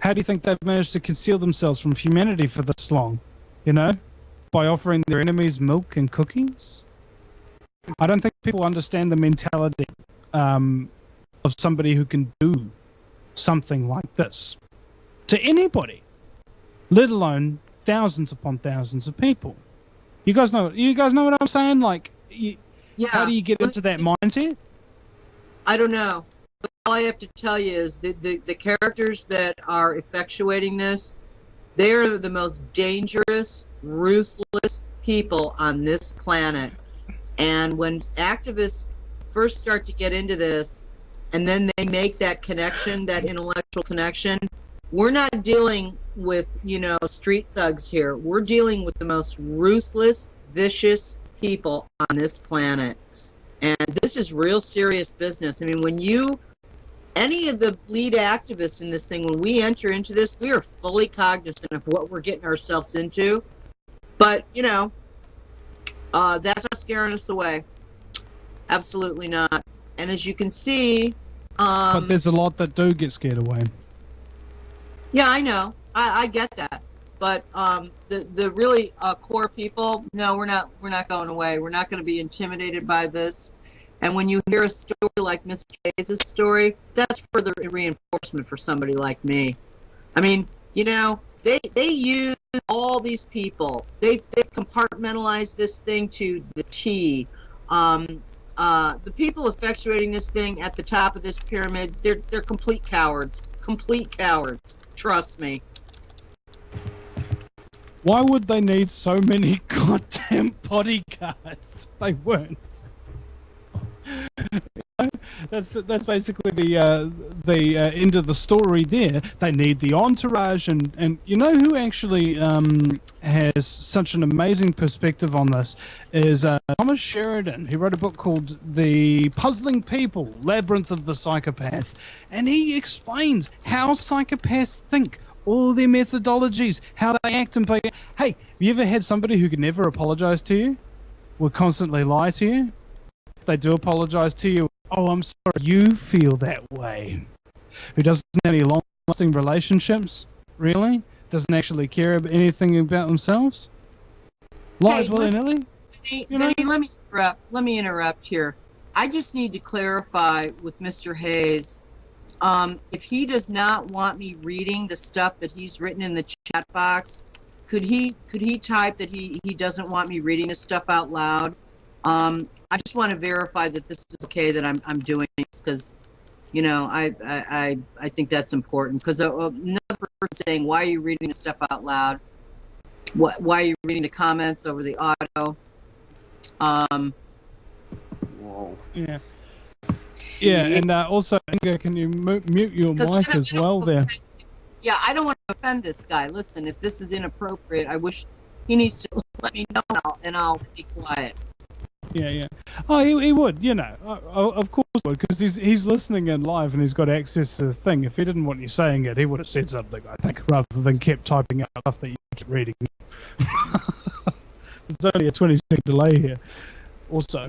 Speaker 1: How do you think they've managed to conceal themselves from humanity for this long? You know? By offering their enemies milk and cookies? I don't think people understand the mentality of somebody who can do something like this to anybody, let alone thousands upon thousands of people. You guys know what I'm saying? Like, how do you get into that mindset?
Speaker 3: I don't know. All I have to tell you is the characters that are effectuating this, they are the most dangerous, ruthless people on this planet. And when activists first start to get into this, and then they make that connection, that intellectual connection, we're not dealing with, street thugs here. We're dealing with the most ruthless, vicious people on this planet. And this is real serious business. I mean, any of the lead activists in this thing, when we enter into this, we are fully cognizant of what we're getting ourselves into. But, that's not scaring us away. Absolutely not. And as you can see...
Speaker 1: but there's a lot that do get scared away.
Speaker 3: Yeah, I know. I get that. But the really core people, no, we're not going away. We're not going to be intimidated by this. And when you hear a story like Miss Hayes' story, that's further reinforcement for somebody like me. I mean, they use all these people. They compartmentalize this thing to the T. The people effectuating this thing at the top of this pyramid, they're complete cowards. Complete cowards. Trust me.
Speaker 1: Why would they need so many goddamn bodyguards? They weren't. That's basically the end of the story there. They need the entourage, and you know who actually has such an amazing perspective on this is Thomas Sheridan. He wrote a book called The Puzzling People, Labyrinth of the Psychopath, and he explains how psychopaths think, all their methodologies, how they act and play. Hey, have you ever had somebody who could never apologize to you, would constantly lie to you? If they do apologize to you, oh, I'm sorry, you feel that way. Who doesn't have any long-lasting relationships, really? Doesn't actually care about anything about themselves? Lies willy-nilly?
Speaker 3: Benny, let me interrupt here. I just need to clarify with Mr. Hayes. If he does not want me reading the stuff that he's written in the chat box, could he type that he doesn't want me reading this stuff out loud? I just want to verify that this is okay, that I'm doing this, because, I think that's important. Because another person saying, "Why are you reading this stuff out loud? Why are you reading the comments over the audio?" Whoa.
Speaker 1: Yeah. Yeah, and also, Inga, can you mute your mic as well there?
Speaker 3: Yeah, I don't want to offend this guy. Listen, if this is inappropriate, I wish he needs to let me know, and I'll be quiet.
Speaker 1: Yeah. Oh, he would, of course he would, because he's listening in live and he's got access to the thing. If he didn't want you saying it, he would have said something, I think, rather than kept typing out stuff that you keep reading. There's only a 20-second delay here, also.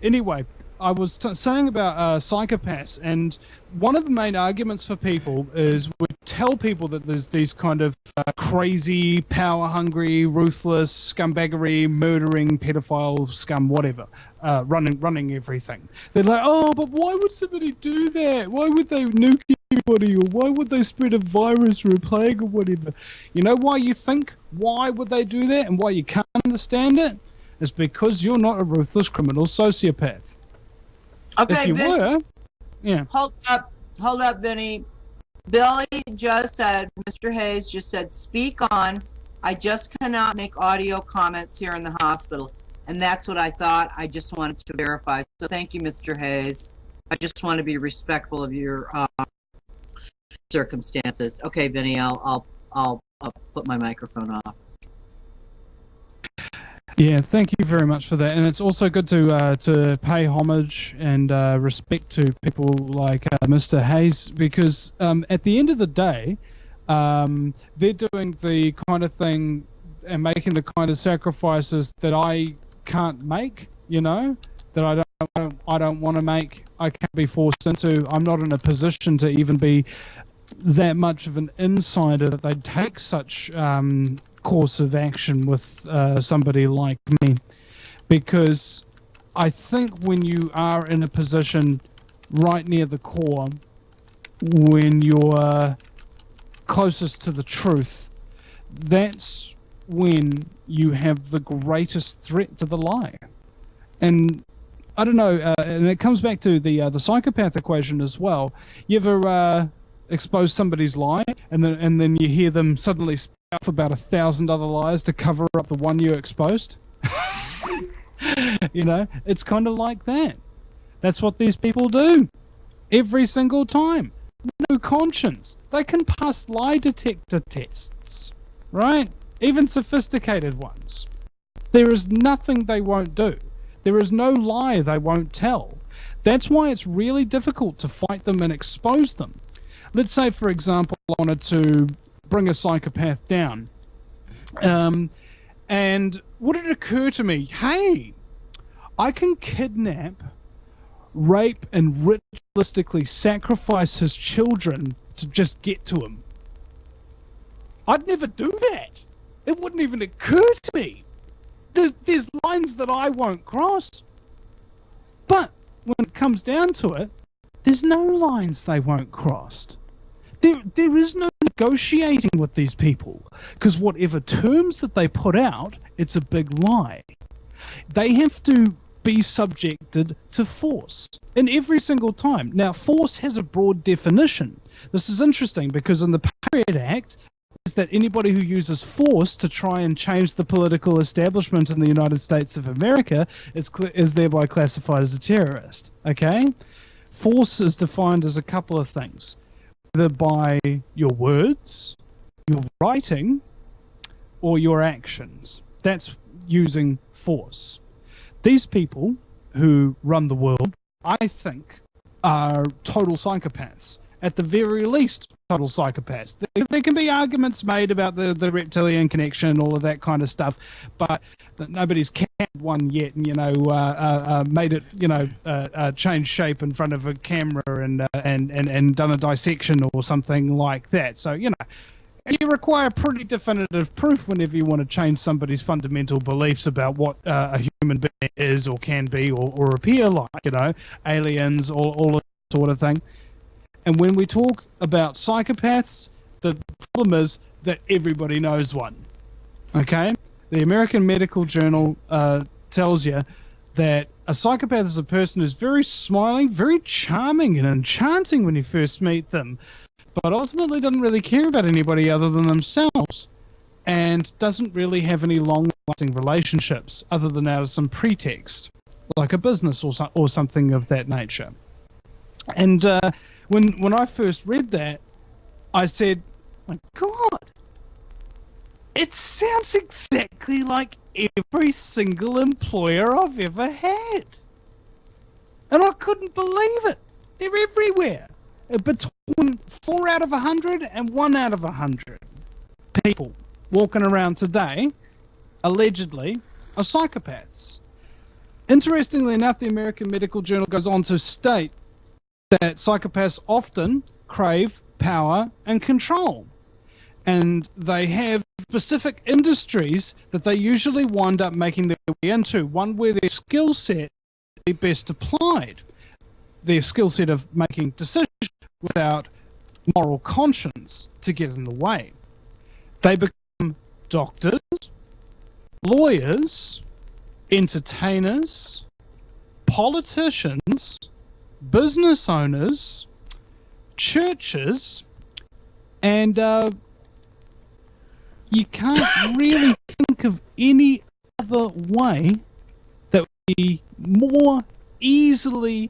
Speaker 1: Anyway, I was saying about psychopaths, and one of the main arguments for people is we tell people that there's these kind of crazy, power-hungry, ruthless, scumbaggery, murdering, pedophile scum, whatever, running everything. They're like, oh, but why would somebody do that? Why would they nuke everybody, or why would they spread a virus or a plague or whatever? You know why you think? Why would they do that, and why you can't understand it? It's because you're not a ruthless criminal sociopath.
Speaker 3: Okay,
Speaker 1: if you were, yeah.
Speaker 3: Hold up, Vinny. Billy just said, Mr. Hayes just said, speak on. I just cannot make audio comments here in the hospital. And that's what I thought. I just wanted to verify. So thank you, Mr. Hayes. I just want to be respectful of your circumstances. Okay, Vinny, I'll put my microphone off.
Speaker 1: Yeah, thank you very much for that. And it's also good to pay homage and respect to people like Mr. Hayes, because at the end of the day, they're doing the kind of thing and making the kind of sacrifices that I can't make, that I don't want to make. I can't be forced into. I'm not in a position to even be that much of an insider that they'd take such course of action with somebody like me, because I think when you are in a position right near the core, when you're closest to the truth, that's when you have the greatest threat to the lie. And I don't know, and it comes back to the psychopath equation as well. You ever expose somebody's lie, and then you hear them suddenly spout about 1,000 other lies to cover up the one you exposed? It's kind of like that. That's what these people do every single time. No conscience. They can pass lie detector tests, right? Even sophisticated ones. There is nothing they won't do. There is no lie they won't tell. That's why it's really difficult to fight them and expose them. Let's say, for example, I wanted to bring a psychopath down. And would it occur to me, hey, I can kidnap, rape, and ritualistically sacrifice his children to just get to him? I'd never do that. It wouldn't even occur to me. There's lines that I won't cross. But when it comes down to it, there's no lines they won't cross. There is no negotiating with these people, because whatever terms that they put out, it's a big lie. They have to be subjected to force in every single time. Now, force has a broad definition. This is interesting because in the Patriot Act is that anybody who uses force to try and change the political establishment in the United States of America is thereby classified as a terrorist. Okay? Force is defined as a couple of things. Either by your words, your writing, or your actions. That's using force. These people who run the world, I think, are total psychopaths. At the very least, total psychopaths. There can be arguments made about the reptilian connection, all of that kind of stuff, but nobody's capped one yet and, made it, change shape in front of a camera and done a dissection or something like that. So, you require pretty definitive proof whenever you want to change somebody's fundamental beliefs about what a human being is or can be or appear like, aliens, all of that sort of thing. And when we talk about psychopaths, the problem is that everybody knows one. Okay? The American Medical Journal tells you that a psychopath is a person who's very smiling, very charming and enchanting when you first meet them, but ultimately doesn't really care about anybody other than themselves and doesn't really have any long-lasting relationships other than out of some pretext, like a business or something of that nature. And when I first read that, I said, my God, it sounds exactly like every single employer I've ever had. And I couldn't believe it. They're everywhere. Between 4 out of 100 and 1 out of 100 people walking around today, allegedly, are psychopaths. Interestingly enough, the American Medical Journal goes on to state that psychopaths often crave power and control. And they have specific industries that they usually wind up making their way into, one where their skill set is best applied. Their skill set of making decisions without moral conscience to get in the way. They become doctors, lawyers, entertainers, politicians, business owners, churches, and you can't really think of any other way that would be more easily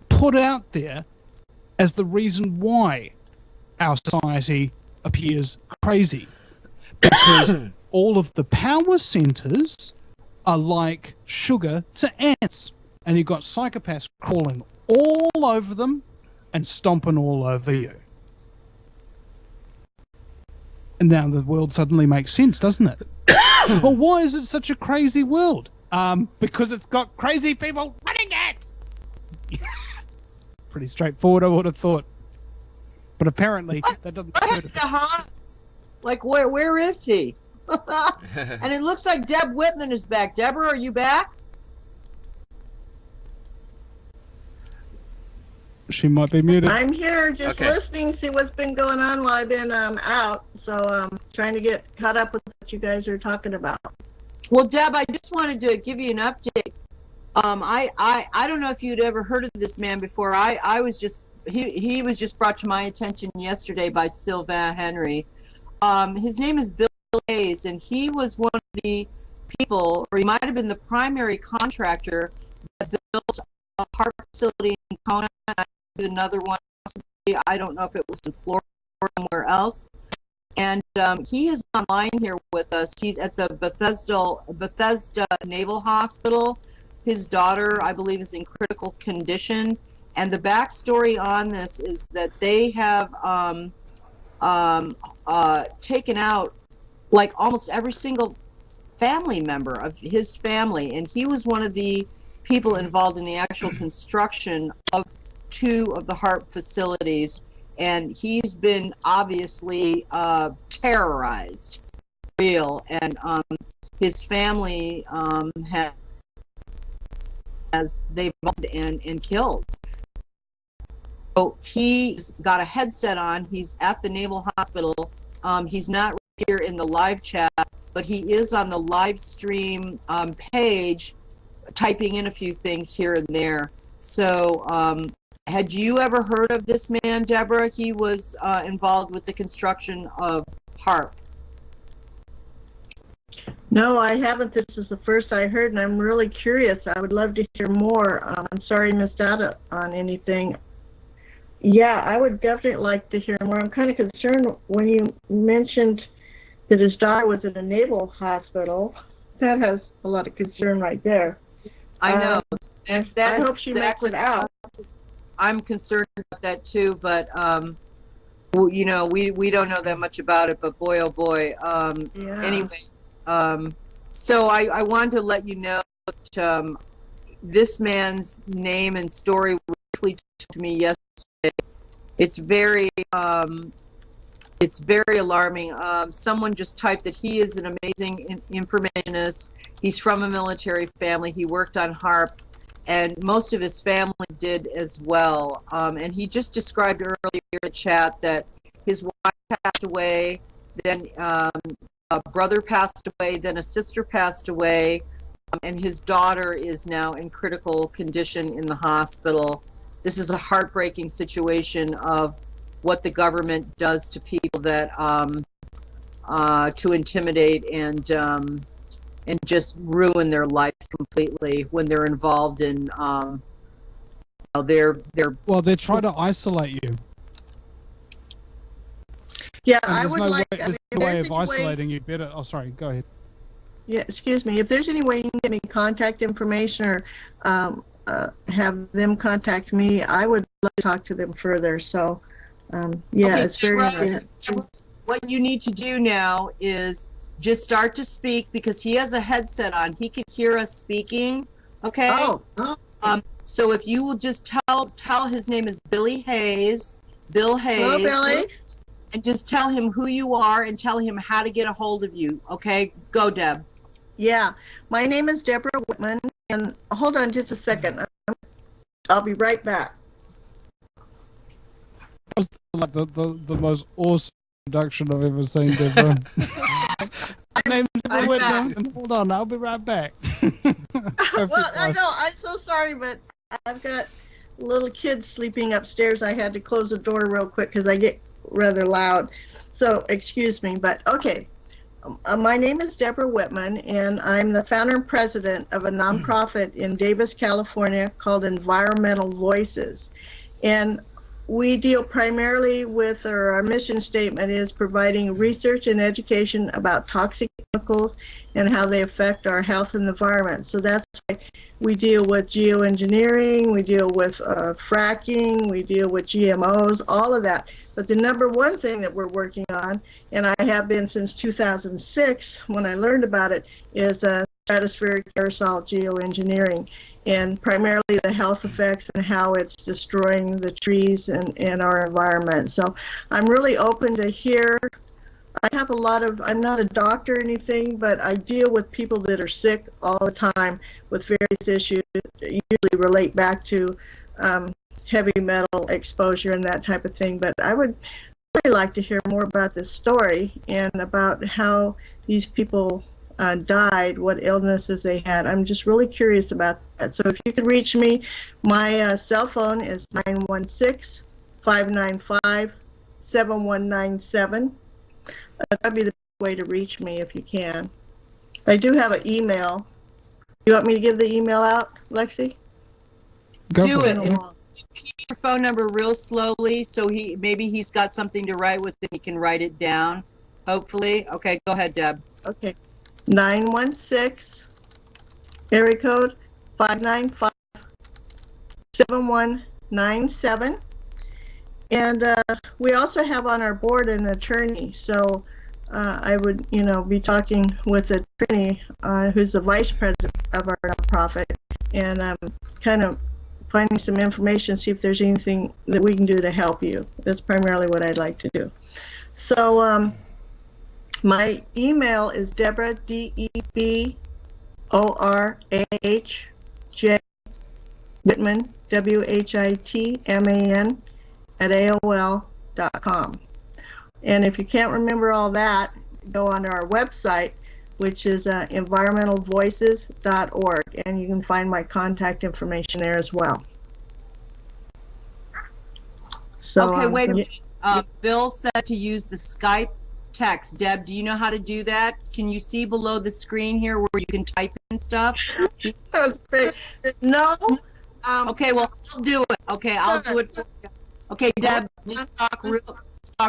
Speaker 1: put out there as the reason why our society appears crazy. Because all of the power centers are like sugar to ants. And you've got psychopaths crawling all over them and stomping all over you. And now the world suddenly makes sense, doesn't it? Well, why is it such a crazy world? Because it's got crazy people running it! Pretty straightforward, I would have thought. But apparently, that doesn't...
Speaker 3: Like, where is he? And it looks like Deb Whitman is back. Deborah, are you back?
Speaker 1: She might be muted.
Speaker 6: I'm here just listening, see what's been going on while I've been out. So trying to get caught up with what you guys are talking about.
Speaker 3: Well, Deb, I just wanted to give you an update. I don't know if you'd ever heard of this man before. He was just brought to my attention yesterday by Sylvain Henry. His name is Bill Hayes, and he was one of the people, or he might have been the primary contractor that built a heart facility in Kona, another one, I don't know if it was in Florida or somewhere else. And he is online here with us. He's at the Bethesda Naval Hospital. His daughter, I believe, is in critical condition. And the backstory on this is that they have taken out like almost every single family member of his family. And he was one of the people involved in the actual construction of 2 of the heart facilities. And he's been obviously terrorized, real. And his family has they've bombed and killed. So he's got a headset on. He's at the Naval Hospital. He's not right here in the live chat, but he is on the live stream page, typing in a few things here and there. So had you ever heard of this man, Deborah? He was involved with the construction of HARP.
Speaker 6: No, I haven't. This is the first I heard, and I'm really curious. I would love to hear more. I'm sorry I missed out on anything. Yeah, I would definitely like to hear more. I'm kind of concerned when you mentioned that his daughter was in a naval hospital. That has a lot of concern right there.
Speaker 3: I know.
Speaker 6: And
Speaker 3: that
Speaker 6: I
Speaker 3: is
Speaker 6: hope she
Speaker 3: exactly
Speaker 6: makes it out.
Speaker 3: I'm concerned about that too, but you know, we don't know that much about it. But boy, oh boy.
Speaker 6: Yeah.
Speaker 3: Anyway, so I wanted to let you know that this man's name and story was briefly told to me yesterday. It's very alarming. Someone just typed that he is an amazing informationist. He's from a military family. He worked on HARP, and most of his family did as well. And he just described earlier in the chat that his wife passed away, then a brother passed away, then a sister passed away, and his daughter is now in critical condition in the hospital. This is a heartbreaking situation of what the government does to people that to intimidate and just ruin their lives completely when they're involved in they're
Speaker 1: trying to isolate you.
Speaker 6: Yeah,
Speaker 1: And
Speaker 6: I
Speaker 1: there's
Speaker 6: would
Speaker 1: no
Speaker 6: like.
Speaker 1: way,
Speaker 6: I
Speaker 1: there's
Speaker 6: mean,
Speaker 1: no way of isolating you better. Oh, sorry. Go ahead.
Speaker 6: Yeah, excuse me. If there's any way you can get me contact information or have them contact me, I would love to talk to them further. So, yeah,
Speaker 3: okay,
Speaker 6: it's very interesting.
Speaker 3: What you need to do now is just start to speak, because he has a headset on. He can hear us speaking. Okay.
Speaker 6: Oh.
Speaker 3: So if you will just tell his name is Billy Hayes. Bill Hayes.
Speaker 6: Hello, Billy.
Speaker 3: And just tell him who you are and tell him how to get a hold of you. Okay, go, Deb.
Speaker 6: Yeah, my name is Deborah Whitman, and hold on just a second. I'll be right back.
Speaker 1: That was like the most awesome introduction I've ever seen, Deborah. My name's Deborah Whitman, and hold on, I'll be right back.
Speaker 6: Well, I know, I'm so sorry, but I've got little kids sleeping upstairs. I had to close the door real quick because I get rather loud. So, excuse me, but okay. My name is Deborah Whitman, and I'm the founder and president of a nonprofit in Davis, California called Environmental Voices. And we deal primarily with, or our mission statement is providing research and education about toxic chemicals and how they affect our health and environment. So that's why we deal with geoengineering, we deal with fracking, we deal with GMOs, all of that. But the number one thing that we're working on, and I have been since 2006 when I learned about it, is stratospheric aerosol geoengineering, and primarily the health effects and how it's destroying the trees and our environment. So I'm really open to hear. I have a lot of, I'm not a doctor or anything, but I deal with people that are sick all the time with various issues that usually relate back to heavy metal exposure and that type of thing. But I would really like to hear more about this story and about how these people died, what illnesses they had. I'm just really curious about that. So if you could reach me, my cell phone is 916-595-7197. That'd be the way to reach me if you can. I do have an email. You want me to give the email out, Lexi?
Speaker 3: Do it. And repeat your phone number real slowly, so maybe he's got something to write with and he can write it down. Hopefully. Okay, go ahead, Deb.
Speaker 6: Okay. 916 area code 595-7197. And we also have on our board an attorney. So I would, be talking with the attorney who's the vice president of our nonprofit, and kind of finding some information, see if there's anything that we can do to help you. That's primarily what I'd like to do. So my email is Deborah, DEBORAH, Whitman, WHITMAN, at AOL.com. And if you can't remember all that, go onto our website, which is environmentalvoices.org, and you can find my contact information there as well. So,
Speaker 3: okay, wait a minute. Bill said to use the Skype text. Deb, do you know how to do that? Can you see below the screen here where you can type in stuff?
Speaker 6: That was great. No.
Speaker 3: Okay, well, I'll do it. Okay, I'll do it for you. Okay, Deb, just talk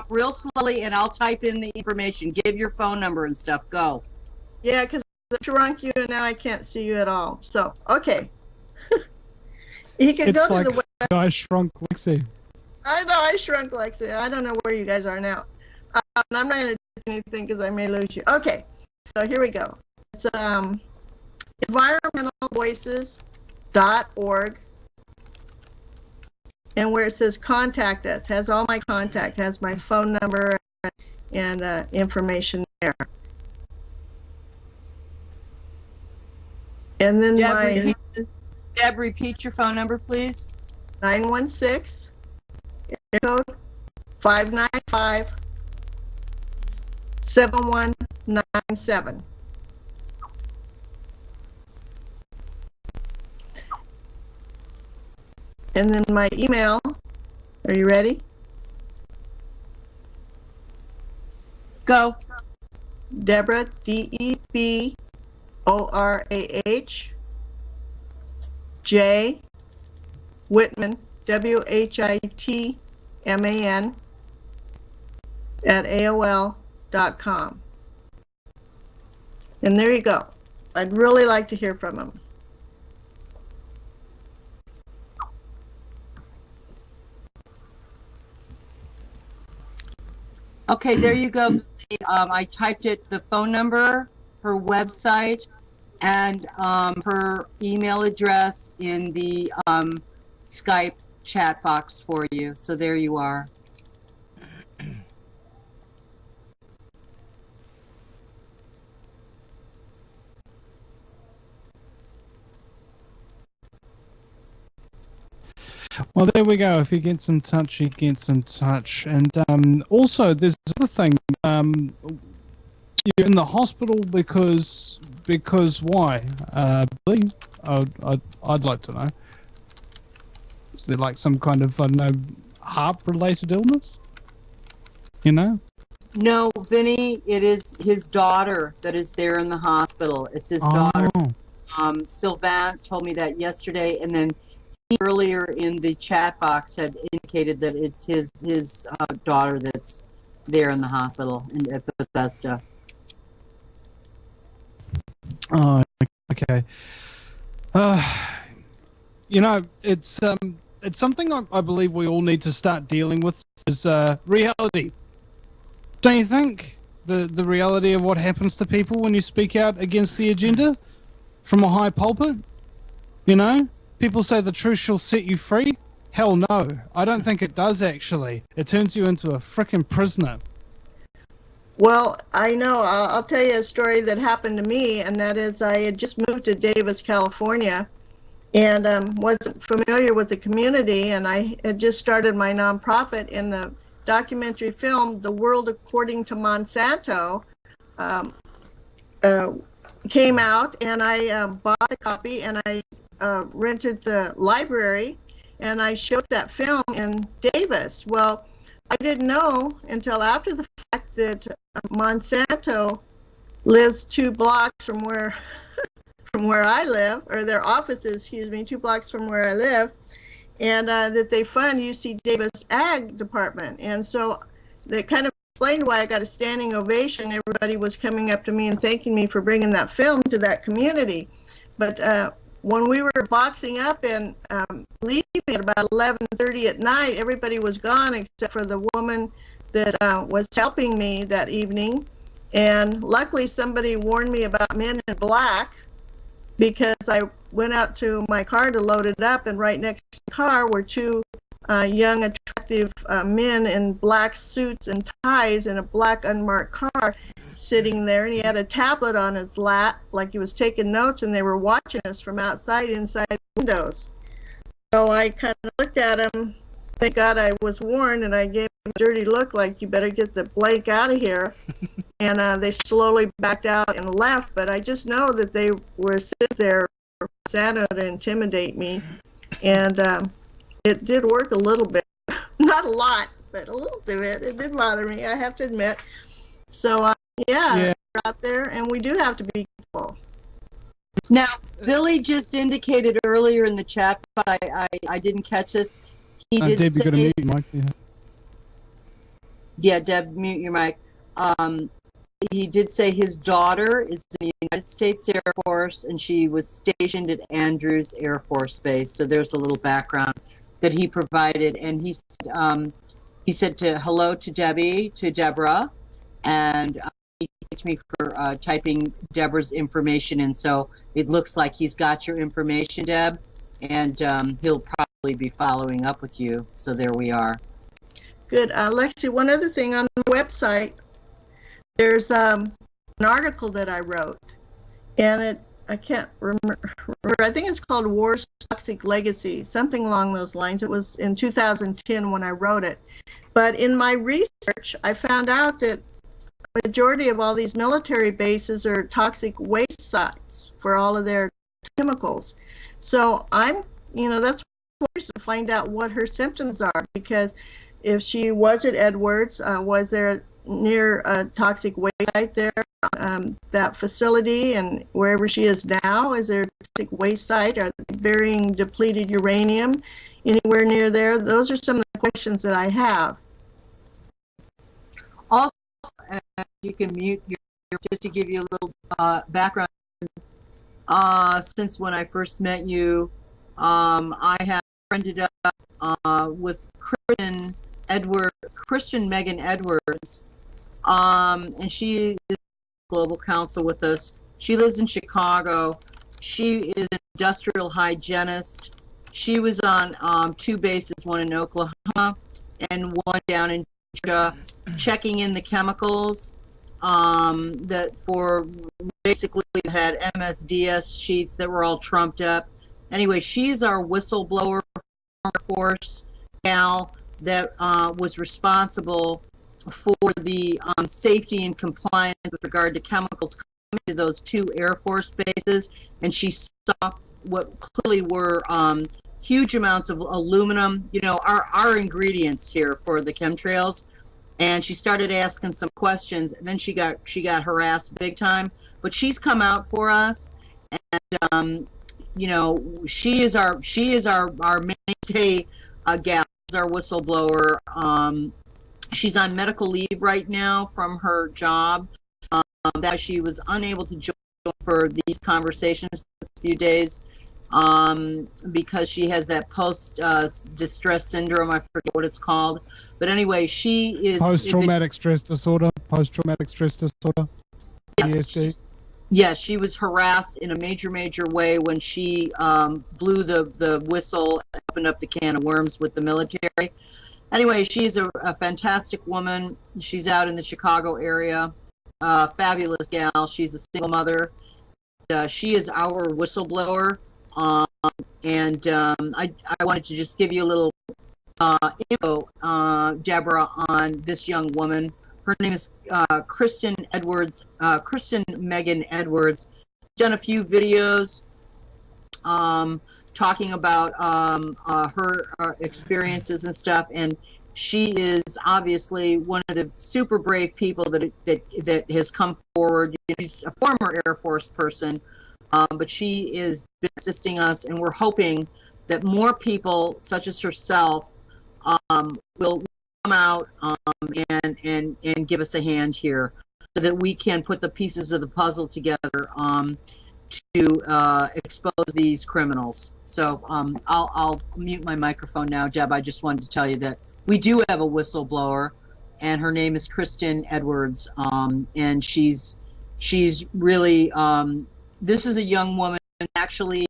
Speaker 3: real slowly, and I'll type in the information. Give your phone number and stuff. Go.
Speaker 6: Yeah, because I shrunk you, and now I can't see you at all. So, okay. You can go to the web.
Speaker 1: I shrunk Lexi.
Speaker 6: I know, I shrunk Lexi. I don't know where you guys are now. I'm not going to do anything because I may lose you. Okay, so here we go. It's environmentalvoices.org. And where it says contact us, has all my contact, has my phone number and information there. And then
Speaker 3: Deb, repeat your phone number, please.
Speaker 6: 916 code 595-7197. And then my email, are you ready?
Speaker 3: Go.
Speaker 6: Deborah, DEBORAH, J, Whitman, WHITMAN, at AOL.com. And there you go. I'd really like to hear from him.
Speaker 3: Okay, there you go. I typed it, the phone number, her website, and her email address in the Skype chat box for you. So there you are.
Speaker 1: Well, there we go. If he gets in touch, he gets in touch. And also, there's another thing. You're in the hospital because why? Billy, I'd like to know. Is there like some kind of, I don't know, heart-related illness? You know?
Speaker 3: No, Vinny, it is his daughter that is there in the hospital. It's his daughter. Sylvain told me that yesterday, and then earlier in the chat box had indicated that it's his daughter that's there in the hospital at Bethesda.
Speaker 1: Oh, okay. You know, it's something I believe we all need to start dealing with is reality. Don't you think? The reality of what happens to people when you speak out against the agenda from a high pulpit? You know? People say the truth shall set you free. Hell no. I don't think it does, actually. It turns you into a frickin' prisoner.
Speaker 6: Well, I know. I'll tell you a story that happened to me, and that is I had just moved to Davis, California, and wasn't familiar with the community, and I had just started my nonprofit, in the documentary film The World According to Monsanto came out, and I bought a copy, and I rented the library, and I showed that film in Davis. Well, I didn't know until after the fact that Monsanto lives 2 blocks from where I live, or their offices, excuse me, 2 blocks from where I live, and that they fund UC Davis Ag Department. And so they kind of explained why I got a standing ovation. Everybody was coming up to me and thanking me for bringing that film to that community. But when we were boxing up and leaving at about 11:30 at night, everybody was gone except for the woman that was helping me that evening. And luckily somebody warned me about Men in Black, because I went out to my car to load it up, and right next to the car were 2 young, attractive men in black suits and ties in a black unmarked car sitting there, and he had a tablet on his lap like he was taking notes, and they were watching us from outside inside the windows. So I kind of looked at him. Thank God I was warned, and I gave him a dirty look like, you better get the blank out of here. And they slowly backed out and left, but I just know that they were sitting there for Santa to intimidate me. And it did work a little bit. Not a lot, but a little bit. It did bother me, I have to admit. So, yeah, we're out there, and we do have to be careful.
Speaker 3: Now, Billy just indicated earlier in the chat, but I didn't catch this. He did
Speaker 1: Deb,
Speaker 3: say,
Speaker 1: you got to mute your mic.
Speaker 3: Yeah, Deb, mute your mic. He did say his daughter is in the United States Air Force, and she was stationed at Andrews Air Force Base. So there's a little background that he provided, and he said hello to Debbie, to Deborah, and he thanked me for typing Deborah's information in. So it looks like he's got your information, Deb, and he'll probably be following up with you. So there we are.
Speaker 6: Good. Lexi, one other thing on the website, there's an article that I wrote, and I can't remember, I think it's called War's Toxic Legacy, something along those lines. It was in 2010 when I wrote it. But in my research, I found out that the majority of all these military bases are toxic waste sites for all of their chemicals. So that's to find out what her symptoms are, because if she was at Edwards, was there near a toxic waste site there, that facility, and wherever she is now, is there a toxic waste site? Are they burying depleted uranium anywhere near there? Those are some of the questions that I have.
Speaker 3: Also, you can mute just to give you a little background. Since when I first met you, I have friended up with Christian Megan Edwards, and she is global counsel with us. She lives in Chicago. She is an industrial hygienist. She was on 2 bases, one in Oklahoma and one down in Georgia, checking in the chemicals that for basically had MSDS sheets that were all trumped up. Anyway, she's our whistleblower force gal that was responsible for the safety and compliance with regard to chemicals coming to those 2 Air Force bases, and she saw what clearly were huge amounts of aluminum, our ingredients here for the chemtrails, and she started asking some questions, and then she got harassed big time. But she's come out for us, and she is our mainstay gal, our whistleblower. She's on medical leave right now from her job. That she was unable to join for these conversations for a few days because she has that post-distress syndrome. I forget what it's called. But anyway, she is...
Speaker 1: Post-traumatic stress disorder.
Speaker 3: Yes. Yes, she was harassed in a major way when she blew the whistle and opened up the can of worms with the military. Anyway, she's a fantastic woman. She's out in the Chicago area. Fabulous gal. She's a single mother. She is our whistleblower. And I wanted to just give you a little info, Deborah, on this young woman. Her name is Christian Megan Edwards. Done a few videos talking about her experiences and stuff, and She is obviously one of the super brave people that has come forward. She's a former Air Force person, but she is assisting us, and we're hoping that more people such as herself will come out and give us a hand here, so that we can put the pieces of the puzzle together to expose these criminals. So I'll mute my microphone now, Deb. I just wanted to tell you that we do have a whistleblower, and her name is Kristen Edwards, and she's really this is a young woman who actually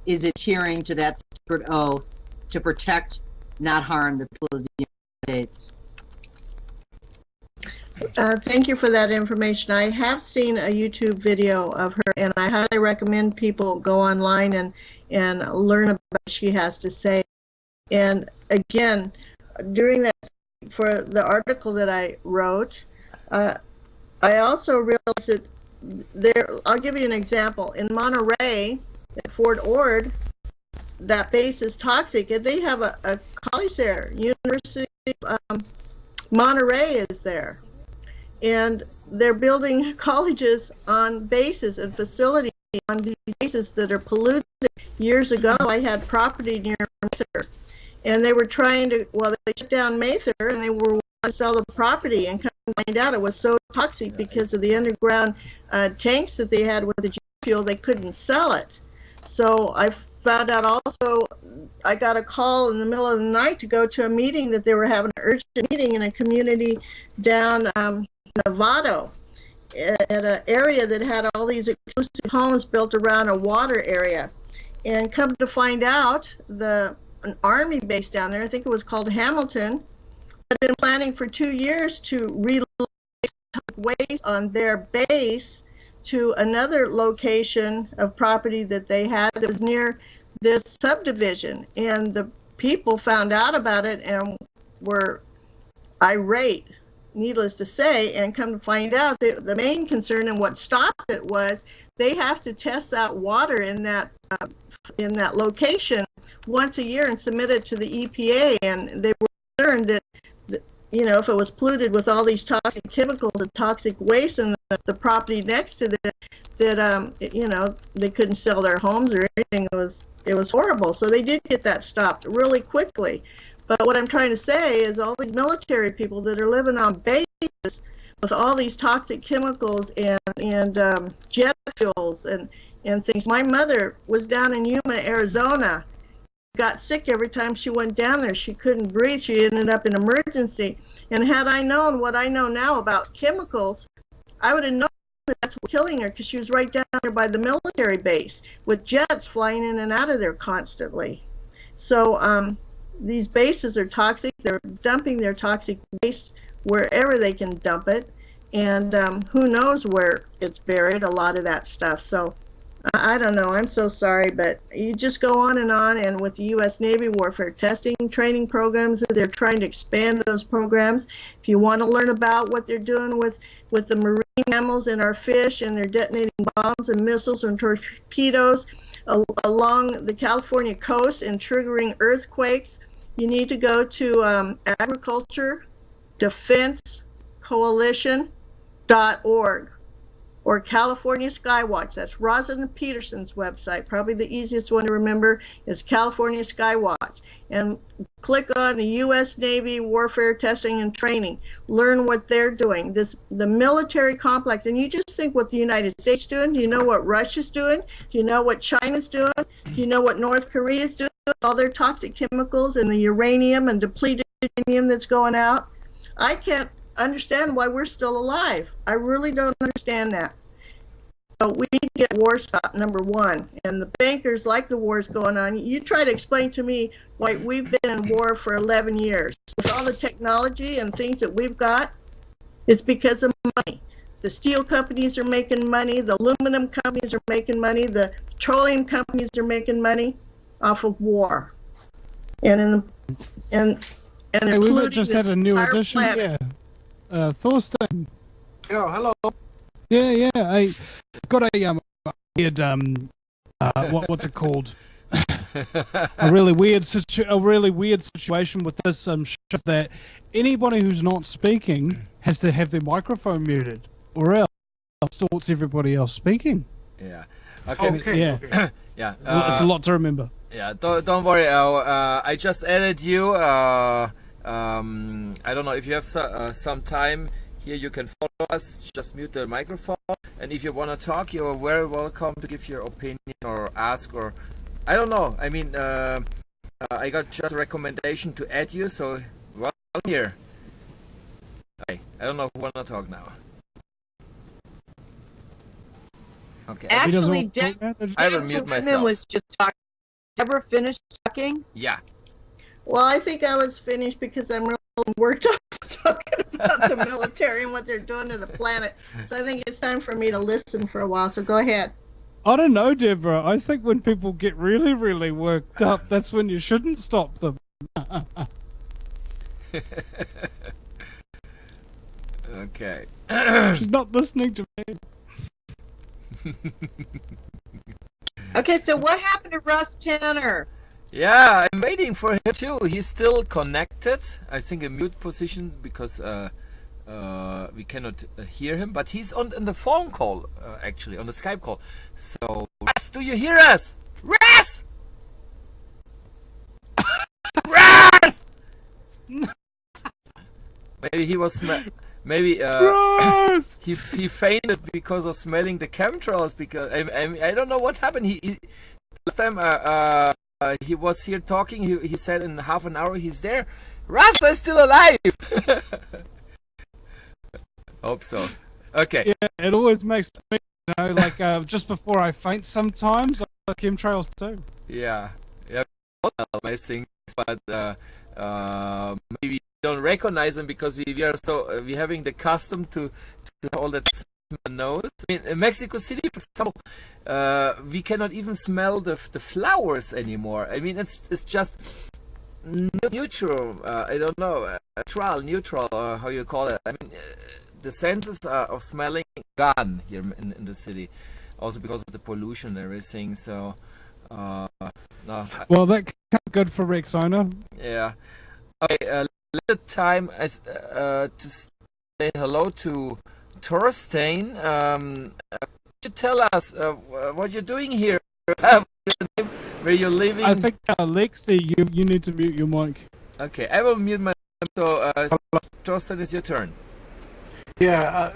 Speaker 3: is adhering to that sacred oath to protect, not harm, the people of the United States.
Speaker 6: Thank you for that information. I have seen a YouTube video of her, and I highly recommend people go online and learn about what she has to say. And again, during that, for the article that I wrote, I also realized that I'll give you an example. In Monterey, at Fort Ord, that base is toxic, and they have a college there. University of Monterey is there. And they're building colleges on bases and facilities on these bases that are polluted. Years ago, I had property near Mather, and they were trying to, well, they shut down Mather, and they were wanting to sell the property, and come to find out it was so toxic because of the underground tanks that they had with the jet fuel, they couldn't sell it. So I found out also, I got a call in the middle of the night to go to a meeting that they were having an urgent meeting in a community down Novato, at an area that had all these exclusive homes built around a water area. And come to find out, an army base down there, I think it was called Hamilton, had been planning for 2 years to relocate waste on their base to another location of property that they had that was near this subdivision. And the people found out about it and were irate, needless to say, and come to find out that the main concern and what stopped it was they have to test that water in that location once a year and submit it to the EPA, and they were concerned that you know, if it was polluted with all these toxic chemicals and toxic waste and the property next to that you know, they couldn't sell their homes or anything. It was horrible. So they did get that stopped really quickly. But what I'm trying to say is all these military people that are living on bases with all these toxic chemicals and jet fuels and things. My mother was down in Yuma, Arizona, got sick every time she went down there. She couldn't breathe. She ended up in emergency. And had I known what I know now about chemicals, I would have known that's what was killing her, because she was right down there by the military base with jets flying in and out of there constantly. So these bases are toxic. They're dumping their toxic waste wherever they can dump it. And who knows where it's buried, a lot of that stuff. So I don't know. I'm so sorry, but you just go on, and with the U.S. Navy warfare testing training programs, they're trying to expand those programs. If you want to learn about what they're doing with the marine mammals and our fish, and they're detonating bombs and missiles and torpedoes along the California coast and triggering earthquakes, you need to go to Agriculture Defense Coalition.org. or California Skywatch. That's Rosalind Peterson's website. Probably the easiest one to remember is California Skywatch. And click on the U.S. Navy Warfare Testing and Training. Learn what they're doing. The military complex. And you just think what the United States is doing. Do you know what Russia's doing? Do you know what China's doing? Do you know what North Korea's doing? All their toxic chemicals and the uranium and depleted uranium that's going out. I can't understand why we're still alive. I really don't understand that. So we need to get war stopped, number one. And the bankers like the wars going on. You try to explain to me why we've been in war for 11 years. With all the technology and things that we've got, it's because of money. The steel companies are making money. The aluminum companies are making money. The petroleum companies are making money off of war. And
Speaker 1: hey, we just had a new addition. Planet. Yeah. Thorsten.
Speaker 8: Oh, hello.
Speaker 1: Yeah. I got a weird what's it called? a really weird situation with this shows that anybody who's not speaking has to have their microphone muted, or else it distorts everybody else speaking.
Speaker 2: Yeah. Okay.
Speaker 1: Yeah.
Speaker 2: Yeah.
Speaker 1: It's a lot to remember.
Speaker 2: Yeah. Don't worry. I just added you. I don't know if you have some time here. You can follow us. Just mute the microphone. And if you want to talk, you're very welcome to give your opinion or ask, or I don't know. I mean, I got just a recommendation to add you, so welcome here. Okay. I don't know who want to talk now. Okay.
Speaker 3: Actually,
Speaker 2: I will mute myself.
Speaker 3: Was just talking. Ever finished talking?
Speaker 2: Yeah.
Speaker 6: Well, I think I was finished because I'm really worked up talking about the military and what they're doing to the planet. So I think it's time for me to listen for a while. So go ahead.
Speaker 1: I don't know, Deborah. I think when people get really, really worked up, that's when you shouldn't stop them.
Speaker 2: Okay.
Speaker 1: She's not listening to me.
Speaker 3: Okay, so what happened to Russ Tanner?
Speaker 2: Yeah, I'm waiting for him too. He's still connected. I think a mute position because we cannot hear him. But he's on the phone call, actually, on the Skype call. So, Russ, do you hear us? Russ! Russ! Maybe he was... Maybe he fainted because of smelling the chemtrails. Because I don't know what happened. Last time he was here talking. He said in half an hour he's there. Rasta is still alive. Hope so. Okay.
Speaker 1: Yeah, it always makes me, like just before I faint. Sometimes I like chemtrails too.
Speaker 2: Yeah. My things, but maybe don't recognize them because we are so we having the custom to all that nose. I mean, in Mexico City, for example, we cannot even smell the flowers anymore. I mean, it's just neutral. I don't know, neutral, how you call it. I mean, the senses of smelling gone here in the city, also because of the pollution and everything. So, no.
Speaker 1: Well, that can't be good for Rexona.
Speaker 2: Yeah. Okay. Little time as to say hello to Thorstein. Could you tell us what you're doing here? Where you're living?
Speaker 1: I think Lexi, you need to mute your mic.
Speaker 2: Okay, I will mute myself. So, Thorstein, it's your turn.
Speaker 11: Yeah.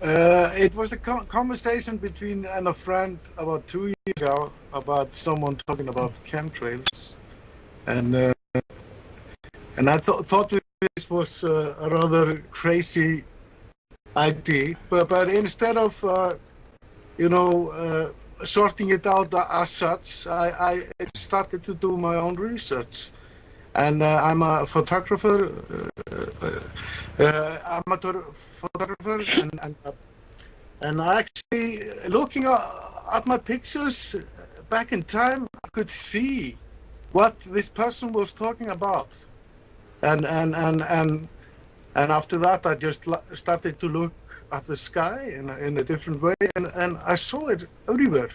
Speaker 11: It was a conversation between and a friend about 2 years ago about someone talking about chemtrails, and I thought this was a rather crazy idea, but instead of sorting it out as such, I started to do my own research, and I'm a photographer, amateur photographer, and actually looking at my pictures back in time, I could see what this person was talking about. And after that, I just started to look at the sky in a different way, and I saw it everywhere,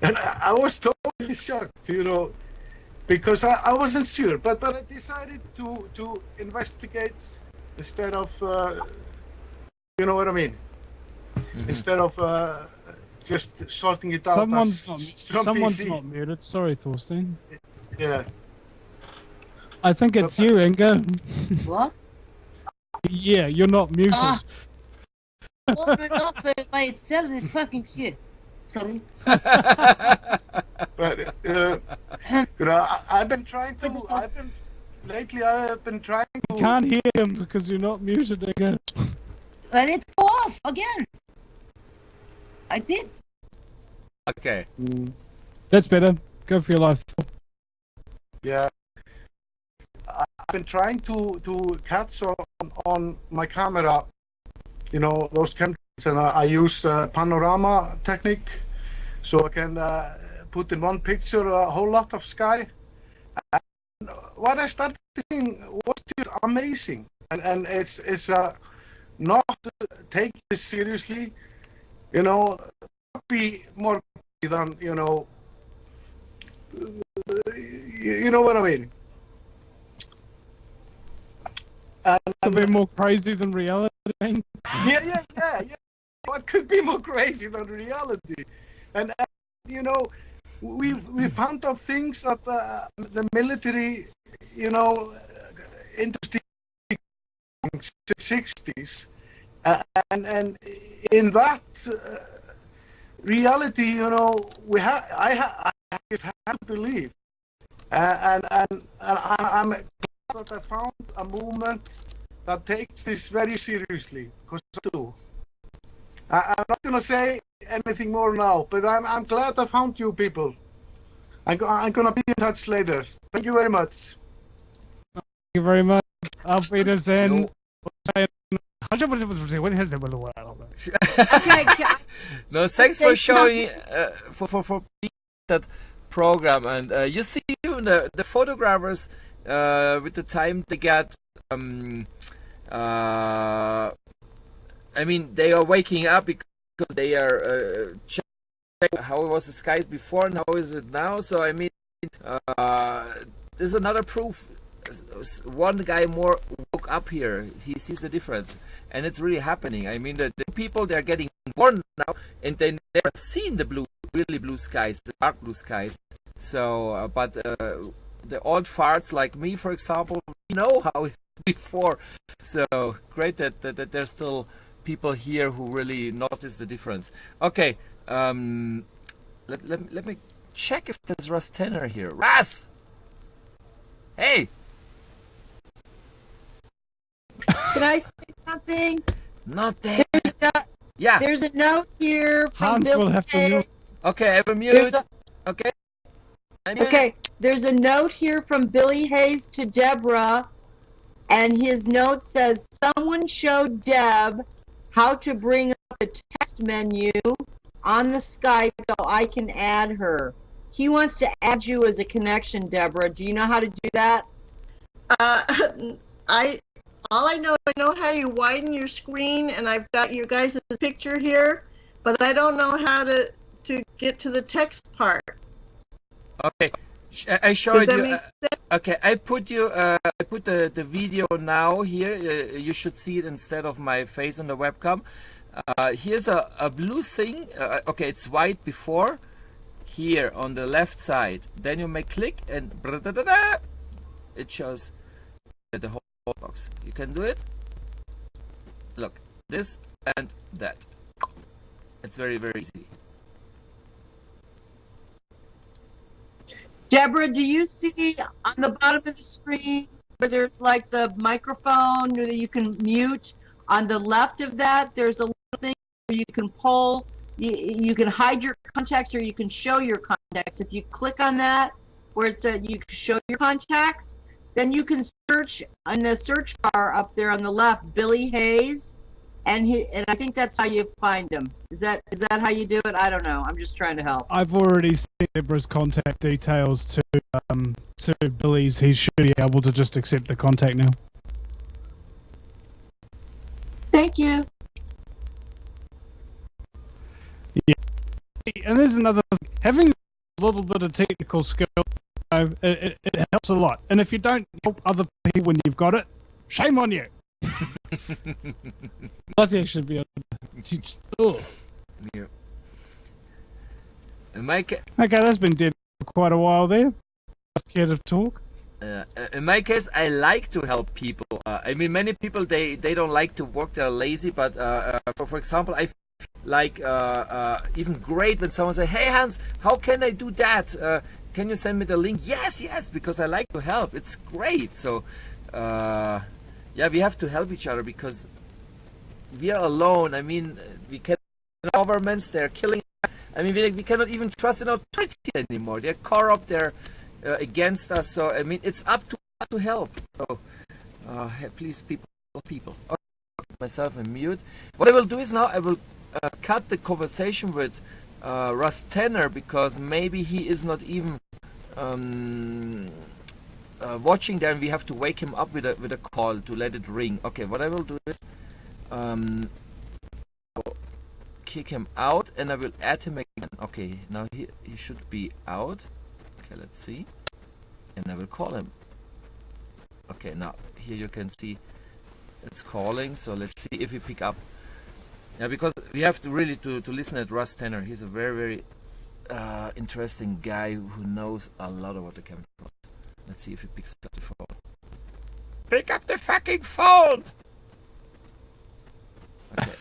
Speaker 11: and I was totally shocked, because I wasn't sure, but I decided to investigate instead of, you know what I mean, instead of just sorting it out.
Speaker 1: Someone's not muted. Sorry, Thorstein.
Speaker 11: Yeah.
Speaker 1: I think it's you, Inga.
Speaker 5: What?
Speaker 1: Yeah, you're not muted.
Speaker 5: Open up by itself, this fucking shit. Sorry.
Speaker 11: But I've been trying to. Lately I have been trying to.
Speaker 1: You can't hear him because you're not muted, Inga.
Speaker 5: Well, it's off again. I did.
Speaker 2: Okay.
Speaker 1: That's better. Go for your life.
Speaker 11: Yeah. I've been trying to catch on my camera, those chemtrails, and I use panorama technique, so I can put in one picture a whole lot of sky. And what I started seeing was just amazing, and it's not take this seriously, not be more than you know what I mean.
Speaker 1: A bit more crazy than reality.
Speaker 11: Yeah. What could be more crazy than reality? And you know, we found out things that the military, you know, industry in the 60s, and in that reality, you know, I just have to believe, and I'm glad that I found a movement that takes this very seriously. Because I do. I'm not gonna say anything more now, but I'm glad I found you people. I'm gonna be in touch later. Thank you very much.
Speaker 1: Thank you very much. Auf
Speaker 2: Yo.
Speaker 1: Wiedersehen.
Speaker 3: Okay.
Speaker 2: No, thanks for showing for being that program, and you see even the photographers with the time they get. I mean, they are waking up because they are checking how was the skies before and how is it now. So I mean, there's another proof. One guy more woke up here. He sees the difference, and it's really happening. I mean, the people, they're getting born now, and they never seen the really blue skies, the dark blue skies. So, but the old farts like me, for example, we know how it was before. So great that there's still people here who really notice the difference. Okay, let me check if there's Russ Tanner here. Russ, hey.
Speaker 3: Can I say something?
Speaker 2: Not there. Yeah.
Speaker 3: There's a note here from
Speaker 1: Hans
Speaker 3: Bill
Speaker 1: will have to
Speaker 3: Hayes.
Speaker 1: mute.
Speaker 2: Okay, I have a mute. Okay.
Speaker 3: Okay, there's a note here from Billy Hayes to Deborah, and his note says, someone showed Deb how to bring up the text menu on the Skype so I can add her. He wants to add you as a connection, Deborah. Do you know how to do that?
Speaker 6: I know how you widen your screen, and I've got you guys' picture here, but I don't know how to get to the text part.
Speaker 2: Okay, I showed
Speaker 6: Does that
Speaker 2: you.
Speaker 6: make sense?
Speaker 2: Okay, I put the video now here. You should see it instead of my face on the webcam. Here's a blue thing. Okay, it's white before. Here on the left side. Then you may click and it shows the whole box. You can do it. Look, this and that. It's very, very easy.
Speaker 3: Deborah, do you see on the bottom of the screen where there's like the microphone that you can mute? On the left of that, there's a little thing where you can pull, you can hide your contacts or you can show your contacts. If you click on that, where it says you can show your contacts, then you can search in the search bar up there on the left, Billy Hayes, and I think that's how you find him. Is that how you do it? I don't know. I'm just trying to help.
Speaker 1: I've already sent Deborah's contact details to Billy's. He should be able to just accept the contact now.
Speaker 3: Thank you.
Speaker 1: Yeah. And there's another thing. Having a little bit of technical skill, it helps a lot. And if you don't help other people when you've got it, shame on you. Bloody should be able to teach. Oh.
Speaker 2: Yeah. Okay,
Speaker 1: that's been dead for quite a while there. Scared of talk.
Speaker 2: In my case, I like to help people. I mean, many people they don't like to work; they're lazy. But for example, I feel like even great when someone says, "Hey Hans, how can I do that? Can you send me the link?" Yes, because I like to help. It's great. So, yeah, we have to help each other because we are alone. I mean, we can governments they're killing. I mean, we cannot even trust in authorities anymore. They're corrupt. They're against us. So I mean, it's up to us to help. So please, people. Okay, myself on mute. What I will do is now I will cut the conversation with Russ Tanner because maybe he is not even watching there, and we have to wake him up with a call to let it ring. Okay, what I will do is I'll kick him out and I will add him again. Okay, now he should be out. Okay, let's see. And I will call him. Okay, now here you can see it's calling. So let's see if we pick up. Yeah, because we have to really to listen at Russ Tanner. He's a very, very interesting guy who knows a lot about the cameras. Let's see if he picks up the phone. Pick up the fucking phone! Okay.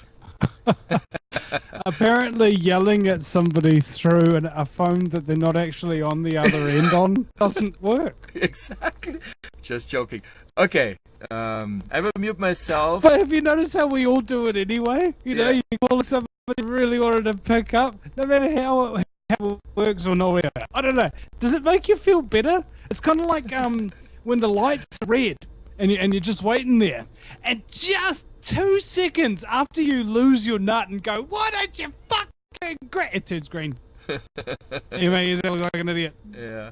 Speaker 1: Apparently yelling at somebody through a phone that they're not actually on the other end on doesn't work.
Speaker 2: Exactly. Just joking. Okay. I will mute myself.
Speaker 1: But have you noticed how we all do it anyway? You know,
Speaker 2: Yeah.
Speaker 1: you call somebody you really wanted to pick up, no matter how it works or not. I don't know. Does it make you feel better? It's kind of like when the lights are red and you're just waiting there, and just 2 seconds after you lose your nut and go, why don't you fucking it turns green. You make yourself look like an idiot.
Speaker 2: Yeah.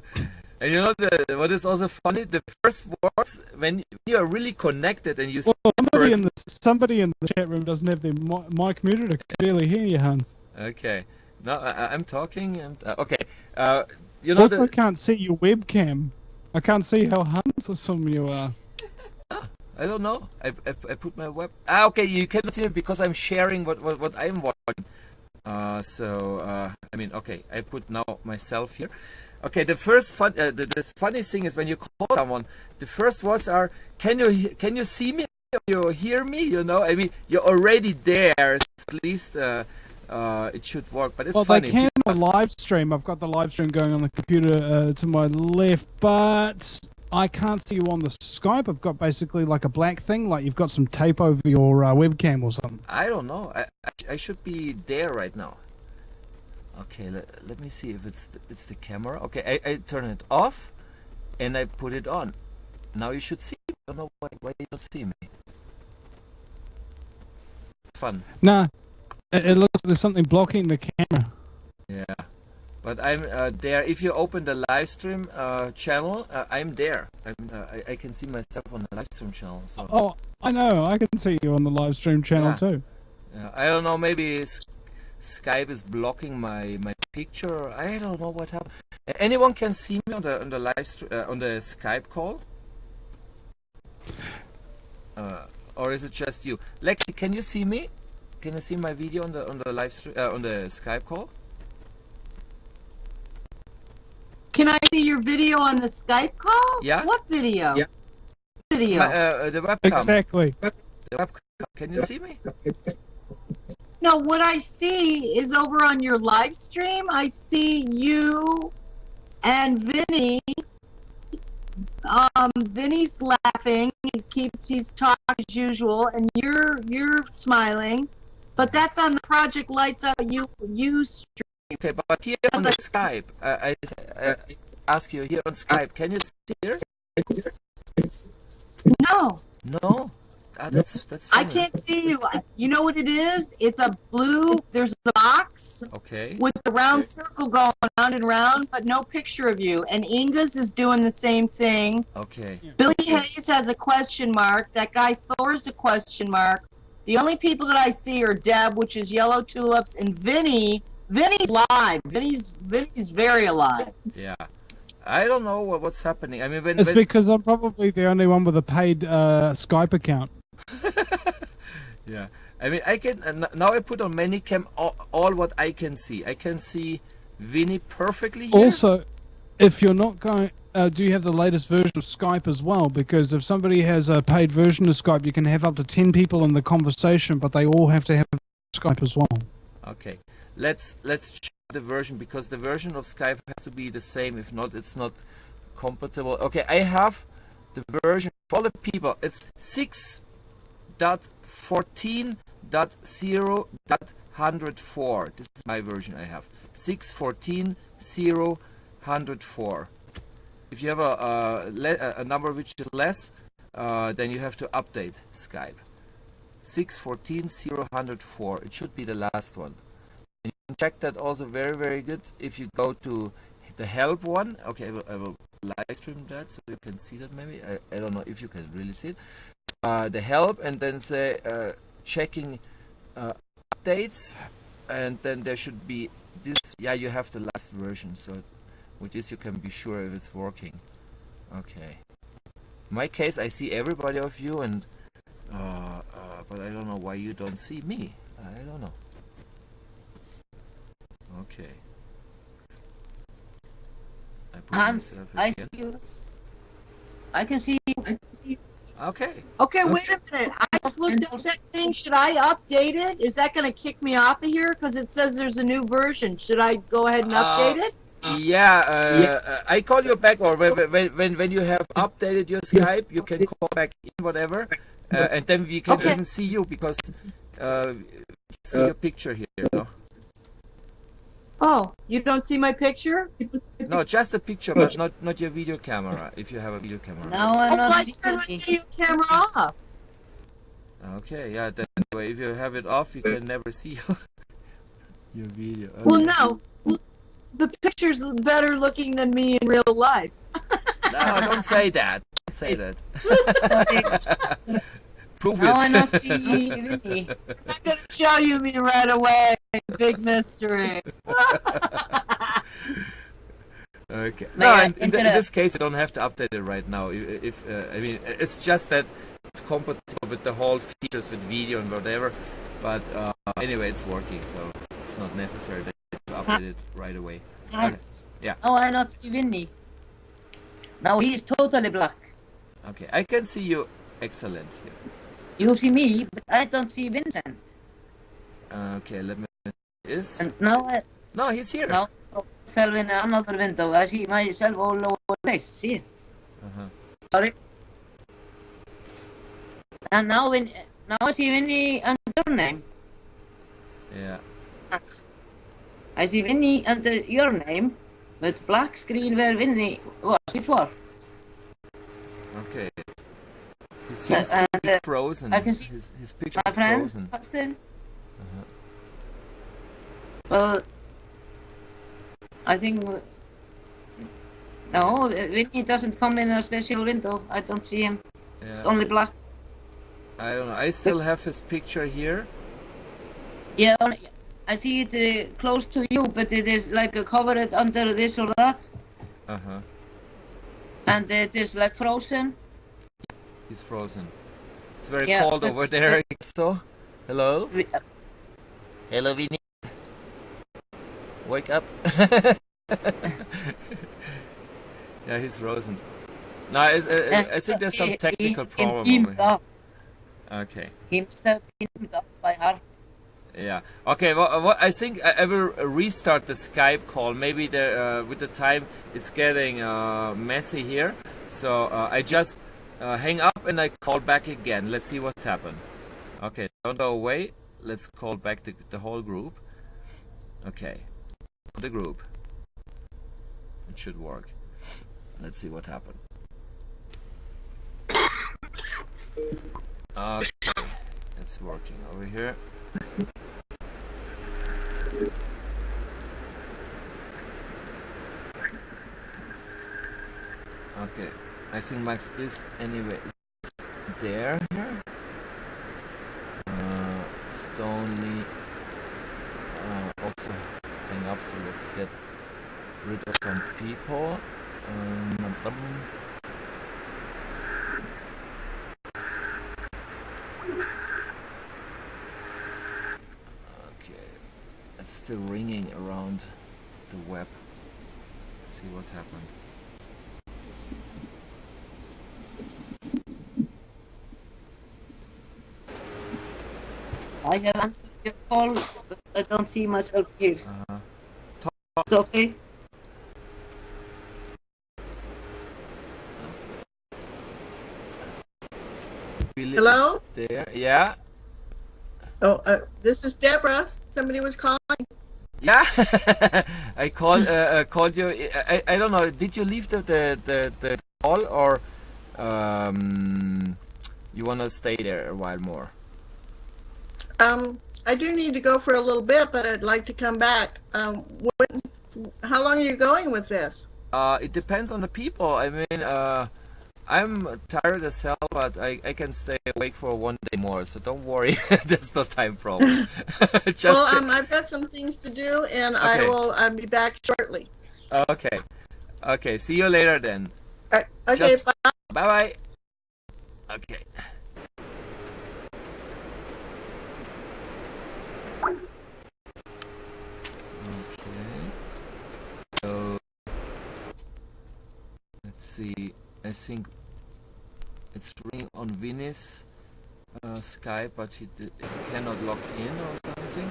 Speaker 2: And you know what is also funny? The first words when you are really connected and you see
Speaker 1: somebody in the chat room doesn't have their mic muted. I can barely hear you, Hans.
Speaker 2: Okay. No, I'm talking and okay. You know
Speaker 1: also, can't see your webcam. I can't see how handsome you are.
Speaker 2: I don't know. I put my web. Okay, you cannot see me because I'm sharing what I'm watching. I mean, okay, I put now myself here. Okay, the first the funny thing is when you call someone, the first words are, "Can you see me? You hear me? You know, I mean, you're already there. So at least it should work." But it's funny.
Speaker 1: They can on live stream. I've got the live stream going on the computer to my left, but I can't see you on the Skype. I've got basically like a black thing, like you've got some tape over your webcam or something.
Speaker 2: I don't know. I should be there right now. Okay, let me see if it's the camera. Okay, I turn it off and I put it on. Now you should see me. I don't know why you don't see me. Fun.
Speaker 1: Nah, it looks like there's something blocking the camera.
Speaker 2: Yeah, but I'm there. If you open the live stream channel, I'm there. I can see myself on the live stream channel. So.
Speaker 1: Oh, I know. I can see you on the live stream channel too.
Speaker 2: Yeah, I don't know. Maybe Skype is blocking my picture. I don't know what happened. Anyone can see me on the live on the Skype call, or is it just you, Lexi? Can you see me? Can you see my video on the live stream on the Skype call?
Speaker 3: Can I see your video on the Skype call?
Speaker 2: Yeah.
Speaker 3: What video?
Speaker 2: Yeah.
Speaker 3: Video.
Speaker 2: The webcam.
Speaker 1: Exactly.
Speaker 2: The webcam. Can you see me?
Speaker 3: No, what I see is over on your live stream. I see you and Vinny. Vinny's laughing. He's talking as usual, and you're smiling. But that's on the Project Lights Out you stream.
Speaker 2: Okay, but here on the Skype, I ask you here on Skype. Can you see here?
Speaker 3: No.
Speaker 2: No. That's funny.
Speaker 3: I can't see you. You know what it is? It's a blue. There's a box.
Speaker 2: Okay.
Speaker 3: With the round circle going round and round, but no picture of you. And Inga's is doing the same thing.
Speaker 2: Okay.
Speaker 3: Billy Hayes has a question mark. That guy Thor's a question mark. The only people that I see are Deb, which is Yellow Tulips, and Vinny. Vinny's live. Vinny's very alive.
Speaker 2: Yeah. I don't know what's happening. I mean,
Speaker 1: It's because I'm probably the only one with a paid Skype account.
Speaker 2: Yeah. I mean, I can now I put on Manicam all what I can see. I can see Vinny perfectly here.
Speaker 1: Also, if you're not going, do you have the latest version of Skype as well? Because if somebody has a paid version of Skype, you can have up to 10 people in the conversation, but they all have to have Skype as well.
Speaker 2: Okay. Let's check the version, because the version of Skype has to be the same. If not, it's not compatible. Okay, I have the version for all the people. It's 6.14.0.104. This is my version I have. 6.14.0.104. If you have a number which is less, then you have to update Skype. 6.14.0.104. It should be the last one. And you can check that also very, very good if you go to the help one. Okay, I will live stream that so you can see that maybe. I don't know if you can really see it. The help, and then say checking updates, and then there should be this. Yeah, you have the last version. So With this you can be sure if it's working. Okay. In my case, I see everybody of you, and but I don't know why you don't see me. I don't know. Okay.
Speaker 9: Hans, I see you. I can see you.
Speaker 2: Okay.
Speaker 3: Okay, wait a minute. I just looked up that thing. Should I update it? Is that going to kick me off of here? Because it says there's a new version. Should I go ahead and update it?
Speaker 2: Yeah, I call you back, or when you have updated your Skype, you can call back in, whatever, and then we can even see you, because see your picture here. You know?
Speaker 3: Oh, you don't see my picture?
Speaker 2: No, just a picture, but not your video camera. If you have a video camera.
Speaker 9: No, I'm not
Speaker 3: I turned my video camera off.
Speaker 2: Okay, yeah. Then anyway, if you have it off, you can never see your video. Okay.
Speaker 3: Well, no. The picture's better looking than me in real life.
Speaker 2: No, don't say that. Don't say that.
Speaker 9: Sorry.
Speaker 2: Prove
Speaker 9: No,
Speaker 2: it.
Speaker 9: I not see Vinny.
Speaker 3: I'm going to show you me right away. Big mystery.
Speaker 2: Okay.
Speaker 9: May
Speaker 2: No,
Speaker 9: I
Speaker 2: in this case, you don't have to update it right now. If I mean, it's just that it's compatible with the whole features with video and whatever. But anyway, it's working, so it's not necessary that you update it right away.
Speaker 9: Hans.
Speaker 2: Yeah.
Speaker 9: No, I not see Vinny. Now he's totally black.
Speaker 2: Okay, I can see you excellent here.
Speaker 9: You see me, but I don't see Vincent.
Speaker 2: Okay, let me. Is
Speaker 9: And now
Speaker 2: no, he's here.
Speaker 9: now myself in another window. I see myself all over the place. See it? Sorry. And now I see Vinny under your name.
Speaker 2: Yeah.
Speaker 9: Hans. I see Vinny under your name, with black screen where Vinny was before.
Speaker 2: Okay. He seems to be frozen.
Speaker 9: I can see
Speaker 2: his picture
Speaker 9: my
Speaker 2: is
Speaker 9: friend
Speaker 2: frozen.
Speaker 9: upstairs. Well, I think no, Vinny doesn't come in a special window. I don't see him.
Speaker 2: Yeah.
Speaker 9: It's only black.
Speaker 2: I don't know. I still have his picture here.
Speaker 9: Yeah, I see it close to you, but it is like covered under this or that, and it is like frozen.
Speaker 2: He's frozen. It's very
Speaker 9: Yeah,
Speaker 2: cold
Speaker 9: but-
Speaker 2: over there. So, hello. Hello, Vinny. Wake up. Yeah, he's frozen. No, I think there's some technical problem over here. Okay.
Speaker 9: He must have been up by her.
Speaker 2: Yeah. Okay. Well, I think I will restart the Skype call. Maybe with the time it's getting messy here. So I just hang up and I call back again. Let's see what happened. Okay. Don't go away. Let's call back the whole group. Okay. The group. It should work. Let's see what happened. Okay. It's working over here. Okay, I think Max is anyway there. Stoney also hang up, so let's get rid of some people. Okay, it's still ringing around the web. Let's see what happened.
Speaker 9: I have answered your call, but I don't see myself here. It's okay.
Speaker 6: Hello?
Speaker 2: There, yeah.
Speaker 6: Oh, this is Deborah. Somebody was calling.
Speaker 2: Yeah, I called you. I don't know. Did you leave the call, or you wanna stay there a while more?
Speaker 6: I do need to go for a little bit, but I'd like to come back. How long are you going with this?
Speaker 2: It depends on the people. I mean, I'm tired as hell, but I can stay awake for one day more, so don't worry. There's no time problem.
Speaker 6: Well, I've got some things to do, and I
Speaker 2: Okay.
Speaker 6: will be back shortly.
Speaker 2: Okay. Okay, see you later then.
Speaker 6: Okay, bye.
Speaker 2: Bye-bye. Okay. So let's see. I think it's ringing on Vinny's Skype, but he cannot log in or something.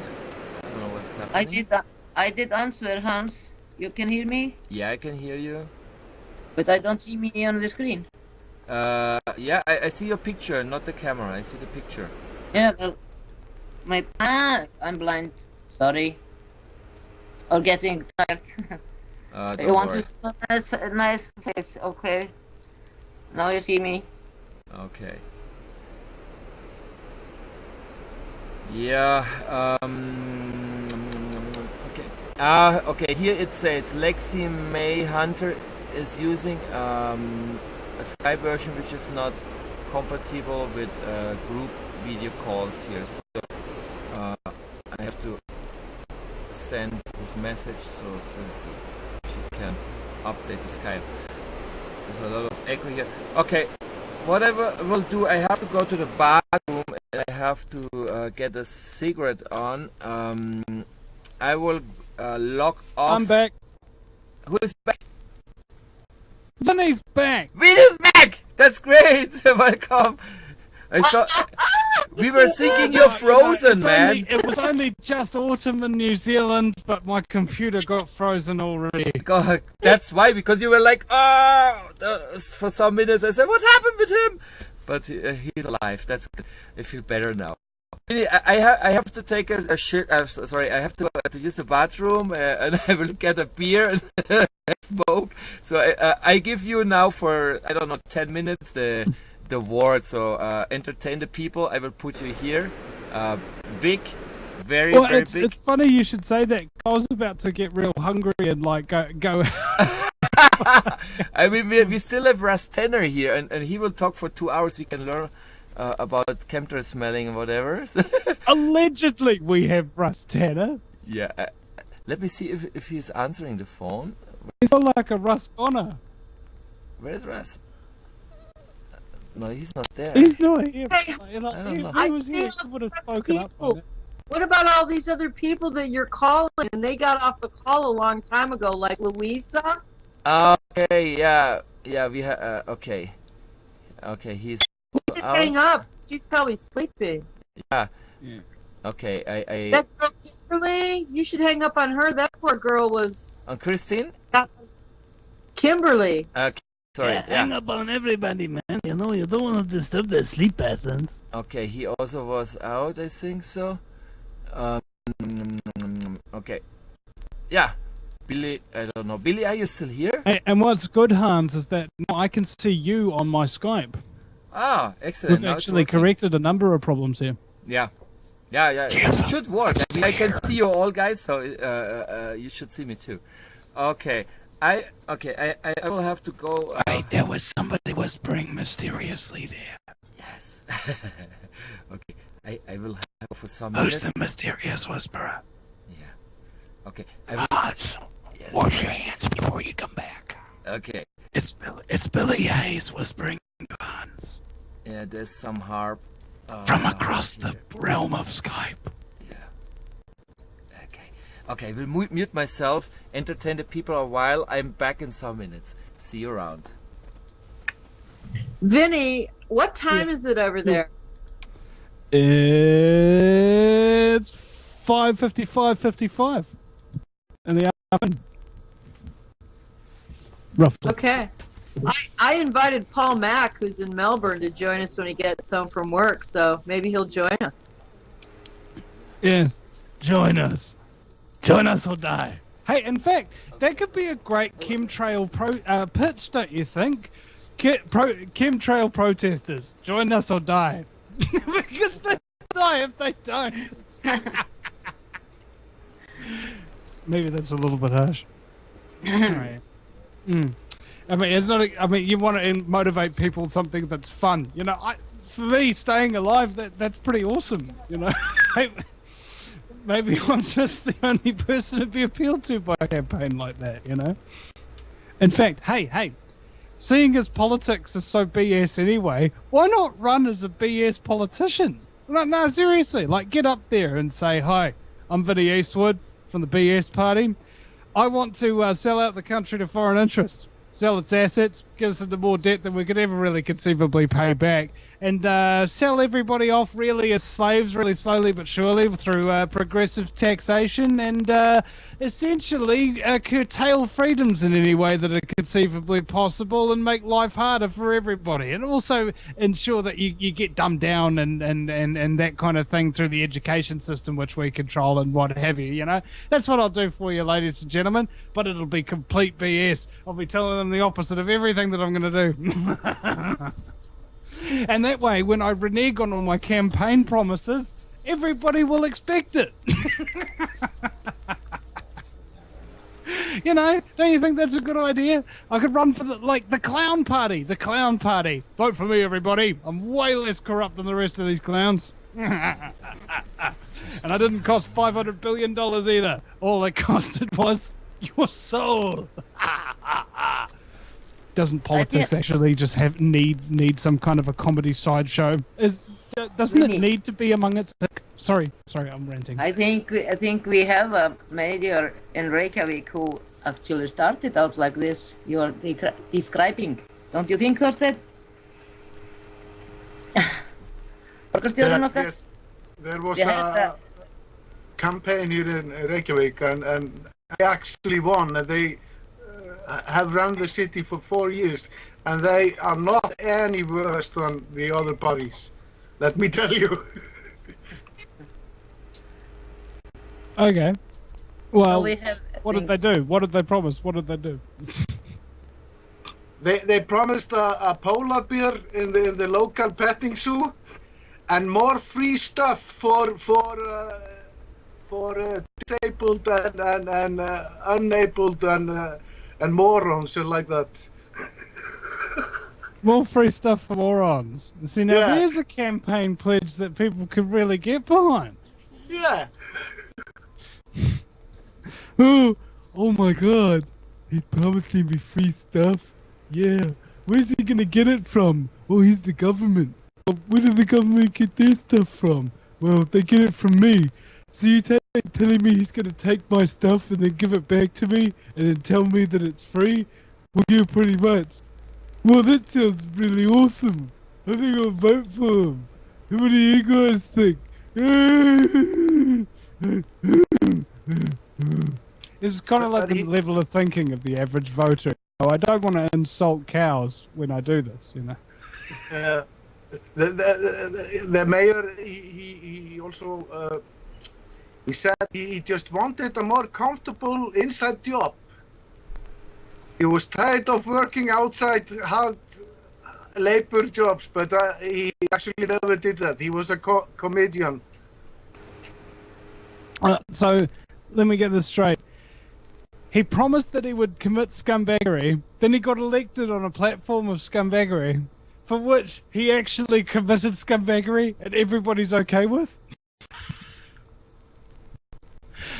Speaker 2: I don't know what's happening.
Speaker 5: I did answer, Hans. You can hear me,
Speaker 2: Yeah, I can hear you.
Speaker 5: but I don't see me on the screen.
Speaker 2: Yeah, I see your picture, not the camera. I see the picture.
Speaker 5: Yeah, well, I'm blind. Sorry. Or getting tired.
Speaker 2: Don't
Speaker 5: You want
Speaker 2: worry.
Speaker 5: to see a nice face? Okay. Now you see me.
Speaker 2: Okay. Yeah. Okay. Okay. Here it says Lexi May Hunter is using a Skype version which is not compatible with group video calls here. So I have to send this message so that she can update the Skype. There's a lot of echo here. Okay. Whatever we'll do, I have to go to the bathroom and I have to get a cigarette on. I will log off.
Speaker 1: I'm back.
Speaker 2: Who is back?
Speaker 1: Vinny's back.
Speaker 2: Vinny's back! That's great! Welcome! I saw... We were thinking you're frozen, man!
Speaker 1: It was only just autumn in New Zealand, but my computer got frozen already.
Speaker 2: God, that's why, because you were like, oh! For some minutes I said, what happened with him? But he's alive, that's good. I feel better now. I have to take a shit. Sorry, I have to use the bathroom, and I will get a beer and smoke. So I give you now for, I don't know, 10 minutes the word. So entertain the people. I will put you here. Big, very big.
Speaker 1: It's funny you should say that. I was about to get real hungry and like go.
Speaker 2: I mean, we still have Russ Tanner here, and he will talk for 2 hours. We can learn about chemtrail smelling and whatever.
Speaker 1: Allegedly, we have Russ Tanner.
Speaker 2: Yeah. Let me see if he's answering the phone.
Speaker 1: He's not like a Russ Connor.
Speaker 2: Where's Russ? No, he's not there.
Speaker 1: He's not here.
Speaker 3: Hey,
Speaker 1: You know,
Speaker 2: I don't know.
Speaker 1: he was here, he would have spoken up on it.
Speaker 3: What about all these other people that you're calling and they got off the call a long time ago, like Louisa?
Speaker 2: Okay, yeah, we have. Okay, he's
Speaker 3: You should
Speaker 2: out.
Speaker 3: hang up. She's probably sleeping.
Speaker 2: Yeah.
Speaker 1: Yeah.
Speaker 2: Okay, I
Speaker 3: That girl, Kimberly, you should hang up on her. That poor girl was.
Speaker 2: on Christine.
Speaker 3: Kimberly.
Speaker 2: Okay, sorry.
Speaker 12: Hang up on everybody, man. You know, you don't want to disturb their sleep patterns.
Speaker 2: Okay, he also was out. I think so. Okay. Yeah. Billy, I don't know. Billy, are you still here?
Speaker 1: Hey, and what's good, Hans, is that now I can see you on my Skype.
Speaker 2: Ah, excellent.
Speaker 1: We've
Speaker 2: Now it's
Speaker 1: actually
Speaker 2: working.
Speaker 1: corrected a number of problems here.
Speaker 2: Yeah. It should work. I mean, I can see you all, guys. So you should see me too. Okay. I will have to go.
Speaker 12: Right, there was somebody whispering mysteriously there.
Speaker 2: Yes. Okay. I will have for some
Speaker 12: Who's
Speaker 2: minutes.
Speaker 12: the mysterious whisperer?
Speaker 2: Yeah. Okay. I will,
Speaker 12: Hans, wash your hands before you come back.
Speaker 2: okay.
Speaker 12: It's Billy Hayes whispering to Hans
Speaker 2: Yeah, there's some harp.
Speaker 12: from across the realm of Skype.
Speaker 2: Okay, I will mute myself, entertain the people a while. I'm back in some minutes. See you around.
Speaker 3: Vinny, what time is it over there?
Speaker 1: It's 5:55 in the afternoon. Roughly.
Speaker 3: Okay. I invited Paul Mack, who's in Melbourne, to join us when he gets home from work, so maybe he'll join us.
Speaker 1: Yes, join us. Join us or die. Hey, in fact, that could be a great chemtrail pitch, don't you think? Chemtrail protesters, join us or die. Because they die if they don't. Maybe that's a little bit harsh. Right. I mean, it's not. I mean, you want to motivate people something that's fun. You know, for me, staying alive, that's pretty awesome. You know, maybe I'm just the only person to be appealed to by a campaign like that. You know, In fact, hey, seeing as politics is so BS anyway, why not run as a BS politician? No, seriously, like get up there and say, hi, I'm Vinny Eastwood from the BS party. I want to sell out the country to foreign interests, sell its assets, get us into more debt than we could ever really conceivably pay back, and sell everybody off really as slaves, really slowly but surely through progressive taxation, and essentially curtail freedoms in any way that are conceivably possible and make life harder for everybody, and also ensure that you get dumbed down and that kind of thing through the education system which we control and what have you, you know. That's what I'll do for you, ladies and gentlemen, but it'll be complete BS. I'll be telling them the opposite of everything that I'm going to do. And that way, when I renege on all my campaign promises, everybody will expect it. You know, don't you think that's a good idea? I could run for the clown party. The clown party. Vote for me, everybody. I'm way less corrupt than the rest of these clowns. And I didn't cost $500 billion either. All it costed was your soul. Doesn't politics actually just need some kind of a comedy sideshow? Doesn't it need to be among its... Sorry, I'm ranting.
Speaker 5: I think we have a mayor in Reykjavik who actually started out like this. You're describing, don't you think, Thorsteinn?
Speaker 11: Yes. There was a campaign here in Reykjavik, and I actually won. And they have run the city for 4 years, and they are not any worse than the other parties. Let me tell you.
Speaker 1: Okay. Well,
Speaker 5: so
Speaker 1: what did they do? What did they promise? What did they do?
Speaker 11: They promised a polar bear in the local petting zoo, and more free stuff for disabled and unabled and morons and like that.
Speaker 1: More free stuff for morons. See, now there's a campaign pledge that people could really get behind.
Speaker 11: Yeah.
Speaker 12: Oh my God. He's promising me free stuff. Yeah. Where's he gonna get it from? Oh, he's the government. Well, where does the government get their stuff from? Well, they get it from me. So you telling me he's gonna take my stuff and then give it back to me and then tell me that it's free? Well, yeah, pretty much. Well, that sounds really awesome. I think I'll vote for him. What do you guys think?
Speaker 1: It's kind of like the level of thinking of the average voter. Oh, I don't want to insult cows when I do this, you know.
Speaker 11: The mayor, he also he said he just wanted a more comfortable inside job. He was tired of working outside hard labor jobs, but he actually never did that. He was a comedian.
Speaker 1: So, let me get this straight. He promised that he would commit scumbaggery, then he got elected on a platform of scumbaggery, for which he actually committed scumbaggery and everybody's okay with?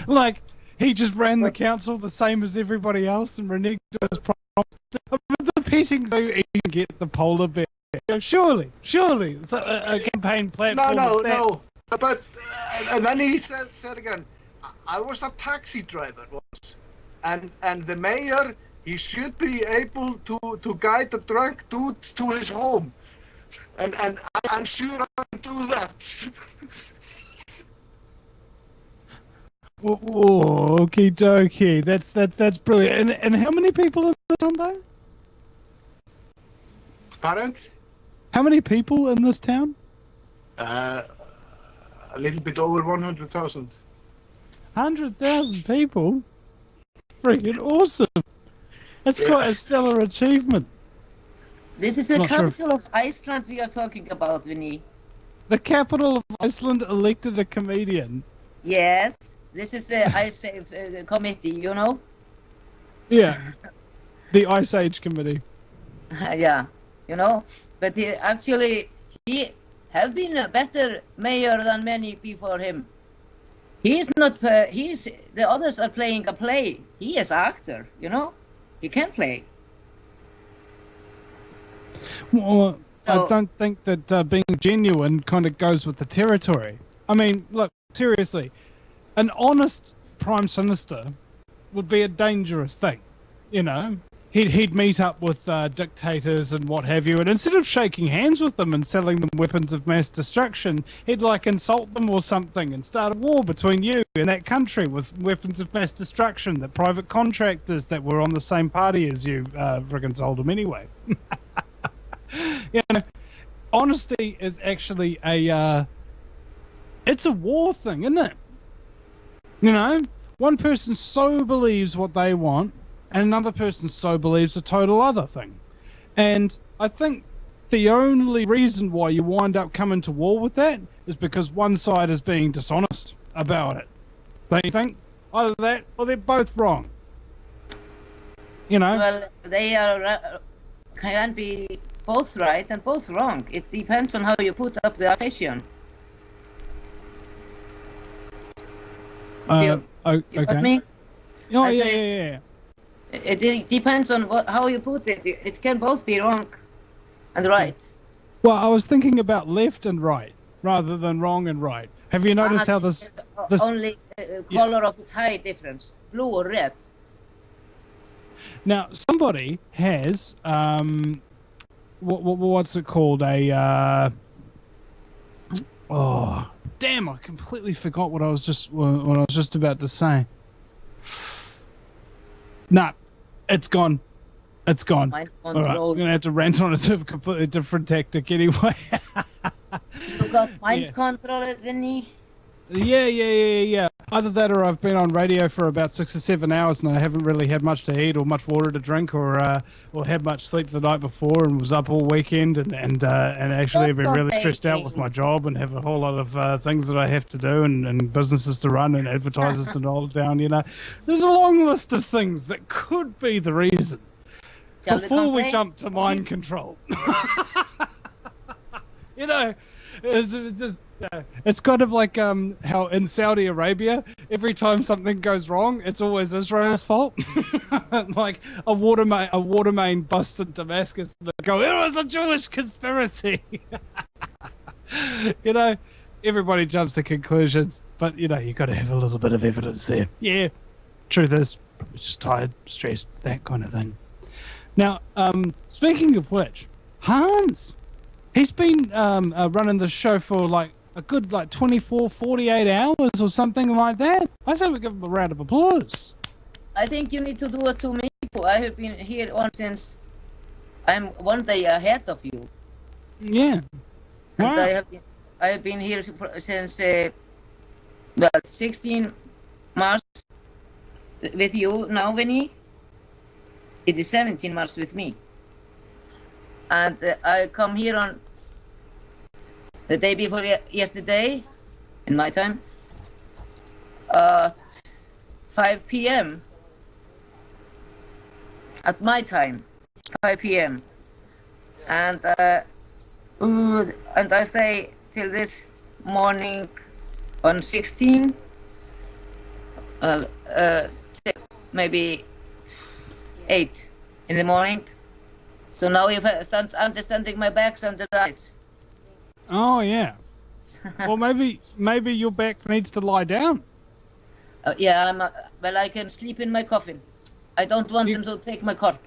Speaker 1: Like, he just ran the council the same as everybody else and reneged on his promise. The petting so he can get the polar bear. Surely, it's a campaign platform.
Speaker 11: No. But and then he said again, I was a taxi driver once, and the mayor, he should be able to guide the drunk dude to his home, and I'm sure I can do that.
Speaker 1: Oh, okay, that's brilliant. And how many people in this town, though?
Speaker 11: Pardon?
Speaker 1: How many people in this town?
Speaker 11: A little bit over 100,000.
Speaker 1: 100,000 people? Freaking awesome! That's quite a stellar achievement.
Speaker 5: This is the capital of Iceland we are talking about, Vinny.
Speaker 1: The capital of Iceland elected a comedian.
Speaker 5: Yes, this is the Ice Age committee, you know?
Speaker 1: Yeah, the Ice Age committee.
Speaker 5: Yeah, you know? But he have been a better mayor than many before him. The others are playing a play. He is actor, you know? He can play.
Speaker 1: Well,
Speaker 5: So-
Speaker 1: I don't think that being genuine kind of goes with the territory. I mean, look, seriously, an honest Prime Minister would be a dangerous thing, you know? He'd meet up with dictators and what have you, and instead of shaking hands with them and selling them weapons of mass destruction, he'd like insult them or something and start a war between you and that country with weapons of mass destruction that private contractors that were on the same party as you friggin' sold them anyway. You know, honesty is actually it's a war thing, isn't it? You know, one person so believes what they want, and another person so believes a total other thing. And I think the only reason why you wind up coming to war with that is because one side is being dishonest about it. Don't you think? Either that or they're both wrong. You know?
Speaker 5: Well, they can be both right and both wrong. It depends on how you put up the question. You
Speaker 1: okay.
Speaker 5: got me?
Speaker 1: Oh,
Speaker 5: I
Speaker 1: yeah,
Speaker 5: say-
Speaker 1: yeah.
Speaker 5: It depends on how you put it. It can both be wrong and right.
Speaker 1: Well, I was thinking about left and right rather than wrong and right. Have you noticed how this...
Speaker 5: It's only color of the tie difference, blue or red.
Speaker 1: Now, somebody has... what's it called? Oh, damn! I completely forgot what I was just about to say. Nah, it's gone. It's gone.
Speaker 5: Mind
Speaker 1: All right,
Speaker 5: control.
Speaker 1: I'm gonna have to rant on a completely different tactic anyway.
Speaker 5: You got mind control, Vinny.
Speaker 1: Yeah. Either that or I've been on radio for about 6 or 7 hours and I haven't really had much to eat or much water to drink or had much sleep the night before and was up all weekend and actually have been really stressed out with my job and have a whole lot of things that I have to do and businesses to run and advertisers to hold down, you know. There's a long list of things that could be the reason.
Speaker 5: Shall we
Speaker 1: Before we
Speaker 5: complain?
Speaker 1: jump to mind control. You know, it's just... it's kind of like how in Saudi Arabia, every time something goes wrong, it's always Israel's fault. Like a water main busts in Damascus, and they go, "It was a Jewish conspiracy." You know, everybody jumps to conclusions, but you know, you got to have a little bit of evidence there. Yeah, truth is, probably just tired, stressed, that kind of thing. Now, speaking of which, Hans, he's been running the show for like a good 24, 48 hours or something like that. I say we give him a round of applause.
Speaker 5: I think you need to do it to me too. I have been here on since I'm one day ahead of you.
Speaker 1: Yeah.
Speaker 5: And
Speaker 1: Wow.
Speaker 5: I have been here since 16 March with you now, Vinny. It is 17 March with me. And I come here on the day before yesterday, in my time, 5 p.m. At my time, 5 p.m. And I stay till this morning on 16, maybe 8 in the morning. So now you start understanding my backs and the eyes.
Speaker 1: Oh yeah. Well, maybe your back needs to lie down.
Speaker 5: Yeah, well, I can sleep in my coffin. I don't want them to take my corpse.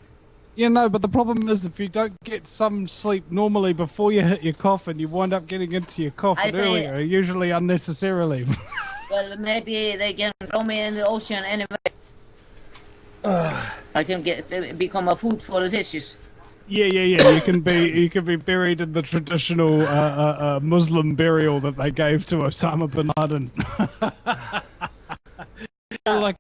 Speaker 1: Yeah, no, but the problem is if you don't get some sleep normally before you hit your coffin, you wind up getting into your coffin earlier, usually unnecessarily.
Speaker 5: Well, maybe they can throw me in the ocean anyway. I can become a food for the fishes.
Speaker 1: Yeah. You can be buried in the traditional Muslim burial that they gave to Osama bin Laden. Like,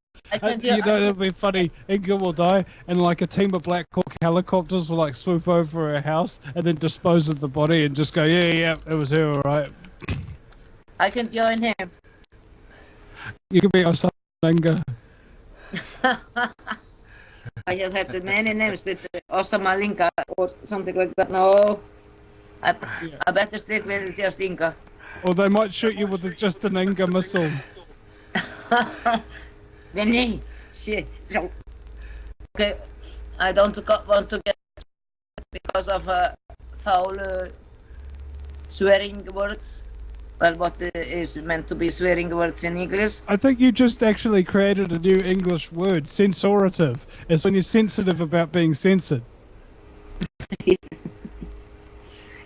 Speaker 1: you know, it'll be funny. Inga will die, and like a team of Black Hawk helicopters will like swoop over her house and then dispose of the body and just go, yeah, it was her, all right.
Speaker 5: I can join him.
Speaker 1: You could be Osama Inga.
Speaker 5: I have had many names with Osama Linka or something like that. No, I better stick with just Inka.
Speaker 1: Or they might shoot you with just an Inga missile.
Speaker 5: Vinny, shit. Okay, I don't want to get because of foul swearing words. Well, what is meant to be swearing words in English?
Speaker 1: I think you just actually created a new English word, censoritive. It's when you're sensitive about being censored.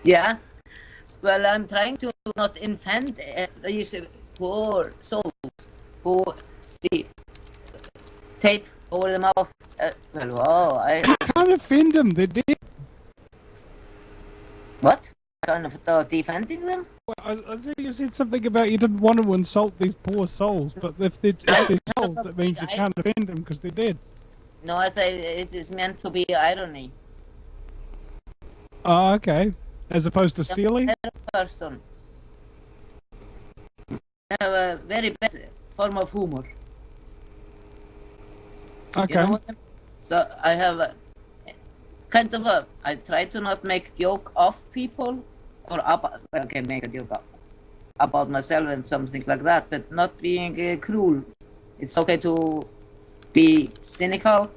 Speaker 5: Yeah. Well, I'm trying to not offend these poor souls who see tape over the mouth. I
Speaker 1: can't offend them. They're dead.
Speaker 5: What? Kind of defending them?
Speaker 1: Well, I think you said something about you didn't want to insult these poor souls, but if they're souls, that means you can't offend them because they're dead.
Speaker 5: No, I say it is meant to be irony.
Speaker 1: Oh, okay. As opposed to stealing?
Speaker 5: Person. I have a very bad form of humor.
Speaker 1: Okay.
Speaker 5: You know what? So I have a kind of I try to not make joke of people or about. Well, I can make a joke about myself and something like that, but not being cruel. It's okay to be cynical,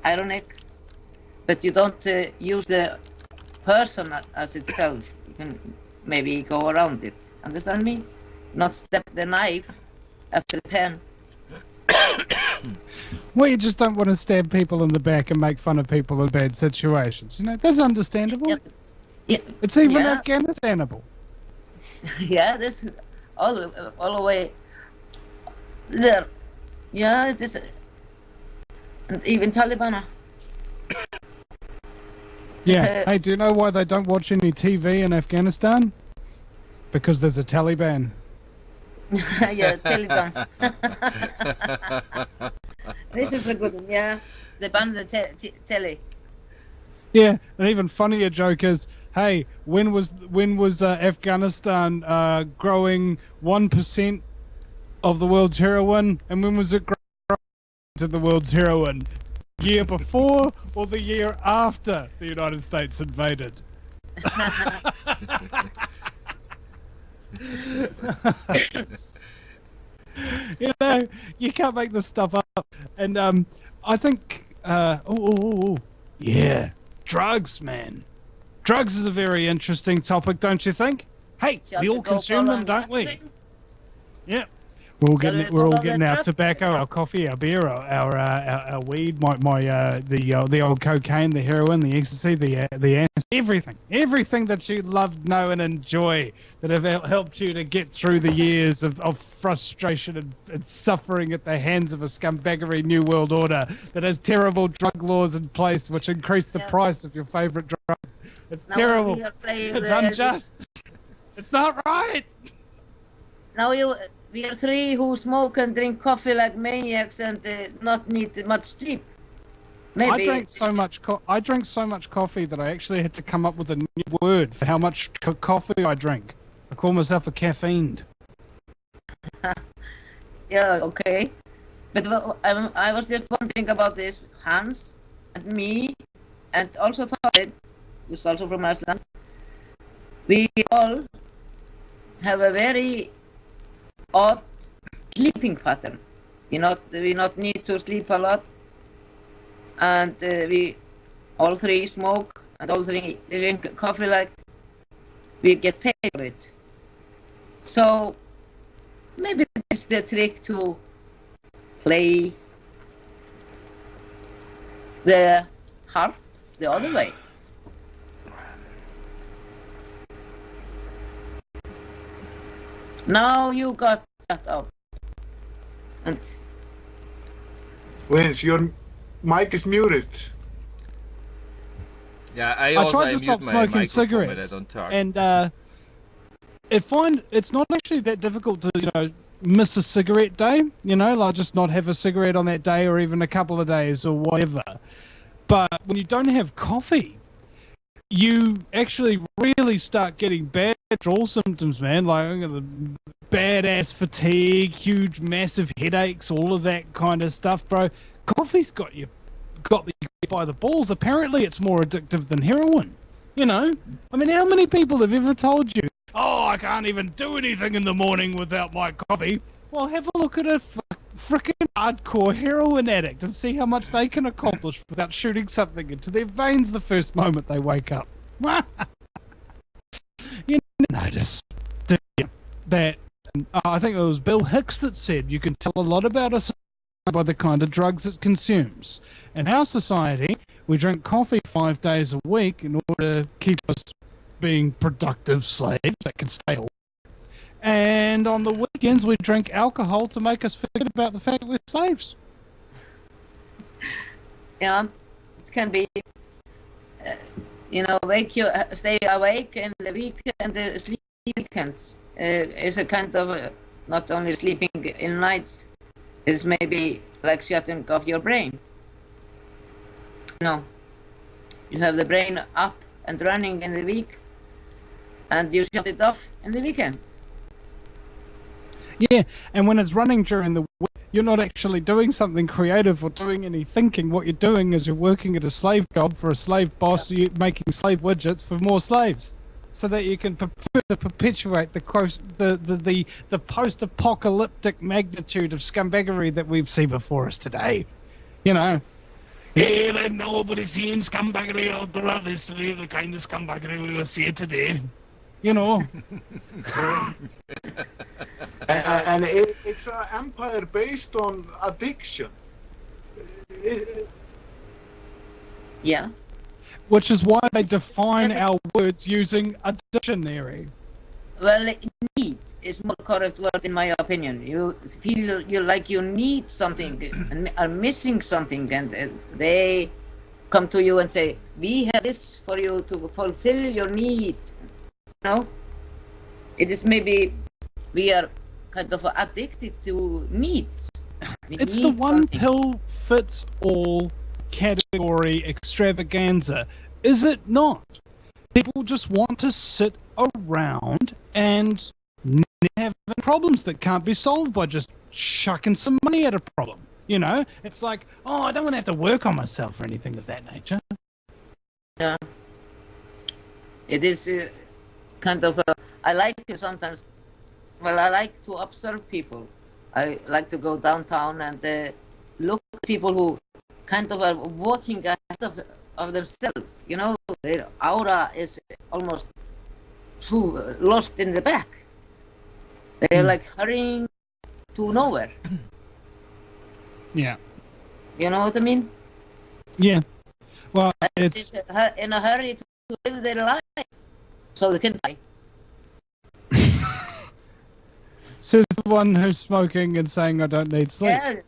Speaker 5: ironic, but you don't use the person as itself. You can maybe go around it. Understand me? Not step the knife after the pen.
Speaker 1: Well, you just don't want to stab people in the back and make fun of people in bad situations. You know, that's understandable.
Speaker 5: Yep. Yeah.
Speaker 1: It's even Afghanistanable.
Speaker 5: Yeah, this is all the way there. Yeah, it is. And even Taliban.
Speaker 1: Yeah. Hey, do you know why they don't watch any TV in Afghanistan? Because there's a Taliban.
Speaker 5: Yeah, Taliban. This is a good one, yeah. They banned the telly.
Speaker 1: Yeah, an even funnier joke is, hey, when was Afghanistan growing 1% of the world's heroin, and when was it growing to the world's heroin? Year before or the year after the United States invaded? You know, you can't make this stuff up. And I think, yeah, drugs, man. Drugs is a very interesting topic, don't you think? Hey, we all consume them, don't we? Yeah. We're all getting our tobacco, our coffee, our beer, our weed, the old cocaine, the heroin, the ecstasy, the acid, everything that you love, know, and enjoy that have helped you to get through the years of frustration and suffering at the hands of a scumbaggery new world order that has terrible drug laws in place which increase the price of your favorite drug. It's terrible. It's unjust. It's not right.
Speaker 5: Now we are three who smoke and drink coffee like maniacs and not need much sleep. Maybe
Speaker 1: I drank so much coffee that I actually had to come up with a new word for how much coffee I drink. I call myself a caffeined.
Speaker 5: Yeah, okay. But I was just wondering about this. Hans and me, and also Todd, who's also from Iceland. We all have a very odd sleeping pattern. We not need to sleep a lot, and we all three smoke and all three drink coffee like we get paid for it. So maybe this is the trick to play the harp the other way. Now you got that up. And
Speaker 11: Vince, your mic is muted.
Speaker 2: Yeah, I
Speaker 1: tried to stop smoking cigarettes, and it's not actually that difficult to miss a cigarette day. Like just not have a cigarette on that day, or even a couple of days, or whatever. But when you don't have coffee, you actually really start getting bad withdrawal symptoms, man. Like badass fatigue, huge, massive headaches, all of that kind of stuff, bro. Coffee's got you by the balls. Apparently, it's more addictive than heroin. I mean, how many people have ever told you, "Oh, I can't even do anything in the morning without my coffee"? Well, have a look at a freaking hardcore heroin addict and see how much they can accomplish without shooting something into their veins the first moment they wake up. You notice that I think it was Bill Hicks that said you can tell a lot about a society by the kind of drugs it consumes. In our society, we drink coffee 5 days a week in order to keep us being productive slaves that can stay awake. And on the weekends, we drink alcohol to make us forget about the fact that we're slaves.
Speaker 5: Yeah, it can be, stay awake in the week and sleep weekends. It's a kind of not only sleeping in nights, it's maybe like shutting off your brain. You have the brain up and running in the week, and you shut it off in the weekend.
Speaker 1: Yeah, and when it's running during the week, you're not actually doing something creative or doing any thinking. What you're doing is you're working at a slave job for a slave boss, you're making slave widgets for more slaves, so that you can further perpetuate the post-apocalyptic magnitude of scumbaggery that we've seen before us today.
Speaker 12: Hey, let nobody seen scumbaggery all throughout history, the kind of scumbaggery we will see today.
Speaker 11: And it's an empire based on addiction.
Speaker 5: Yeah.
Speaker 1: Which is why they define our words using a dictionary.
Speaker 5: Well, need is more correct word in my opinion. You feel you need something and are missing something, and they come to you and say, "We have this for you to fulfill your needs." It is maybe we are kind of addicted to needs.
Speaker 1: It's the one pill fits all category extravaganza, is it not? People just want to sit around and have problems that can't be solved by just chucking some money at a problem. It's like, I don't want to have to work on myself or anything of that nature.
Speaker 5: Yeah. It is kind of I like to sometimes. Well, I like to observe people. I like to go downtown and look at people who kind of are walking ahead of themselves. Their aura is almost too lost in the back. They're like hurrying to nowhere.
Speaker 1: Yeah.
Speaker 5: You know what I mean?
Speaker 1: Yeah. Well, it's
Speaker 5: in a hurry to live their life so they can die.
Speaker 1: Says the one who's smoking and saying I don't need sleep.
Speaker 5: Yeah,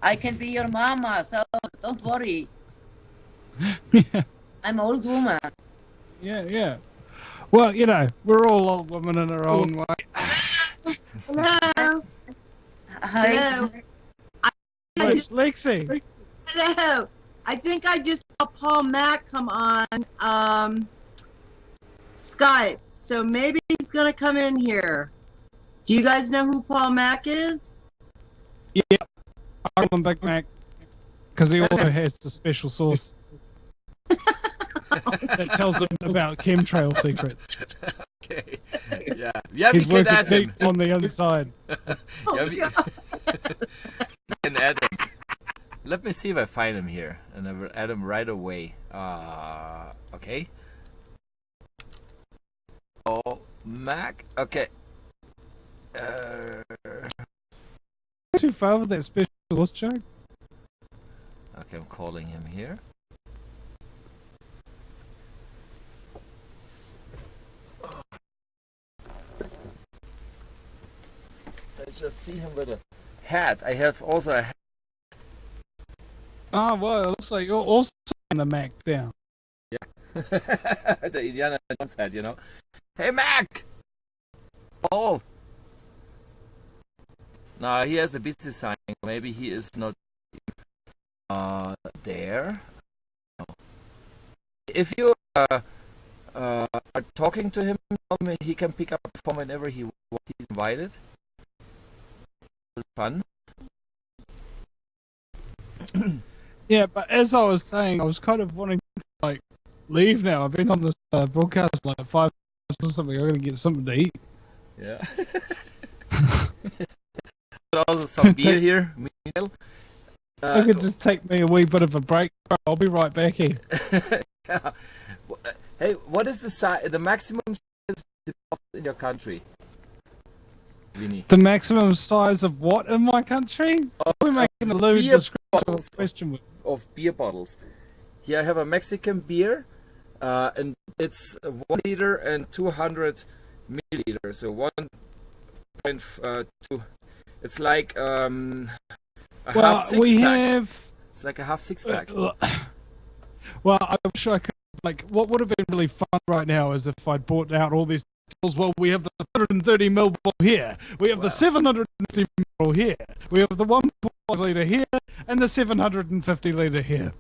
Speaker 5: I can be your mama, so don't worry.
Speaker 1: Yeah.
Speaker 5: I'm an old woman.
Speaker 1: Yeah. Well, we're all old women in our own way.
Speaker 3: Hello.
Speaker 5: Hi.
Speaker 3: Hello.
Speaker 1: Lexi.
Speaker 3: Hello. I think I just saw Paul Mack come on Skype, so maybe he's gonna come in here. Do you guys know who Paul Mack is?
Speaker 1: Yeah, I call him Big Mac because he also has the special sauce that tells him about chemtrail secrets.
Speaker 2: Okay. Yeah.
Speaker 1: He's
Speaker 2: we can
Speaker 1: working
Speaker 2: add him.
Speaker 1: deep on the inside.
Speaker 2: We can add him. Let me see if I find him here, and I will add him right away. Okay. Oh, Mac. Okay.
Speaker 1: Too far with that special sauce joke.
Speaker 2: Okay, I'm calling him here. I just see him with a hat. I have also a hat.
Speaker 1: Oh, well, it looks like you're also in the Mac down.
Speaker 2: Yeah. The Indiana Jones hat, Hey, Mac! Oh! No, he has a busy sign. Maybe he is not there. No. If you are talking to him, he can pick up the phone whenever he's invited. Fun.
Speaker 1: Yeah, but as I was saying, I was kind of wanting to leave now. I've been on this broadcast for 5 hours or something. I'm gonna get something to eat.
Speaker 2: Yeah. Also some beer here.
Speaker 1: I could just take me a wee bit of a break. I'll be right back here.
Speaker 2: Hey, what is the maximum size in your country, Vinny?
Speaker 1: The maximum size of what in my country? We're making a lewd description of the question.
Speaker 2: Of beer bottles. Here I have a Mexican beer, and it's 1 liter and 200 milliliters. So 1.2. It's like a half six pack. It's like a half six pack.
Speaker 1: Well, I wish I could. Like, what would have been really fun right now is if I'd bought out all these bottles. Well, we have the 130 ml bottle here. We have the 750 ml here. We have the 1.5 liter here, and the 750 liter here.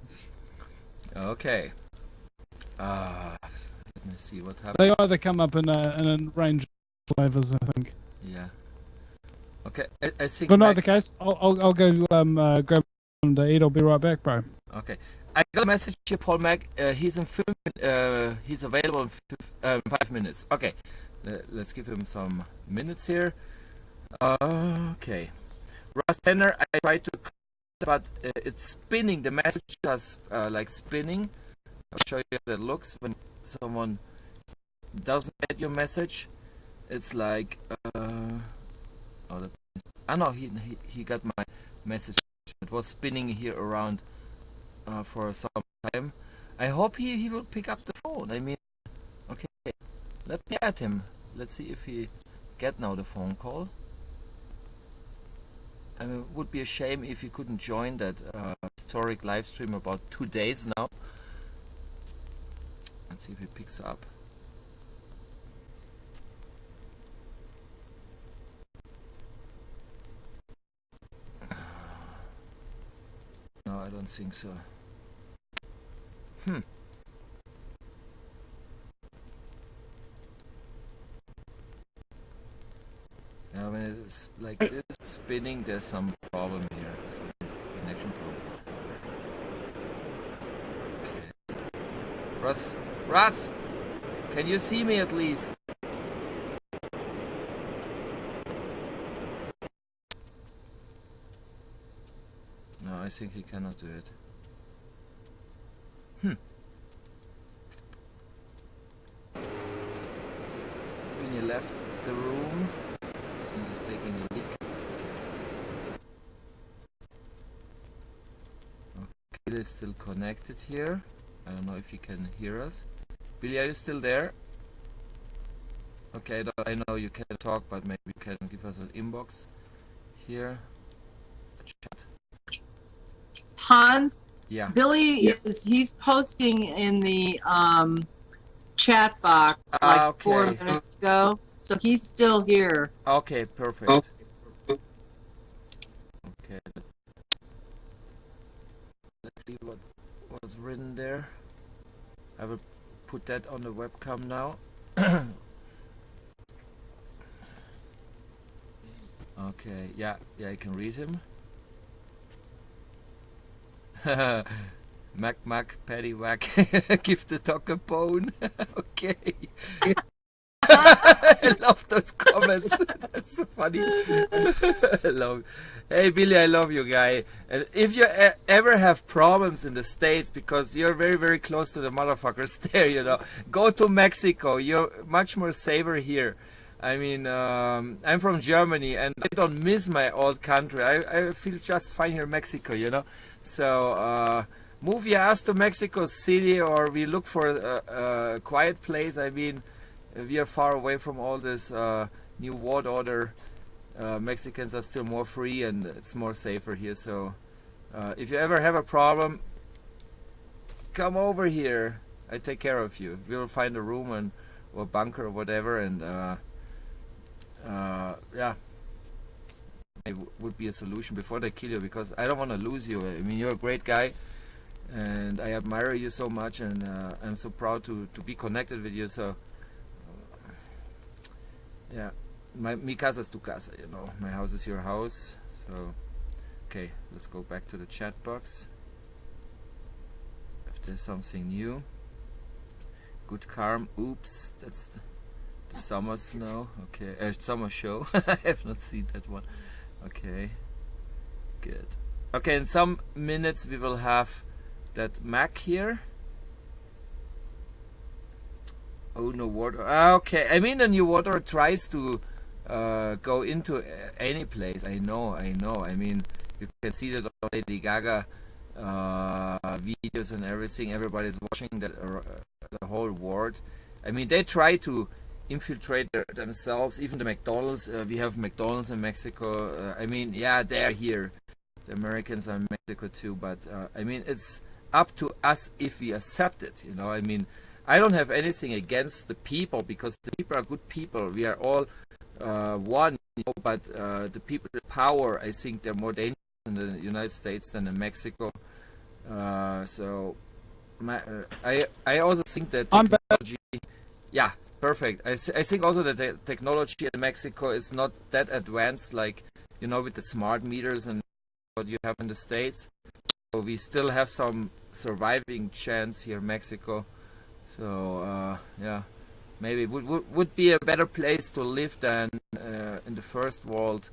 Speaker 2: Okay. Let me see what happens.
Speaker 1: They either come up in a range of flavors, I think.
Speaker 2: Yeah. Okay, I think.
Speaker 1: But in either case, I'll go grab something to eat. I'll be right back, bro.
Speaker 2: Okay. I got a message here, Paul Mac. He's available in 5 minutes. Okay, let's give him some minutes here. Okay. Russ Tanner, I tried to, but it's spinning. The message does like spinning. I'll show you how that looks when someone doesn't get your message. It's like no, he got my message. It was spinning here around for some time. I hope he will pick up the phone. I mean, okay, let me add him. Let's see if he get now the phone call. I mean, it would be a shame if he couldn't join that historic live stream about 2 days now. Let's see if he picks up. No, I don't think so. Yeah, when it is like this spinning, there's some problem here, some connection problem. Okay. Russ, can you see me at least? No, I think he cannot do it. When he left the room, I think he's taking a leak. Okay, they're still connected here. I don't know if you can hear us. Billy, are you still there? Okay, I know you can't talk, but maybe you can give us an inbox here. A chat.
Speaker 3: Hans,
Speaker 2: yeah.
Speaker 3: Billy he's posting in the chat box like
Speaker 2: okay.
Speaker 3: 4 minutes ago, so he's still here.
Speaker 2: Okay, perfect. Okay, let's see what was written there. I will put that on the webcam now. Okay, yeah, I can read him. Mac, Patty Whack, give the dog a bone. Okay. I love those comments. That's so funny. Hey Billy, I love you, guy. And if you ever have problems in the States, because you're very, very close to the motherfuckers there, you know, go to Mexico. You're much more safer here. I mean, I'm from Germany, and I don't miss my old country. I feel just fine here in Mexico, you know. So move your ass to Mexico City, or we look for a quiet place. I mean, we are far away from all this new world order. Mexicans are still more free, and it's more safer here. So if you ever have a problem, come over here. I take care of you. We will find a room or bunker or whatever, and yeah, it would be a solution before they kill you, because I don't want to lose you. I mean, you're a great guy, and I admire you so much, and I'm so proud to be connected with you. So yeah, mi casa es tu casa, you know, my house is your house. So okay, let's go back to the chat box. If there's something new. Good Carm, oops, that's the summer snow. Okay, summer show. I have not seen that one. Okay, good. Okay, in some minutes we will have that Mac here. Oh, New World. Okay, I mean the New World tries to go into any place. I know. I mean, you can see that on Lady Gaga videos and everything. Everybody's watching that the whole world. I mean, they try to infiltrate themselves. Even the McDonald's. We have McDonald's in Mexico. I mean, yeah, they're here. The Americans are in Mexico too. But I mean, it's up to us if we accept it. You know, I mean, I don't have anything against the people because the people are good people. We are all one, you know, but the people with power, I think they're more dangerous in the United States than in Mexico. So I also think that technology, yeah, perfect. I think also that the technology in Mexico is not that advanced, like, you know, with the smart meters and what you have in the States. So we still have some surviving chance here in Mexico. So yeah, maybe would be a better place to live than in the first world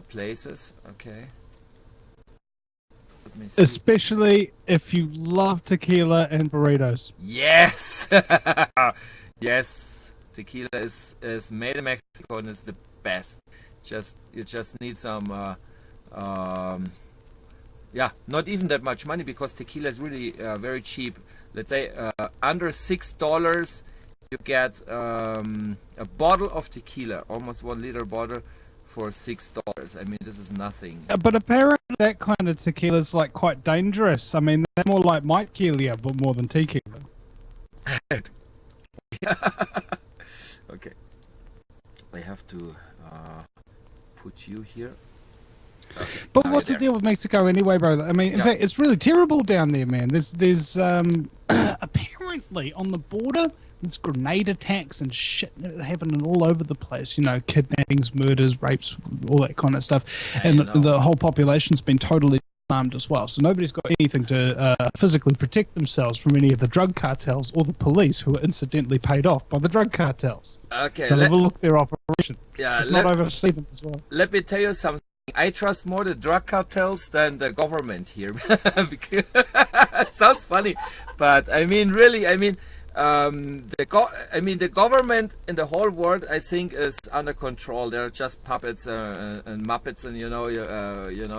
Speaker 2: places. Okay. Let me see.
Speaker 1: Especially if you love tequila and burritos.
Speaker 2: Yes, yes. Tequila is made in Mexico and is the best. You just need some yeah, not even that much money because tequila is really very cheap. Let's say under $6 you get a bottle of tequila, almost 1 liter bottle for $6. I mean, this is nothing.
Speaker 1: But apparently that kind of tequila is like quite dangerous. I mean, they're more like Mike Keelia, but more than tequila.
Speaker 2: Okay. I have to put you here. Okay,
Speaker 1: but what's the deal with Mexico anyway, brother? I mean, in fact, it's really terrible down there, man. There's apparently on the border, there's grenade attacks and shit happening all over the place. You know, kidnappings, murders, rapes, all that kind of stuff. And the whole population's been totally armed as well. So nobody's got anything to physically protect themselves from any of the drug cartels or the police, who are incidentally paid off by the drug cartels.
Speaker 2: Okay,
Speaker 1: to overlook their operation.
Speaker 2: Yeah,
Speaker 1: not oversee them as well.
Speaker 2: Let me tell you something. I trust more the drug cartels than the government here. It sounds funny, but I mean, really, I mean, the government in the whole world, I think, is under control. They're just puppets and muppets, and you know,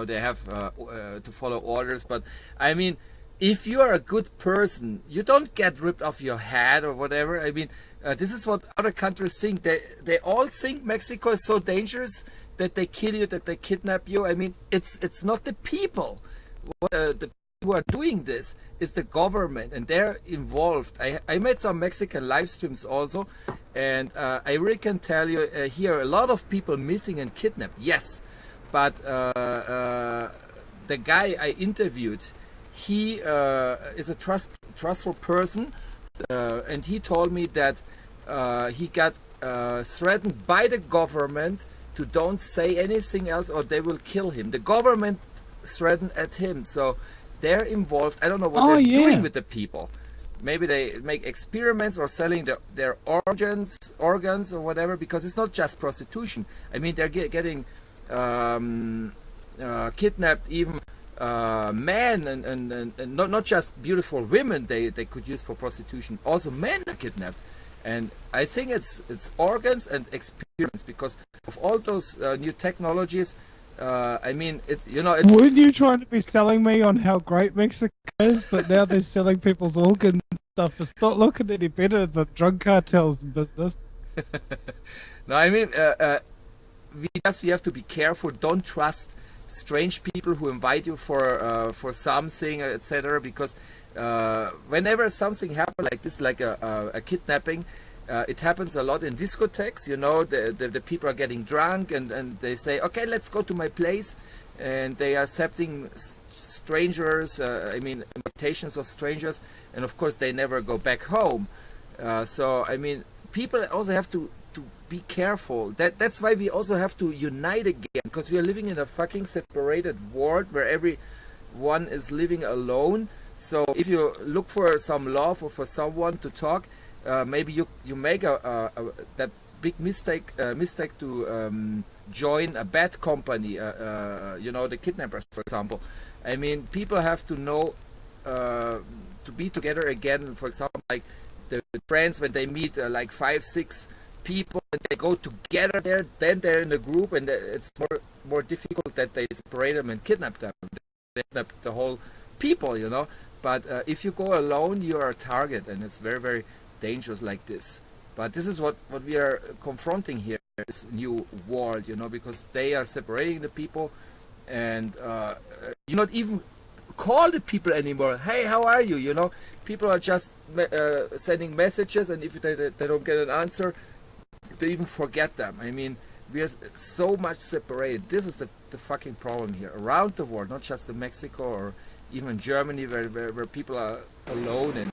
Speaker 2: they have to follow orders. But I mean, if you are a good person, you don't get ripped off your head or whatever. I mean, this is what other countries think. They all think Mexico is so dangerous that they kill you, that they kidnap you. I mean, it's not the people. The people who are doing this is the government, and they're involved. I made some Mexican live streams also, and I really can tell you here a lot of people missing and kidnapped. Yes, but the guy I interviewed, he is a trustful person, and he told me that he got threatened by the government to don't say anything else or they will kill him. The government threatened at him, so they're involved. I don't know what they're doing with the people. Maybe they make experiments or selling their organs or whatever, because it's not just prostitution. I mean, they're getting kidnapped even men and not just beautiful women they could use for prostitution. Also men are kidnapped. And I think it's organs and experiments because of all those new technologies. I mean, it's.
Speaker 1: Weren't you trying to be selling me on how great Mexico is, but now they're selling people's organs and stuff? It's not looking any better than drug cartels and business.
Speaker 2: No, I mean, we have to be careful. Don't trust strange people who invite you for something, etc. Because whenever something happens like this, like a kidnapping, it happens a lot in discotheques. You know, the people are getting drunk and they say, okay, let's go to my place, and they are accepting strangers, I mean, invitations of strangers, and of course they never go back home. So I mean, people also have to be careful. That's why we also have to unite again, because we are living in a fucking separated world where everyone is living alone. So if you look for some love or for someone to talk, maybe you make that big mistake to join a bad company, you know, the kidnappers, for example. I mean, people have to know to be together again. For example, like the friends, when they meet like 5, 6 people and they go together there, then they're in a group, and it's more difficult that they separate them and kidnap them. They kidnap the whole people, you know. But if you go alone, you are a target, and it's very, very dangerous like this. But this is what we are confronting here, this new world, you know, because they are separating the people, and you not even call the people anymore. Hey, how are you? You know, people are just sending messages, and if they don't get an answer, they even forget them. I mean, we are so much separated. This is the fucking problem here around the world, not just in Mexico or even Germany, where people are alone and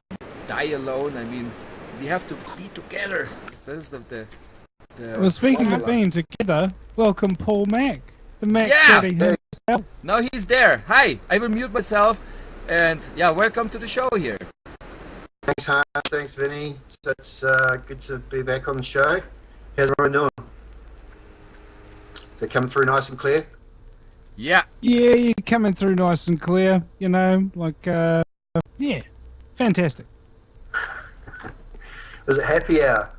Speaker 2: die alone. I mean, we have to be together. This is the
Speaker 1: well, speaking
Speaker 2: formula.
Speaker 1: of being together, welcome Paul Mack. The Mac
Speaker 2: Yeah!
Speaker 1: Daddy himself.
Speaker 2: No, he's there. Hi, I will mute myself. And yeah, welcome to the show here.
Speaker 13: Thanks, Hans. Thanks, Vinny. So it's good to be back on the show. How's everyone doing? They're coming through nice and clear?
Speaker 2: Yeah.
Speaker 1: Yeah, you're coming through nice and clear, you know, like, yeah, fantastic.
Speaker 13: Was it happy hour?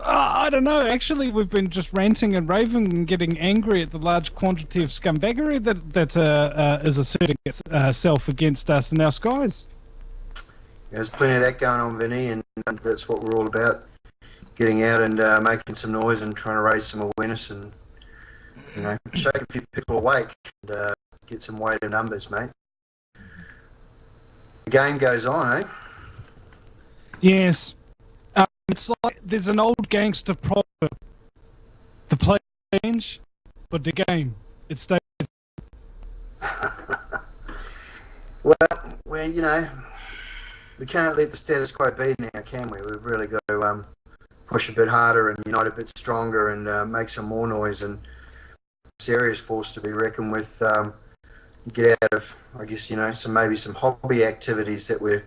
Speaker 1: I don't know. Actually, we've been just ranting and raving and getting angry at the large quantity of scumbaggery that is asserting itself against us in our skies.
Speaker 13: There's plenty of that going on, Vinny, and that's what we're all about. Getting out and making some noise and trying to raise some awareness and, you know, shake a few people awake and get some weight in numbers, mate. The game goes on, eh?
Speaker 1: Yes. It's like there's an old gangster proverb. The play change, but the game, it stays.
Speaker 13: Well, you know, we can't let the status quo be now, can we? We've really got to push a bit harder and unite a bit stronger and make some more noise, and serious force to be reckoned with. Get out of, I guess, you know, maybe some hobby activities that we're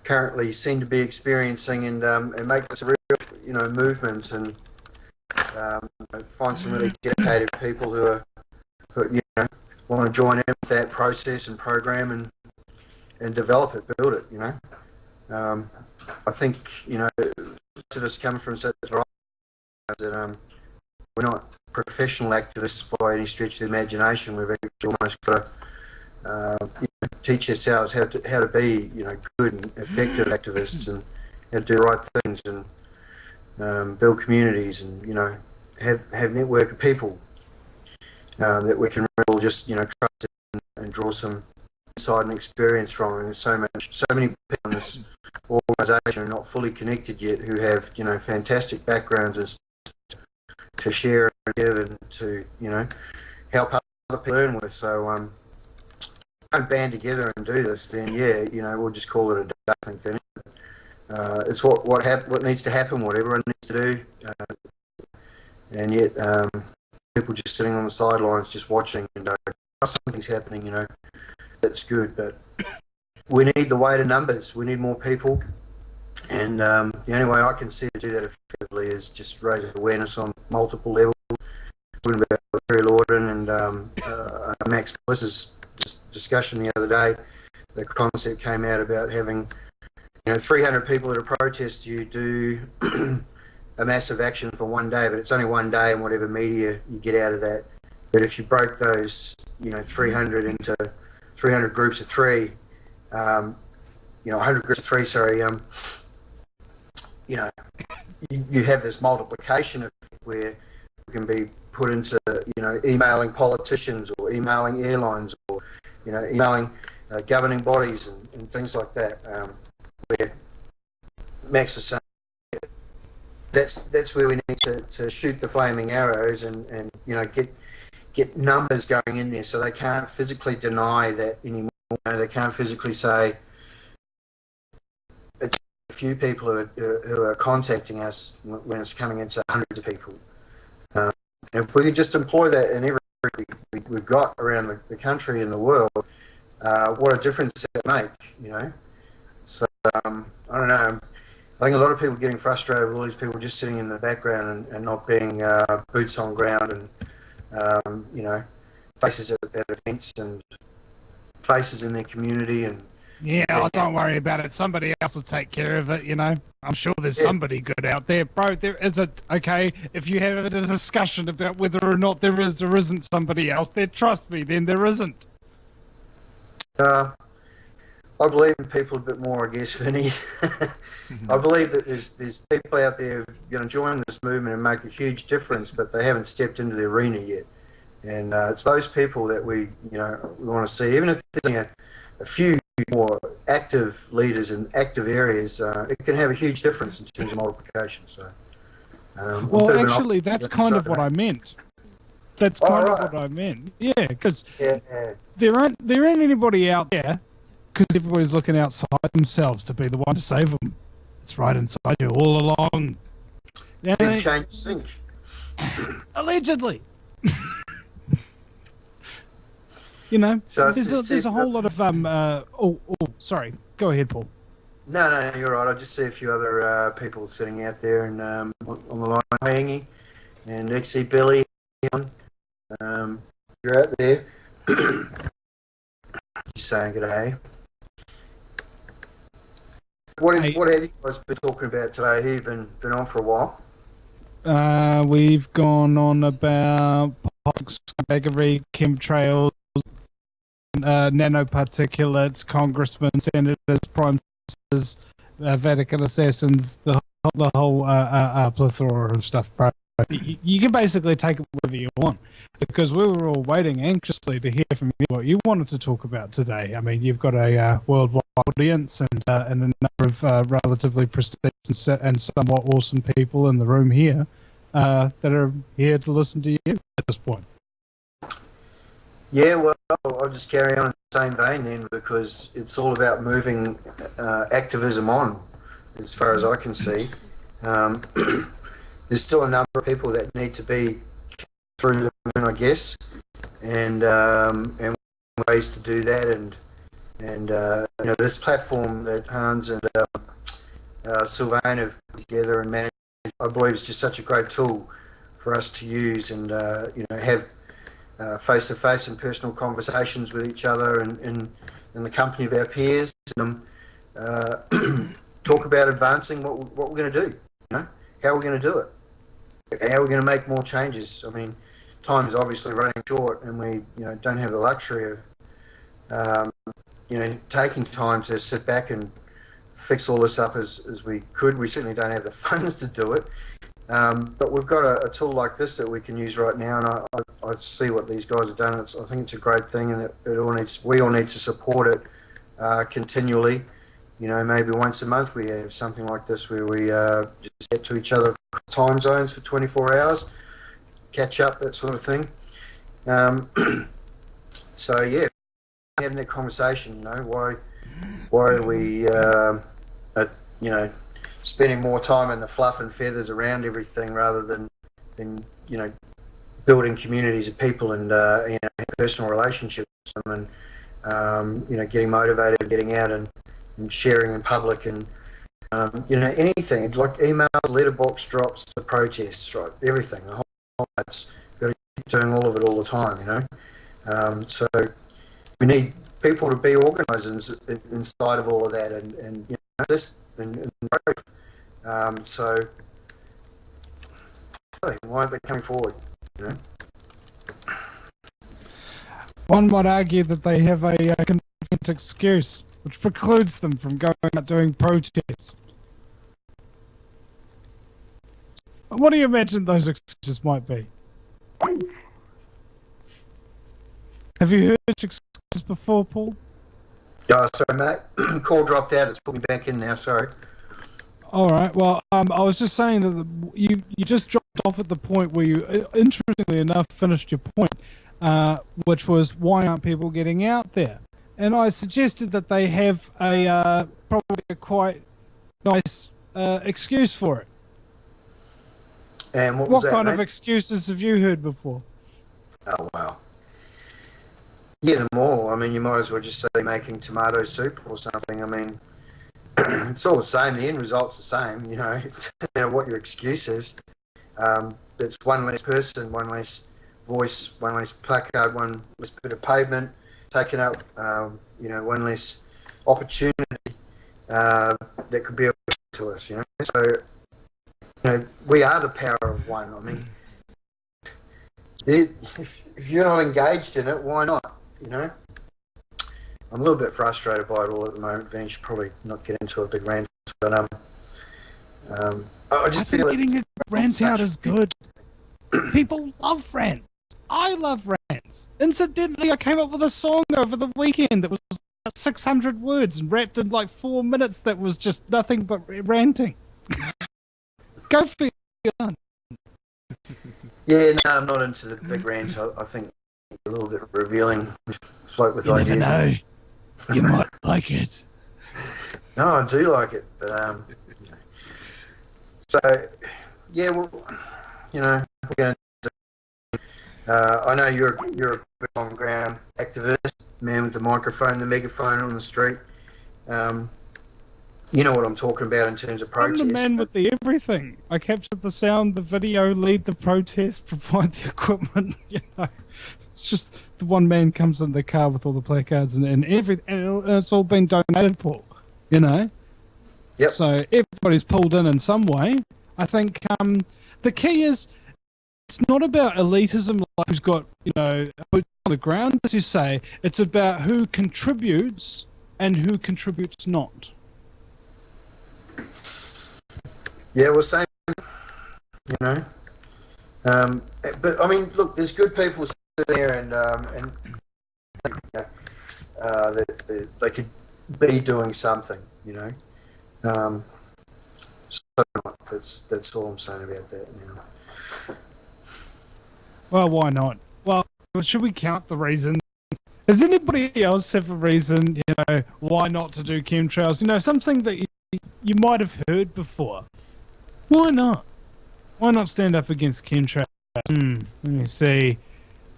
Speaker 13: currently seem to be experiencing, and make this a real, you know, movement, and find some really dedicated people who you know, want to join in with that process and program and develop it, build it, you know. I think, you know, most of us come from such a variety that we're not professional activists by any stretch of the imagination. We've actually almost got to you know, teach ourselves how to be, you know, good and effective activists, and how to do the right things, and build communities, and, you know, have network of people that we can all just, you know, trust and draw some insight and experience from. And there's so many people in this organisation are not fully connected yet, who have, you know, fantastic backgrounds and to share and give and to, you know, help other people learn with. So don't band together and do this, then yeah, you know, we'll just call it a day, I think. Then it's what needs to happen, what everyone needs to do, and yet people just sitting on the sidelines, just watching, and something's happening, you know. That's good, but we need the weight of numbers. We need more people, and the only way I can see to do that effectively is just raise awareness on multiple levels. Talking about Terry Lorden and Max Bliss's discussion the other day, the concept came out about having, you know, 300 people at a protest. You do a massive action for one day, but it's only one day and whatever media you get out of that. But if you broke those, you know, 300 into 300 groups of three, you know, 100 groups of three, sorry, you know, you have this multiplication effect where it can be put into, you know, emailing politicians or emailing airlines or, you know, emailing governing bodies and things like that, where Max is saying that's where we need to shoot the flaming arrows and you know, get numbers going in there, so they can't physically deny that anymore. You know, they can't physically say it's a few people who are contacting us when it's coming into hundreds of people. If we could just employ that in every we've got around the country and the world, what a difference that would make, you know. So I don't know. I think a lot of people are getting frustrated with all these people just sitting in the background and not being boots on ground and you know, faces at events and faces in their community and
Speaker 1: Yeah, oh, don't worry about it. Somebody else will take care of it, you know. I'm sure there's somebody good out there. Bro, there isn't, okay? If you have a discussion about whether or not there is or isn't somebody else there, trust me, then there isn't.
Speaker 13: I believe in people a bit more, I guess, Vinny. I believe that there's people out there who are going to join this movement and make a huge difference, but they haven't stepped into the arena yet. And it's those people that we want to see. Even if there's a few more active leaders in active areas, it can have a huge difference in terms of multiplication. So,
Speaker 1: well, actually, that's kind of what I meant. That's kind of what I meant. Yeah, because there aren't anybody out there. Because everybody's looking outside themselves to be the one to save them. It's right inside you all along.
Speaker 13: Big change sink.
Speaker 1: Allegedly. You know,
Speaker 13: so
Speaker 1: there's a whole lot of sorry. Go ahead, Paul.
Speaker 13: No, you're right. I just see a few other people sitting out there and on the line, Hangy and Exy Billy. You're out there. Just saying good day. What have you guys been talking about today? Who you've been on for a while?
Speaker 1: We've gone on about politics, baggery, chemtrails, nanoparticulates, congressmen, senators, prime ministers, Vatican assassins, the whole plethora of stuff, bro. You can basically take it wherever you want, because we were all waiting anxiously to hear from you what you wanted to talk about today. I mean, you've got a worldwide audience and a number of relatively prestigious and somewhat awesome people in the room here that are here to listen to you at this point.
Speaker 13: Yeah, well, I'll just carry on in the same vein then, because it's all about moving activism on, as far as I can see. There's still a number of people that need to be through the moon, I guess, and ways to do that, and this platform that Hans and Sylvain have put together and managed, I believe, is just such a great tool for us to use and have face-to-face and personal conversations with each other and in the company of our peers, and talk about advancing what we're going to do, how we're going to do it. How are we going to make more changes? I mean, time is obviously running short, and we, don't have the luxury of, taking time to sit back and fix all this up as we could. We certainly don't have the funds to do it, but we've got a tool like this that we can use right now, and I see what these guys have done. I think it's a great thing, and we all need to support it continually. Maybe once a month we have something like this where we just get to each other time zones for 24 hours, catch up, that sort of thing. So yeah, having that conversation, why are we, spending more time in the fluff and feathers around everything rather than building communities of people and personal relationships with them and getting motivated, getting out and sharing in public and anything like emails, letterbox drops, the protests, right? Everything, the whole it's got to keep doing all of it all the time, So we need people to be organised inside of all of that and this and growth. So why aren't they coming forward?
Speaker 1: One might argue that they have a convenient excuse which precludes them from going out doing protests. What do you imagine those excuses might be? Have you heard excuses before, Paul?
Speaker 13: Yeah, sorry, mate. Call dropped out. It's put me back in now. Sorry.
Speaker 1: All right. Well, I was just saying that you just dropped off at the point where you, interestingly enough, finished your point, which was why aren't people getting out there? And I suggested that they have probably a quite nice excuse for it.
Speaker 13: And what was that,
Speaker 1: kind
Speaker 13: mate?
Speaker 1: of excuses have you heard before?
Speaker 13: Oh, wow. Yeah, them all. I mean, you might as well just say making tomato soup or something. I mean, it's all the same. The end result's the same, no matter what your excuse is. It's one less person, one less voice, one less placard, one less bit of pavement taken up, one less opportunity that could be available to us. So we are the power of one. I mean, if you're not engaged in it, why not? I'm a little bit frustrated by it all at the moment. Vinny should probably not get into a big rant, but I just feel
Speaker 1: getting a rant out is good. People love rants. I love rants. Incidentally, I came up with a song over the weekend that was 600 words and wrapped in like 4 minutes that was just nothing but ranting. Go for it.
Speaker 13: Yeah, no, I'm not into the big rant. I think it's a little bit revealing. Float with ideas.
Speaker 1: You never know. You might like it.
Speaker 13: No, I do like it, but so yeah, well, we're going to. I know you're a on ground activist, man with the microphone, the megaphone on the street. You know what I'm talking about in terms of protest.
Speaker 1: I'm the man with the everything. I captured the sound, the video, lead the protest, provide the equipment. It's just the one man comes in the car with all the placards and everything, and it's all been donated for.
Speaker 13: Yep.
Speaker 1: So everybody's pulled in some way. I think the key is it's not about elitism, like who's got boots on the ground, as you say. It's about who contributes and who contributes not.
Speaker 13: Yeah, well, same. But I mean, look, there's good people sitting there, and they could be doing something. So that's all I'm saying about that now.
Speaker 1: Well, why not? Well, should we count the reasons? Does anybody else have a reason, why not to do chemtrails? Something that you might have heard before. Why not? Why not stand up against chemtrails? Let me see.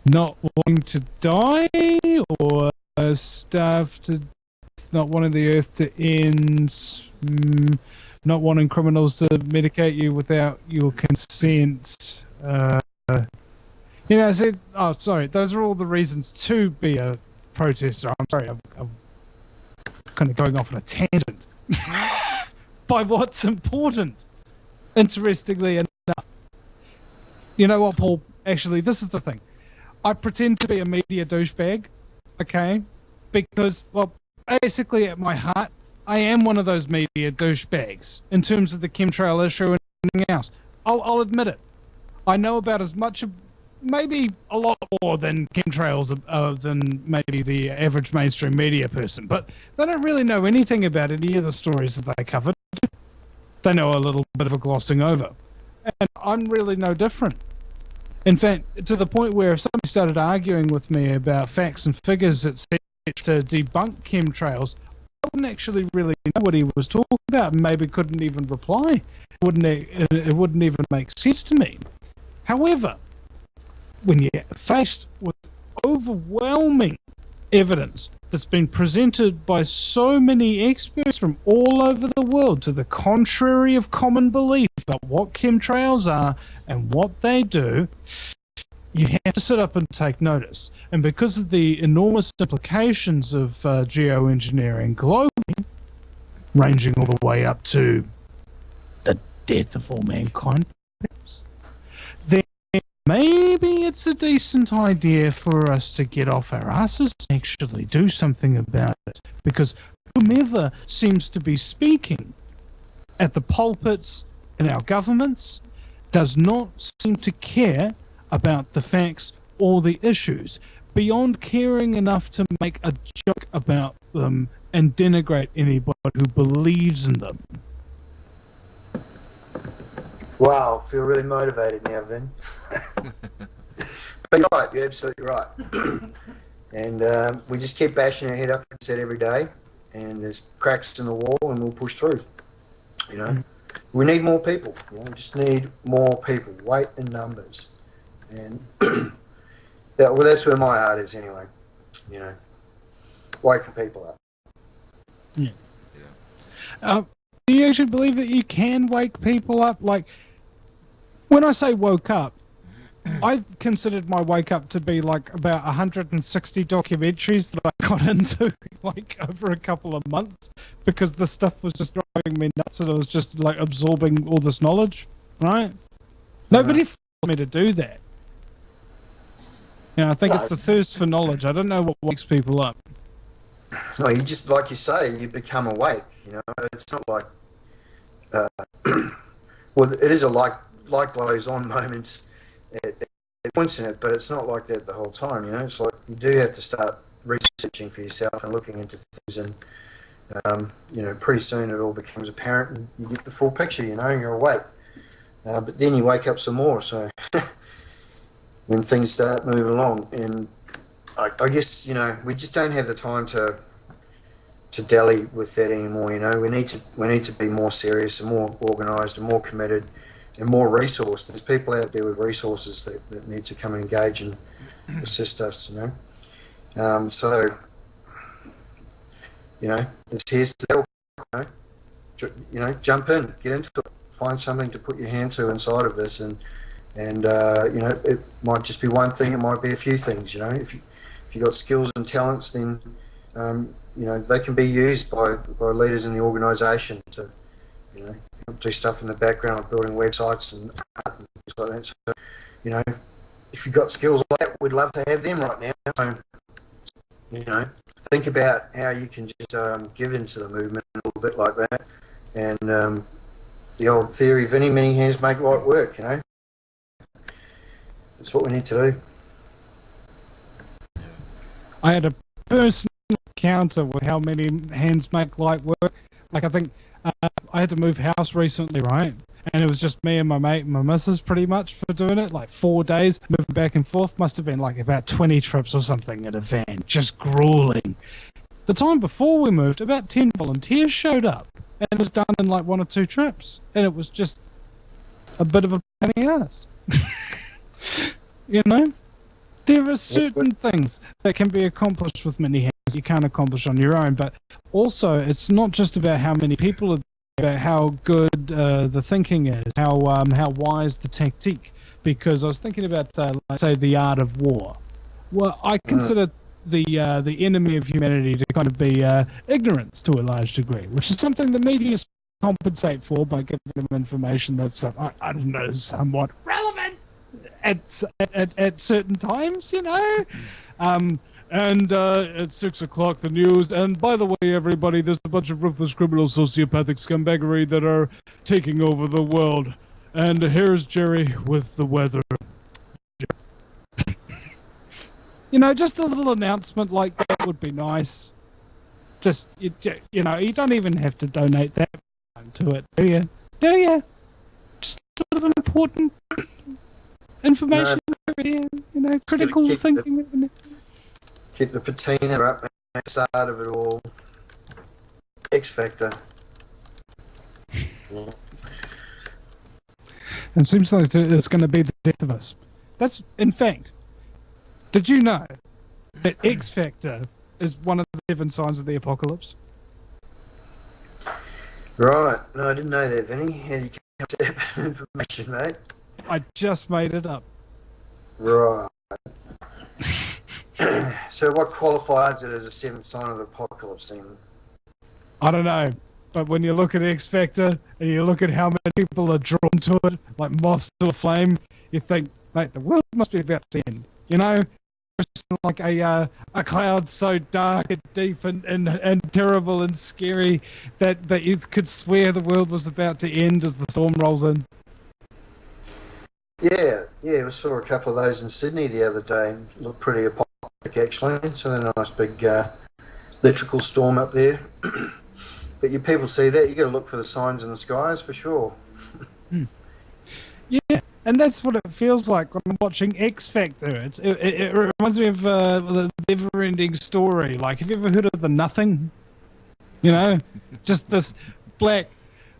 Speaker 1: Not wanting to die, or starve to, not wanting the earth to end, not wanting criminals to medicate you without your consent. Sorry, those are all the reasons to be a protester. I'm sorry, I'm kind of going off on a tangent. By what's important. Interestingly enough. You know what, Paul? Actually, this is the thing. I pretend to be a media douchebag, okay? Because, well, basically at my heart, I am one of those media douchebags in terms of the chemtrail issue and anything else. I'll admit it. I know about as much, maybe a lot more than chemtrails than maybe the average mainstream media person, but they don't really know anything about any of the stories that they covered. They know a little bit of a glossing over. And I'm really no different. In fact, to the point where if somebody started arguing with me about facts and figures that said to debunk chemtrails, I wouldn't actually really know what he was talking about and maybe couldn't even reply. It wouldn't even make sense to me. However, when you're faced with overwhelming evidence that's been presented by so many experts from all over the world to the contrary of common belief about what chemtrails are and what they do, you have to sit up and take notice. And because of the enormous implications of geoengineering globally, ranging all the way up to the death of all mankind, then maybe it's a decent idea for us to get off our asses and actually do something about it. Because whomever seems to be speaking at the pulpits in our governments does not seem to care about the facts or the issues, beyond caring enough to make a joke about them and denigrate anybody who believes in them.
Speaker 13: Wow, I feel really motivated now, Vin. But you're right, you're absolutely right. And we just keep bashing our head up and set every day, and there's cracks in the wall, and we'll push through. We need more people. We just need more people, weight and numbers. And that's where my heart is anyway. Waking people up.
Speaker 1: Yeah. Do you actually believe that you can wake people up? Like, when I say woke up, I considered my wake up to be like about 160 documentaries that I got into like over a couple of months because the stuff was just driving me nuts and I was just like absorbing all this knowledge, right? Nobody forced me to do that. You know, I think it's the thirst for knowledge. I don't know what wakes people up.
Speaker 13: No, you just, like you say, you become awake, you know. It's not like, well, it is a like those on moments at points in it, but it's not like that the whole time, you know. It's like you do have to start researching for yourself and looking into things, and you know, pretty soon it all becomes apparent and you get the full picture, you know, and you're awake. But then you wake up some more, so when things start moving along, and I guess, you know, we just don't have the time to dally with that anymore. You know, we need to be more serious and more organised and more committed and more resourced. There's people out there with resources that need to come and engage and assist us. You know, so you know, it's here's the help. You know, jump in, get into it, find something to put your hand to inside of this, and you know, it might just be one thing, it might be a few things. You know, if you've got skills and talents, then you know, they can be used by leaders in the organisation to, you know, do stuff in the background like building websites and art and things like that. So, you know, if you've got skills like that, we'd love to have them right now. So, you know, think about how you can just give into the movement a little bit like that. And the old theory, Vinny, many hands make light work, you know. That's what we need to do.
Speaker 1: I had a personal encounter with how many hands make light work. Like, I think I had to move house recently, right? And it was just me and my mate and my missus pretty much for doing it. Like 4 days, moving back and forth. Must have been like about 20 trips or something in a van. Just grueling. The time before we moved, about 10 volunteers showed up. And it was done in like 1 or 2 trips. And it was just a bit of a pain in the ass. You know? There are certain things that can be accomplished with many hands you can't accomplish on your own, but also it's not just about how many people are there, about how good the thinking is, how wise the tactique. Because I was thinking about, let's say, the art of war. Well, I consider the enemy of humanity to kind of be ignorance to a large degree, which is something the media compensate for by giving them information that's I don't know, somewhat relevant at certain times, you know. And at 6 o'clock, the news. And by the way, everybody, there's a bunch of ruthless criminal sociopathic scumbaggery that are taking over the world. And here's Jerry with the weather. You know, just a little announcement like that would be nice. Just, you know, you don't even have to donate that to it, do you? Do you? Just a little important information over here, you know, critical thinking.
Speaker 13: Keep the patina up at the start of it all. X Factor. Yeah.
Speaker 1: It seems like it's going to be the death of us. That's, in fact, did you know that X Factor is one of the 7 signs of the apocalypse?
Speaker 13: Right. No, I didn't know that, Vinny. How do you come to that information, mate?
Speaker 1: I just made it up.
Speaker 13: Right. So what qualifies it as a 7th sign of the apocalypse then?
Speaker 1: I don't know. But when you look at X Factor and you look at how many people are drawn to it, like moths to a flame, you think, mate, the world must be about to end. You know? It's like a cloud so dark and deep and terrible and scary that you could swear the world was about to end as the storm rolls in.
Speaker 13: Yeah, we saw a couple of those in Sydney the other day. Looked pretty apocalyptic, actually. So a nice big electrical storm up there. But you people see that, you got to look for the signs in the skies for sure.
Speaker 1: Yeah, and that's what it feels like when I'm watching X Factor. It reminds me of the never-ending story. Like, have you ever heard of The Nothing? You know, just this black,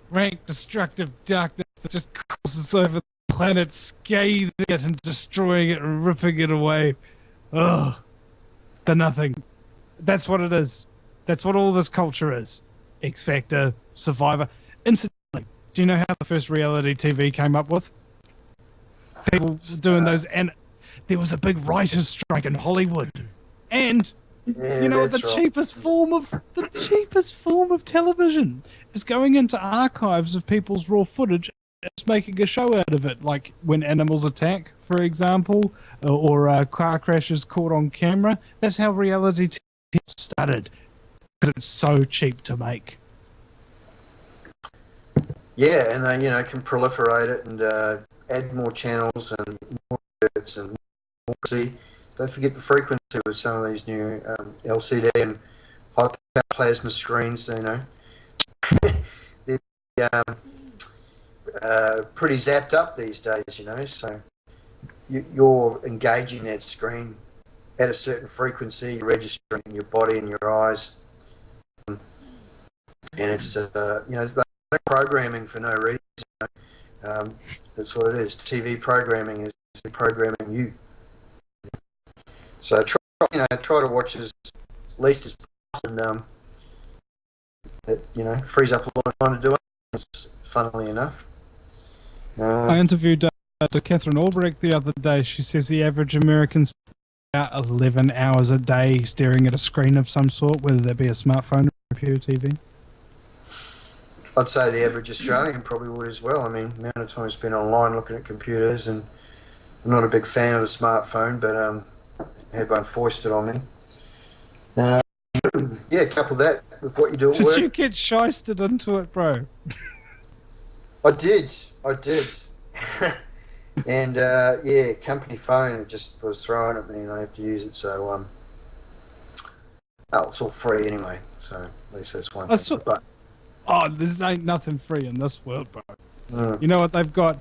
Speaker 1: rank, destructive darkness that just crosses over the planet, scathing it and destroying it and ripping it away. Ugh, The Nothing. That's what it is. That's what all this culture is. X Factor, Survivor. Incidentally, do you know how the first reality TV came up with? People doing those, and there was a big writers' strike in Hollywood, and
Speaker 13: Yeah,
Speaker 1: you know
Speaker 13: that's
Speaker 1: the
Speaker 13: right.
Speaker 1: cheapest form of television is going into archives of people's raw footage and just making a show out of it, like when animals attack, for example, or car crashes caught on camera. That's how reality TV started, because it's so cheap to make.
Speaker 13: Yeah, and they can proliferate it and add more channels and more hertz and more frequency. Don't forget the frequency with some of these new LCD and high power plasma screens. They're pretty zapped up these days. So you're engaging that screen at a certain frequency, you're registering your body and your eyes, and it's it's like programming for no reason. That's what it is. TV programming is programming you. So try to watch as least as possible, and it frees up a lot of time to do it. Funnily enough,
Speaker 1: I interviewed Dr. Catherine Albrecht the other day. She says the average American spends about 11 hours a day staring at a screen of some sort, whether that be a smartphone or a pure TV.
Speaker 13: I'd say the average Australian probably would as well. I mean, the amount of time I spent online looking at computers, and I'm not a big fan of the smartphone, but had one foisted on me. Yeah, couple that with what you do at work.
Speaker 1: Did you get shysted into it, bro?
Speaker 13: I did. And company phone, it just was thrown at me and I have to use it, so it's all free anyway, so at least that's one thing. But
Speaker 1: this ain't nothing free in this world, bro. You know what they've got?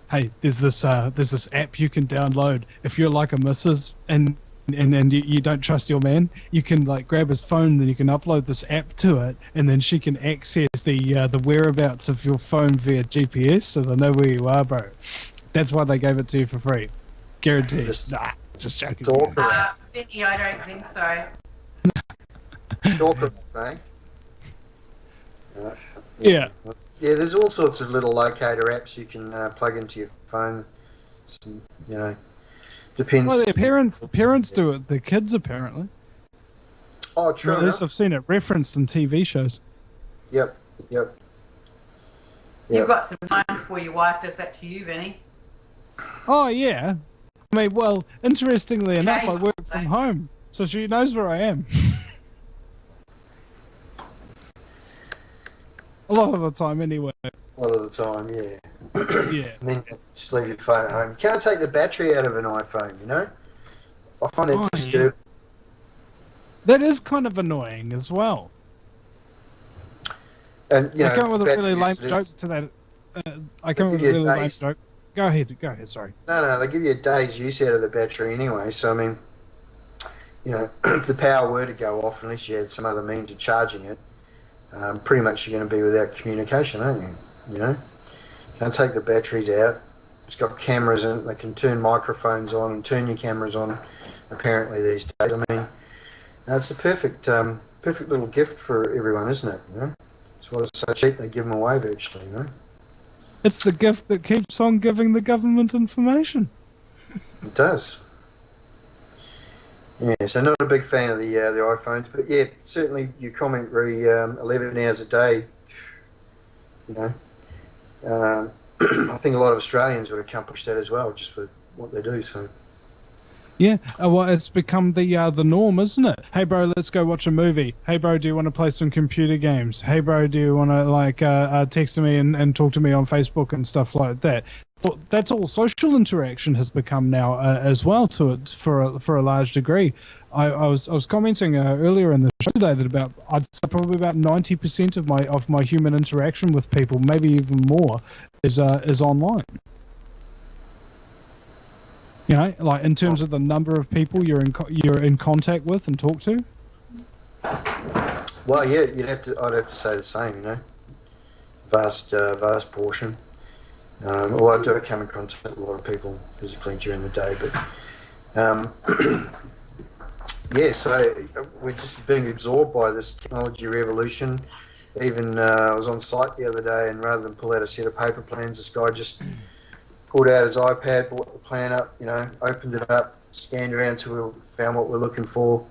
Speaker 1: Hey, there's this app you can download if you're like a missus and you don't trust your man. You can like grab his phone, then you can upload this app to it, and then she can access the whereabouts of your phone via GPS, so they know where you are, bro. That's why they gave it to you for free, guaranteed. Nah, just joking.
Speaker 14: Vinny, I don't think so.
Speaker 13: Stalker, eh?
Speaker 1: Yeah.
Speaker 13: Yeah, there's all sorts of little locator apps you can plug into your phone. Depends.
Speaker 1: Well, their parents do it. Their kids, apparently.
Speaker 13: Oh, true.
Speaker 1: At least I've seen it referenced in TV shows.
Speaker 13: Yep.
Speaker 14: You've got some time before your wife does that to you, Vinny.
Speaker 1: Oh, yeah. I mean, well, interestingly enough, I work from home, so she knows where I am. A lot of the time, anyway.
Speaker 13: A lot of the time, yeah.
Speaker 1: Yeah.
Speaker 13: And then just leave your phone at home. You can't take the battery out of an iPhone, I find it disturbing.
Speaker 1: That is kind of annoying as well.
Speaker 13: And,
Speaker 1: I come with a really lame joke to that. I come with a really lame joke. Go ahead, sorry.
Speaker 13: No, they give you a day's use out of the battery anyway, so I mean, if the power were to go off, unless you had some other means of charging it, pretty much you're going to be without communication, aren't you? Can't take the batteries out. It's got cameras in it. They can turn microphones on and turn your cameras on, apparently, these days. I mean, it's a perfect little gift for everyone, isn't it? That's why it's so cheap, they give them away virtually,
Speaker 1: It's the gift that keeps on giving the government information.
Speaker 13: It does. Yeah, so not a big fan of the iPhones, but yeah, certainly your comment re 11 hours a day. I think a lot of Australians would accomplish that as well, just with what they do. So.
Speaker 1: Yeah, well, it's become the norm, isn't it? Hey, bro, let's go watch a movie. Hey, bro, do you want to play some computer games? Hey, bro, do you want to text me and talk to me on Facebook and stuff like that? Well, that's all social interaction has become now as well to it for a large degree. I was commenting earlier in the show today that I'd say probably about 90% of my human interaction with people, maybe even more, is online. Like in terms of the number of people you're in contact with and talk to.
Speaker 13: Well, yeah, I'd have to say the same. Vast portion. Well, I do come in contact with a lot of people physically during the day, but yeah, so we're just being absorbed by this technology revolution. Even I was on site the other day, and rather than pull out a set of paper plans, this guy just pulled out his iPad, brought the plan up, you know, opened it up, scanned around till we found what we're looking for.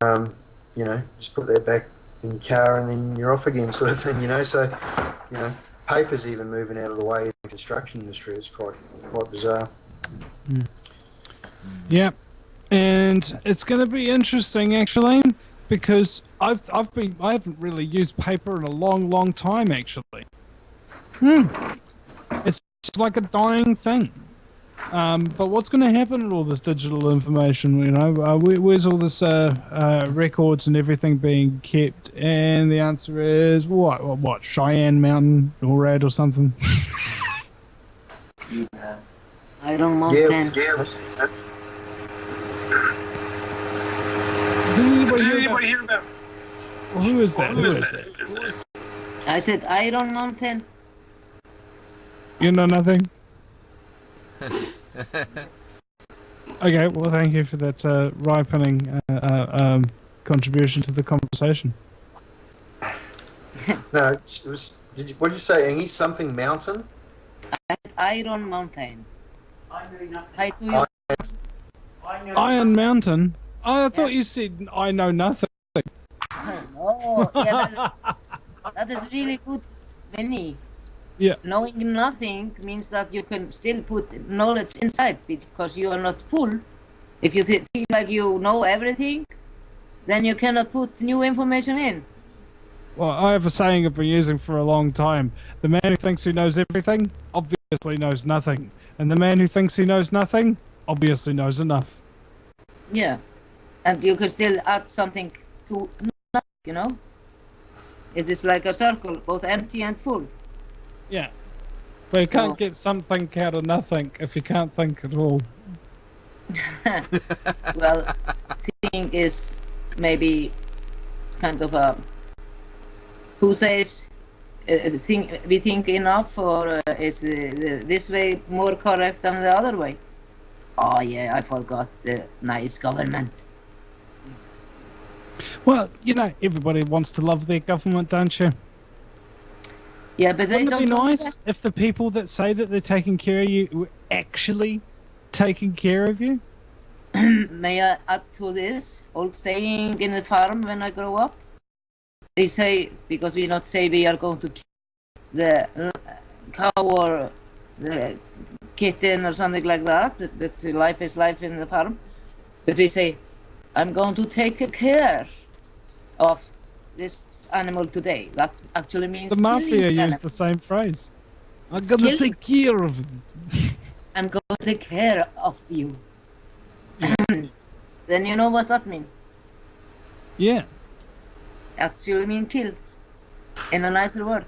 Speaker 13: You know, just put that back in your car and then you're off again, sort of thing. You know, so you know, paper's even moving out of the way in the construction industry. It's quite bizarre.
Speaker 1: Yeah, and it's going to be interesting actually, because I haven't really used paper in a long time actually. It's like a dying thing. But what's going to happen with all this digital information? You know, where's all this records and everything being kept? And the answer is what? Cheyenne Mountain, NORAD or something.
Speaker 5: Iron Mountain.
Speaker 13: Yeah.
Speaker 1: Did anybody hear that? Well, who is that?
Speaker 5: I said Iron Mountain.
Speaker 1: You know nothing? Okay, well, thank you for that ripening contribution to the conversation.
Speaker 13: No, it was. What did you say, Angie? Something mountain?
Speaker 5: Iron Mountain. Hi to you.
Speaker 1: Iron Mountain? I thought you said I know nothing.
Speaker 5: Oh, yeah, that is really good, Vinny.
Speaker 1: Yeah.
Speaker 5: Knowing nothing means that you can still put knowledge inside because you are not full. If you feel like you know everything, then you cannot put new information in.
Speaker 1: Well, I have a saying I've been using for a long time. The man who thinks he knows everything obviously knows nothing. And the man who thinks he knows nothing obviously knows enough.
Speaker 5: Yeah. And you can still add something to nothing, you know? It is like a circle, both empty and full.
Speaker 1: Yeah. But you can't get something out of nothing if you can't think at all.
Speaker 5: Well, thinking is maybe kind of a... Who says we think enough, or is this way more correct than the other way? Oh yeah, I forgot the nice government.
Speaker 1: Well, you know, everybody wants to love their government, don't you?
Speaker 5: Yeah, but they
Speaker 1: Wouldn't
Speaker 5: don't.
Speaker 1: It be nice if the people that say that they're taking care of you were actually taking care of you?
Speaker 5: May I add to this old saying in the farm when I grow up? They say, because we not say we are going to kill the cow or the kitten or something like that, but life is life in the farm. But we say, I'm going to take care of this animal today. That actually means
Speaker 1: the mafia
Speaker 5: killing
Speaker 1: use the same phrase. I'm gonna take care of it.
Speaker 5: I'm going to take care of you. Then you know what that means.
Speaker 1: Yeah.
Speaker 5: Actually mean kill. In a nicer word.